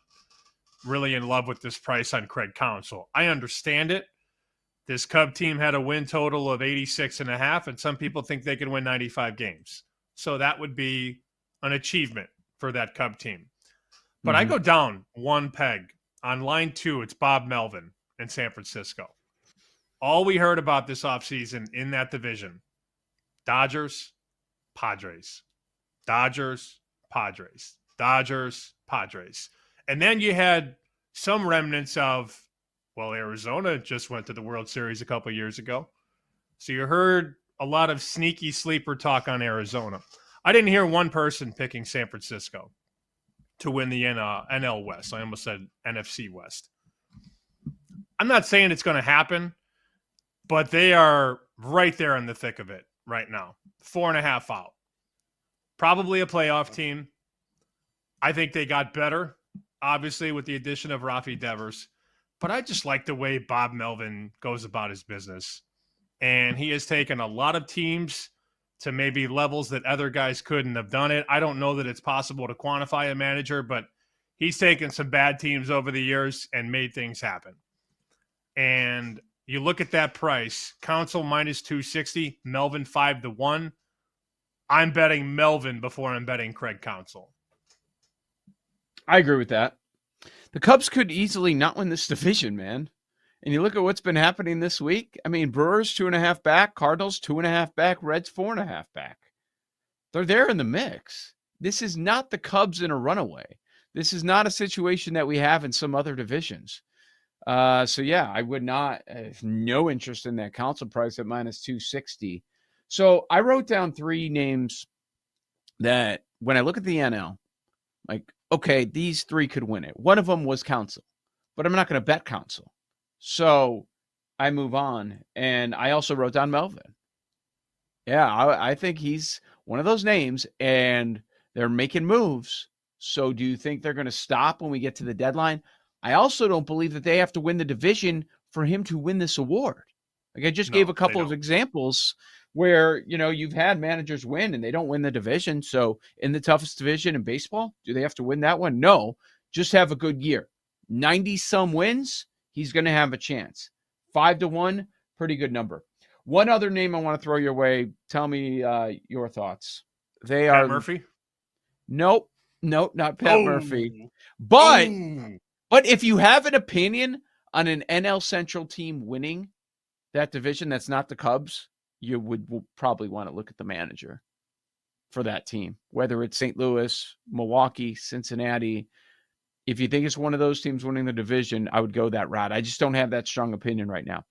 really in love with this price on Craig Counsell. I understand it. This Cub team had a win total of 86.5, and some people think they can win 95 games. So that would be an achievement for that Cub team. But I go down one peg. On line 2, it's Bob Melvin in San Francisco. All we heard about this offseason in that division, Dodgers, Padres. Dodgers, Padres. Dodgers, Padres. And then you had some remnants of, well, Arizona just went to the World Series a couple years ago. So you heard a lot of sneaky sleeper talk on Arizona. I didn't hear one person picking San Francisco to win the NL West. I almost said NFC West. I'm not saying it's going to happen, but they are right there in the thick of it right now. 4.5 out. Probably a playoff team. I think they got better, obviously, with the addition of Rafi Devers. But I just like the way Bob Melvin goes about his business. And he has taken a lot of teams to maybe levels that other guys couldn't have done it. I don't know that it's possible to quantify a manager, but he's taken some bad teams over the years and made things happen. And you look at that price, Counsell minus 260, Melvin 5-1. I'm betting Melvin before I'm betting Craig Counsell. I agree with that. The Cubs could easily not win this division, man. And you look at what's been happening this week. I mean, Brewers 2.5 back, Cardinals 2.5 back, Reds 4.5 back. They're there in the mix. This is not the Cubs in a runaway. This is not a situation that we have in some other divisions. So yeah, I would not have no interest in that Counsell price at minus 260. So I wrote down 3 names that when I look at the NL, like, okay, these 3 could win it. One of them was Counsell, but I'm not going to bet Counsell. So I move on. And I also wrote down Melvin. Yeah, I think he's one of those names, and they're making moves. So do you think they're going to stop when we get to the deadline? I also don't believe that they have to win the division for him to win this award. Like I just No, gave a they couple of don't. examples where, you've had managers win and they don't win the division. So in the toughest division in baseball, do they have to win that one? No, just have a good year. 90 some wins, he's going to have a chance. 5-1, pretty good number. One other name I want to throw your way. Tell me your thoughts. They Pat are Murphy? Nope, not Pat Murphy. Oh. But if you have an opinion on an NL Central team winning that division that's not the Cubs, you would probably want to look at the manager for that team, whether it's St. Louis, Milwaukee, Cincinnati. If you think it's one of those teams winning the division, I would go that route. I just don't have that strong opinion right now.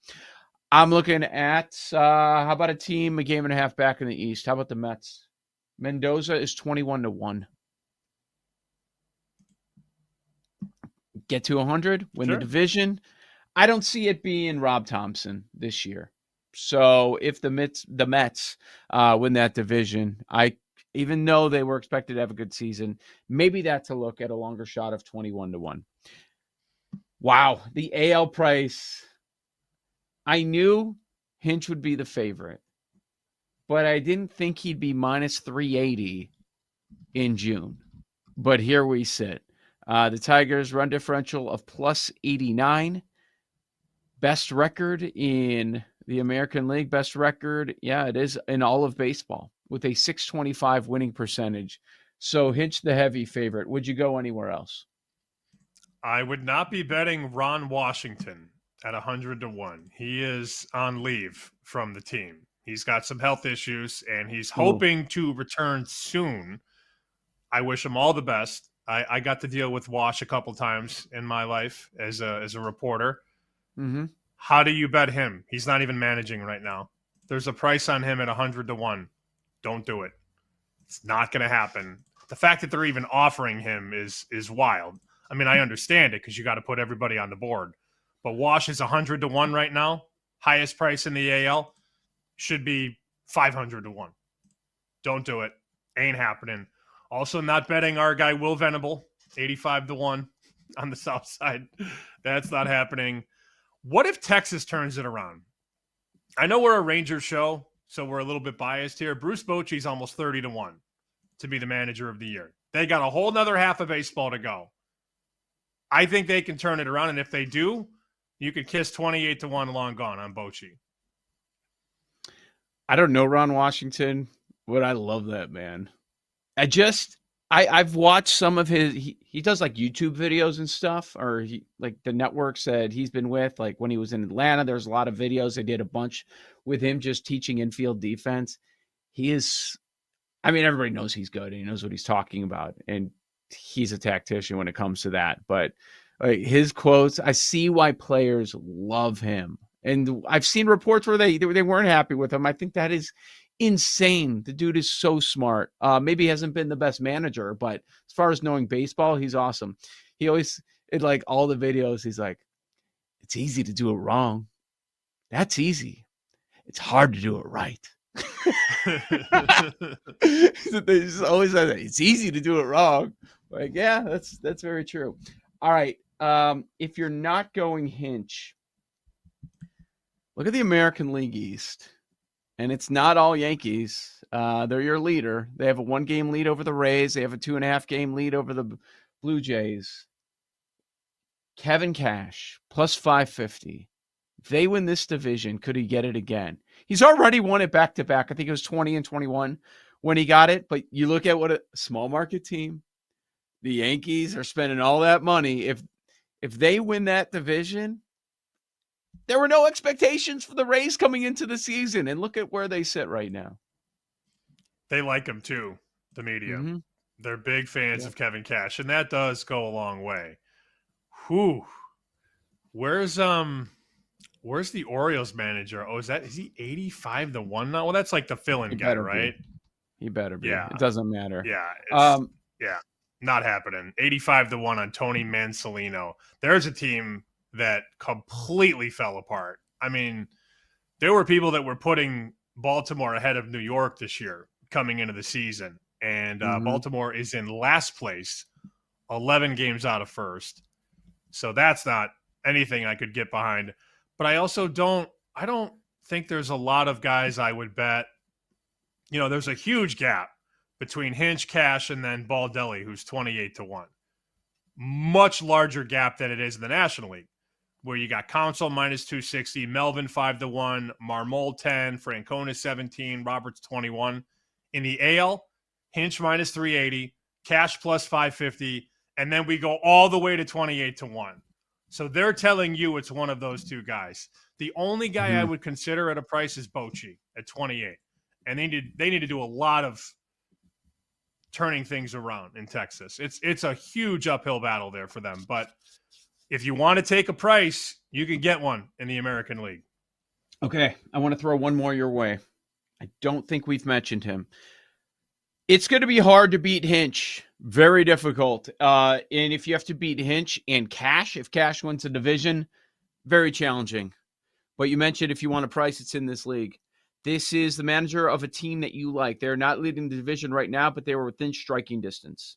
I'm looking at, how about a team a game and a half back in the East? How about the Mets? Mendoza is 21-1. Get to 100, win the division. I don't see it being Rob Thompson this year. So if the Mets win that division, even though they were expected to have a good season, maybe that's a look at a longer shot of 21-1. Wow, the AL price. I knew Hinch would be the favorite, but I didn't think he'd be minus 380 in June. But here we sit. The Tigers run differential of plus 89. Best record in the American League. Best record, yeah, it is in all of baseball with a 625 winning percentage. So Hinch the heavy favorite. Would you go anywhere else? I would not be betting Ron Washington at 100-1. He is on leave from the team. He's got some health issues, and he's hoping to return soon. I wish him all the best. I got to deal with Wash a couple times in my life as a reporter. Mm-hmm. How do you bet him? He's not even managing right now. There's a price on him at 100-1. Don't do it. It's not going to happen. The fact that they're even offering him is wild. I mean, I understand it because you got to put everybody on the board. But Wash is 100-1 right now. Highest price in the AL should be 500-1. Don't do it. Ain't happening. Also, not betting our guy Will Venable, 85-1 on the south side. That's not happening. What if Texas turns it around? I know we're a Rangers show, so we're a little bit biased here. Bruce Bochy's almost 30-1 to be the manager of the year. They got a whole nother half of baseball to go. I think they can turn it around, and if they do, you could kiss 28-1 long gone on Bochy. I don't know Ron Washington, but I love that man. I've watched some of his, he does like YouTube videos and stuff, or he, like the networks that he's been with, like when he was in Atlanta, there's a lot of videos. They did a bunch with him just teaching infield defense. Everybody knows he's good and he knows what he's talking about. And he's a tactician when it comes to that. But his quotes, I see why players love him. And I've seen reports where they weren't happy with him. I think that is insane. The dude is so smart. Maybe he hasn't been the best manager, but as far as knowing baseball, he's awesome. He always, in like all the videos, he's like, it's easy to do it wrong. That's easy. It's hard to do it right. They just always say that. It's easy to do it wrong. Like, yeah, that's very true. All right. If you're not going Hinch, look at the American League East. And it's not all Yankees. They're your leader. They have a 1-game lead over the Rays. They have a 2.5-game lead over the Blue Jays. Kevin Cash, plus 550. If they win this division, could he get it again? He's already won it back-to-back. I think it was 20 and 21 when he got it. But you look at what a small market team, the Yankees are spending all that money. If they win that division, there were no expectations for the Rays coming into the season, and look at where they sit right now. They like him too, the media. Mm-hmm. They're big fans of Kevin Cash, and that does go a long way. Whew. Where's the Orioles manager? Oh, is he 85-1 now? Well, that's like the fill-in guy, right? He better be. Yeah. It doesn't matter. Yeah. Not happening. 85-1 on Tony Mansolino. There's a team that completely fell apart. I mean, there were people that were putting Baltimore ahead of New York this year coming into the season. And Baltimore is in last place, 11 games out of first. So that's not anything I could get behind. But I also don't think there's a lot of guys I would bet. There's a huge gap between Hinch, Cash, and then Baldelli, who's 28-1. Much larger gap than it is in the National League, where you got Council minus 260, Melvin 5-1, Marmol 10, Francona 17, Roberts 21. In the AL, Hinch minus 380, Cash plus 550, and then we go all the way to 28-1. So they're telling you it's one of those two guys. The only guy I would consider at a price is Bochy at 28. And they need to do a lot of turning things around in Texas. It's a huge uphill battle there for them. But if you want to take a price, you can get one in the American League. Okay, I want to throw one more your way. I don't think we've mentioned him. It's going to be hard to beat Hinch. Very difficult. And if you have to beat Hinch and Cash, if Cash wins the division, very challenging. But you mentioned if you want a price, it's in this league. This is the manager of a team that you like. They're not leading the division right now, but they were within striking distance.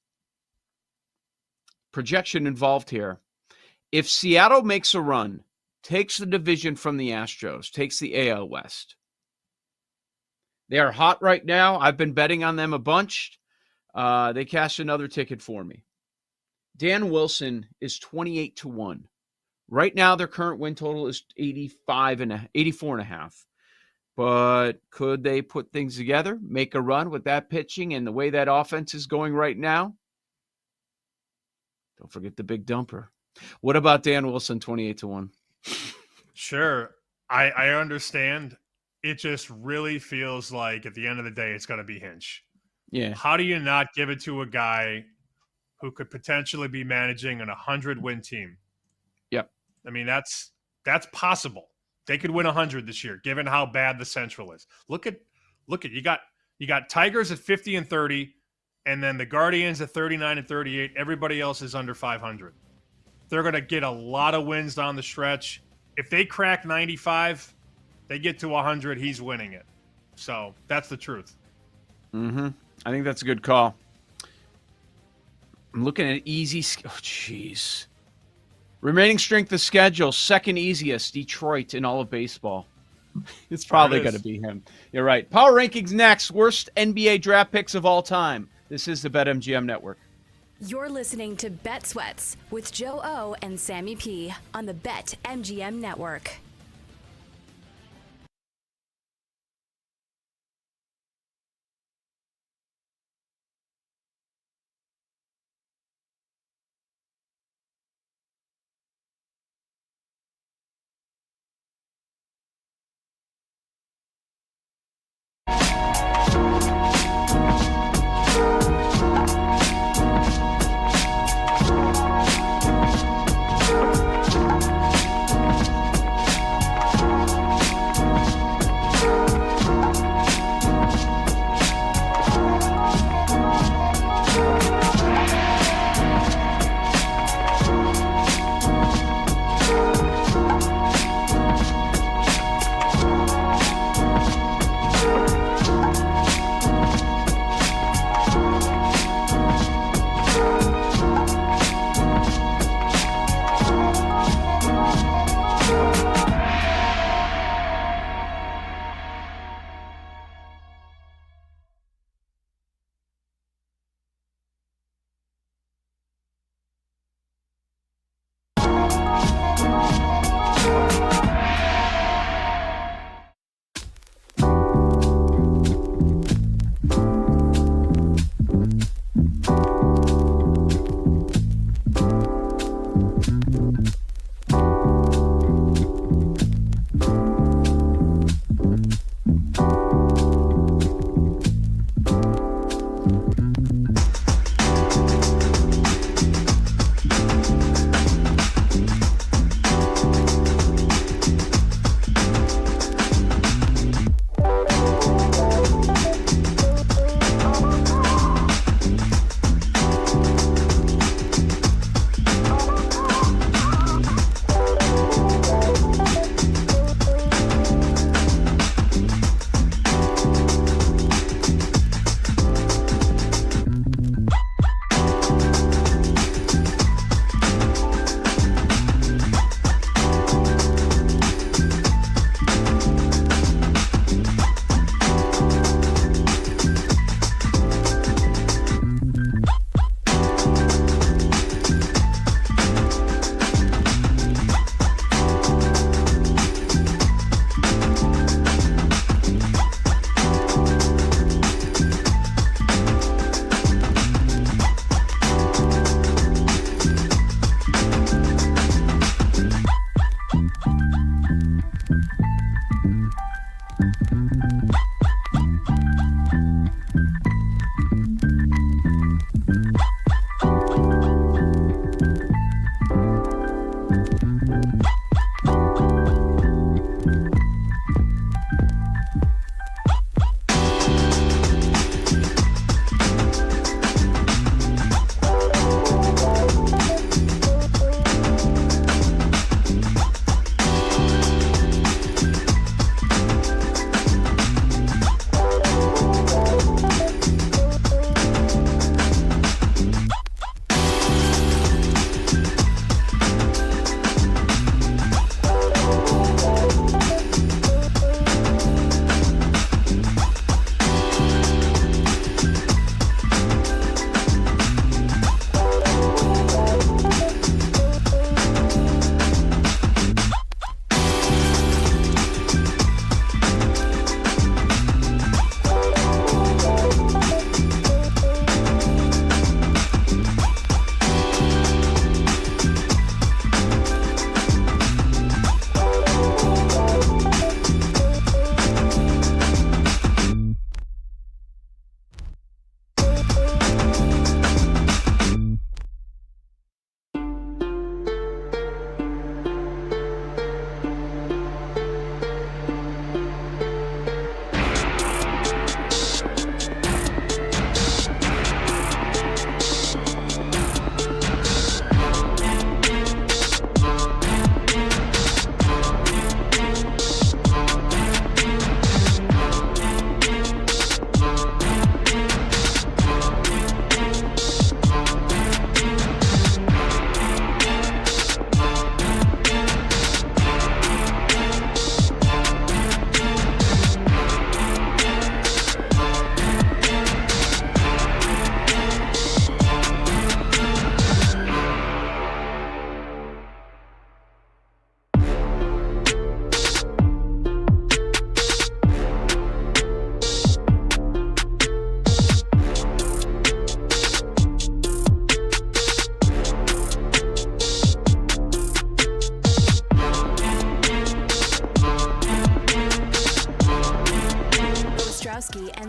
Projection involved here. If Seattle makes a run, takes the division from the Astros, takes the AL West, they are hot right now. I've been betting on them a bunch. They cashed another ticket for me. Dan Wilson is 28-1. Right now, their current win total is 84.5. But could they put things together, make a run with that pitching and the way that offense is going right now? Don't forget the big dumper. What about Dan Wilson, 28-1? Sure. I understand. It just really feels like at the end of the day, it's going to be Hinch. Yeah. How do you not give it to a guy who could potentially be managing an 100-win team? Yep. I mean, that's possible. They could win 100 this year, given how bad the Central is. Look at you got Tigers at 50-30, and then the Guardians at 39-38. Everybody else is under 500. They're going to get a lot of wins down the stretch. If they crack 95, they get to 100. He's winning it. So that's the truth. I think that's a good call. I'm looking at easy. Oh, jeez. Remaining strength of schedule, second easiest, Detroit in all of baseball. It's probably going to be him. You're right. Power rankings next. Worst NBA draft picks of all time. This is the BetMGM Network. You're listening to Bet Sweats with Joe O and Sammy P on the BetMGM Network.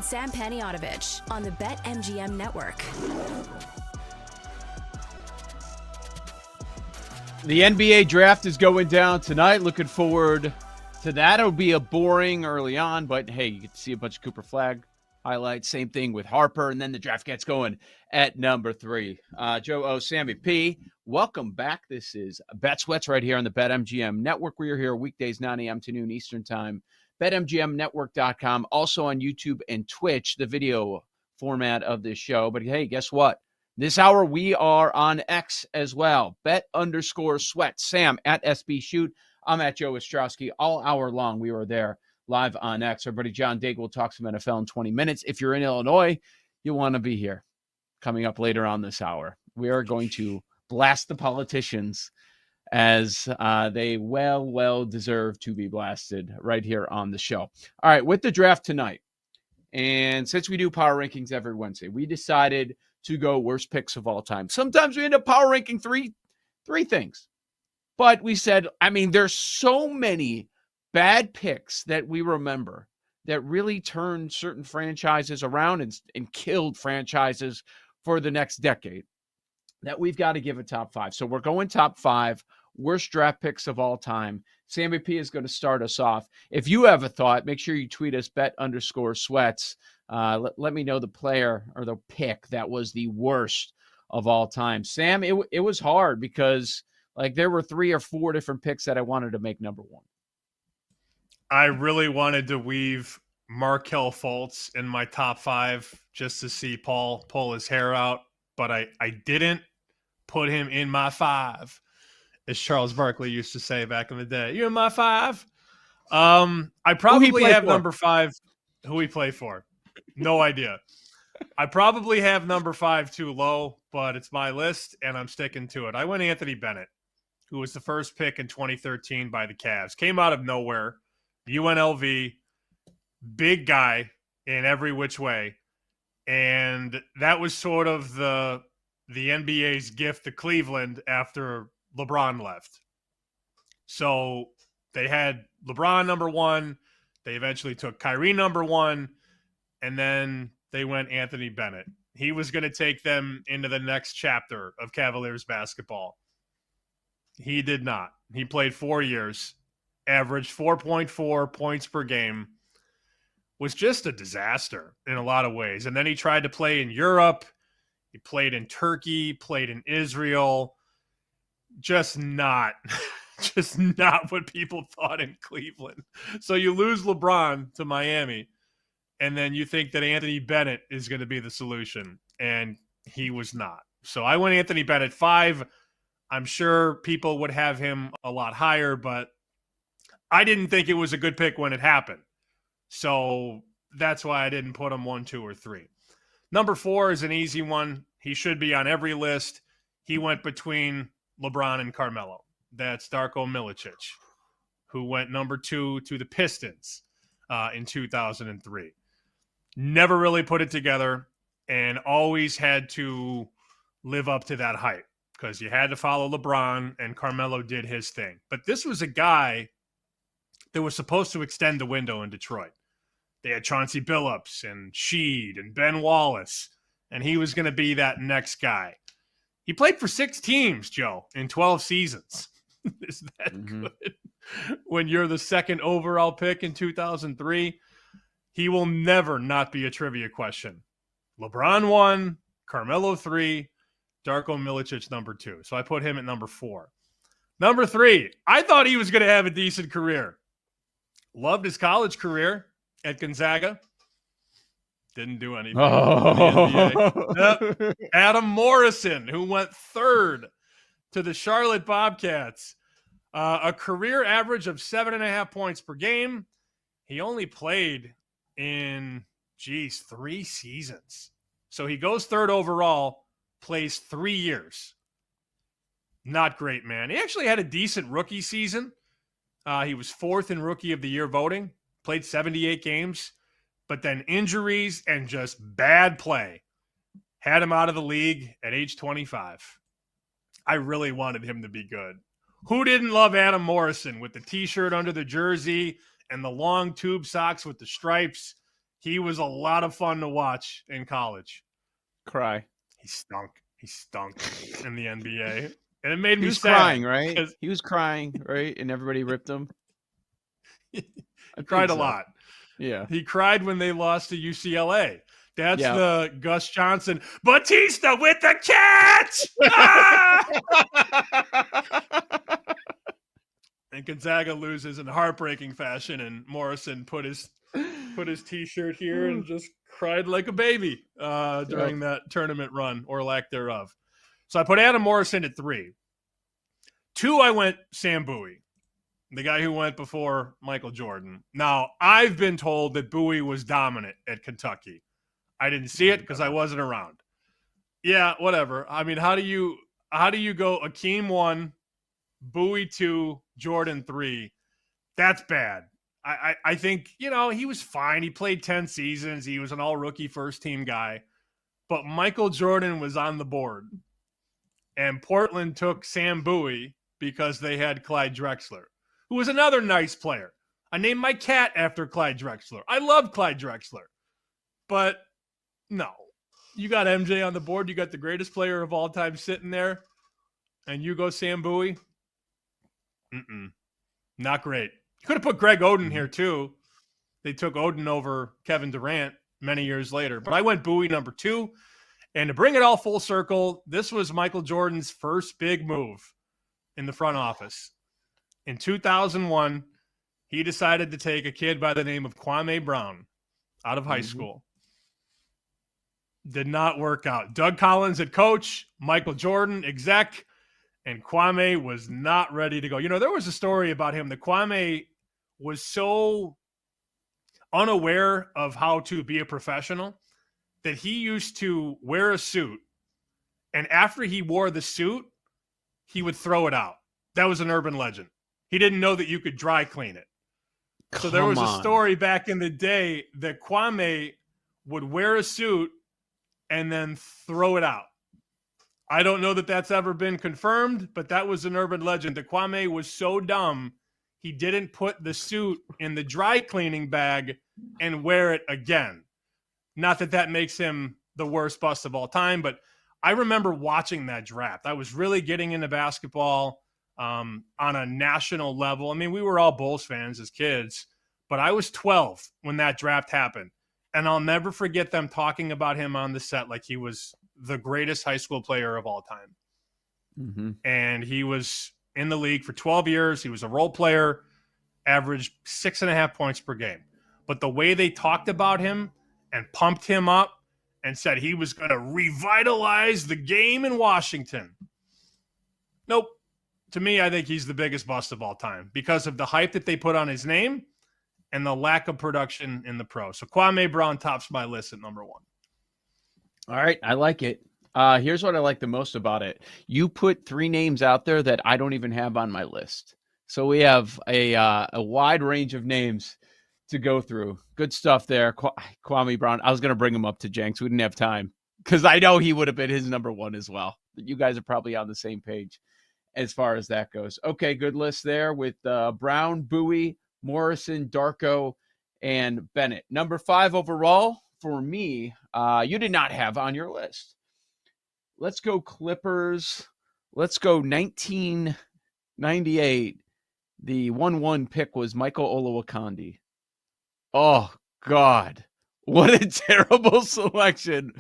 Sam Paniotovich on the BetMGM Network. The NBA draft is going down tonight. Looking forward to that. It'll be a boring early on, but hey, you get to see a bunch of Cooper Flag highlights. Same thing with Harper, and then the draft gets going at number 3. Joe O, Sammy P, welcome back. This is Bet Sweats right here on the BetMGM Network. We are here weekdays 9 a.m. to noon Eastern Time. BetMGMNetwork.com, also on YouTube and Twitch, the video format of this show. But hey, guess what? This hour, we are on X as well. Bet_sweat. Sam at SB Shoot. I'm at Joe Ostrowski. All hour long, we were there live on X. Our buddy John Daigle will talk some NFL in 20 minutes. If you're in Illinois, you want to be here. Coming up later on this hour, we are going to blast the politicians as they well deserve to be blasted right here on the show. All right, with the draft tonight, and since we do power rankings every Wednesday, we decided to go worst picks of all time. Sometimes we end up power ranking three things. But we said, I mean, there's so many bad picks that we remember that really turned certain franchises around and killed franchises for the next decade that we've got to give a top 5. So we're going top 5 worst draft picks of all time. Sammy P is going to start us off. If you have a thought, make sure you tweet us bet_sweats. Let me know the player or the pick that was the worst of all time. Sam, it was hard because like there were 3 or 4 different picks that I wanted to make number 1. I really wanted to weave Markelle Fultz in my top 5 just to see Paul pull his hair out, but I didn't put him in my 5, as Charles Barkley used to say back in the day. You in my 5? I probably have number 5. Who he play for? No idea. I probably have number 5 too low, but it's my list, and I'm sticking to it. I went Anthony Bennett, who was the first pick in 2013 by the Cavs. Came out of nowhere, UNLV, big guy in every which way. And that was sort of the NBA's gift to Cleveland after LeBron left. So they had LeBron number 1. They eventually took Kyrie number 1. And then they went Anthony Bennett. He was going to take them into the next chapter of Cavaliers basketball. He did not. He played 4 years, averaged 4.4 points per game, was just a disaster in a lot of ways. And then he tried to play in Europe. He played in Turkey, played in Israel. Just not what people thought in Cleveland. So you lose LeBron to Miami, and then you think that Anthony Bennett is going to be the solution, and he was not. So I went Anthony Bennett 5. I'm sure people would have him a lot higher, but I didn't think it was a good pick when it happened. So that's why I didn't put him 1, 2, or 3. Number 4 is an easy one. He should be on every list. He went between LeBron and Carmelo. That's Darko Milicic, who went number 2 to the Pistons in 2003. Never really put it together and always had to live up to that hype because you had to follow LeBron and Carmelo did his thing. But this was a guy that was supposed to extend the window in Detroit. They had Chauncey Billups and Sheed and Ben Wallace, and he was going to be that next guy. He played for 6 teams, Joe, in 12 seasons. Is that good? When you're the second overall pick in 2003, he will never not be a trivia question. LeBron 1, Carmelo 3, Darko Milicic number 2. So I put him at number 4. Number 3, I thought he was going to have a decent career. Loved his college career at Gonzaga. Didn't do anything. Yep. Adam Morrison, who went 3rd to the Charlotte Bobcats. A career average of 7.5 points per game. He only played in, 3 seasons. So he goes 3rd overall, plays 3 years. Not great, man. He actually had a decent rookie season. He was 4th in Rookie of the Year voting, played 78 games, but then injuries and just bad play had him out of the league at age 25. I really wanted him to be good. Who didn't love Adam Morrison with the T-shirt under the jersey and the long tube socks with the stripes? He was a lot of fun to watch in college. Cry. He stunk. He stunk in the NBA. And it made He me was sad. crying, right? He was crying, right? And everybody ripped him. He cried a so. lot. Yeah. He cried when they lost to UCLA. That's Yeah. the Gus Johnson, Batista with the catch! Ah! And Gonzaga loses in heartbreaking fashion, and Morrison put his T-shirt here and just cried like a baby during that tournament run, or lack thereof. So I put Adam Morrison at 3. 2, I went Sam Bowie, the guy who went before Michael Jordan. Now, I've been told that Bowie was dominant at Kentucky. I didn't see it because I wasn't around. Yeah, whatever. I mean, how do you go Akeem 1, Bowie 2, Jordan 3? That's bad. I think, he was fine. He played 10 seasons. He was an all-rookie first-team guy. But Michael Jordan was on the board. And Portland took Sam Bowie because they had Clyde Drexler, who was another nice player. I named my cat after Clyde Drexler. I love Clyde Drexler. But no. You got MJ on the board. You got the greatest player of all time sitting there. And you go Sam Bowie? Not great. You could have put Greg Oden here, too. They took Oden over Kevin Durant many years later. But I went Bowie number 2. And to bring it all full circle, this was Michael Jordan's first big move in the front office. In 2001, he decided to take a kid by the name of Kwame Brown out of high school. Did not work out. Doug Collins at coach, Michael Jordan exec, and Kwame was not ready to go. There was a story about him that Kwame was so unaware of how to be a professional that he used to wear a suit, and after he wore the suit, he would throw it out. That was an urban legend. He didn't know that you could dry clean it. So there was a story back in the day that Kwame would wear a suit and then throw it out. I don't know that that's ever been confirmed, but that was an urban legend. That Kwame was so dumb, he didn't put the suit in the dry cleaning bag and wear it again. Not that that makes him the worst bust of all time, but I remember watching that draft. I was really getting into basketball on a national level. I mean, we were all Bulls fans as kids, but I was 12 when that draft happened. And I'll never forget them talking about him on the set like he was the greatest high school player of all time. Mm-hmm. And he was in the league for 12 years. He was a role player, averaged 6.5 points per game. But the way they talked about him and pumped him up and said he was going to revitalize the game in Washington. Nope. To me, I think he's the biggest bust of all time because of the hype that they put on his name and the lack of production in the pro. So Kwame Brown tops my list at number 1. All right. I like it. Here's what I like the most about it. You put 3 names out there that I don't even have on my list. So we have a wide range of names to go through. Good stuff there. Kwame Brown. I was going to bring him up to Jenks. We didn't have time because I know he would have been his number 1 as well. You guys are probably on the same page as far as that goes. Okay, good list there with Brown, Bowie, Morrison, Darko, and Bennett. Number 5 overall for me, you did not have on your list. Let's go Clippers. Let's go 1998. The 1-1 pick was Michael Olowokandi. Oh, God. What a terrible selection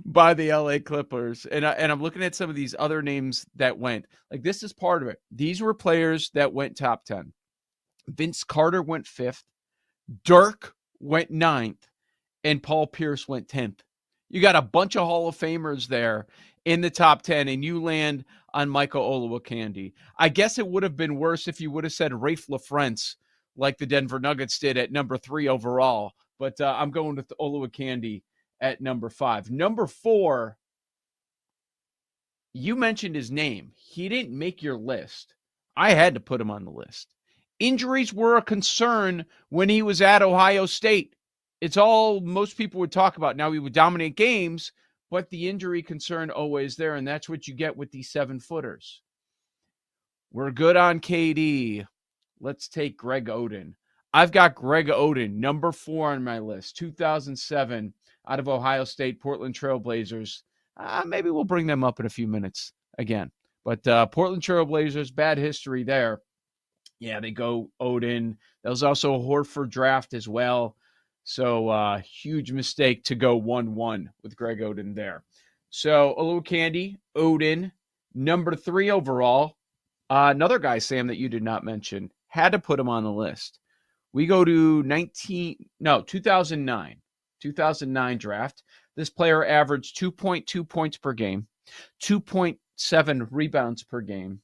by the LA Clippers. And I'm looking at some of these other names that went. Like, this is part of it. These were players that went top 10. Vince Carter went 5th. Dirk went 9th. And Paul Pierce went 10th. You got a bunch of Hall of Famers there in the top 10, and you land on Michael Olowokandi. I guess it would have been worse if you would have said Rafe LaFrentz like the Denver Nuggets did at number 3 overall. But I'm going with Olowokandi at number 5. Number 4, you mentioned his name. He didn't make your list. I had to put him on the list. Injuries were a concern when he was at Ohio State. It's all most people would talk about. Now, he would dominate games, but the injury concern always there, and that's what you get with these 7-footers. We're good on KD. Let's take Greg Oden. I've got Greg Oden, number 4 on my list, 2007, out of Ohio State, Portland Trail Blazers. Maybe we'll bring them up in a few minutes again. But Portland Trail Blazers, bad history there. Yeah, they go Oden. There was also a Horford draft as well. So huge mistake to go 1-1 with Greg Oden there. So a little candy, Oden, number 3 overall. Another guy, Sam, that you did not mention, had to put him on the list. We go to 2009. 2009 draft. This player averaged 2.2 points per game, 2.7 rebounds per game.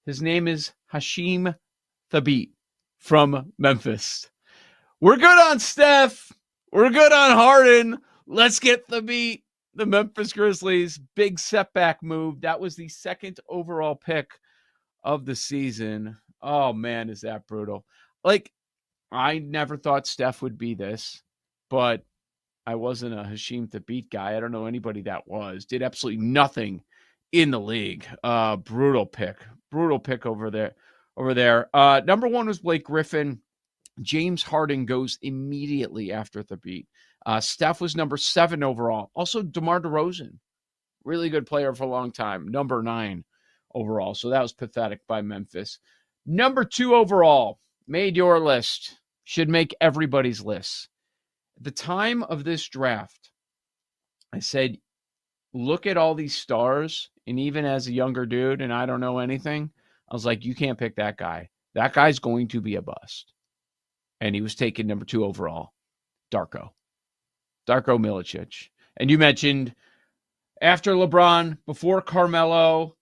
His name is Hasheem Thabeet from Memphis. We're good on Steph. We're good on Harden. Let's get Thabeet. The Memphis Grizzlies, big setback move. That was the 2nd overall pick of the season. Oh, man, is that brutal. Like, I never thought Steph would be this, but I wasn't a Hasheem Thabeet guy. I don't know anybody that was. Did absolutely nothing in the league. Brutal pick over there. Number 1 was Blake Griffin. James Harden goes immediately after Thabeet. Steph was number 7 overall. Also, DeMar DeRozan, really good player for a long time, number 9 overall. So that was pathetic by Memphis. Number 2 overall, made your list, should make everybody's list. At the time of this draft, I said, look at all these stars, and even as a younger dude, and I don't know anything, I was like, you can't pick that guy. That guy's going to be a bust. And he was taken number 2 overall, Darko Milicic. And you mentioned after LeBron, before Carmelo,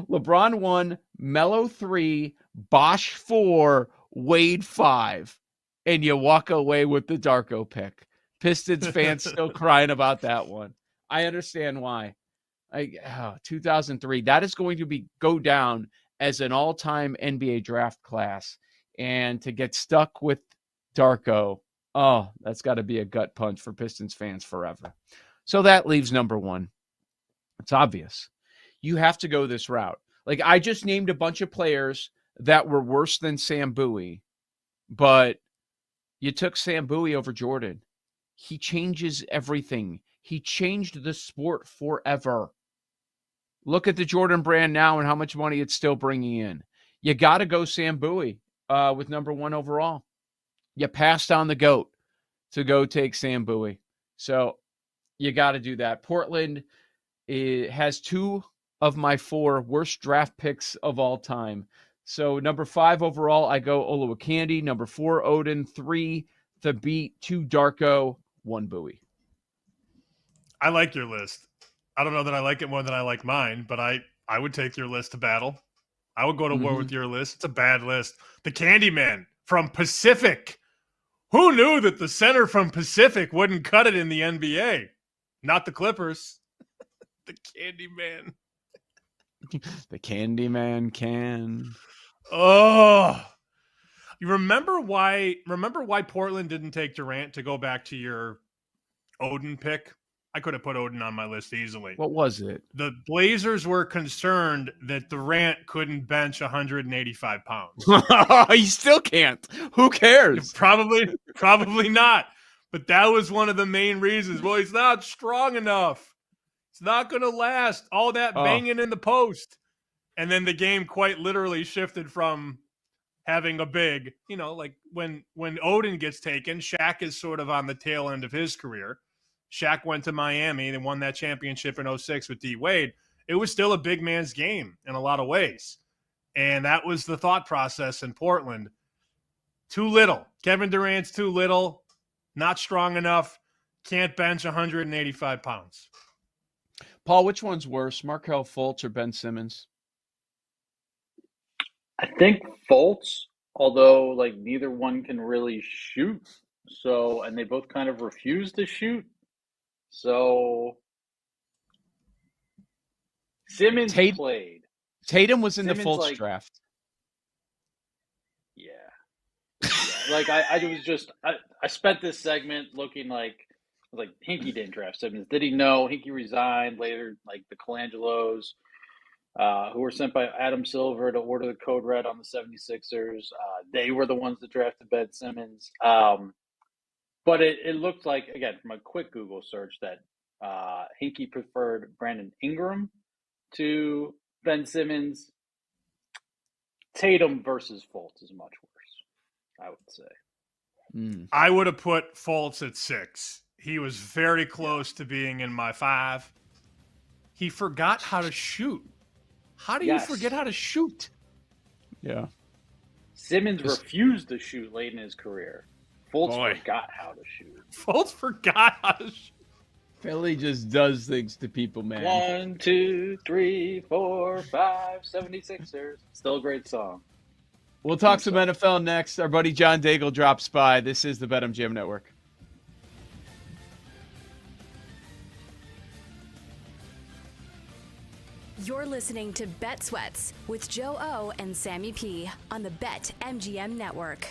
LeBron 1, Melo 3, Bosh 4, Wade 5, and you walk away with the Darko pick. Pistons fans still crying about that one. I understand why. 2003, that is going to go down as an all-time NBA draft class. And to get stuck with Darko, that's got to be a gut punch for Pistons fans forever. So that leaves number 1. It's obvious. You have to go this route. Like, I just named a bunch of players that were worse than Sam Bowie, but you took Sam Bowie over Jordan. He changes everything. He changed the sport forever. Look at the Jordan brand now and how much money it's still bringing in. You got to go Sam Bowie with number 1 overall. You passed on the GOAT to go take Sam Bowie. So you got to do that. Portland has 2 of my 4 worst draft picks of all time. So number 5 overall, I go Olowokandi. Number 4, Oden. 3, Thabeet. 2, Darko. 1, Bowie. I like your list. I don't know that I like it more than I like mine, but I would take your list to battle. I would go to war with your list. It's a bad list. The Candyman from Pacific. Who knew that the center from Pacific wouldn't cut it in the NBA? Not the Clippers. The Candyman. The Candyman can. Oh. You remember why Portland didn't take Durant, to go back to your Oden pick? I could have put Oden on my list easily. What was it? The Blazers were concerned that Durant couldn't bench 185 pounds. He still can't. Who cares? Probably not. But that was one of the main reasons. Well, he's not strong enough. It's not going to last. All that banging in the post. And then the game quite literally shifted from having a big, like when Oden gets taken, Shaq is sort of on the tail end of his career. Shaq went to Miami and won that championship in 2006 with D. Wade. It was still a big man's game in a lot of ways. And that was the thought process in Portland. Too little. Kevin Durant's too little, not strong enough, can't bench 185 pounds. Paul, which one's worse, Markelle Fultz or Ben Simmons? I think Fultz, although neither one can really shoot. So, and they both kind of refuse to shoot. So Simmons played. Tatum was in the Fultz draft. Yeah. I spent this segment looking like Hinkie didn't draft Simmons. Did he know? Hinkie resigned later, the Colangelos. who were sent by Adam Silver to order the code red on the 76ers. They were the ones that drafted Ben Simmons. But it looked like, again, from a quick Google search, that Hinkie preferred Brandon Ingram to Ben Simmons. Tatum versus Fultz is much worse, I would say. I would have put Fultz at 6. He was very close to being in my 5. He forgot how to shoot. How do you forget how to shoot? Yeah. Simmons refused to shoot late in his career. Fultz forgot how to shoot. Fultz forgot how to shoot. Philly just does things to people, man. 1, 2, 3, 4, 5, 76ers. Still a great song. We'll talk some NFL next. Our buddy John Daigle drops by. This is the BetMGM Network. You're listening to Bet Sweats with Joe O and Sammy P on the BetMGM Network.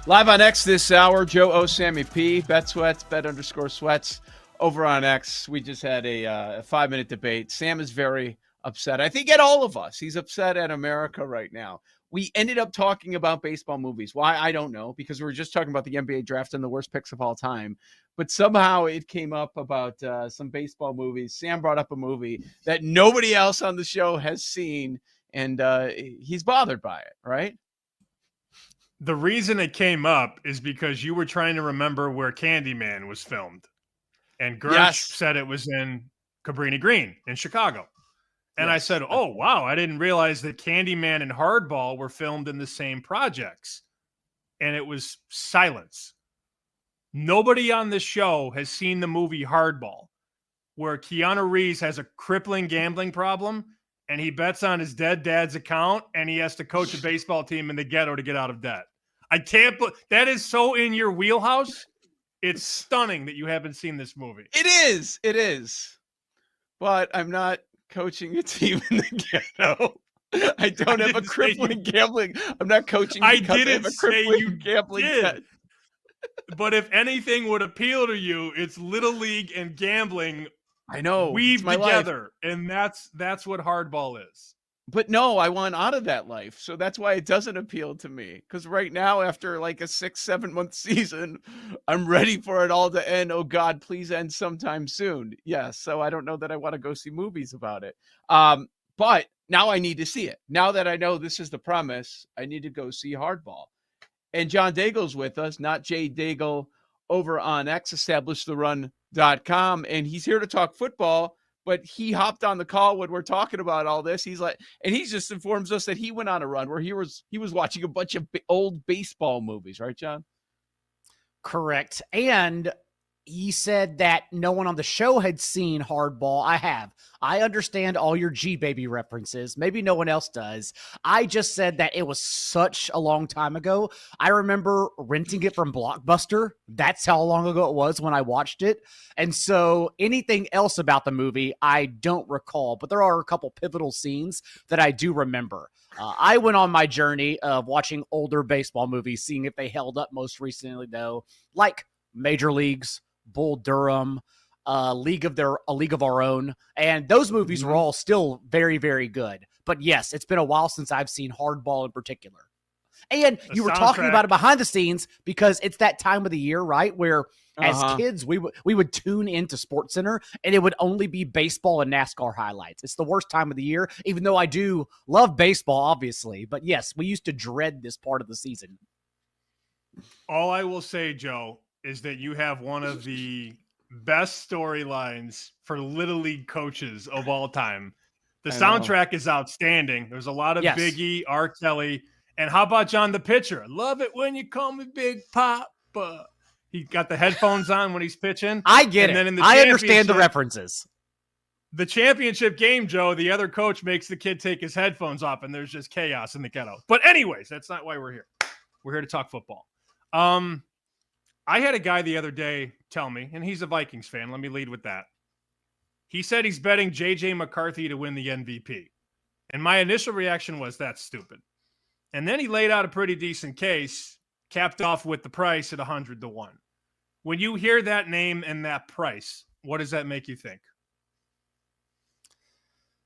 Live on X this hour, Joe O, Sammy P, Bet Sweats, Bet_Sweats. Over on X, we just had a 5-minute debate. Sam is very upset. I think at all of us. He's upset at America right now. We ended up talking about baseball movies. Why? I don't know, because we were just talking about the NBA draft and the worst picks of all time. But somehow it came up about some baseball movies. Sam brought up a movie that nobody else on the show has seen, and he's bothered by it, right? The reason it came up is because you were trying to remember where Candyman was filmed. And Gersh said it was in Cabrini Green in Chicago. And I said, oh, wow, I didn't realize that Candyman and Hardball were filmed in the same projects. And it was silence. Nobody on this show has seen the movie Hardball, where Keanu Reeves has a crippling gambling problem and he bets on his dead dad's account and he has to coach a baseball team in the ghetto to get out of debt. I can't that is so in your wheelhouse. It's stunning that you haven't seen this movie. It is. But I'm not coaching a team in the ghetto. I don't have a crippling gambling. I'm not coaching because I have a crippling gambling debt. But if anything would appeal to you, it's Little League and gambling. I know. Weave my together. Life. And that's what Hardball is. But no, I want out of that life. So that's why it doesn't appeal to me. Because right now, after like a 6-7 month season, I'm ready for it all to end. Oh God, please end sometime soon. Yes. So I don't know that I want to go see movies about it. But now I need to see it. Now that I know this is the premise, I need to go see Hardball. And John Daigle's with us, not Jay Daigle over on X, EstablishTheRun.com. And he's here to talk football. But he hopped on the call when we're talking about all this. He's like, and he just informs us that he went on a run where he was watching a bunch of old baseball movies, right, John? Correct. And he said that no one on the show had seen Hardball. I have. I understand all your G-Baby references. Maybe no one else does. I just said that it was such a long time ago. I remember renting it from Blockbuster. That's how long ago it was when I watched it. And so anything else about the movie, I don't recall. But there are a couple pivotal scenes that I do remember. I went on my journey of watching older baseball movies, seeing if they held up most recently, though, like Major Leagues, Bull Durham, A League of Our Own, and those movies were all still very, very good. But yes, it's been a while since I've seen Hardball in particular. And you were talking about it behind the scenes because it's that time of the year, right, where as kids we would tune into SportsCenter and it would only be baseball and NASCAR highlights. It's the worst time of the year, even though I do love baseball, obviously. But yes, we used to dread this part of the season. All I will say, Joe, is that you have one of the best storylines for Little League coaches of all time. The soundtrack is outstanding. There's a lot of Biggie, R. Kelly, and how about John the pitcher? Love it when you call me Big Papa. He got the headphones on when he's pitching. I get it. I understand the references. The championship game, Joe, the other coach makes the kid take his headphones off, and there's just chaos in the ghetto. But anyways, that's not why we're here. We're here to talk football. I had a guy the other day tell me, and he's a Vikings fan. Let me lead with that. He said he's betting J.J. McCarthy to win the MVP. And my initial reaction was, that's stupid. And then he laid out a pretty decent case, capped off with the price at 100-1. When you hear that name and that price, what does that make you think?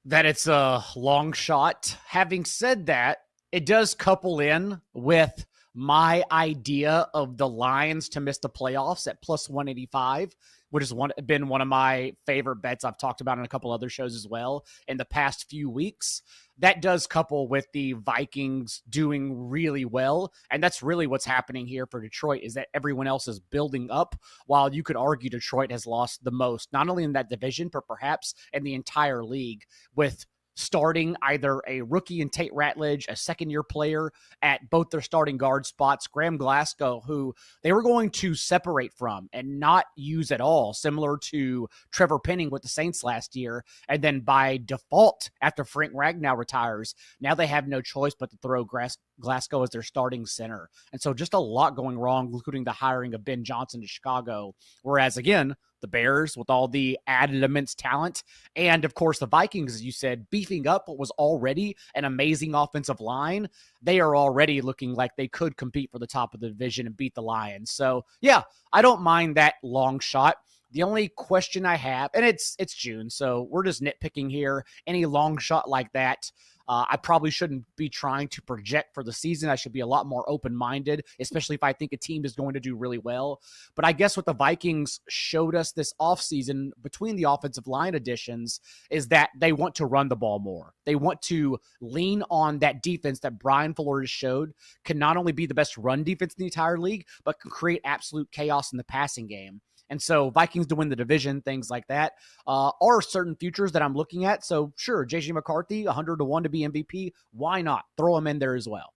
That it's a long shot. Having said that, it does couple in with my idea of the Lions to miss the playoffs at plus 185, which has been one of my favorite bets I've talked about in a couple other shows as well in the past few weeks. That does couple with the Vikings doing really well. And that's really what's happening here for Detroit, is that everyone else is building up, while you could argue Detroit has lost the most, not only in that division, but perhaps in the entire league, with starting either a rookie in Tate Ratledge, a second-year player at both their starting guard spots, Graham Glasgow, who they were going to separate from and not use at all, similar to Trevor Penning with the Saints last year. And then by default, after Frank Ragnow retires, now they have no choice but to throw Glasgow as their starting center. And so just a lot going wrong, including the hiring of Ben Johnson to Chicago. Whereas, again, the Bears with all the added immense talent. And of course, the Vikings, as you said, beefing up what was already an amazing offensive line. They are already looking like they could compete for the top of the division and beat the Lions. So yeah, I don't mind that long shot. The only question I have, and it's June, so we're just nitpicking here. Any long shot like that, I probably shouldn't be trying to project for the season. I should be a lot more open-minded, especially if I think a team is going to do really well. But I guess what the Vikings showed us this offseason between the offensive line additions is that they want to run the ball more. They want to lean on that defense that Brian Flores showed can not only be the best run defense in the entire league, but can create absolute chaos in the passing game. And so Vikings to win the division, things like that, are certain futures that I'm looking at. So sure, J.J. McCarthy, 100-1 to be MVP. Why not? Throw him in there as well.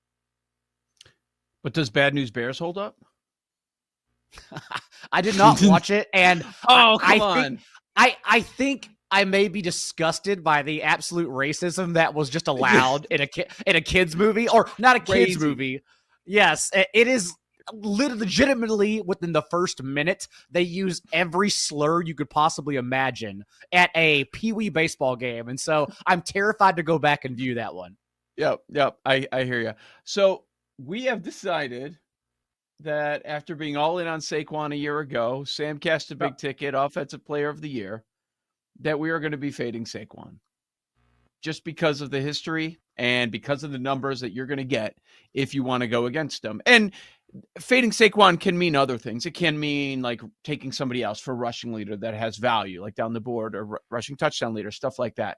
But does Bad News Bears hold up? I did not watch it. And on. I think I may be disgusted by the absolute racism that was just allowed in a kid's movie, or not a kid's movie. Yes, it is. Legitimately, within the first minute, they use every slur you could possibly imagine at a Pee-wee baseball game. And so I'm terrified to go back and view that one. Yep. I hear you. So we have decided that after being all in on Saquon a year ago, Sam cashed a big ticket offensive player of the year, that we are going to be fading Saquon. Just because of the history and because of the numbers that you're going to get if you want to go against him. And fading Saquon can mean other things. It can mean like taking somebody else for rushing leader that has value, like down the board, or rushing touchdown leader, stuff like that.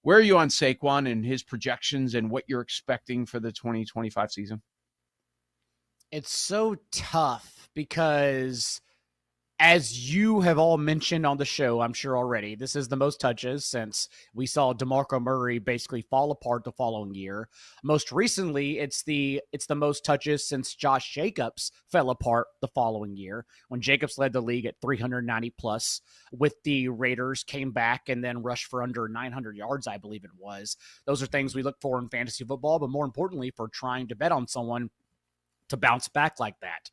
Where are you on Saquon and his projections and what you're expecting for the 2025 season? It's so tough because, as you have all mentioned on the show, I'm sure already, this is the most touches since we saw DeMarco Murray basically fall apart the following year. Most recently, it's the most touches since Josh Jacobs fell apart the following year, when Jacobs led the league at 390 plus with the Raiders, came back and then rushed for under 900 yards, I believe it was. Those are things we look for in fantasy football, but more importantly, for trying to bet on someone to bounce back like that.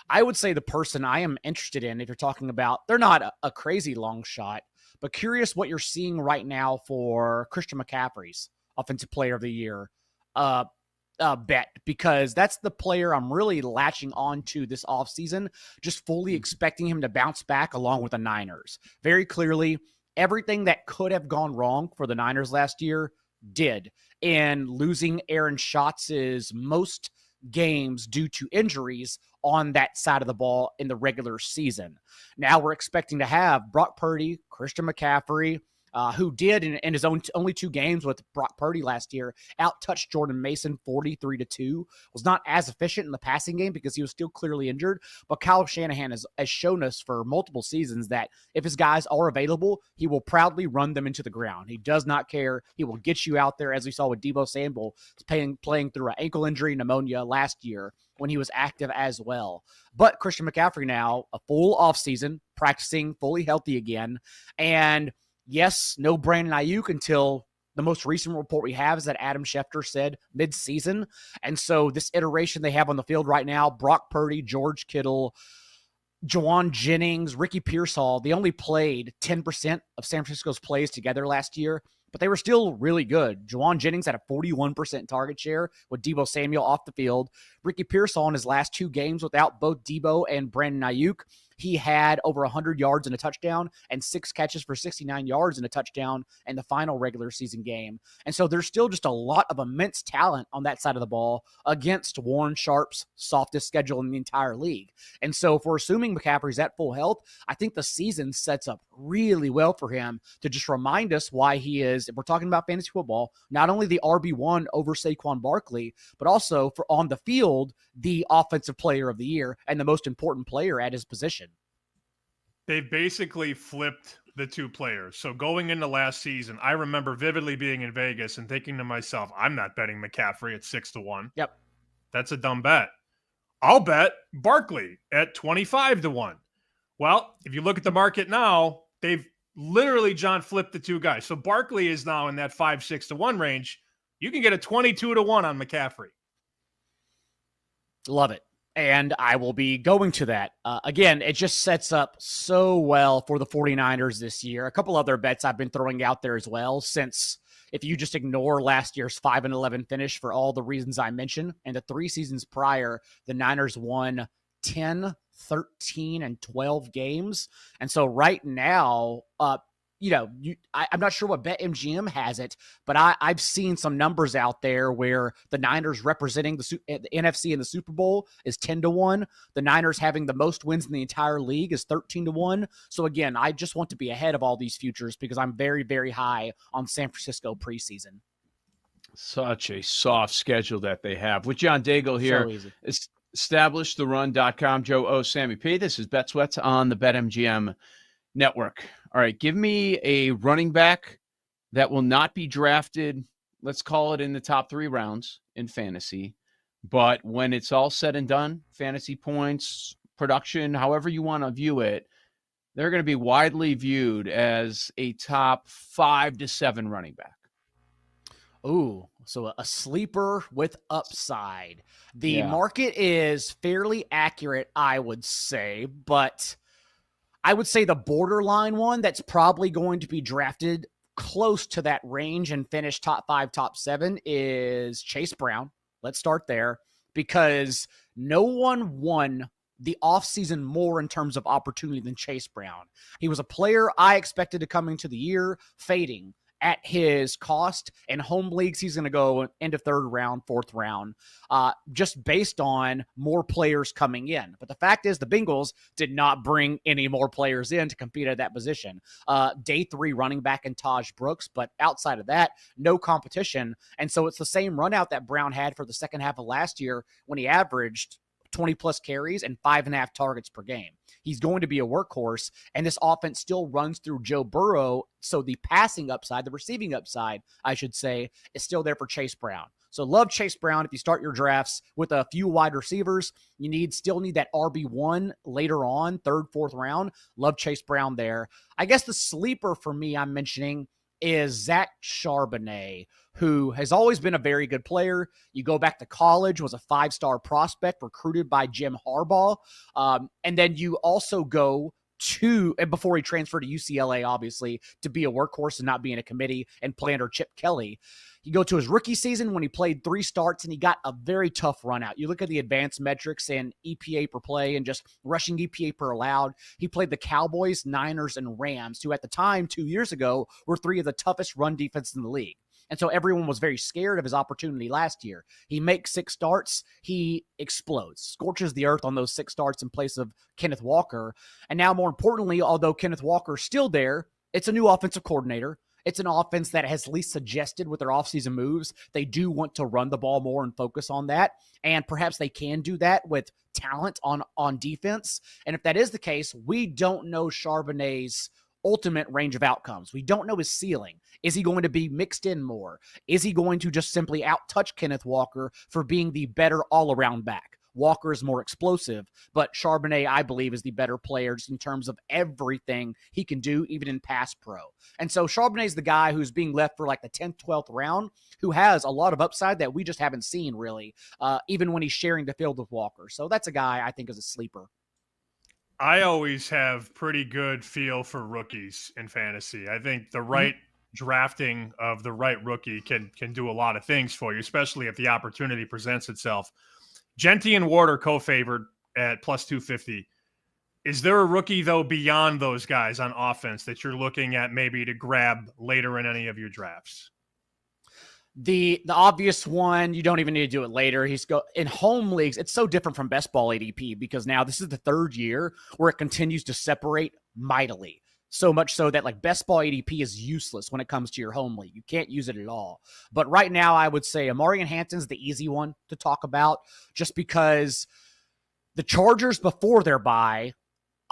I would say the person I am interested in, if you're talking about, they're not a crazy long shot, but curious what you're seeing right now for Christian McCaffrey's Offensive Player of the Year bet, because that's the player I'm really latching on to this offseason, just fully expecting him to bounce back along with the Niners. Very clearly, everything that could have gone wrong for the Niners last year did, in losing Aaron Schatz's most games due to injuries on that side of the ball in the regular season. Now we're expecting to have Brock Purdy, Christian McCaffrey, who did in his own only 2 games with Brock Purdy last year, out-touched Jordan Mason 43-2, was not as efficient in the passing game because he was still clearly injured. But Kyle Shanahan has shown us for multiple seasons that if his guys are available, he will proudly run them into the ground. He does not care. He will get you out there, as we saw with Deebo Samuel playing through an ankle injury, pneumonia last year when he was active as well. But Christian McCaffrey now, a full offseason, practicing, fully healthy again, and yes, no Brandon Ayuk until the most recent report we have is that Adam Schefter said mid-season. And so this iteration they have on the field right now, Brock Purdy, George Kittle, Juwan Jennings, Ricky Pearsall, they only played 10% of San Francisco's plays together last year, but they were still really good. Juwan Jennings had a 41% target share with Deebo Samuel off the field. Ricky Pearsall in his last 2 games without both Deebo and Brandon Ayuk, he had over 100 yards and a touchdown and 6 catches for 69 yards and a touchdown in the final regular season game. And so there's still just a lot of immense talent on that side of the ball against Warren Sharp's softest schedule in the entire league. And so if we're assuming McCaffrey's at full health, I think the season sets up really well for him to just remind us why he is, if we're talking about fantasy football, not only the RB1 over Saquon Barkley, but also for on the field, the offensive player of the year and the most important player at his position. They basically flipped the 2 players. So going into last season, I remember vividly being in Vegas and thinking to myself, I'm not betting McCaffrey at 6-1. Yep. That's a dumb bet. I'll bet Barkley at 25-1. Well, if you look at the market now, they've literally, John, flipped the 2 guys. So Barkley is now in that 5-6-1 range. You can get a 22-1 on McCaffrey. Love it. And I will be going to that. Again, it just sets up so well for the 49ers this year. A couple other bets I've been throwing out there as well, since if you just ignore last year's 5-11 finish for all the reasons I mentioned, and the 3 seasons prior, the Niners won 10, 13, and 12 games. And so right now, I'm not sure what BetMGM has it, but I've seen some numbers out there where the Niners representing the NFC in the Super Bowl is 10-1. The Niners having the most wins in the entire league is 13-1. So again, I just want to be ahead of all these futures because I'm very, very high on San Francisco preseason. Such a soft schedule that they have. With John Daigle here, So easy. EstablishTheRun.com, Joe O, Sammy P. This is Bet Sweats on the BetMGM Network. All right, give me a running back that will not be drafted, let's call it in the top 3 rounds in fantasy, but when it's all said and done, fantasy points, production, however you want to view it, they're going to be widely viewed as a top 5 to 7 running back. Ooh, so a sleeper with upside. The market is fairly accurate, I would say, but I would say the borderline one that's probably going to be drafted close to that range and finish top 5, top 7 is Chase Brown. Let's start there because no one won the offseason more in terms of opportunity than Chase Brown. He was a player I expected to come into the year fading at his cost. In home leagues, he's going to go end of 3rd round, 4th round, just based on more players coming in. But the fact is the Bengals did not bring any more players in to compete at that position. Day 3 running back in Taj Brooks, but outside of that, no competition. And so it's the same run out that Brown had for the second half of last year when he averaged 20-plus carries and 5.5 targets per game. He's going to be a workhorse, and this offense still runs through Joe Burrow, so the passing upside, the receiving upside, I should say, is still there for Chase Brown. So love Chase Brown. If you start your drafts with a few wide receivers, you still need that RB1 later on, 3rd, 4th round. Love Chase Brown there. I guess the sleeper for me I'm mentioning is Zach Charbonnet, who has always been a very good player. You go back to college, was a 5-star prospect recruited by Jim Harbaugh. And then you also go and before he transferred to UCLA, obviously, to be a workhorse and not be in a committee and play under Chip Kelly. You go to his rookie season when he played 3 starts and he got a very tough run out. You look at the advanced metrics and EPA per play and just rushing EPA per allowed. He played the Cowboys, Niners, and Rams, who at the time 2 years ago were 3 of the toughest run defenses in the league. And so everyone was very scared of his opportunity last year. He makes 6 starts. He explodes, scorches the earth on those 6 starts in place of Kenneth Walker. And now, more importantly, although Kenneth Walker's still there, it's a new offensive coordinator. It's an offense that has at least suggested with their offseason moves, they do want to run the ball more and focus on that. And perhaps they can do that with talent on defense. And if that is the case, we don't know Charbonnet's ultimate range of outcomes. We don't know his ceiling. Is he going to be mixed in more? Is he going to just simply out-touch Kenneth Walker for being the better all-around back? Walker is more explosive, but Charbonnet, I believe, is the better player just in terms of everything he can do, even in pass pro. And so Charbonnet is the guy who's being left for like the 10th, 12th round, who has a lot of upside that we just haven't seen really, even when he's sharing the field with Walker. So that's a guy I think is a sleeper. I always have pretty good feel for rookies in fantasy. I think the right drafting of the right rookie can do a lot of things for you, especially if the opportunity presents itself. Genti and Ward are co-favored at plus 250. Is there a rookie, though, beyond those guys on offense that you're looking at maybe to grab later in any of your drafts? The obvious one, you don't even need to do it later. In home leagues, it's so different from best ball ADP because now this is the 3rd year where it continues to separate mightily. So much so that like best ball ADP is useless when it comes to your home league. You can't use it at all. But right now, I would say Amarian Hanson's the easy one to talk about just because the Chargers before their bye,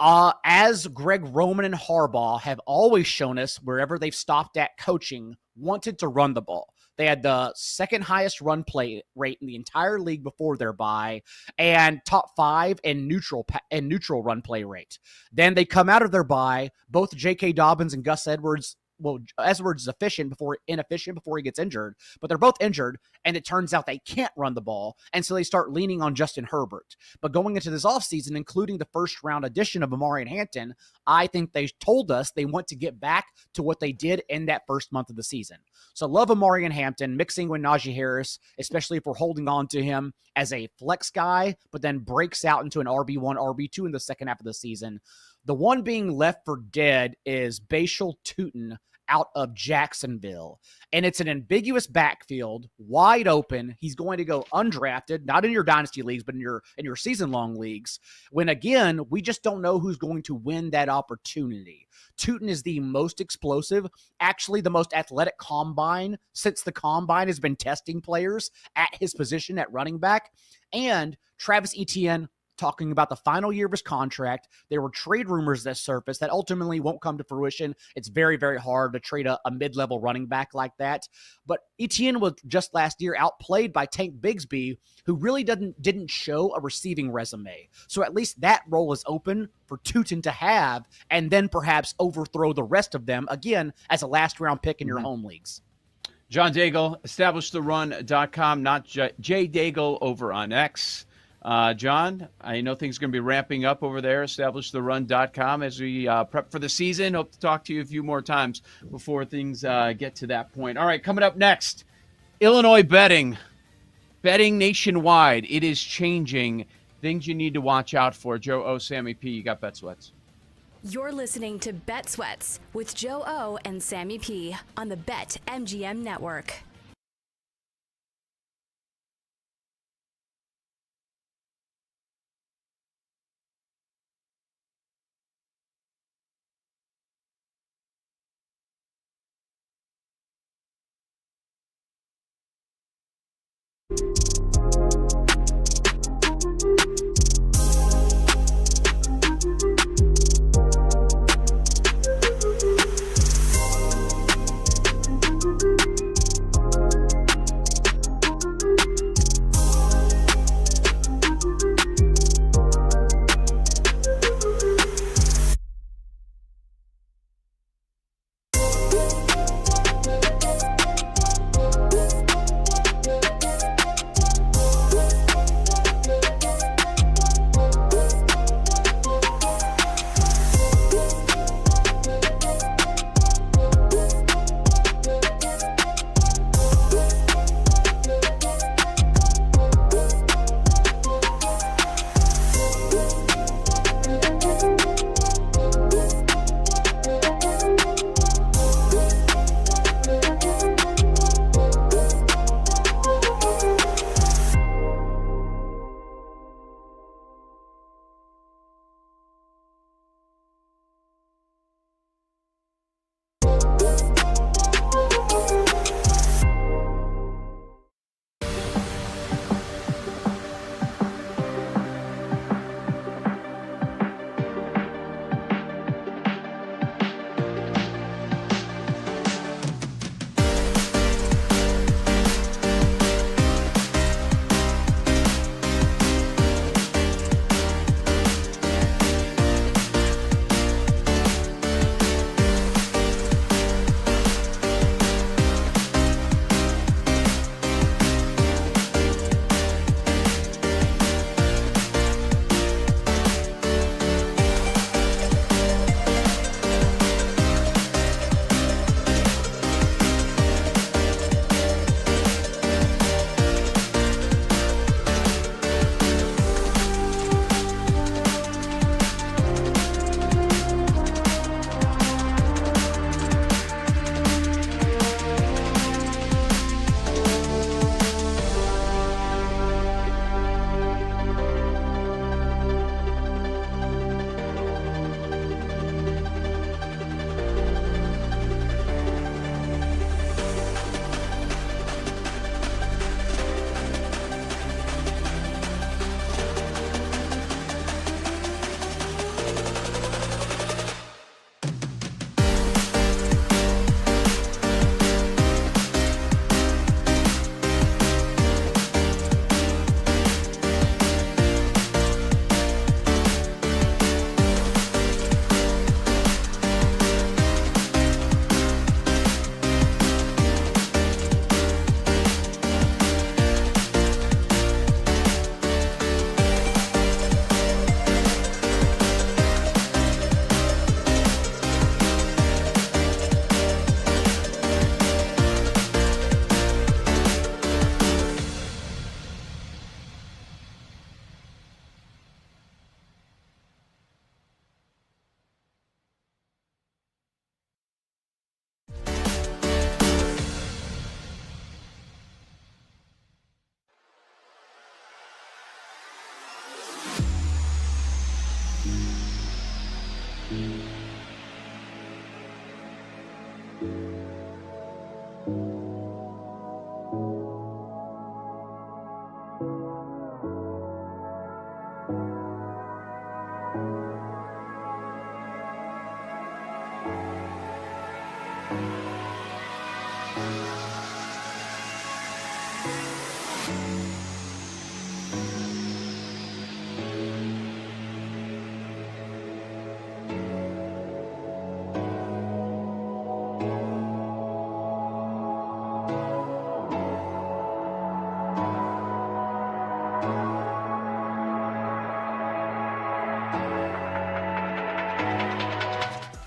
as Greg Roman and Harbaugh have always shown us wherever they've stopped at coaching, wanted to run the ball. They had the 2nd highest run play rate in the entire league before their bye and top 5 in neutral run play rate. Then they come out of their bye. Both J.K. Dobbins and Gus Edwards Edwards is inefficient before he gets injured, but they're both injured, and it turns out they can't run the ball, and so they start leaning on Justin Herbert. But going into this offseason, including the first-round addition of Amari Hampton, I think they told us they want to get back to what they did in that first month of the season. So love Amari Hampton, mixing with Najee Harris, especially if we're holding on to him as a flex guy, but then breaks out into an RB1, RB2 in the second half of the season. The one being left for dead is Bashal Tutin out of Jacksonville. And it's an ambiguous backfield, wide open. He's going to go undrafted, not in your dynasty leagues, but in your season-long leagues, when, again, we just don't know who's going to win that opportunity. Tutin is the most explosive, actually the most athletic combine since the combine has been testing players at his position at running back. And Travis Etienne, talking about the final year of his contract. There were trade rumors that surfaced that ultimately won't come to fruition. It's very, very hard to trade a mid-level running back like that. But Etienne was just last year outplayed by Tank Bigsby, who really didn't show a receiving resume. So at least that role is open for Tutin to have, and then perhaps overthrow the rest of them, again, as a last-round pick in your home leagues. John Daigle, EstablishTheRun.com, not Jay Daigle over on X. John, I know things are going to be ramping up over there, EstablishTheRun.com, as we prep for the season. Hope to talk to you a few more times before things get to that point. All right, coming up next, Illinois betting nationwide. It is changing. Things you need to watch out for. Joe O, Sammy P, you got Bet Sweats. You're listening to Bet Sweats with Joe O and Sammy P on the BetMGM Network.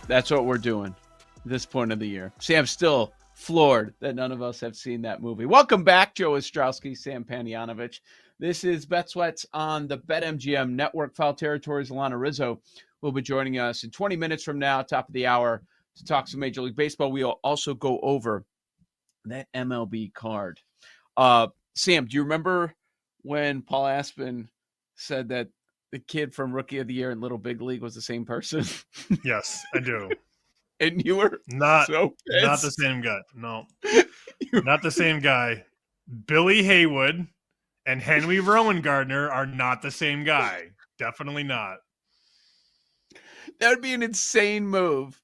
That's what we're doing at this point of the year. See, I'm still floored that none of us have seen that movie. Welcome back, Joe Ostrowski, Sam Panayonovich. This is Bet Sweats on the BetMGM Network. Foul Territories. Alana Rizzo will be joining us in 20 minutes from now, top of the hour, to talk some Major League Baseball. We'll also go over that MLB card. Sam, do you remember when Paul Aspen said that the kid from Rookie of the Year in Little Big League was the same person? Yes, I do. And you were not pissed. Not the same guy. No, not the same guy. Billy Haywood and Henry Rowan Gardner are not the same guy. Definitely not. That would be an insane move.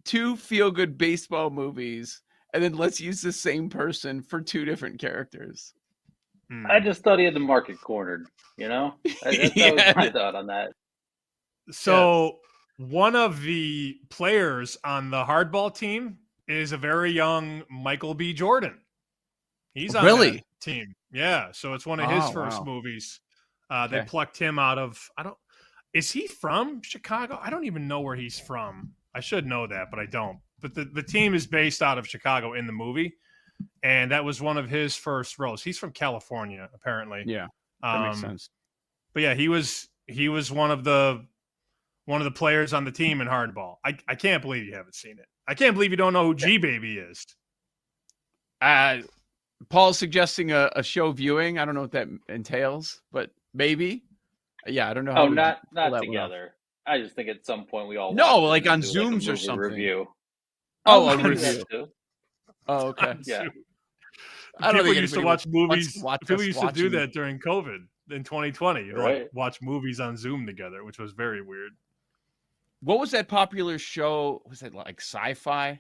2 feel-good baseball movies, and then let's use the same person for 2 different characters. I just thought he had the market cornered, you know? That was my thought on that. So one of the players on the hardball team is a very young Michael B. Jordan. He's on that team. Yeah. So it's one of his first movies. They plucked him out of, is he from Chicago? I don't even know where he's from. I should know that, but I don't. But the team is based out of Chicago in the movie. And that was one of his first roles. He's from California, apparently. Yeah. That makes sense. But yeah, he was one of the players on the team in hardball. I can't believe you haven't seen it. I can't believe you don't know who G Baby is. Paul's suggesting a show viewing. I don't know what that entails, but maybe. Yeah, I don't know. Oh, not together. I just think at some point we all like on Zooms or something. Review. A review. Oh, okay. Yeah. People used to watch movies. People used to do that during COVID in 2020. Right. Like watch movies on Zoom together, which was very weird. What was that popular show? Was it like sci-fi?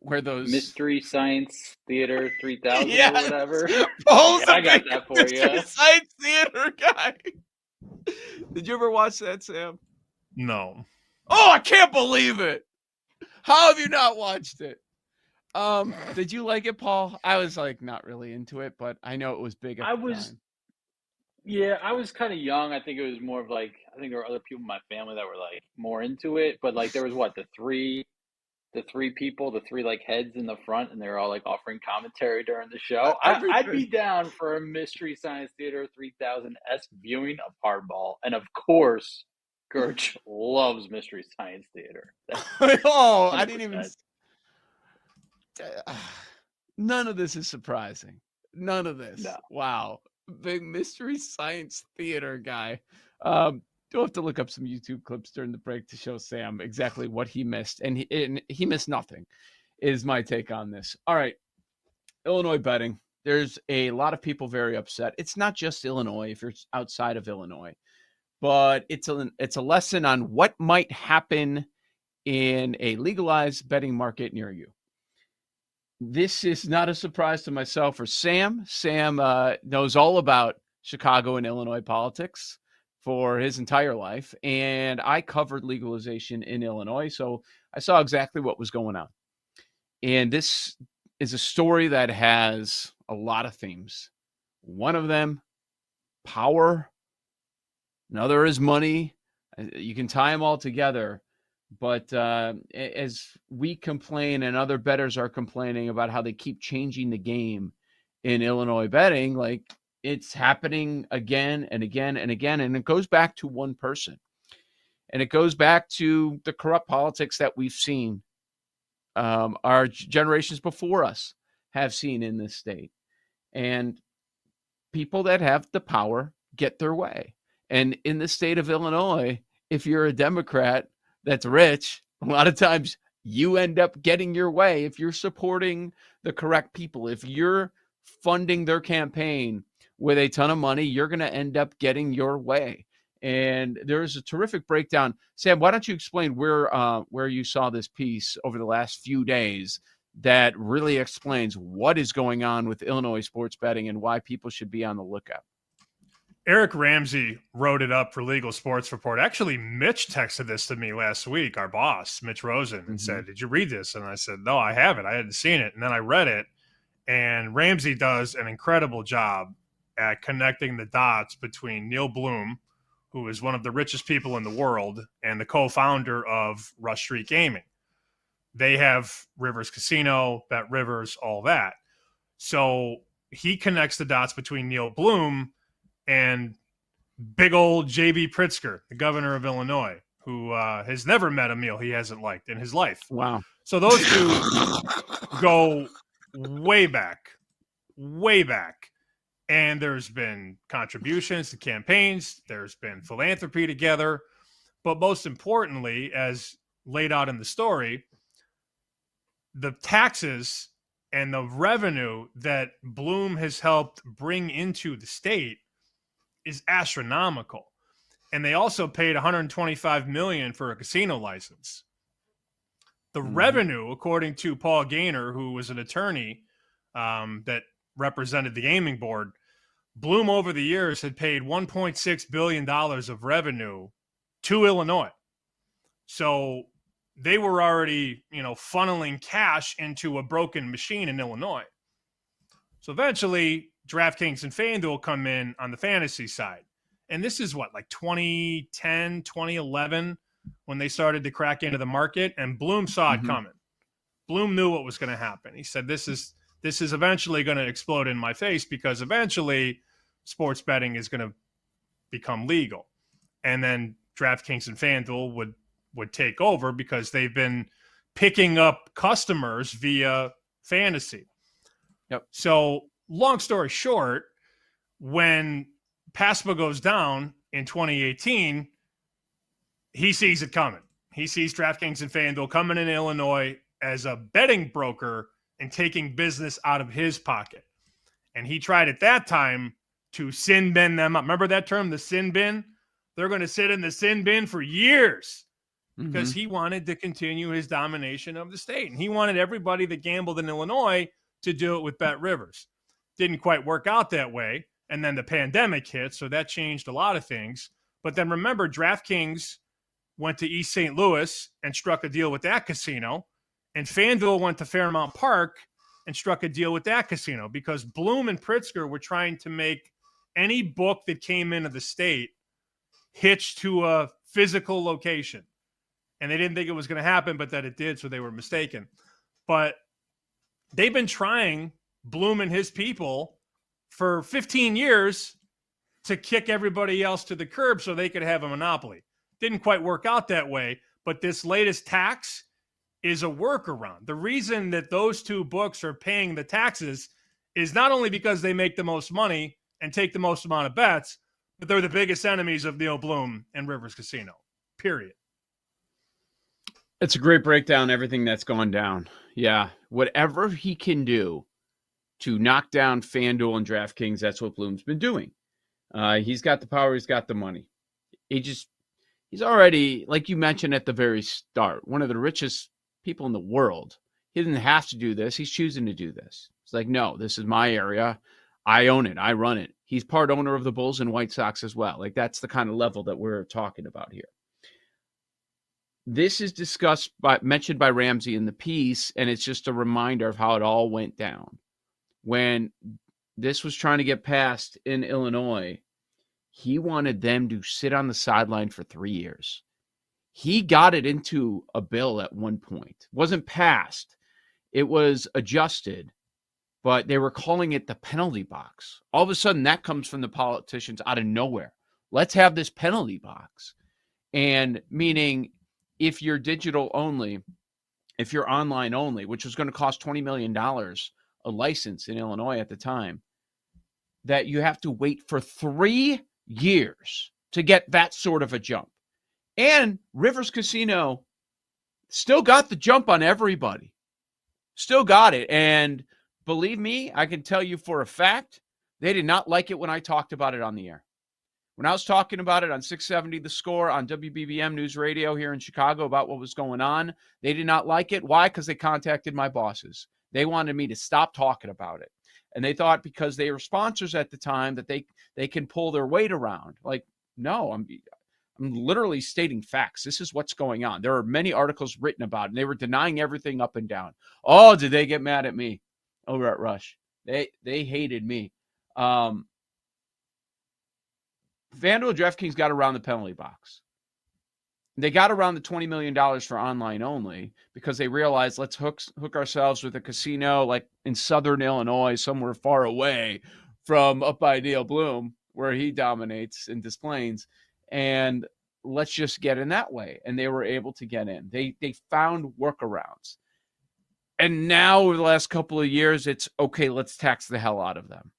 Where those Mystery Science Theater 3000 yes. or whatever? Paul's I got that for you. Science Theater guy. Did you ever watch that, Sam? No. Oh, I can't believe it. How have you not watched it? Did you like it, Paul? I was like not really into it, but I know it was big at the time. Yeah, I was kind of young. I think it was more of like, I think there were other people in my family that were like more into it, but like there was the three people, the 3 like heads in the front, and they were all like offering commentary during the show. I'd be down for a Mystery Science Theater 3000-esque viewing of Hardball. And of course, Gertch loves Mystery Science Theater. Oh, 100%. I didn't even. None of this is surprising. None of this. No. Wow. Big Mystery Science Theater guy. You'll have to look up some YouTube clips during the break to show Sam exactly what he missed. And he missed nothing, is my take on this. All right. Illinois betting. There's a lot of people very upset. It's not just Illinois if you're outside of Illinois, but it's a lesson on what might happen in a legalized betting market near you. This is not a surprise to myself or Sam. Sam knows all about Chicago and Illinois politics for his entire life, and I covered legalization in Illinois, so I saw exactly what was going on. And this is a story that has a lot of themes. One of them, power. Another is money. You can tie them all together. But as we complain and other bettors are complaining about how they keep changing the game in Illinois betting, like it's happening again and again and again. And it goes back to one person. And it goes back to the corrupt politics that we've seen, our generations before us have seen in this state. And people that have the power get their way. And in the state of Illinois, if you're a Democrat that's rich, a lot of times you end up getting your way if you're supporting the correct people. If you're funding their campaign with a ton of money, you're going to end up getting your way. And there's a terrific breakdown. Sam, why don't you explain where you saw this piece over the last few days that really explains what is going on with Illinois sports betting and why people should be on the lookout? Eric Ramsey wrote it up for Legal Sports Report. Actually, Mitch texted this to me last week, our boss, Mitch Rosen, and said, "Did you read this?" And I said, "No, I haven't. I hadn't seen it." And then I read it, and Ramsey does an incredible job at connecting the dots between Neil Bloom, who is one of the richest people in the world, and the co-founder of Rush Street Gaming. They have Rivers Casino, Bet Rivers, all that. So he connects the dots between Neil Bloom and big old J.B. Pritzker, the governor of Illinois, who has never met a meal he hasn't liked in his life. Wow. So those two go way back. And there's been contributions to campaigns. There's been philanthropy together. But most importantly, as laid out in the story, the taxes and the revenue that Bloom has helped bring into the state is astronomical. And they also paid $125 million for a casino license. The revenue, according to Paul Gaynor, who was an attorney that represented the gaming board, Bloom over the years had paid $1.6 billion of revenue to Illinois. So they were already, funneling cash into a broken machine in Illinois. So eventually, DraftKings and FanDuel come in on the fantasy side. And this is like 2010, 2011, when they started to crack into the market, and Bloom saw it coming. Bloom knew what was going to happen. He said, this is eventually going to explode in my face, because eventually sports betting is going to become legal. And then DraftKings and FanDuel would take over, because they've been picking up customers via fantasy. Yep. So long story short, when PASPA goes down in 2018, he sees it coming. He sees DraftKings and FanDuel coming in Illinois as a betting broker and taking business out of his pocket. And he tried at that time to sin bin them up. Remember that term, the sin bin? They're going to sit in the sin bin for years, because he wanted to continue his domination of the state. And he wanted everybody that gambled in Illinois to do it with Bet Rivers. Didn't quite work out that way. And then the pandemic hit, so that changed a lot of things. But then remember, DraftKings went to East St. Louis and struck a deal with that casino. And FanDuel went to Fairmount Park and struck a deal with that casino, because Bloom and Pritzker were trying to make any book that came into the state hitched to a physical location. And they didn't think it was going to happen, but that it did, so they were mistaken. But they've been trying, Bloom and his people, for 15 years to kick everybody else to the curb so they could have a monopoly. Didn't quite work out that way, but this latest tax is a workaround. The reason that those two books are paying the taxes is not only because they make the most money and take the most amount of bets, but they're the biggest enemies of Neil Bloom and Rivers Casino, period. It's a great breakdown, everything that's gone down. Yeah, whatever he can do to knock down FanDuel and DraftKings, that's what Bloom's been doing. He's got the power, he's got the money. He's already, like you mentioned at the very start, one of the richest people in the world. He didn't have to do this. He's choosing to do this. It's like, no, this is my area. I own it. I run it. He's part owner of the Bulls and White Sox as well. Like, that's the kind of level that we're talking about here. This is mentioned by Ramsey in the piece, and it's just a reminder of how it all went down. When this was trying to get passed in Illinois, he wanted them to sit on the sideline for 3 years. He got it into a bill at one point. It wasn't passed. It was adjusted, but they were calling it the penalty box. All of a sudden, that comes from the politicians out of nowhere. Let's have this penalty box. And meaning, if you're digital only, if you're online only, which was going to cost $20 million a license in Illinois at the time, that you have to wait for 3 years to get that sort of a jump. And Rivers Casino still got the jump on everybody. Still got it. And believe me, I can tell you for a fact, they did not like it when I talked about it on the air. When I was talking about it on 670 The Score on WBBM News Radio here in Chicago about what was going on, they did not like it. Why? Because they contacted my bosses. They wanted me to stop talking about it. And they thought because they were sponsors at the time that they can pull their weight around. Like, no, I'm literally stating facts. This is what's going on. There are many articles written about it, and they were denying everything up and down. Oh, did they get mad at me over at Rush? They hated me. FanDuel DraftKings got around the penalty box. They got around the $20 million for online only because they realized let's hook ourselves with a casino like in Southern Illinois, somewhere far away from up by Neil Bloom, where he dominates in Des Plaines, and let's just get in that way. And they were able to get in. They found workarounds. And now over the last couple of years, it's okay, let's tax the hell out of them.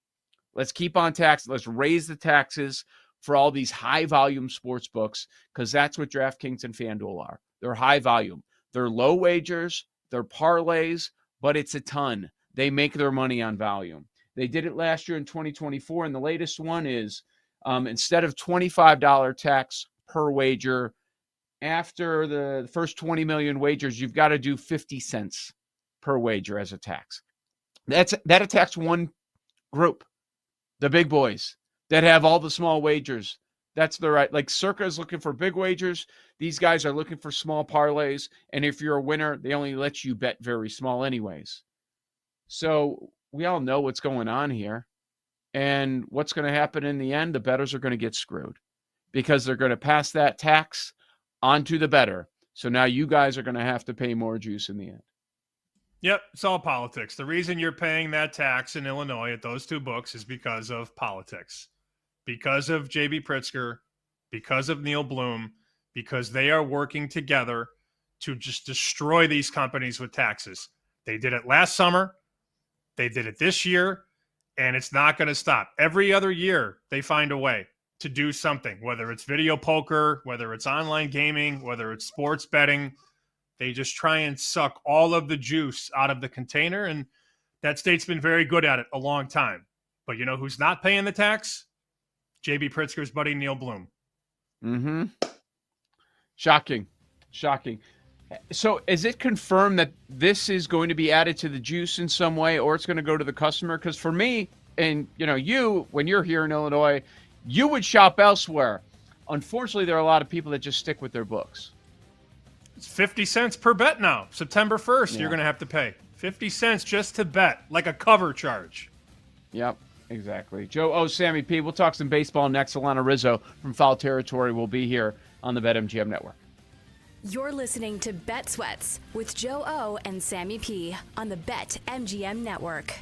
Let's keep on taxing. Let's raise the taxes for all these high volume sports books, because that's what DraftKings and FanDuel are. They're high volume. They're low wagers. They're parlays, but it's a ton. They make their money on volume. They did it last year in 2024, and the latest one is instead of $25 tax per wager, after the first 20 million wagers, you've got to do 50 cents per wager as a tax. That attacks one group, the big boys that have all the small wagers. That's the right. Like Circa is looking for big wagers. These guys are looking for small parlays. And if you're a winner, they only let you bet very small anyways. So we all know what's going on here. And what's going to happen in the end, the bettors are going to get screwed because they're going to pass that tax onto the bettor. So now you guys are going to have to pay more juice in the end. Yep, it's all politics. The reason you're paying that tax in Illinois at those two books is because of politics. Because of J.B. Pritzker, because of Neil Bloom, because they are working together to just destroy these companies with taxes. They did it last summer. They did it this year, and it's not going to stop. Every other year, they find a way to do something, whether it's video poker, whether it's online gaming, whether it's sports betting. They just try and suck all of the juice out of the container, and that state's been very good at it a long time. But you know who's not paying the tax? J.B. Pritzker's buddy, Neil Bloom. Mm-hmm. Shocking. So is it confirmed that this is going to be added to the juice in some way, or it's going to go to the customer? Because for me, and you, when you're here in Illinois, you would shop elsewhere. Unfortunately, there are a lot of people that just stick with their books. It's 50 cents per bet now. September 1st, Yeah. You're going to have to pay 50 cents just to bet, like a cover charge. Yep, exactly. Joe O, Sammy P. We'll talk some baseball next. Alana Rizzo from Foul Territory will be here on the BetMGM Network. You're listening to Bet Sweats with Joe O and Sammy P on the BetMGM Network.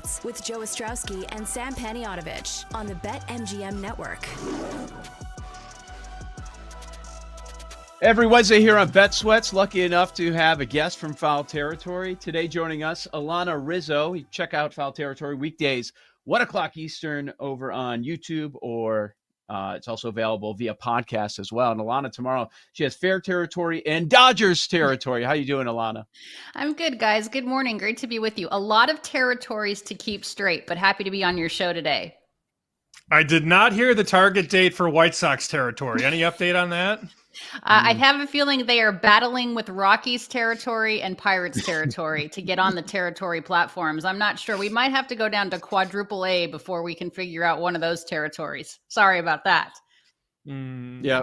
Sweats with Joe Ostrowski and Sam Paniotovich on the BetMGM Network. Every Wednesday here on Bet Sweats, lucky enough to have a guest from Foul Territory. Today joining us, Alana Rizzo. Check out Foul Territory weekdays, 1 o'clock Eastern over on YouTube, or it's also available via podcast as well. And Alana, tomorrow, she has Fair Territory and Dodgers Territory. How you doing, Alana? I'm good, guys. Good morning. Great to be with you. A lot of territories to keep straight, but happy to be on your show today. I did not hear the target date for White Sox territory. Any update on that? I have a feeling they are battling with Rockies territory and Pirates territory to get on the territory platforms. I'm not sure. We might have to go down to quadruple A before we can figure out one of those territories. Sorry about that. Yeah,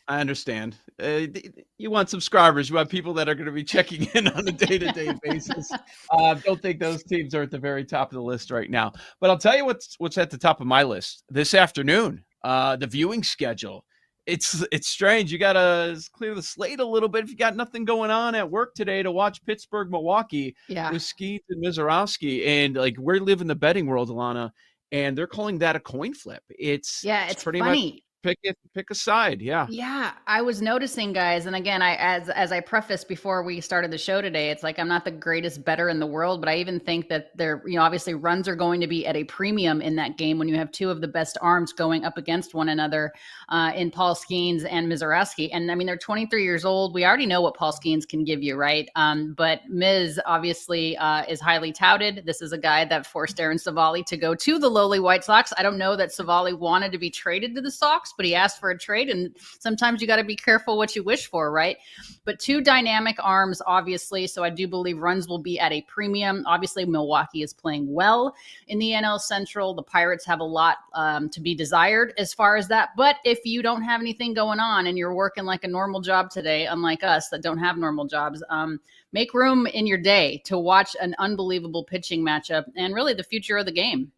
I understand. You want subscribers. You want people that are going to be checking in on a day-to-day basis. Don't think those teams are at the very top of the list right now. But I'll tell you what's at the top of my list this afternoon. The viewing schedule. It's strange. You got to clear the slate a little bit if you got nothing going on at work today to watch Pittsburgh, Milwaukee with Skeet and Mizorowski. And like, we live in the betting world, Alana, and they're calling that a coin flip. It's pretty funny. much pick a side. Yeah. Yeah, I was noticing, guys, and again, as I prefaced before we started the show today, it's like I'm not the greatest bettor in the world, but I even think that there, obviously runs are going to be at a premium in that game when you have two of the best arms going up against one another in Paul Skeens and Mizorowski. And I mean, they're 23 years old. We already know what Paul Skeens can give you, right? But Miz obviously is highly touted. This is a guy that forced Aaron Savali to go to the lowly White Sox. I don't know that Savali wanted to be traded to the Sox, but he asked for a trade, and sometimes you got to be careful what you wish for, right? But two dynamic arms, obviously, so I do believe runs will be at a premium. Obviously, Milwaukee is playing well in the NL Central. The Pirates have a lot to be desired as far as that, but if you don't have anything going on and you're working like a normal job today, unlike us that don't have normal jobs, make room in your day to watch an unbelievable pitching matchup and really the future of the game.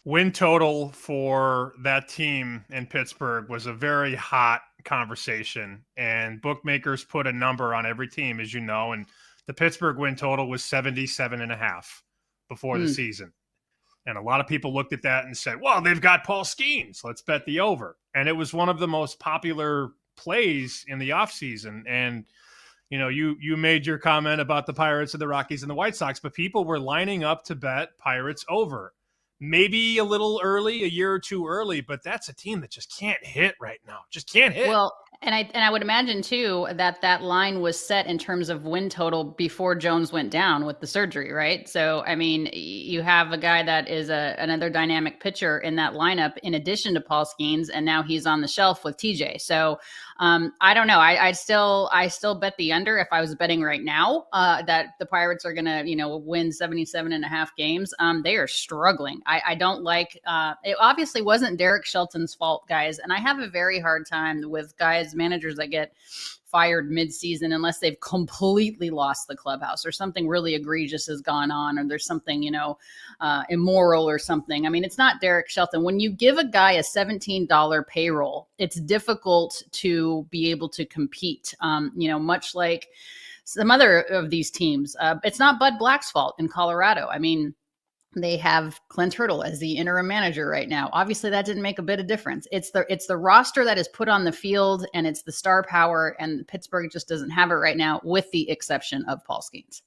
Win total for that team in Pittsburgh was a very hot conversation, and bookmakers put a number on every team, as you know, and the Pittsburgh win total was 77.5 before the season. And a lot of people looked at that and said, well, they've got Paul Skeens. Let's bet the over. And it was one of the most popular plays in the offseason. And, you made your comment about the Pirates and the Rockies and the White Sox, but people were lining up to bet Pirates over. Maybe a little early, a year or two early, but that's a team that just can't hit right now. Just can't hit. Well, and I would imagine too that line was set in terms of win total before Jones went down with the surgery, right? So I mean, you have a guy that is another dynamic pitcher in that lineup in addition to Paul Skeens, and now he's on the shelf with TJ. So I don't know. I still bet the under if I was betting right now that the Pirates are gonna win 77.5 games. They are struggling. I don't like. It obviously wasn't Derek Shelton's fault, guys, and I have a very hard time with managers that get fired mid-season unless they've completely lost the clubhouse or something really egregious has gone on, or there's something immoral or something. I mean, it's not Derek Shelton. When you give a guy a $17 payroll, it's difficult to be able to compete. Much like some other of these teams, it's not Bud Black's fault in Colorado. I mean, they have Clint Hurdle as the interim manager right now. Obviously, that didn't make a bit of difference. It's the roster that is put on the field, and it's the star power, and Pittsburgh just doesn't have it right now, with the exception of Paul Skeens.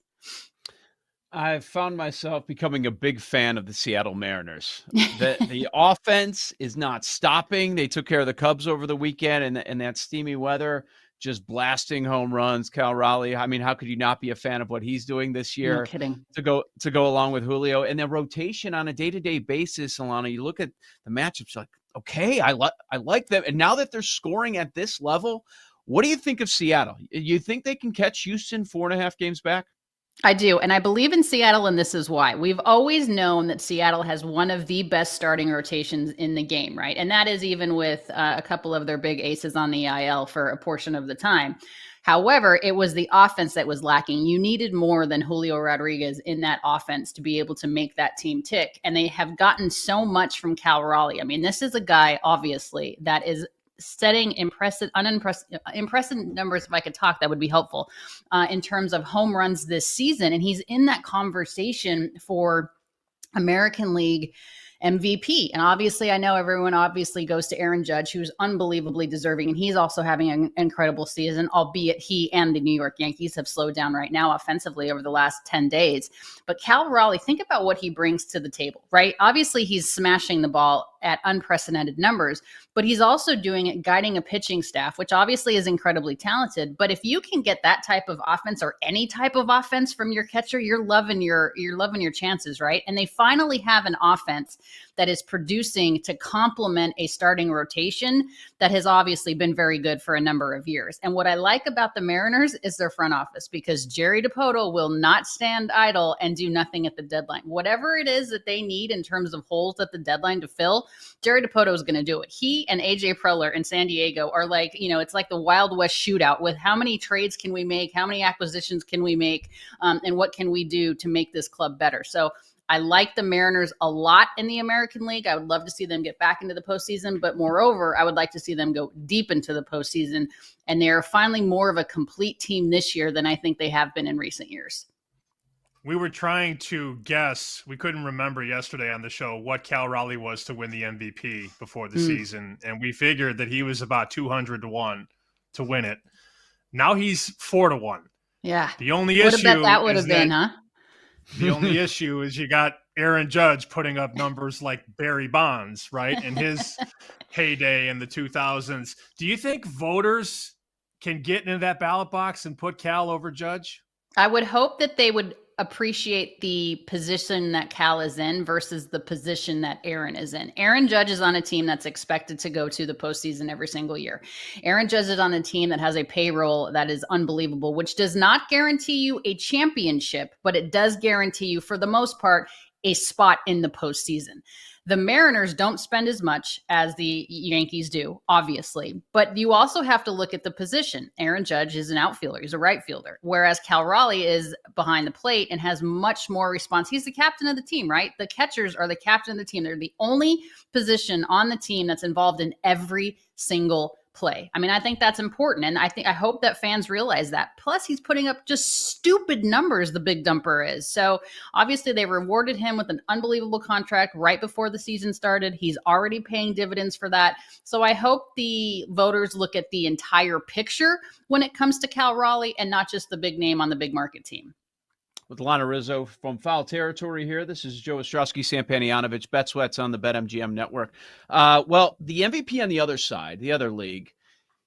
I've found myself becoming a big fan of the Seattle Mariners. The offense is not stopping. They took care of the Cubs over the weekend, and that steamy weather, just blasting home runs. Cal Raleigh, I mean, how could you not be a fan of what he's doing this year? No kidding. To go along with Julio, and the rotation on a day-to-day basis, Alana, you look at the matchups, like, okay, I like them. And now that they're scoring at this level, what do you think of Seattle? You think they can catch Houston 4.5 games back? I do. And I believe in Seattle, and this is why. We've always known that Seattle has one of the best starting rotations in the game, right? And that is even with a couple of their big aces on the IL for a portion of the time. However, it was the offense that was lacking. You needed more than Julio Rodriguez in that offense to be able to make that team tick. And they have gotten so much from Cal Raleigh. I mean, this is a guy, obviously, that is setting impressive numbers. If I could talk, that would be helpful in terms of home runs this season. And he's in that conversation for American League MVP. And obviously, I know everyone obviously goes to Aaron Judge, who's unbelievably deserving. And he's also having an incredible season, albeit he and the New York Yankees have slowed down right now offensively over the last 10 days. But Cal Raleigh, think about what he brings to the table, right? Obviously, he's smashing the ball at unprecedented numbers, but he's also doing it guiding a pitching staff, which obviously is incredibly talented. But if you can get that type of offense or any type of offense from your catcher, you're loving your chances, right? And they finally have an offense that is producing to complement a starting rotation that has obviously been very good for a number of years. And what I like about the Mariners is their front office, because Jerry Dipoto will not stand idle and do nothing at the deadline. Whatever it is that they need in terms of holes at the deadline to fill, Jerry Dipoto is going to do it. He and AJ Preller in San Diego are like, it's like the Wild West shootout with how many trades can we make, how many acquisitions can we make, and what can we do to make this club better. So I like the Mariners a lot in the American League. I would love to see them get back into the postseason, but moreover, I would like to see them go deep into the postseason. And they're finally more of a complete team this year than I think they have been in recent years. We were trying to guess. We couldn't remember yesterday on the show what Cal Raleigh was to win the MVP before the season. And we figured that he was about 200-1 to win it. Now he's 4-1. Yeah. The only issue that would have been, huh? The only issue is you got Aaron Judge putting up numbers like Barry Bonds, right? In his heyday in the 2000s. Do you think voters can get into that ballot box and put Cal over Judge? I would hope that they would appreciate the position that Cal is in versus the position that Aaron is in. Aaron Judge is on a team that's expected to go to the postseason every single year. Aaron Judge is on a team that has a payroll that is unbelievable, which does not guarantee you a championship, but it does guarantee you, for the most part, a spot in the postseason. The Mariners don't spend as much as the Yankees do, obviously, but you also have to look at the position. Aaron Judge is an outfielder. He's a right fielder, whereas Cal Raleigh is behind the plate and has much more response. He's the captain of the team, right? The catchers are the captain of the team. They're the only position on the team that's involved in every single play. I mean, I think that's important. And I hope that fans realize that. Plus, he's putting up just stupid numbers, the big dumper is. So obviously they rewarded him with an unbelievable contract right before the season started. He's already paying dividends for that. So I hope the voters look at the entire picture when it comes to Cal Raleigh and not just the big name on the big market team. With Lana Rizzo from Foul Territory here. This is Joe Ostrowski, Sam Panianovich, Bet Sweats on the BetMGM network. Well, the MVP on the other side, the other league,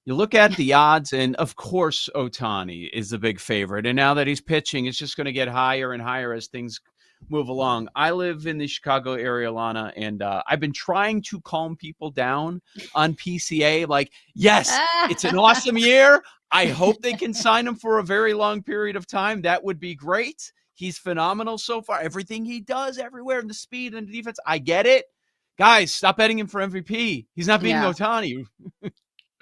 you look at the odds, and of course, Ohtani is the big favorite. And now that he's pitching, it's just going to get higher and higher as things move along. I live in the Chicago area, Lana, and I've been trying to calm people down on PCA. Like, yes, it's an awesome year. I hope they can sign him for a very long period of time. That would be great. He's phenomenal so far. Everything he does everywhere, and the speed and the defense, I get it. Guys, stop betting him for MVP. He's not beating Ohtani.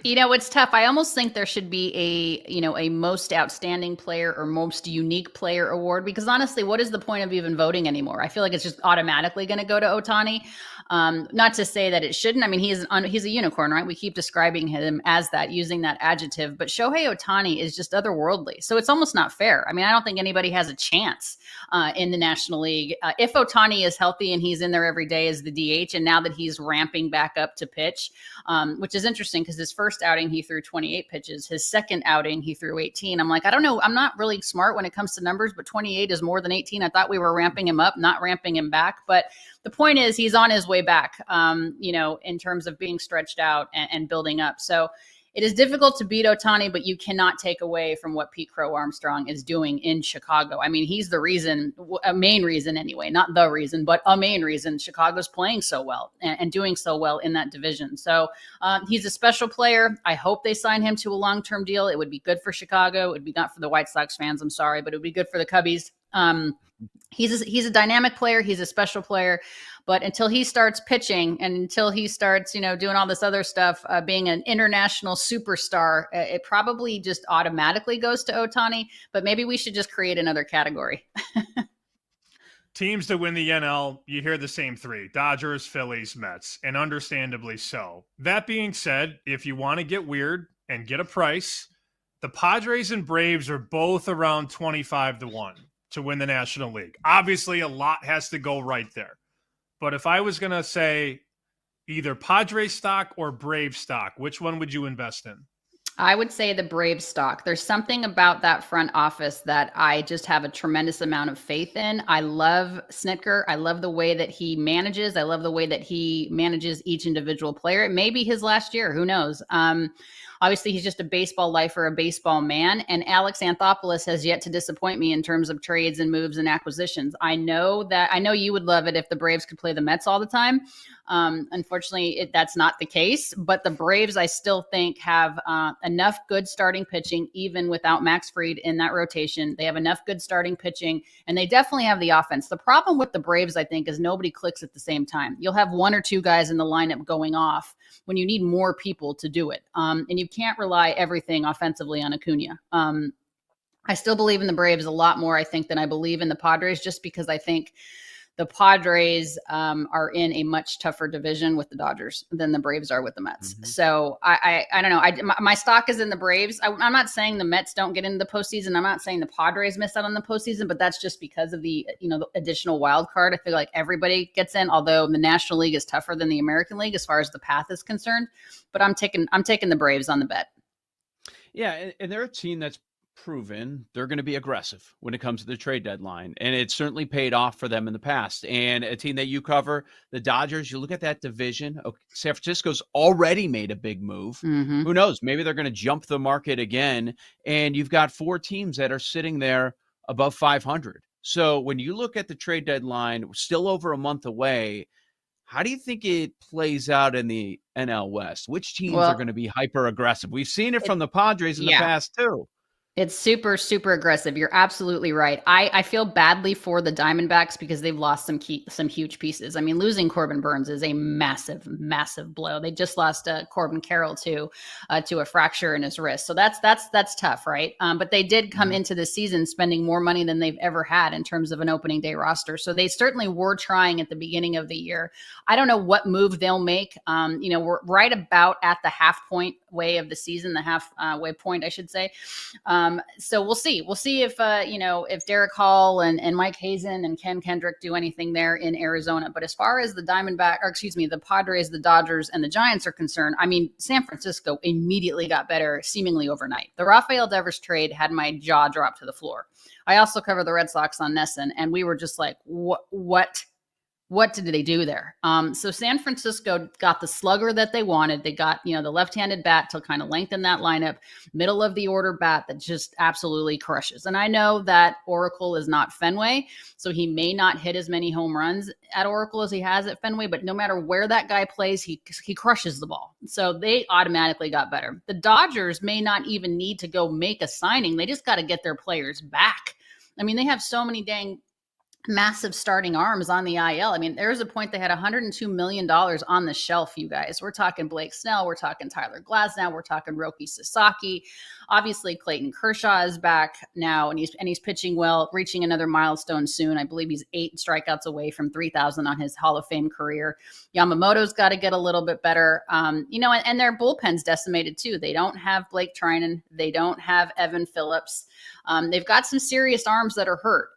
It's tough. I almost think there should be a most outstanding player or most unique player award, because honestly, what is the point of even voting anymore? I feel like it's just automatically going to go to Ohtani. Not to say that it shouldn't. I mean, he's a unicorn, right? We keep describing him as that, using that adjective, but Shohei Ohtani is just otherworldly. So it's almost not fair. I mean, I don't think anybody has a chance in the National League. If Ohtani is healthy and he's in there every day as the DH, and now that he's ramping back up to pitch, which is interesting because his first outing, he threw 28 pitches. His second outing, he threw 18. I'm like, I don't know. I'm not really smart when it comes to numbers, but 28 is more than 18. I thought we were ramping him up, not ramping him back. But the point is he's on his way back, in terms of being stretched out and building up. So it is difficult to beat Ohtani, but you cannot take away from what Pete Crow Armstrong is doing in Chicago. I mean, he's the reason, a main reason anyway, not the reason, but a main reason Chicago's playing so well and doing so well in that division. So he's a special player. I hope they sign him to a long-term deal. It would be good for Chicago. It would be not for the White Sox fans, I'm sorry, but it would be good for the Cubbies. He's a dynamic player. He's a special player. But until he starts pitching and until he starts, doing all this other stuff, being an international superstar, it probably just automatically goes to Ohtani. But maybe we should just create another category. Teams that win the NL, you hear the same three: Dodgers, Phillies, Mets, and understandably so. That being said, if you want to get weird and get a price, the Padres and Braves are both around 25-1 to win the National League. Obviously, a lot has to go right there. But if I was going to say either Padres stock or Brave stock, which one would you invest in? I would say the Braves stock. There's something about that front office that I just have a tremendous amount of faith in. I love Snitker. I love the way that he manages. I love the way that he manages each individual player. It may be his last year. Who knows? Obviously, he's just a baseball lifer, a baseball man. And Alex Anthopoulos has yet to disappoint me in terms of trades and moves and acquisitions. I know you would love it if the Braves could play the Mets all the time. Unfortunately, that's not the case. But the Braves, I still think, have enough good starting pitching, even without Max Fried in that rotation. They have enough good starting pitching, and they definitely have the offense. The problem with the Braves, I think, is nobody clicks at the same time. You'll have one or two guys in the lineup going off when you need more people to do it. And you can't rely everything offensively on Acuna. I still believe in the Braves a lot more, I think, than I believe in the Padres, just because I think the Padres are in a much tougher division with the Dodgers than the Braves are with the Mets. Mm-hmm. So I don't know. My stock is in the Braves. I'm not saying the Mets don't get into the postseason. I'm not saying the Padres miss out on the postseason, but that's just because of the additional wild card. I feel like everybody gets in, although the National League is tougher than the American League as far as the path is concerned. But I'm taking the Braves on the bet. Yeah, and they're a team that's proven they're going to be aggressive when it comes to the trade deadline, and it's certainly paid off for them in the past. And a team that you cover, the Dodgers, you look at that division. Okay, San Francisco's already made a big move. Mm-hmm. Who knows? Maybe they're going to jump the market again. And you've got 4 teams that are sitting there above 500. So when you look at the trade deadline, still over a month away, how do you think it plays out in the NL West? Which teams are going to be hyper aggressive? We've seen it from the Padres in the past too. It's super, super aggressive. You're absolutely right. I feel badly for the Diamondbacks because they've lost some huge pieces. I mean, losing Corbin Burns is a massive, massive blow. They just lost Corbin Carroll to a fracture in his wrist. So that's tough, right? But they did come into the season spending more money than they've ever had in terms of an opening day roster. So they certainly were trying at the beginning of the year. I don't know what move they'll make. We're right about at the halfway of the season, the halfway point, I should say. So we'll see. We'll see if Derek Hall and Mike Hazen and Ken Kendrick do anything there in Arizona. But as far as the the Padres, the Dodgers, and the Giants are concerned, I mean, San Francisco immediately got better, seemingly overnight. The Rafael Devers trade had my jaw drop to the floor. I also cover the Red Sox on NESN, and we were just like, what did they do there? So San Francisco got the slugger that they wanted. They got, the left-handed bat to kind of lengthen that lineup, middle of the order bat that just absolutely crushes. And I know that Oracle is not Fenway, so he may not hit as many home runs at Oracle as he has at Fenway, but no matter where that guy plays, he crushes the ball. So they automatically got better. The Dodgers may not even need to go make a signing. They just got to get their players back. I mean, they have so many dang massive starting arms on the IL. I mean, there's a point they had $102 million on the shelf, you guys. We're talking Blake Snell. We're talking Tyler Glasnow. We're talking Roki Sasaki. Obviously, Clayton Kershaw is back now, and he's pitching well, reaching another milestone soon. I believe he's 8 strikeouts away from 3,000 on his Hall of Fame career. Yamamoto's got to get a little bit better. And their bullpen's decimated too. They don't have Blake Trinan. They don't have Evan Phillips. They've got some serious arms that are hurt.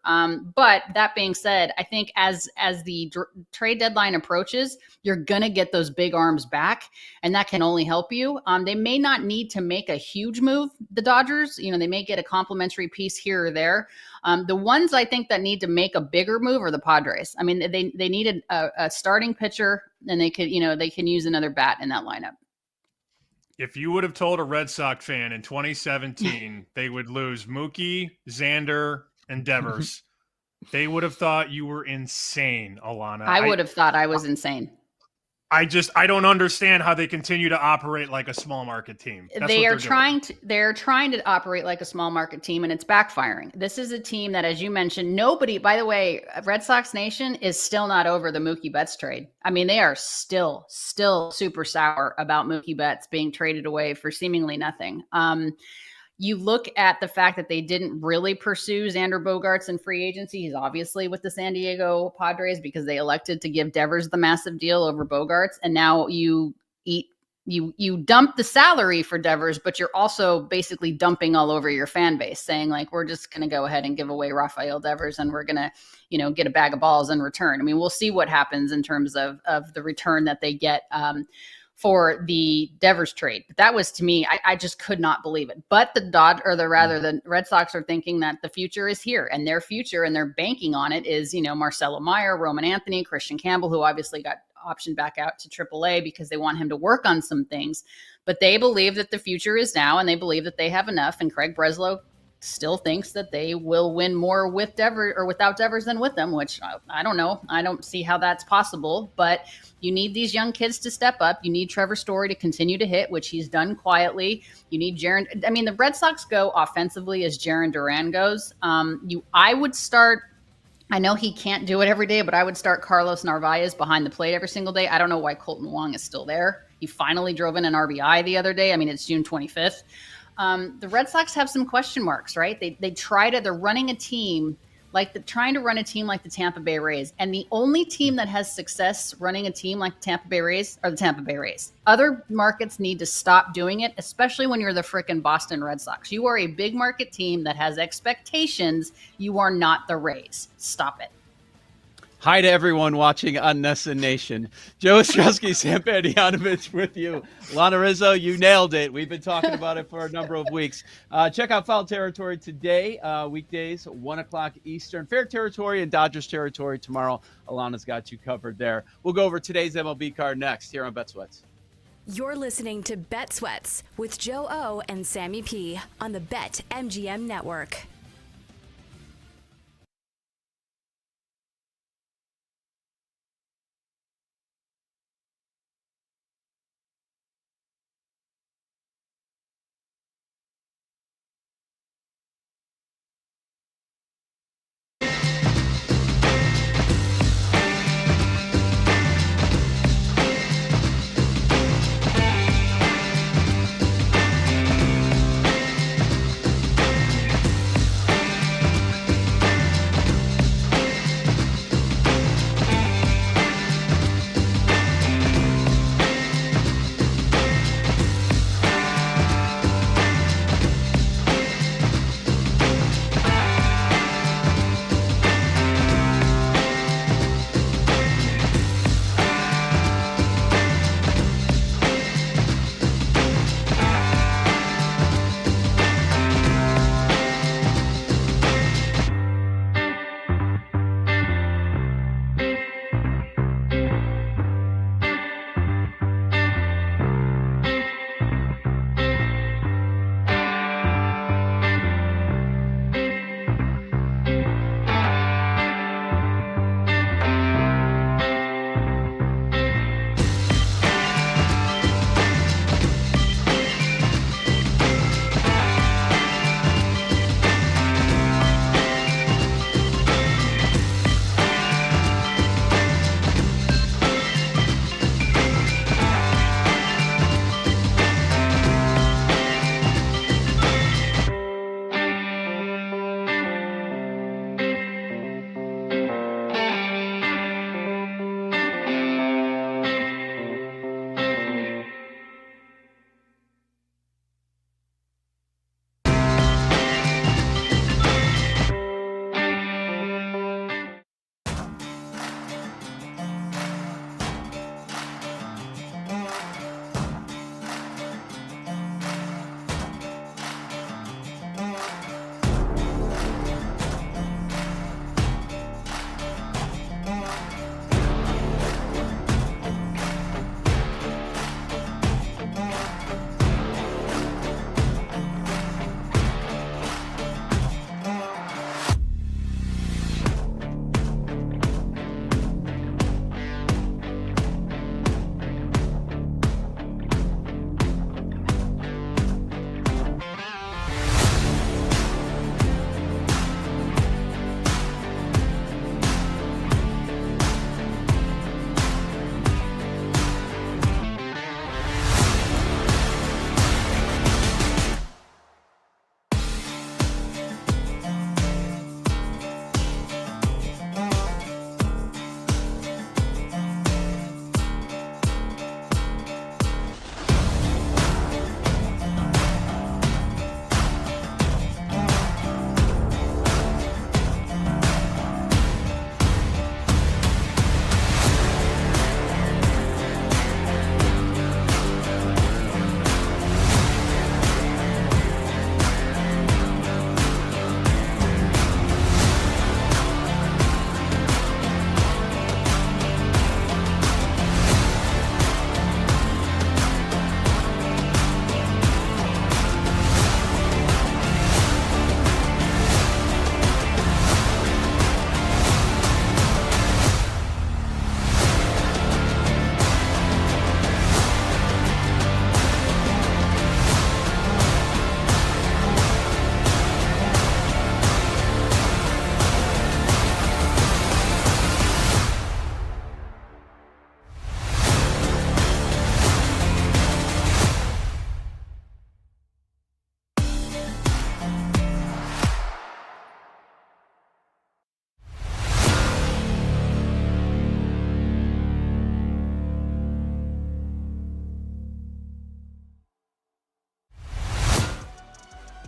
But that being said, I think as the trade deadline approaches, you're going to get those big arms back, and that can only help you. They may not need to make a huge move, the Dodgers. They may get a complimentary piece here or there. The ones I think that need to make a bigger move are the Padres. I mean, they needed a starting pitcher, and they can use another bat in that lineup. If you would have told a Red Sox fan in 2017 they would lose Mookie, Xander, and Devers, they would have thought you were insane, Alana. I would have thought I was insane. I don't understand how they continue to operate like a small market team. They're trying to operate like a small market team, and it's backfiring. This is a team that, as you mentioned, nobody, by the way, Red Sox Nation is still not over the Mookie Betts trade. I mean, they are still super sour about Mookie Betts being traded away for seemingly nothing. You look at the fact that they didn't really pursue Xander Bogaerts in free agency. He's obviously with the San Diego Padres because they elected to give Devers the massive deal over Bogaerts. And now you eat you dump the salary for Devers, but you're also basically dumping all over your fan base, saying like, we're just going to go ahead and give away Rafael Devers and we're going to, get a bag of balls in return. I mean, we'll see what happens in terms of the return that they get for the Devers trade. But that was, to me, I just could not believe it. But the Red Sox are thinking that the future is here, and their future, and they're banking on it, is, Marcelo Meyer, Roman Anthony, Christian Campbell, who obviously got optioned back out to AAA because they want him to work on some things. But they believe that the future is now, and they believe that they have enough. And Craig Breslow still thinks that they will win more with Devers or without Devers than with them, which I don't know. I don't see how that's possible, but you need these young kids to step up. You need Trevor Story to continue to hit, which he's done quietly. You need Jarren. I mean, the Red Sox go offensively as Jarren Duran goes. I would start, I know he can't do it every day, but I would start Carlos Narvaez behind the plate every single day. I don't know why Colton Wong is still there. He finally drove in an RBI the other day. I mean, it's June 25th. The Red Sox have some question marks, right? They're running a team trying to run a team like the Tampa Bay Rays. And the only team that has success running a team like the Tampa Bay Rays are the Tampa Bay Rays. Other markets need to stop doing it, especially when you're the frickin' Boston Red Sox. You are a big market team that has expectations. You are not the Rays. Stop it. Hi to everyone watching on Nessa Nation. Joe Ostrowski, Sam Padianovich with you. Lana Rizzo, you nailed it. We've been talking about it for a number of weeks. Check out Foul Territory today, weekdays, 1 o'clock Eastern. Fair Territory and Dodgers Territory tomorrow. Alana's got you covered there. We'll go over today's MLB card next here on Bet Sweats. You're listening to Bet Sweats with Joe O and Sammy P on the BetMGM Network.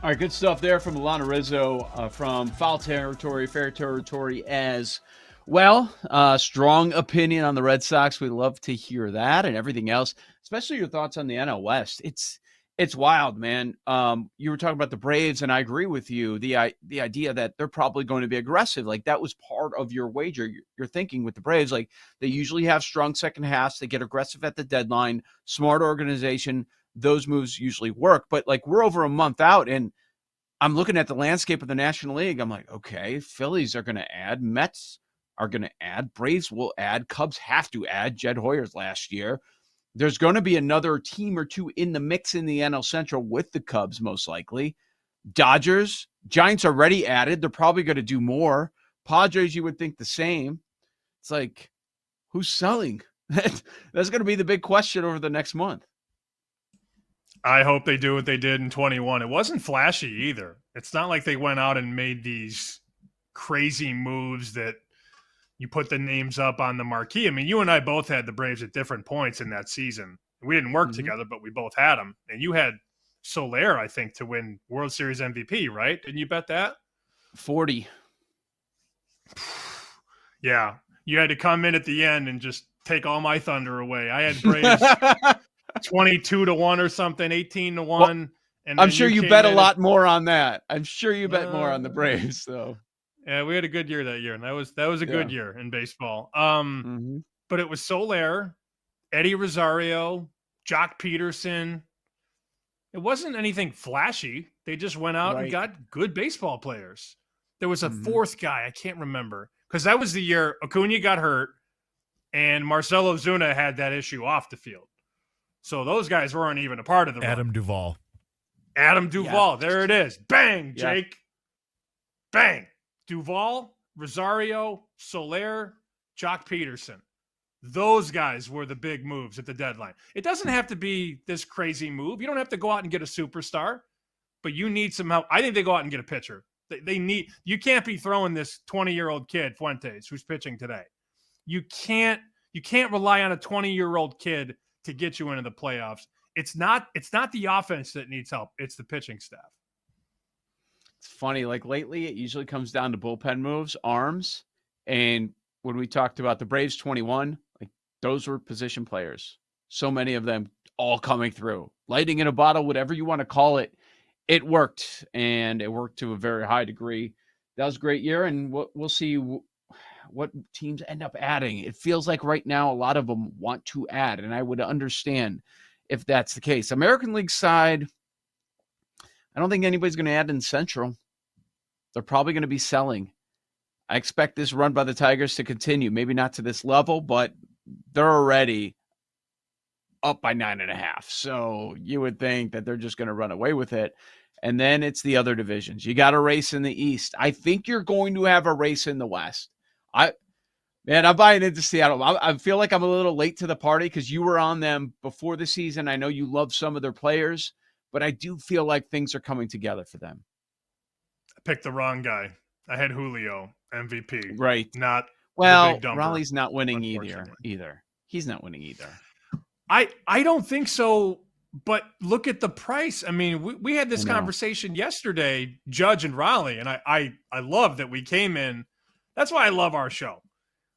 All right, good stuff there from Alana Rizzo from Foul Territory, Fair Territory as well. Strong opinion on the Red Sox. We love to hear that and everything else, especially your thoughts on the NL West. It's wild, man. You were talking about the Braves, and I agree with you. The idea that they're probably going to be aggressive, like that was part of your wager. You're thinking with the Braves, like they usually have strong second halves. They get aggressive at the deadline, smart organization. Those moves usually work. But like we're over a month out, and I'm looking at the landscape of the National League. I'm like, okay, Phillies are going to add, Mets are going to add, Braves will add, Cubs have to add. Jed Hoyer's last year. There's going to be another team or two in the mix in the NL Central with the Cubs, most likely. Dodgers, Giants already added. They're probably going to do more. Padres, you would think the same. It's like, who's selling? That's going to be the big question over the next month. I hope they do what they did in 21. It wasn't flashy either. It's not like they went out and made these crazy moves that you put the names up on the marquee. I mean, you and I both had the Braves at different points in that season. We didn't work together, but we both had them. And you had Soler, I think, to win World Series MVP, right? Didn't you bet that? 40. Yeah. You had to come in at the end and just take all my thunder away. I had Braves 22-1 or something, 18-1. Well, and I'm sure you bet a lot more on that. I'm sure you bet more on the Braves, though. Yeah, we had a good year that year, and that was a good year in baseball. But it was Soler, Eddie Rosario, Jock Peterson. It wasn't anything flashy. They just went out and got good baseball players. There was a fourth guy, I can't remember, because that was the year Acuna got hurt and Marcelo Zuna had that issue off the field. So those guys weren't even a part of the Adam run. Duvall. Adam Duvall. Yeah. There it is. Bang, Jake. Yeah. Bang. Duvall, Rosario, Soler, Jock Peterson. Those guys were the big moves at the deadline. It doesn't have to be this crazy move. You don't have to go out and get a superstar, but you need some help. I think they go out and get a pitcher. They need. You can't be throwing this 20-year-old kid, Fuentes, who's pitching today. You can't rely on a 20-year-old kid to get you into the playoffs. It's not the offense that needs help. It's the pitching staff. It's funny. Like lately, it usually comes down to bullpen moves, arms. And when we talked about the Braves 21, like those were position players. So many of them all coming through. Lighting in a bottle, whatever you want to call it, it worked. And it worked to a very high degree. That was a great year. And we'll see what teams end up adding. It feels like right now a lot of them want to add, and I would understand if that's the case. American League side, I don't think anybody's going to add in Central. They're probably going to be selling. I expect this run by the Tigers to continue. Maybe not to this level, but they're already up by 9.5. So you would think that they're just going to run away with it. And then it's the other divisions. You got a race in the East. I think you're going to have a race in the West. I'm buying into Seattle. I feel like I'm a little late to the party because you were on them before the season. I know you love some of their players, but I do feel like things are coming together for them. I picked the wrong guy. I had Julio, MVP. Right. Not well, the big dumper, Raleigh's not winning either. He's not winning either. I don't think so, but look at the price. I mean, we had this conversation yesterday, Judge and Raleigh, and I love that we came in. That's why I love our show.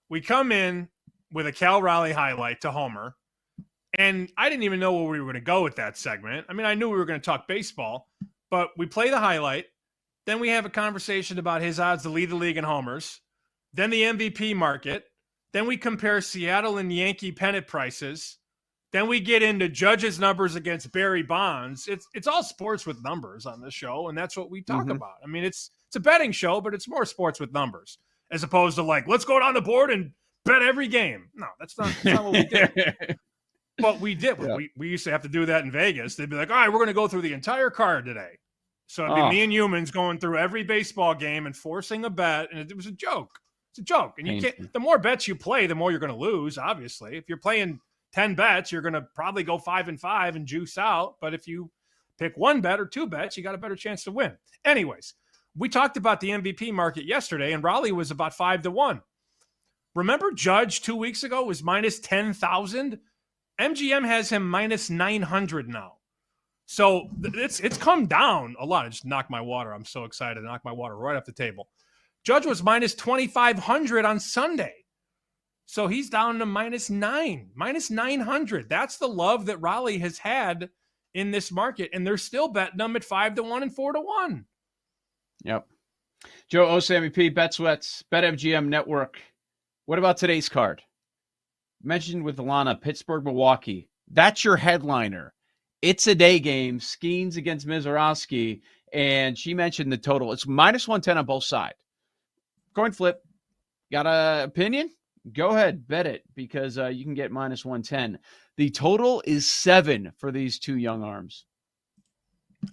We come in with a Cal Raleigh highlight to Homer, and I didn't even know where we were going to go with that segment. I mean, I knew we were going to talk baseball, but we play the highlight. Then we have a conversation about his odds to lead the league in homers. Then the MVP market. Then we compare Seattle and Yankee pennant prices. Then we get into Judge's numbers against Barry Bonds. It's all sports with numbers on this show, and that's what we talk about. I mean, it's a betting show, but it's more sports with numbers. As opposed to like, let's go down the board and bet every game. No, that's not what we did. But we did. Yeah. We used to have to do that in Vegas. They'd be like, all right, we're going to go through the entire card today. So it'd be me and humans going through every baseball game and forcing a bet. And it was a joke. It's a joke. And you can't. The more bets you play, the more you're going to lose, obviously. If you're playing 10 bets, you're going to probably go 5-5 and juice out. But if you pick one bet or two bets, you got a better chance to win. Anyways. We talked about the MVP market yesterday, and Raleigh was about 5-1. Remember Judge 2 weeks ago was minus 10,000? MGM has him minus 900 now. So it's come down a lot. I just knocked my water. I'm so excited. Knocked my water right off the table. Judge was minus 2,500 on Sunday. So he's down to minus 900. That's the love that Raleigh has had in this market. And they're still betting them at 5-1 and 4-1. Yep. Joe O, Sammy P, Bet Sweats, BetMGM Network. What about today's card? Mentioned with Alana, Pittsburgh, Milwaukee. That's your headliner. It's a day game. Skeens against Mizorowski. And she mentioned the total. It's minus 110 on both sides. Coin flip. Got an opinion? Go ahead, bet it, because you can get minus 110. The total is 7 for these two young arms.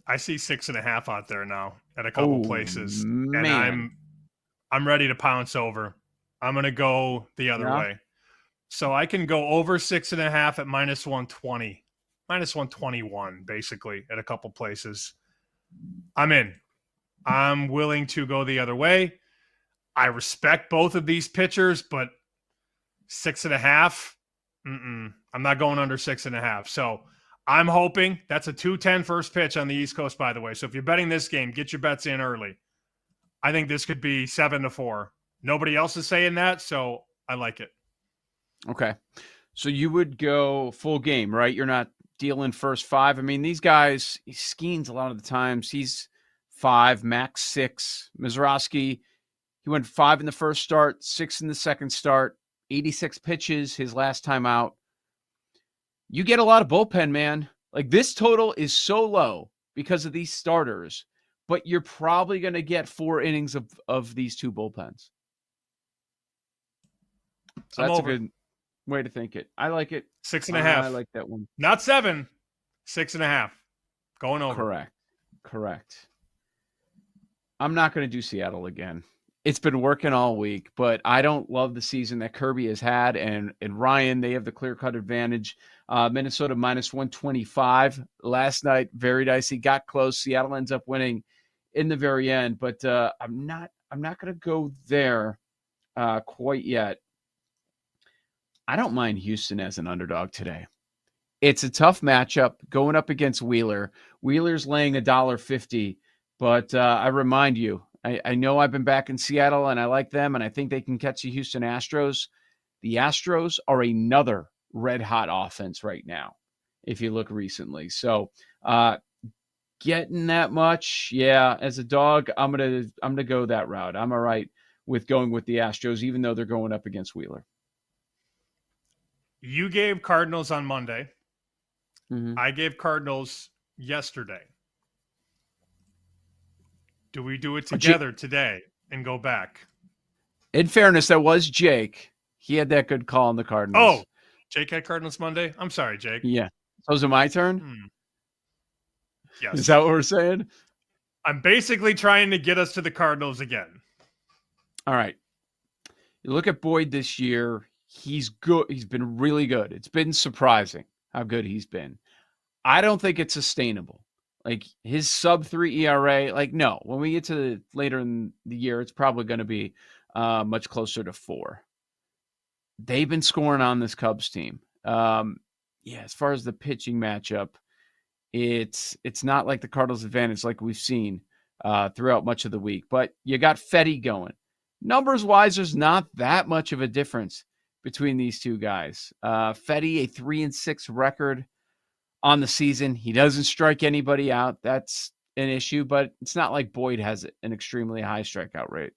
I see 6.5 out there now at a couple places, man. and I'm ready to pounce over. I'm going to go the other way. So I can go over 6.5 at minus 120, minus 121, basically, at a couple places. I'm in. I'm willing to go the other way. I respect both of these pitchers, but 6.5, I'm not going under 6.5. So I'm hoping that's a 2:10 first pitch on the East Coast, by the way. So if you're betting this game, get your bets in early. I think this could be 7-4. Nobody else is saying that, so I like it. Okay. So you would go full game, right? You're not dealing first 5. I mean, these guys, he Skeens a lot of the times. He's 5, max 6. Mizorowski, he went 5 in the first start, 6 in the second start, 86 pitches his last time out. You get a lot of bullpen, man. Like, this total is so low because of these starters, but you're probably going to get 4 innings of these two bullpens. So that's a good way to think it. I like it. 6.5. I like that one. Not 7, 6.5. Going over. Correct. I'm not going to do Seattle again. It's been working all week, but I don't love the season that Kirby has had. And Ryan, they have the clear-cut advantage. Minnesota minus 125 last night. Very dicey. Got close. Seattle ends up winning in the very end. But I'm not going to go there quite yet. I don't mind Houston as an underdog today. It's a tough matchup going up against Wheeler. Wheeler's laying $1.50, but I remind you, I know I've been back in Seattle and I like them, and I think they can catch the Houston Astros. The Astros are another red-hot offense right now, if you look recently. So getting that much, yeah, as a dog, I'm gonna go that route. I'm all right with going with the Astros, even though they're going up against Wheeler. You gave Cardinals on Monday. Mm-hmm. I gave Cardinals yesterday. Do we do it together today and go back? In fairness, that was Jake. He had that good call on the Cardinals. Oh, Jake had Cardinals Monday? I'm sorry, Jake. Yeah. So is it my turn? Yes. Is that what we're saying? I'm basically trying to get us to the Cardinals again. All right. You look at Boyd this year. He's good. He's been really good. It's been surprising how good he's been. I don't think it's sustainable. Like, his sub-3 ERA, like, no. When we get to later in the year, it's probably going to be much closer to 4. They've been scoring on this Cubs team. As far as the pitching matchup, it's not like the Cardinals' advantage like we've seen throughout much of the week. But you got Fetty going. Numbers-wise, there's not that much of a difference between these two guys. Fetty, a 3-6 record on the season. He doesn't strike anybody out. That's an issue, but it's not like Boyd has an extremely high strikeout rate.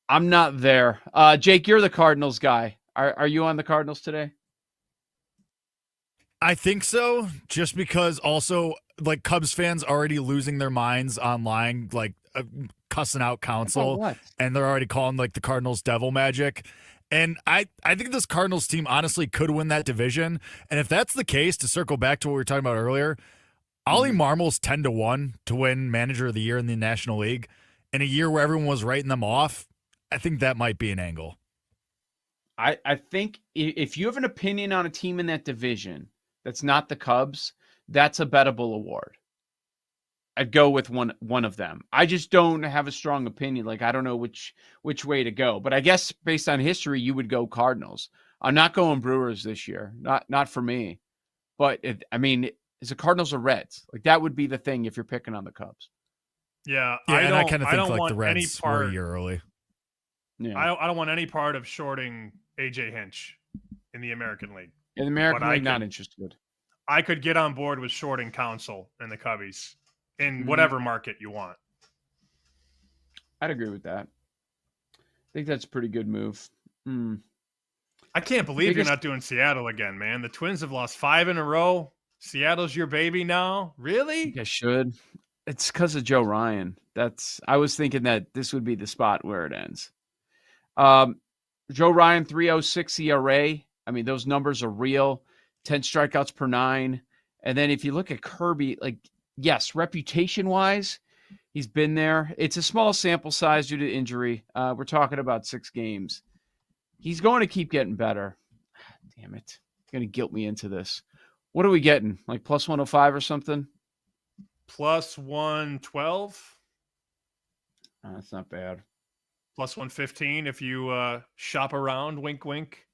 I'm not there. Jake, you're the Cardinals guy. Are you on the Cardinals today? I think so, just because also, like, Cubs fans already losing their minds online, like, cussing out Counsell, and they're already calling, like, the Cardinals devil magic. And I think this Cardinals team honestly could win that division. And if that's the case, to circle back to what we were talking about earlier, Ollie Marmol's 10-1 to win Manager of the Year in the National League. In a year where everyone was writing them off, I think that might be an angle. I think if you have an opinion on a team in that division that's not the Cubs, that's a bettable award. I'd go with one of them. I just don't have a strong opinion. Like, I don't know which way to go. But I guess based on history, you would go Cardinals. I'm not going Brewers this year. Not for me. But is the Cardinals or Reds. Like that would be the thing if you're picking on the Cubs. Yeah, and I kind of think like the want any Reds were part. a year early. Yeah, I don't want any part of shorting AJ Hinch in the American League. In the American League, not interested. I could get on board with shorting Counsell and the Cubbies in whatever market you want. I'd agree with that. I think that's a pretty good move. I can't believe you're not doing Seattle again, man. The Twins have lost 5 in a row. Seattle's your baby now? Really? I should. It's because of Joe Ryan. I was thinking that this would be the spot where it ends. Joe Ryan, 3.06 ERA. I mean, those numbers are real. 10 strikeouts per 9. And then if you look at Kirby, like, yes, reputation-wise, he's been there. It's a small sample size due to injury. We're talking about 6 games. He's going to keep getting better. Damn it. Going to guilt me into this. What are we getting? Like plus 105 or something? Plus 112. That's not bad. Plus 115 if you shop around. Wink, wink.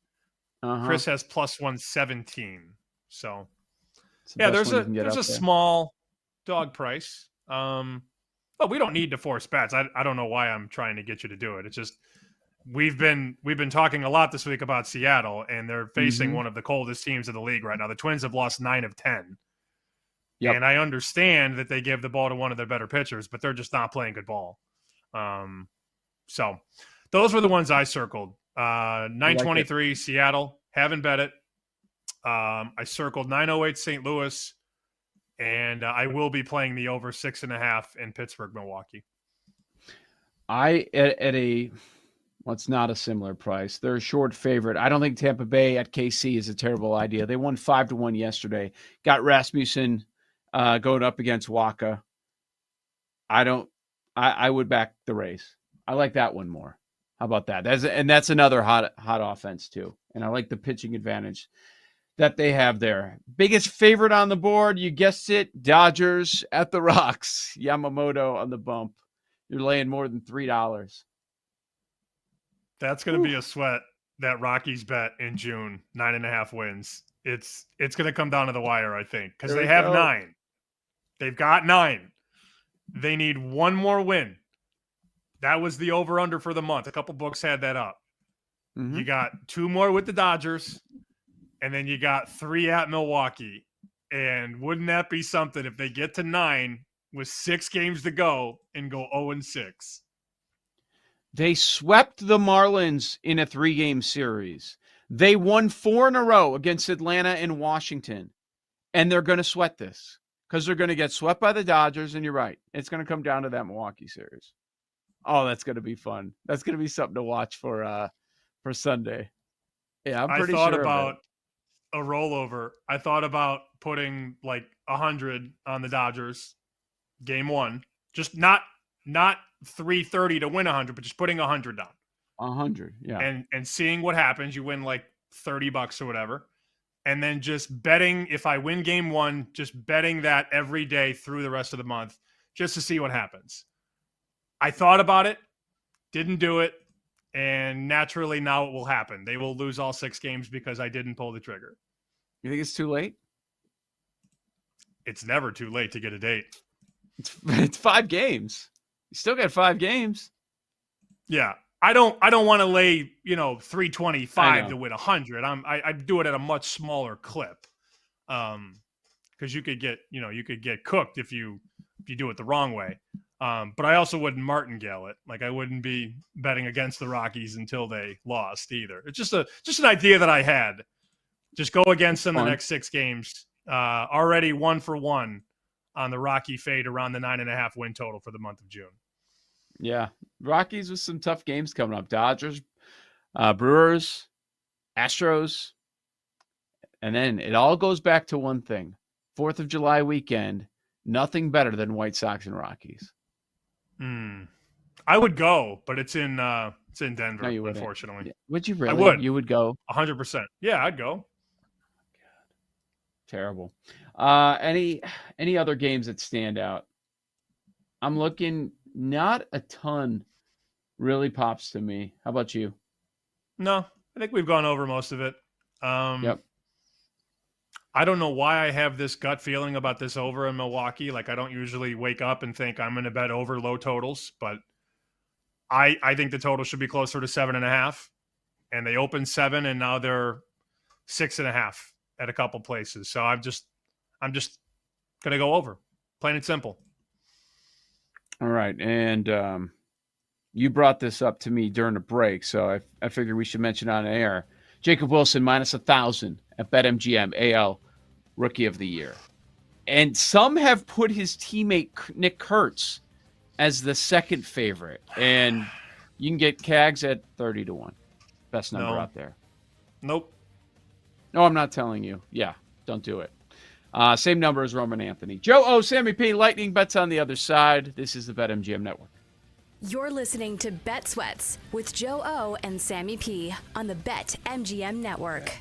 Uh-huh. Chris has plus 117. So, yeah, there's a there. small dog price. But we don't need to force bets. I don't know why I'm trying to get you to do it. It's just we've been talking a lot this week about Seattle, and they're facing one of the coldest teams in the league right now. The Twins have lost 9 of 10. Yep. And I understand that they give the ball to one of their better pitchers, but they're just not playing good ball. So those were the ones I circled. 923 Seattle, haven't bet it. I circled 908 St. Louis, and I will be playing the over 6.5 in Pittsburgh, Milwaukee. It's not a similar price. They're a short favorite. I don't think Tampa Bay at KC is a terrible idea. They won 5-1 yesterday. Got Rasmussen going up against Waka. I would back the Rays. I like that one more. How about that? That's another hot offense too. And I like the pitching advantage that they have there. Biggest favorite on the board, you guessed it, Dodgers at the Rocks. Yamamoto on the bump. You're laying more than $3. That's going to be a sweat, that Rockies bet in June, 9.5 wins. It's going to come down to the wire, I think, because they have 9. They've got 9. They need one more win. That was the over-under for the month. A couple books had that up. You got 2 more with the Dodgers, and then you got 3 at Milwaukee. And wouldn't that be something if they get to 9 with 6 games to go and go 0-6? They swept the Marlins in a 3-game series. They won 4 in a row against Atlanta and Washington. And they're going to sweat this because they're going to get swept by the Dodgers. And you're right. It's going to come down to that Milwaukee series. Oh, that's going to be fun. That's going to be something to watch for Sunday. Yeah, I'm pretty sure. I thought about a rollover. I thought about putting like 100 on the Dodgers game 1. Just not 330 to win 100, but just putting 100 down. 100, yeah. And seeing what happens. You win like $30 or whatever. And then just betting, if I win game 1, just betting that every day through the rest of the month just to see what happens. I thought about it, didn't do it, and naturally now it will happen. They will lose all 6 games because I didn't pull the trigger. You think it's too late? It's never too late to get a date. It's 5 games. You still got 5 games. Yeah. I don't want to lay, 325 to win 100. I do it at a much smaller clip. Because you could get cooked if you do it the wrong way. But I also wouldn't martingale it. Like I wouldn't be betting against the Rockies until they lost either. It's just an idea that I had. Just go against them the next 6 games. Already 1 for 1 on the Rocky fade around the 9.5 win total for the month of June. Yeah. Rockies with some tough games coming up. Dodgers, Brewers, Astros. And then it all goes back to one thing. 4th of July weekend. Nothing better than White Sox and Rockies. I would go, but it's in Denver, no, unfortunately. Yeah. Would you really? I would. You would go? 100%. Yeah, I'd go. Terrible. Any other games that stand out? I'm looking, not a ton really pops to me. How about you? No, I think we've gone over most of it. Yep. I don't know why I have this gut feeling about this over in Milwaukee. Like, I don't usually wake up and think I'm going to bet over low totals, but I think the total should be closer to 7.5. And they opened 7, and now they're 6.5 at a couple places. So I'm just going to go over, plain and simple. All right, and you brought this up to me during the break, so I figured we should mention it on air. Jacob Wilson minus 1,000 at BetMGM AL Rookie of the Year, and some have put his teammate Nick Kurtz as the second favorite, and you can get Cags at 30-1, best number out there. Nope. No, I'm not telling you. Yeah, don't do it. Same number as Roman Anthony. Joe O, Sammy P, Lightning Bets on the other side. This is the BetMGM Network. You're listening to Bet Sweats with Joe O and Sammy P on the BetMGM Network.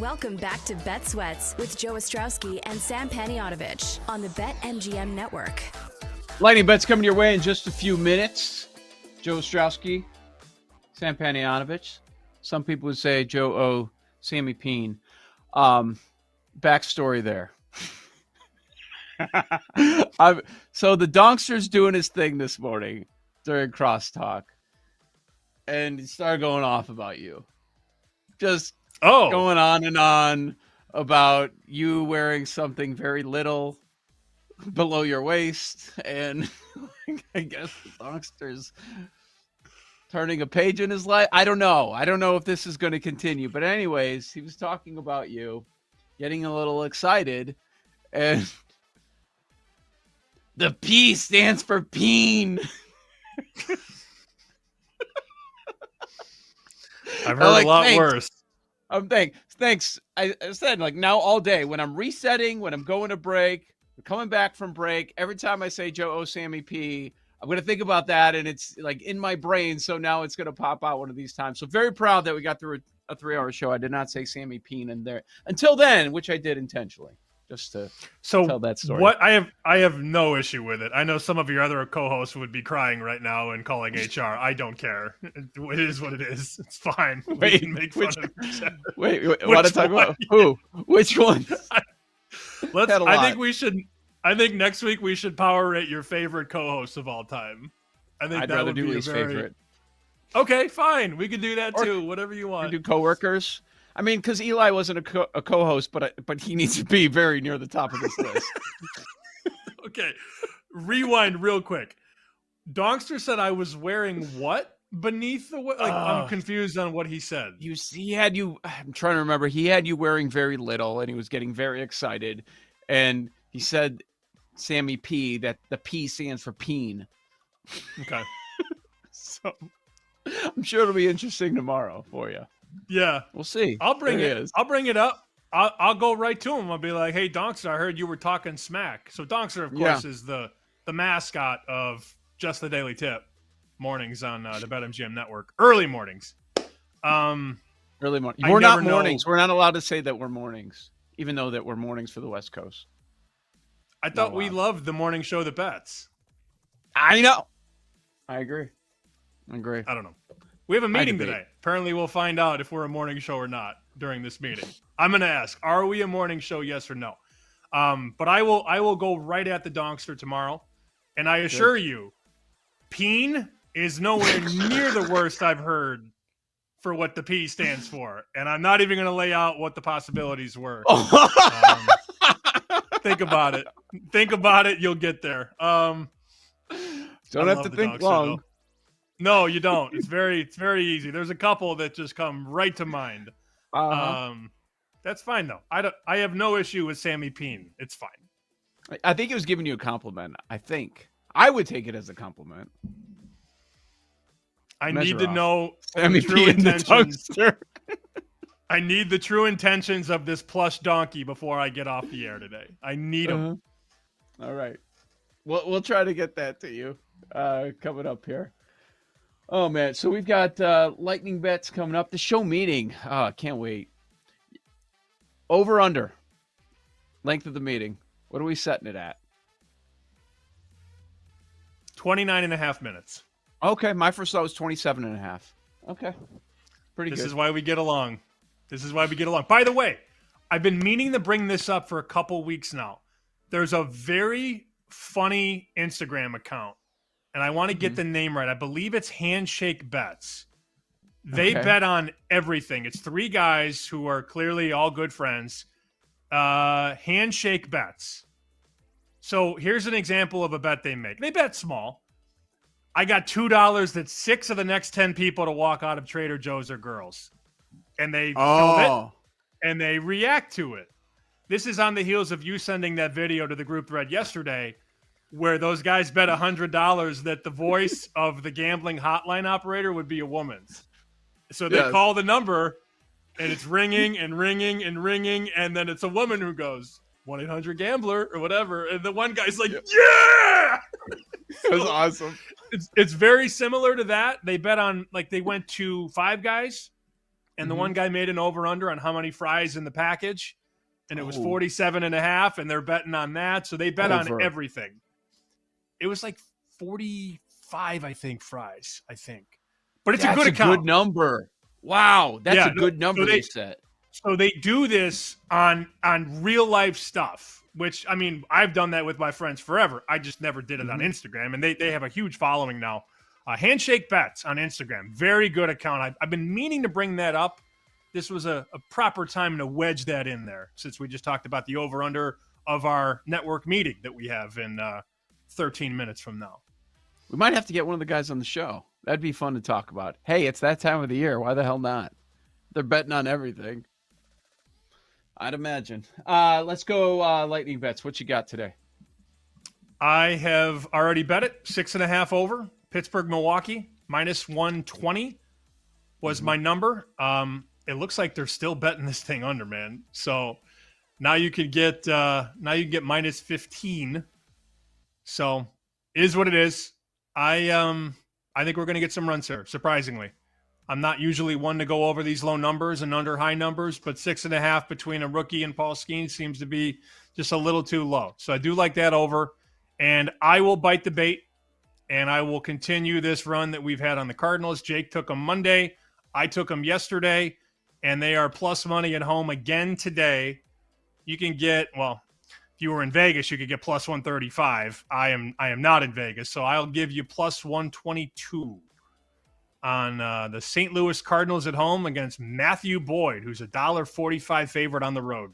Welcome back to Bet Sweats with Joe Ostrowski and Sam Panayotovich on the BetMGM Network. Lightning bets coming your way in just a few minutes. Joe Ostrowski, Sam Panayotovich. Some people would say Joe O. Sammy Peen. Backstory there. So the Donkster's doing his thing this morning during crosstalk, and he started going off about you. Just going on and on about you wearing something very little below your waist, and I guess the Donkster's turning a page in his life. I don't know if this is going to continue, but anyways, he was talking about you, getting a little excited, and the P stands for peen. I've heard a lot worse. Thanks. I said, like, now all day when I'm resetting, when I'm going to break, coming back from break, every time I say Joe O. Sammy P, I'm going to think about that, and it's like in my brain. So now it's going to pop out one of these times. So very proud that we got through a 3-hour show. I did not say Sammy Peen in there until then, which I did intentionally, just to tell that story. What I have no issue with it. I know some of your other co-hosts would be crying right now and calling HR. I don't care. It is what it is. It's fine. We can make fun of each other. Wait, want to talk about who? Which one? I think next week we should power rate your favorite co-hosts of all time. I think I'd rather do least favorite. Okay, fine. We can do that too. Whatever you want. Do coworkers. I mean, because Eli wasn't a co-host, but he needs to be very near the top of this list. Okay, rewind real quick. Donkster said I was wearing what beneath the I'm confused on what he said. He had you. I'm trying to remember. He had you wearing very little, and he was getting very excited, and he said, Sammy P, that the P stands for peen. Okay. So I'm sure it'll be interesting tomorrow for you. Yeah, we'll see. I'll bring it up. I'll go right to him. I'll be like, "Hey, Donkster, I heard you were talking smack." So Donkster, of course, is the mascot of Just the Daily Tip mornings on the BetMGM Network. Early mornings. Early morning. We're not mornings. We're not allowed to say that we're mornings, even though that we're mornings for the West Coast. I thought we loved the morning show that bets. I know. I agree. I don't know. We have a meeting today. Apparently, we'll find out if we're a morning show or not during this meeting. I'm going to ask, are we a morning show, yes or no? But I will go right at the Donkster tomorrow. And I assure you, peen is nowhere near the worst I've heard for what the P stands for. And I'm not even going to lay out what the possibilities were. Think about it. Think about it. You'll get there. Don't have to think Donkster, long. Though. No, you don't. It's very easy. There's a couple that just come right to mind. That's fine though. I have no issue with Sammy Peen. It's fine. I think he was giving you a compliment. I think I would take it as a compliment. I need to know Sammy true P intentions. I need the true intentions of this plush donkey before I get off the air today. I need them. All right. We'll try to get that to you coming up here. Oh, man. So we've got lightning bets coming up. The show meeting. Can't wait. Over, under. Length of the meeting. What are we setting it at? 29 and a half minutes. Okay. My first thought was 27 and a half. Okay. Pretty good. This is why we get along. By the way, I've been meaning to bring this up for a couple weeks now. There's a very funny Instagram account, and I want to get the name right. I believe it's Handshake Bets. They bet on everything. It's three guys who are clearly all good friends. Handshake Bets. So here's an example of a bet they make. They bet small. I got $2 that 6 of the next 10 people to walk out of Trader Joe's are girls. And they film it, and they react to it. This is on the heels of you sending that video to the group thread yesterday where those guys bet $100 that the voice of the gambling hotline operator would be a woman's. So they call the number, and it's ringing and ringing and ringing, and then it's a woman who goes, 1-800-GAMBLER or whatever, and the one guy's like, yeah! That was awesome. It's very similar to that. They bet on, like, they went to 5 guys, and the one guy made an over-under on how many fries in the package, and it was 47.5, and they're betting on that. So they bet on everything. It was like 45, I think, fries, But it's a good account. That's a good number. Wow, that's a good number they set. So they do this on real-life stuff, which, I mean, I've done that with my friends forever. I just never did it on Instagram, and they have a huge following now. Handshake Bets on Instagram. Very good account. I've been meaning to bring that up. This was a proper time to wedge that in there, since we just talked about the over-under of our network meeting that we have in 13 minutes from now. We might have to get one of the guys on the show. That'd be fun to talk about. Hey, it's that time of the year. Why the hell not? They're betting on everything. I'd imagine. Let's go lightning bets. What you got today? I have already bet it. 6.5 over. Pittsburgh, Milwaukee, minus 120 was my number. It looks like they're still betting this thing under, man. So now you could get minus 15. So it is what it is. I think we're going to get some runs here, surprisingly. I'm not usually one to go over these low numbers and under high numbers, but 6.5 between a rookie and Paul Skeens seems to be just a little too low. So I do like that over, and I will bite the bait, and I will continue this run that we've had on the Cardinals. Jake took them Monday. I took them yesterday, and they are plus money at home again today. You can get, well, if you were in Vegas, you could get plus 135. I am not in Vegas, so I'll give you plus 122 on the St. Louis Cardinals at home against Matthew Boyd, who's $1.45 favorite on the road.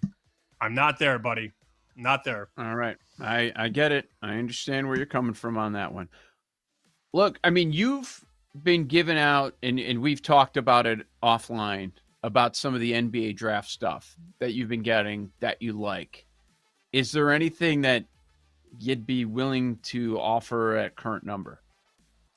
I'm not there, buddy. Not there. All right. I get it. I understand where you're coming from on that one. Look, I mean, you've been given out, and we've talked about it offline, about some of the NBA draft stuff that you've been getting that you like. Is there anything that you'd be willing to offer at current number?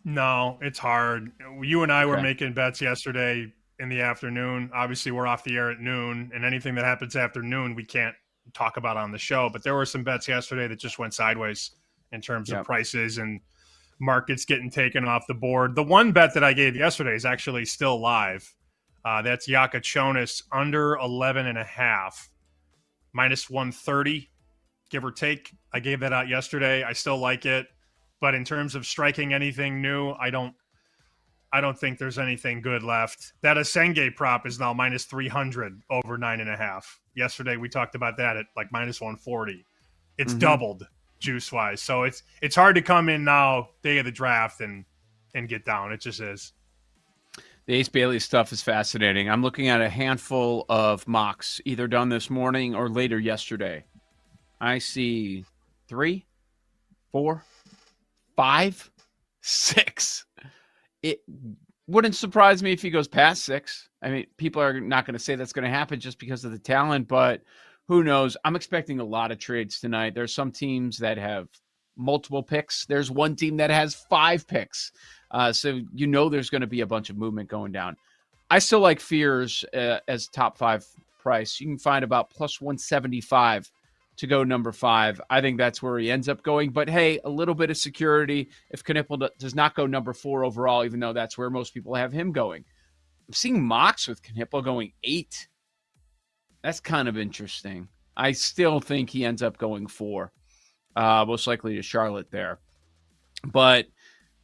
No, it's hard. You and I were making bets yesterday in the afternoon. Obviously, we're off the air at noon, and anything that happens after noon, we can't talk about on the show. But there were some bets yesterday that just went sideways in terms of prices and markets getting taken off the board. The one bet that I gave yesterday is actually still live. That's Yakachonis under 11.5, minus 130, give or take. I gave that out yesterday. I still like it. But in terms of striking anything new, I don't think there's anything good left. That Asenge prop is now minus 300 over 9.5. Yesterday we talked about that at like minus 140. It's doubled juice wise. So it's hard to come in now, day of the draft, and get down. It just is. The Ace Bailey stuff is fascinating. I'm looking at a handful of mocks, either done this morning or later yesterday. I see 3, 4, 5, 6. It wouldn't surprise me if he goes past 6. I mean, people are not going to say that's going to happen just because of the talent, but who knows? I'm expecting a lot of trades tonight. There's some teams that have multiple picks. There's one team that has 5 picks. So there's going to be a bunch of movement going down. I still like Fears as top 5 price. You can find about plus 175 to go number 5. I think that's where he ends up going. But hey, a little bit of security if Knipple does not go number 4 overall, even though that's where most people have him going. I'm seeing mocks with Knipple going 8. That's kind of interesting. I still think he ends up going 4, most likely to Charlotte there. But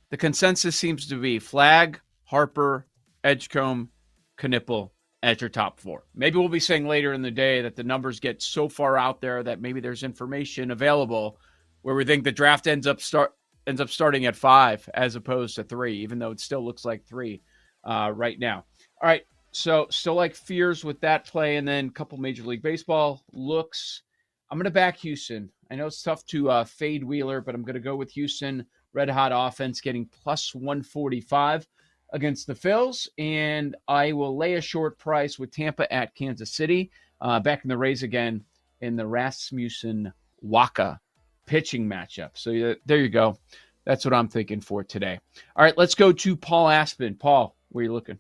the consensus seems to be Flag, Harper, Edgecombe, Knipple at your top 4. Maybe we'll be saying later in the day that the numbers get so far out there that maybe there's information available where we think the draft ends up starting at 5 as opposed to 3, even though it still looks like 3 right now. All right, so still like Fears with that play, and then a couple Major League Baseball looks. I'm going to back Houston. I know it's tough to fade Wheeler, but I'm going to go with Houston. Red hot offense getting plus 145 against the Phils, and I will lay a short price with Tampa at Kansas City. Back in the Rays again in the Rasmussen Waka pitching matchup. So there you go. That's what I'm thinking for today. All right, let's go to Paul Aspen. Paul, where are you looking?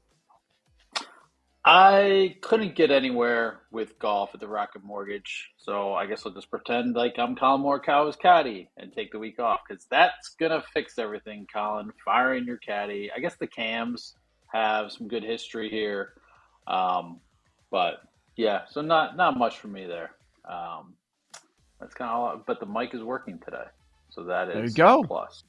I couldn't get anywhere with golf at the Rocket Mortgage, so I guess I'll just pretend like I'm Colin Morikawa's caddy and take the week off, because that's going to fix everything, Colin. Firing your caddy. I guess the Cams have some good history here. But yeah, so not much for me there. That's kind of all. But the mic is working today, so that is there you go. a plus.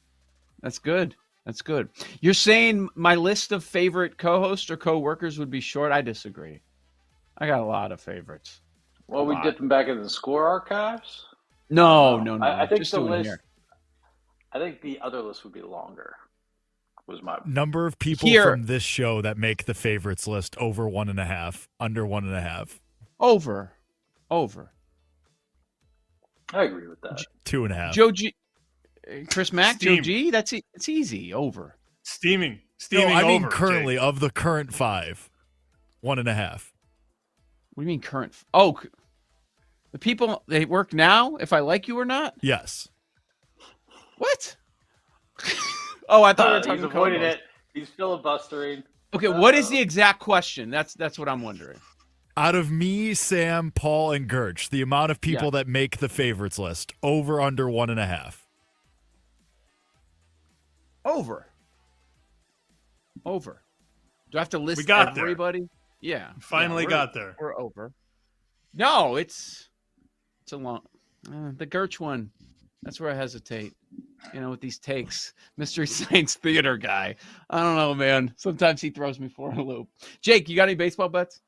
That's good. That's good. You're saying my list of favorite co-hosts or co-workers would be short? I disagree. I got a lot of favorites. Well, we dipping back into the score archives? No. I think Just the doing list. here. I think the other list would be longer. Was my number of people from this show that make the favorites list over 1.5, under 1.5. Over. I agree with that. 2.5. Joe G, Chris Mack, Steam. Joe G. It's easy. Over. Steaming. No, I mean over, currently Jake. of the current 5, 1.5. What do you mean current? The people they work now. If I like you or not? Yes. What? I thought we were talking. He's avoiding co-hosts. it. He's filibustering. Okay, what is the exact question? That's what I'm wondering. Out of me, Sam, Paul, and Gertch, the amount of people that make the favorites list, over, under 1.5. Over. Do I have to list We got everybody? there. Yeah. Finally we're- got there. We're over. No, it's a long. The Gertch one. That's where I hesitate. With these takes. Mystery Science Theater guy. I don't know, man. Sometimes he throws me for a loop. Jake, you got any baseball bets?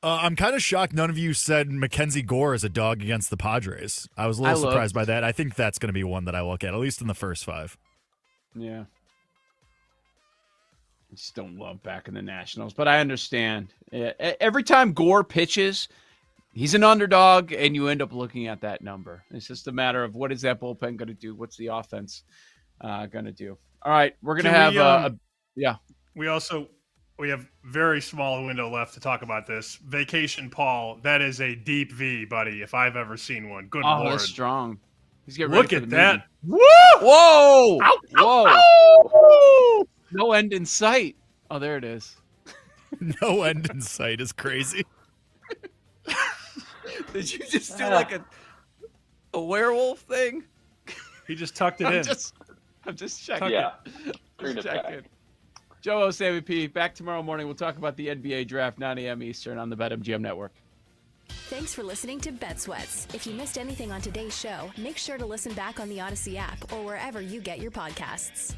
I'm kind of shocked none of you said Mackenzie Gore is a dog against the Padres. I was a little surprised by that. I think that's going to be one that I look at least in the first 5. Yeah. I just don't love back in the Nationals, but I understand. Every time Gore pitches, he's an underdog, and you end up looking at that number. It's just a matter of what is that bullpen going to do? What's the offense going to do? All right, we're going to have We have very small window left to talk about this. Vacation Paul, that is a deep V, buddy, if I've ever seen one. Good Lord. That's strong. He's getting ready Look for at the that. Woo! Whoa! Ow, Whoa! ow. No end in sight. Oh, there it is. No end in sight is crazy. Did you just do like a werewolf thing? He just tucked it in. I'm just checking. Yeah. Just checking. Joe O, Sammy P. Back tomorrow morning. We'll talk about the NBA draft, 9 a.m. Eastern on the BetMGM Network. Thanks for listening to Bet Sweats. If you missed anything on today's show, make sure to listen back on the Odyssey app or wherever you get your podcasts.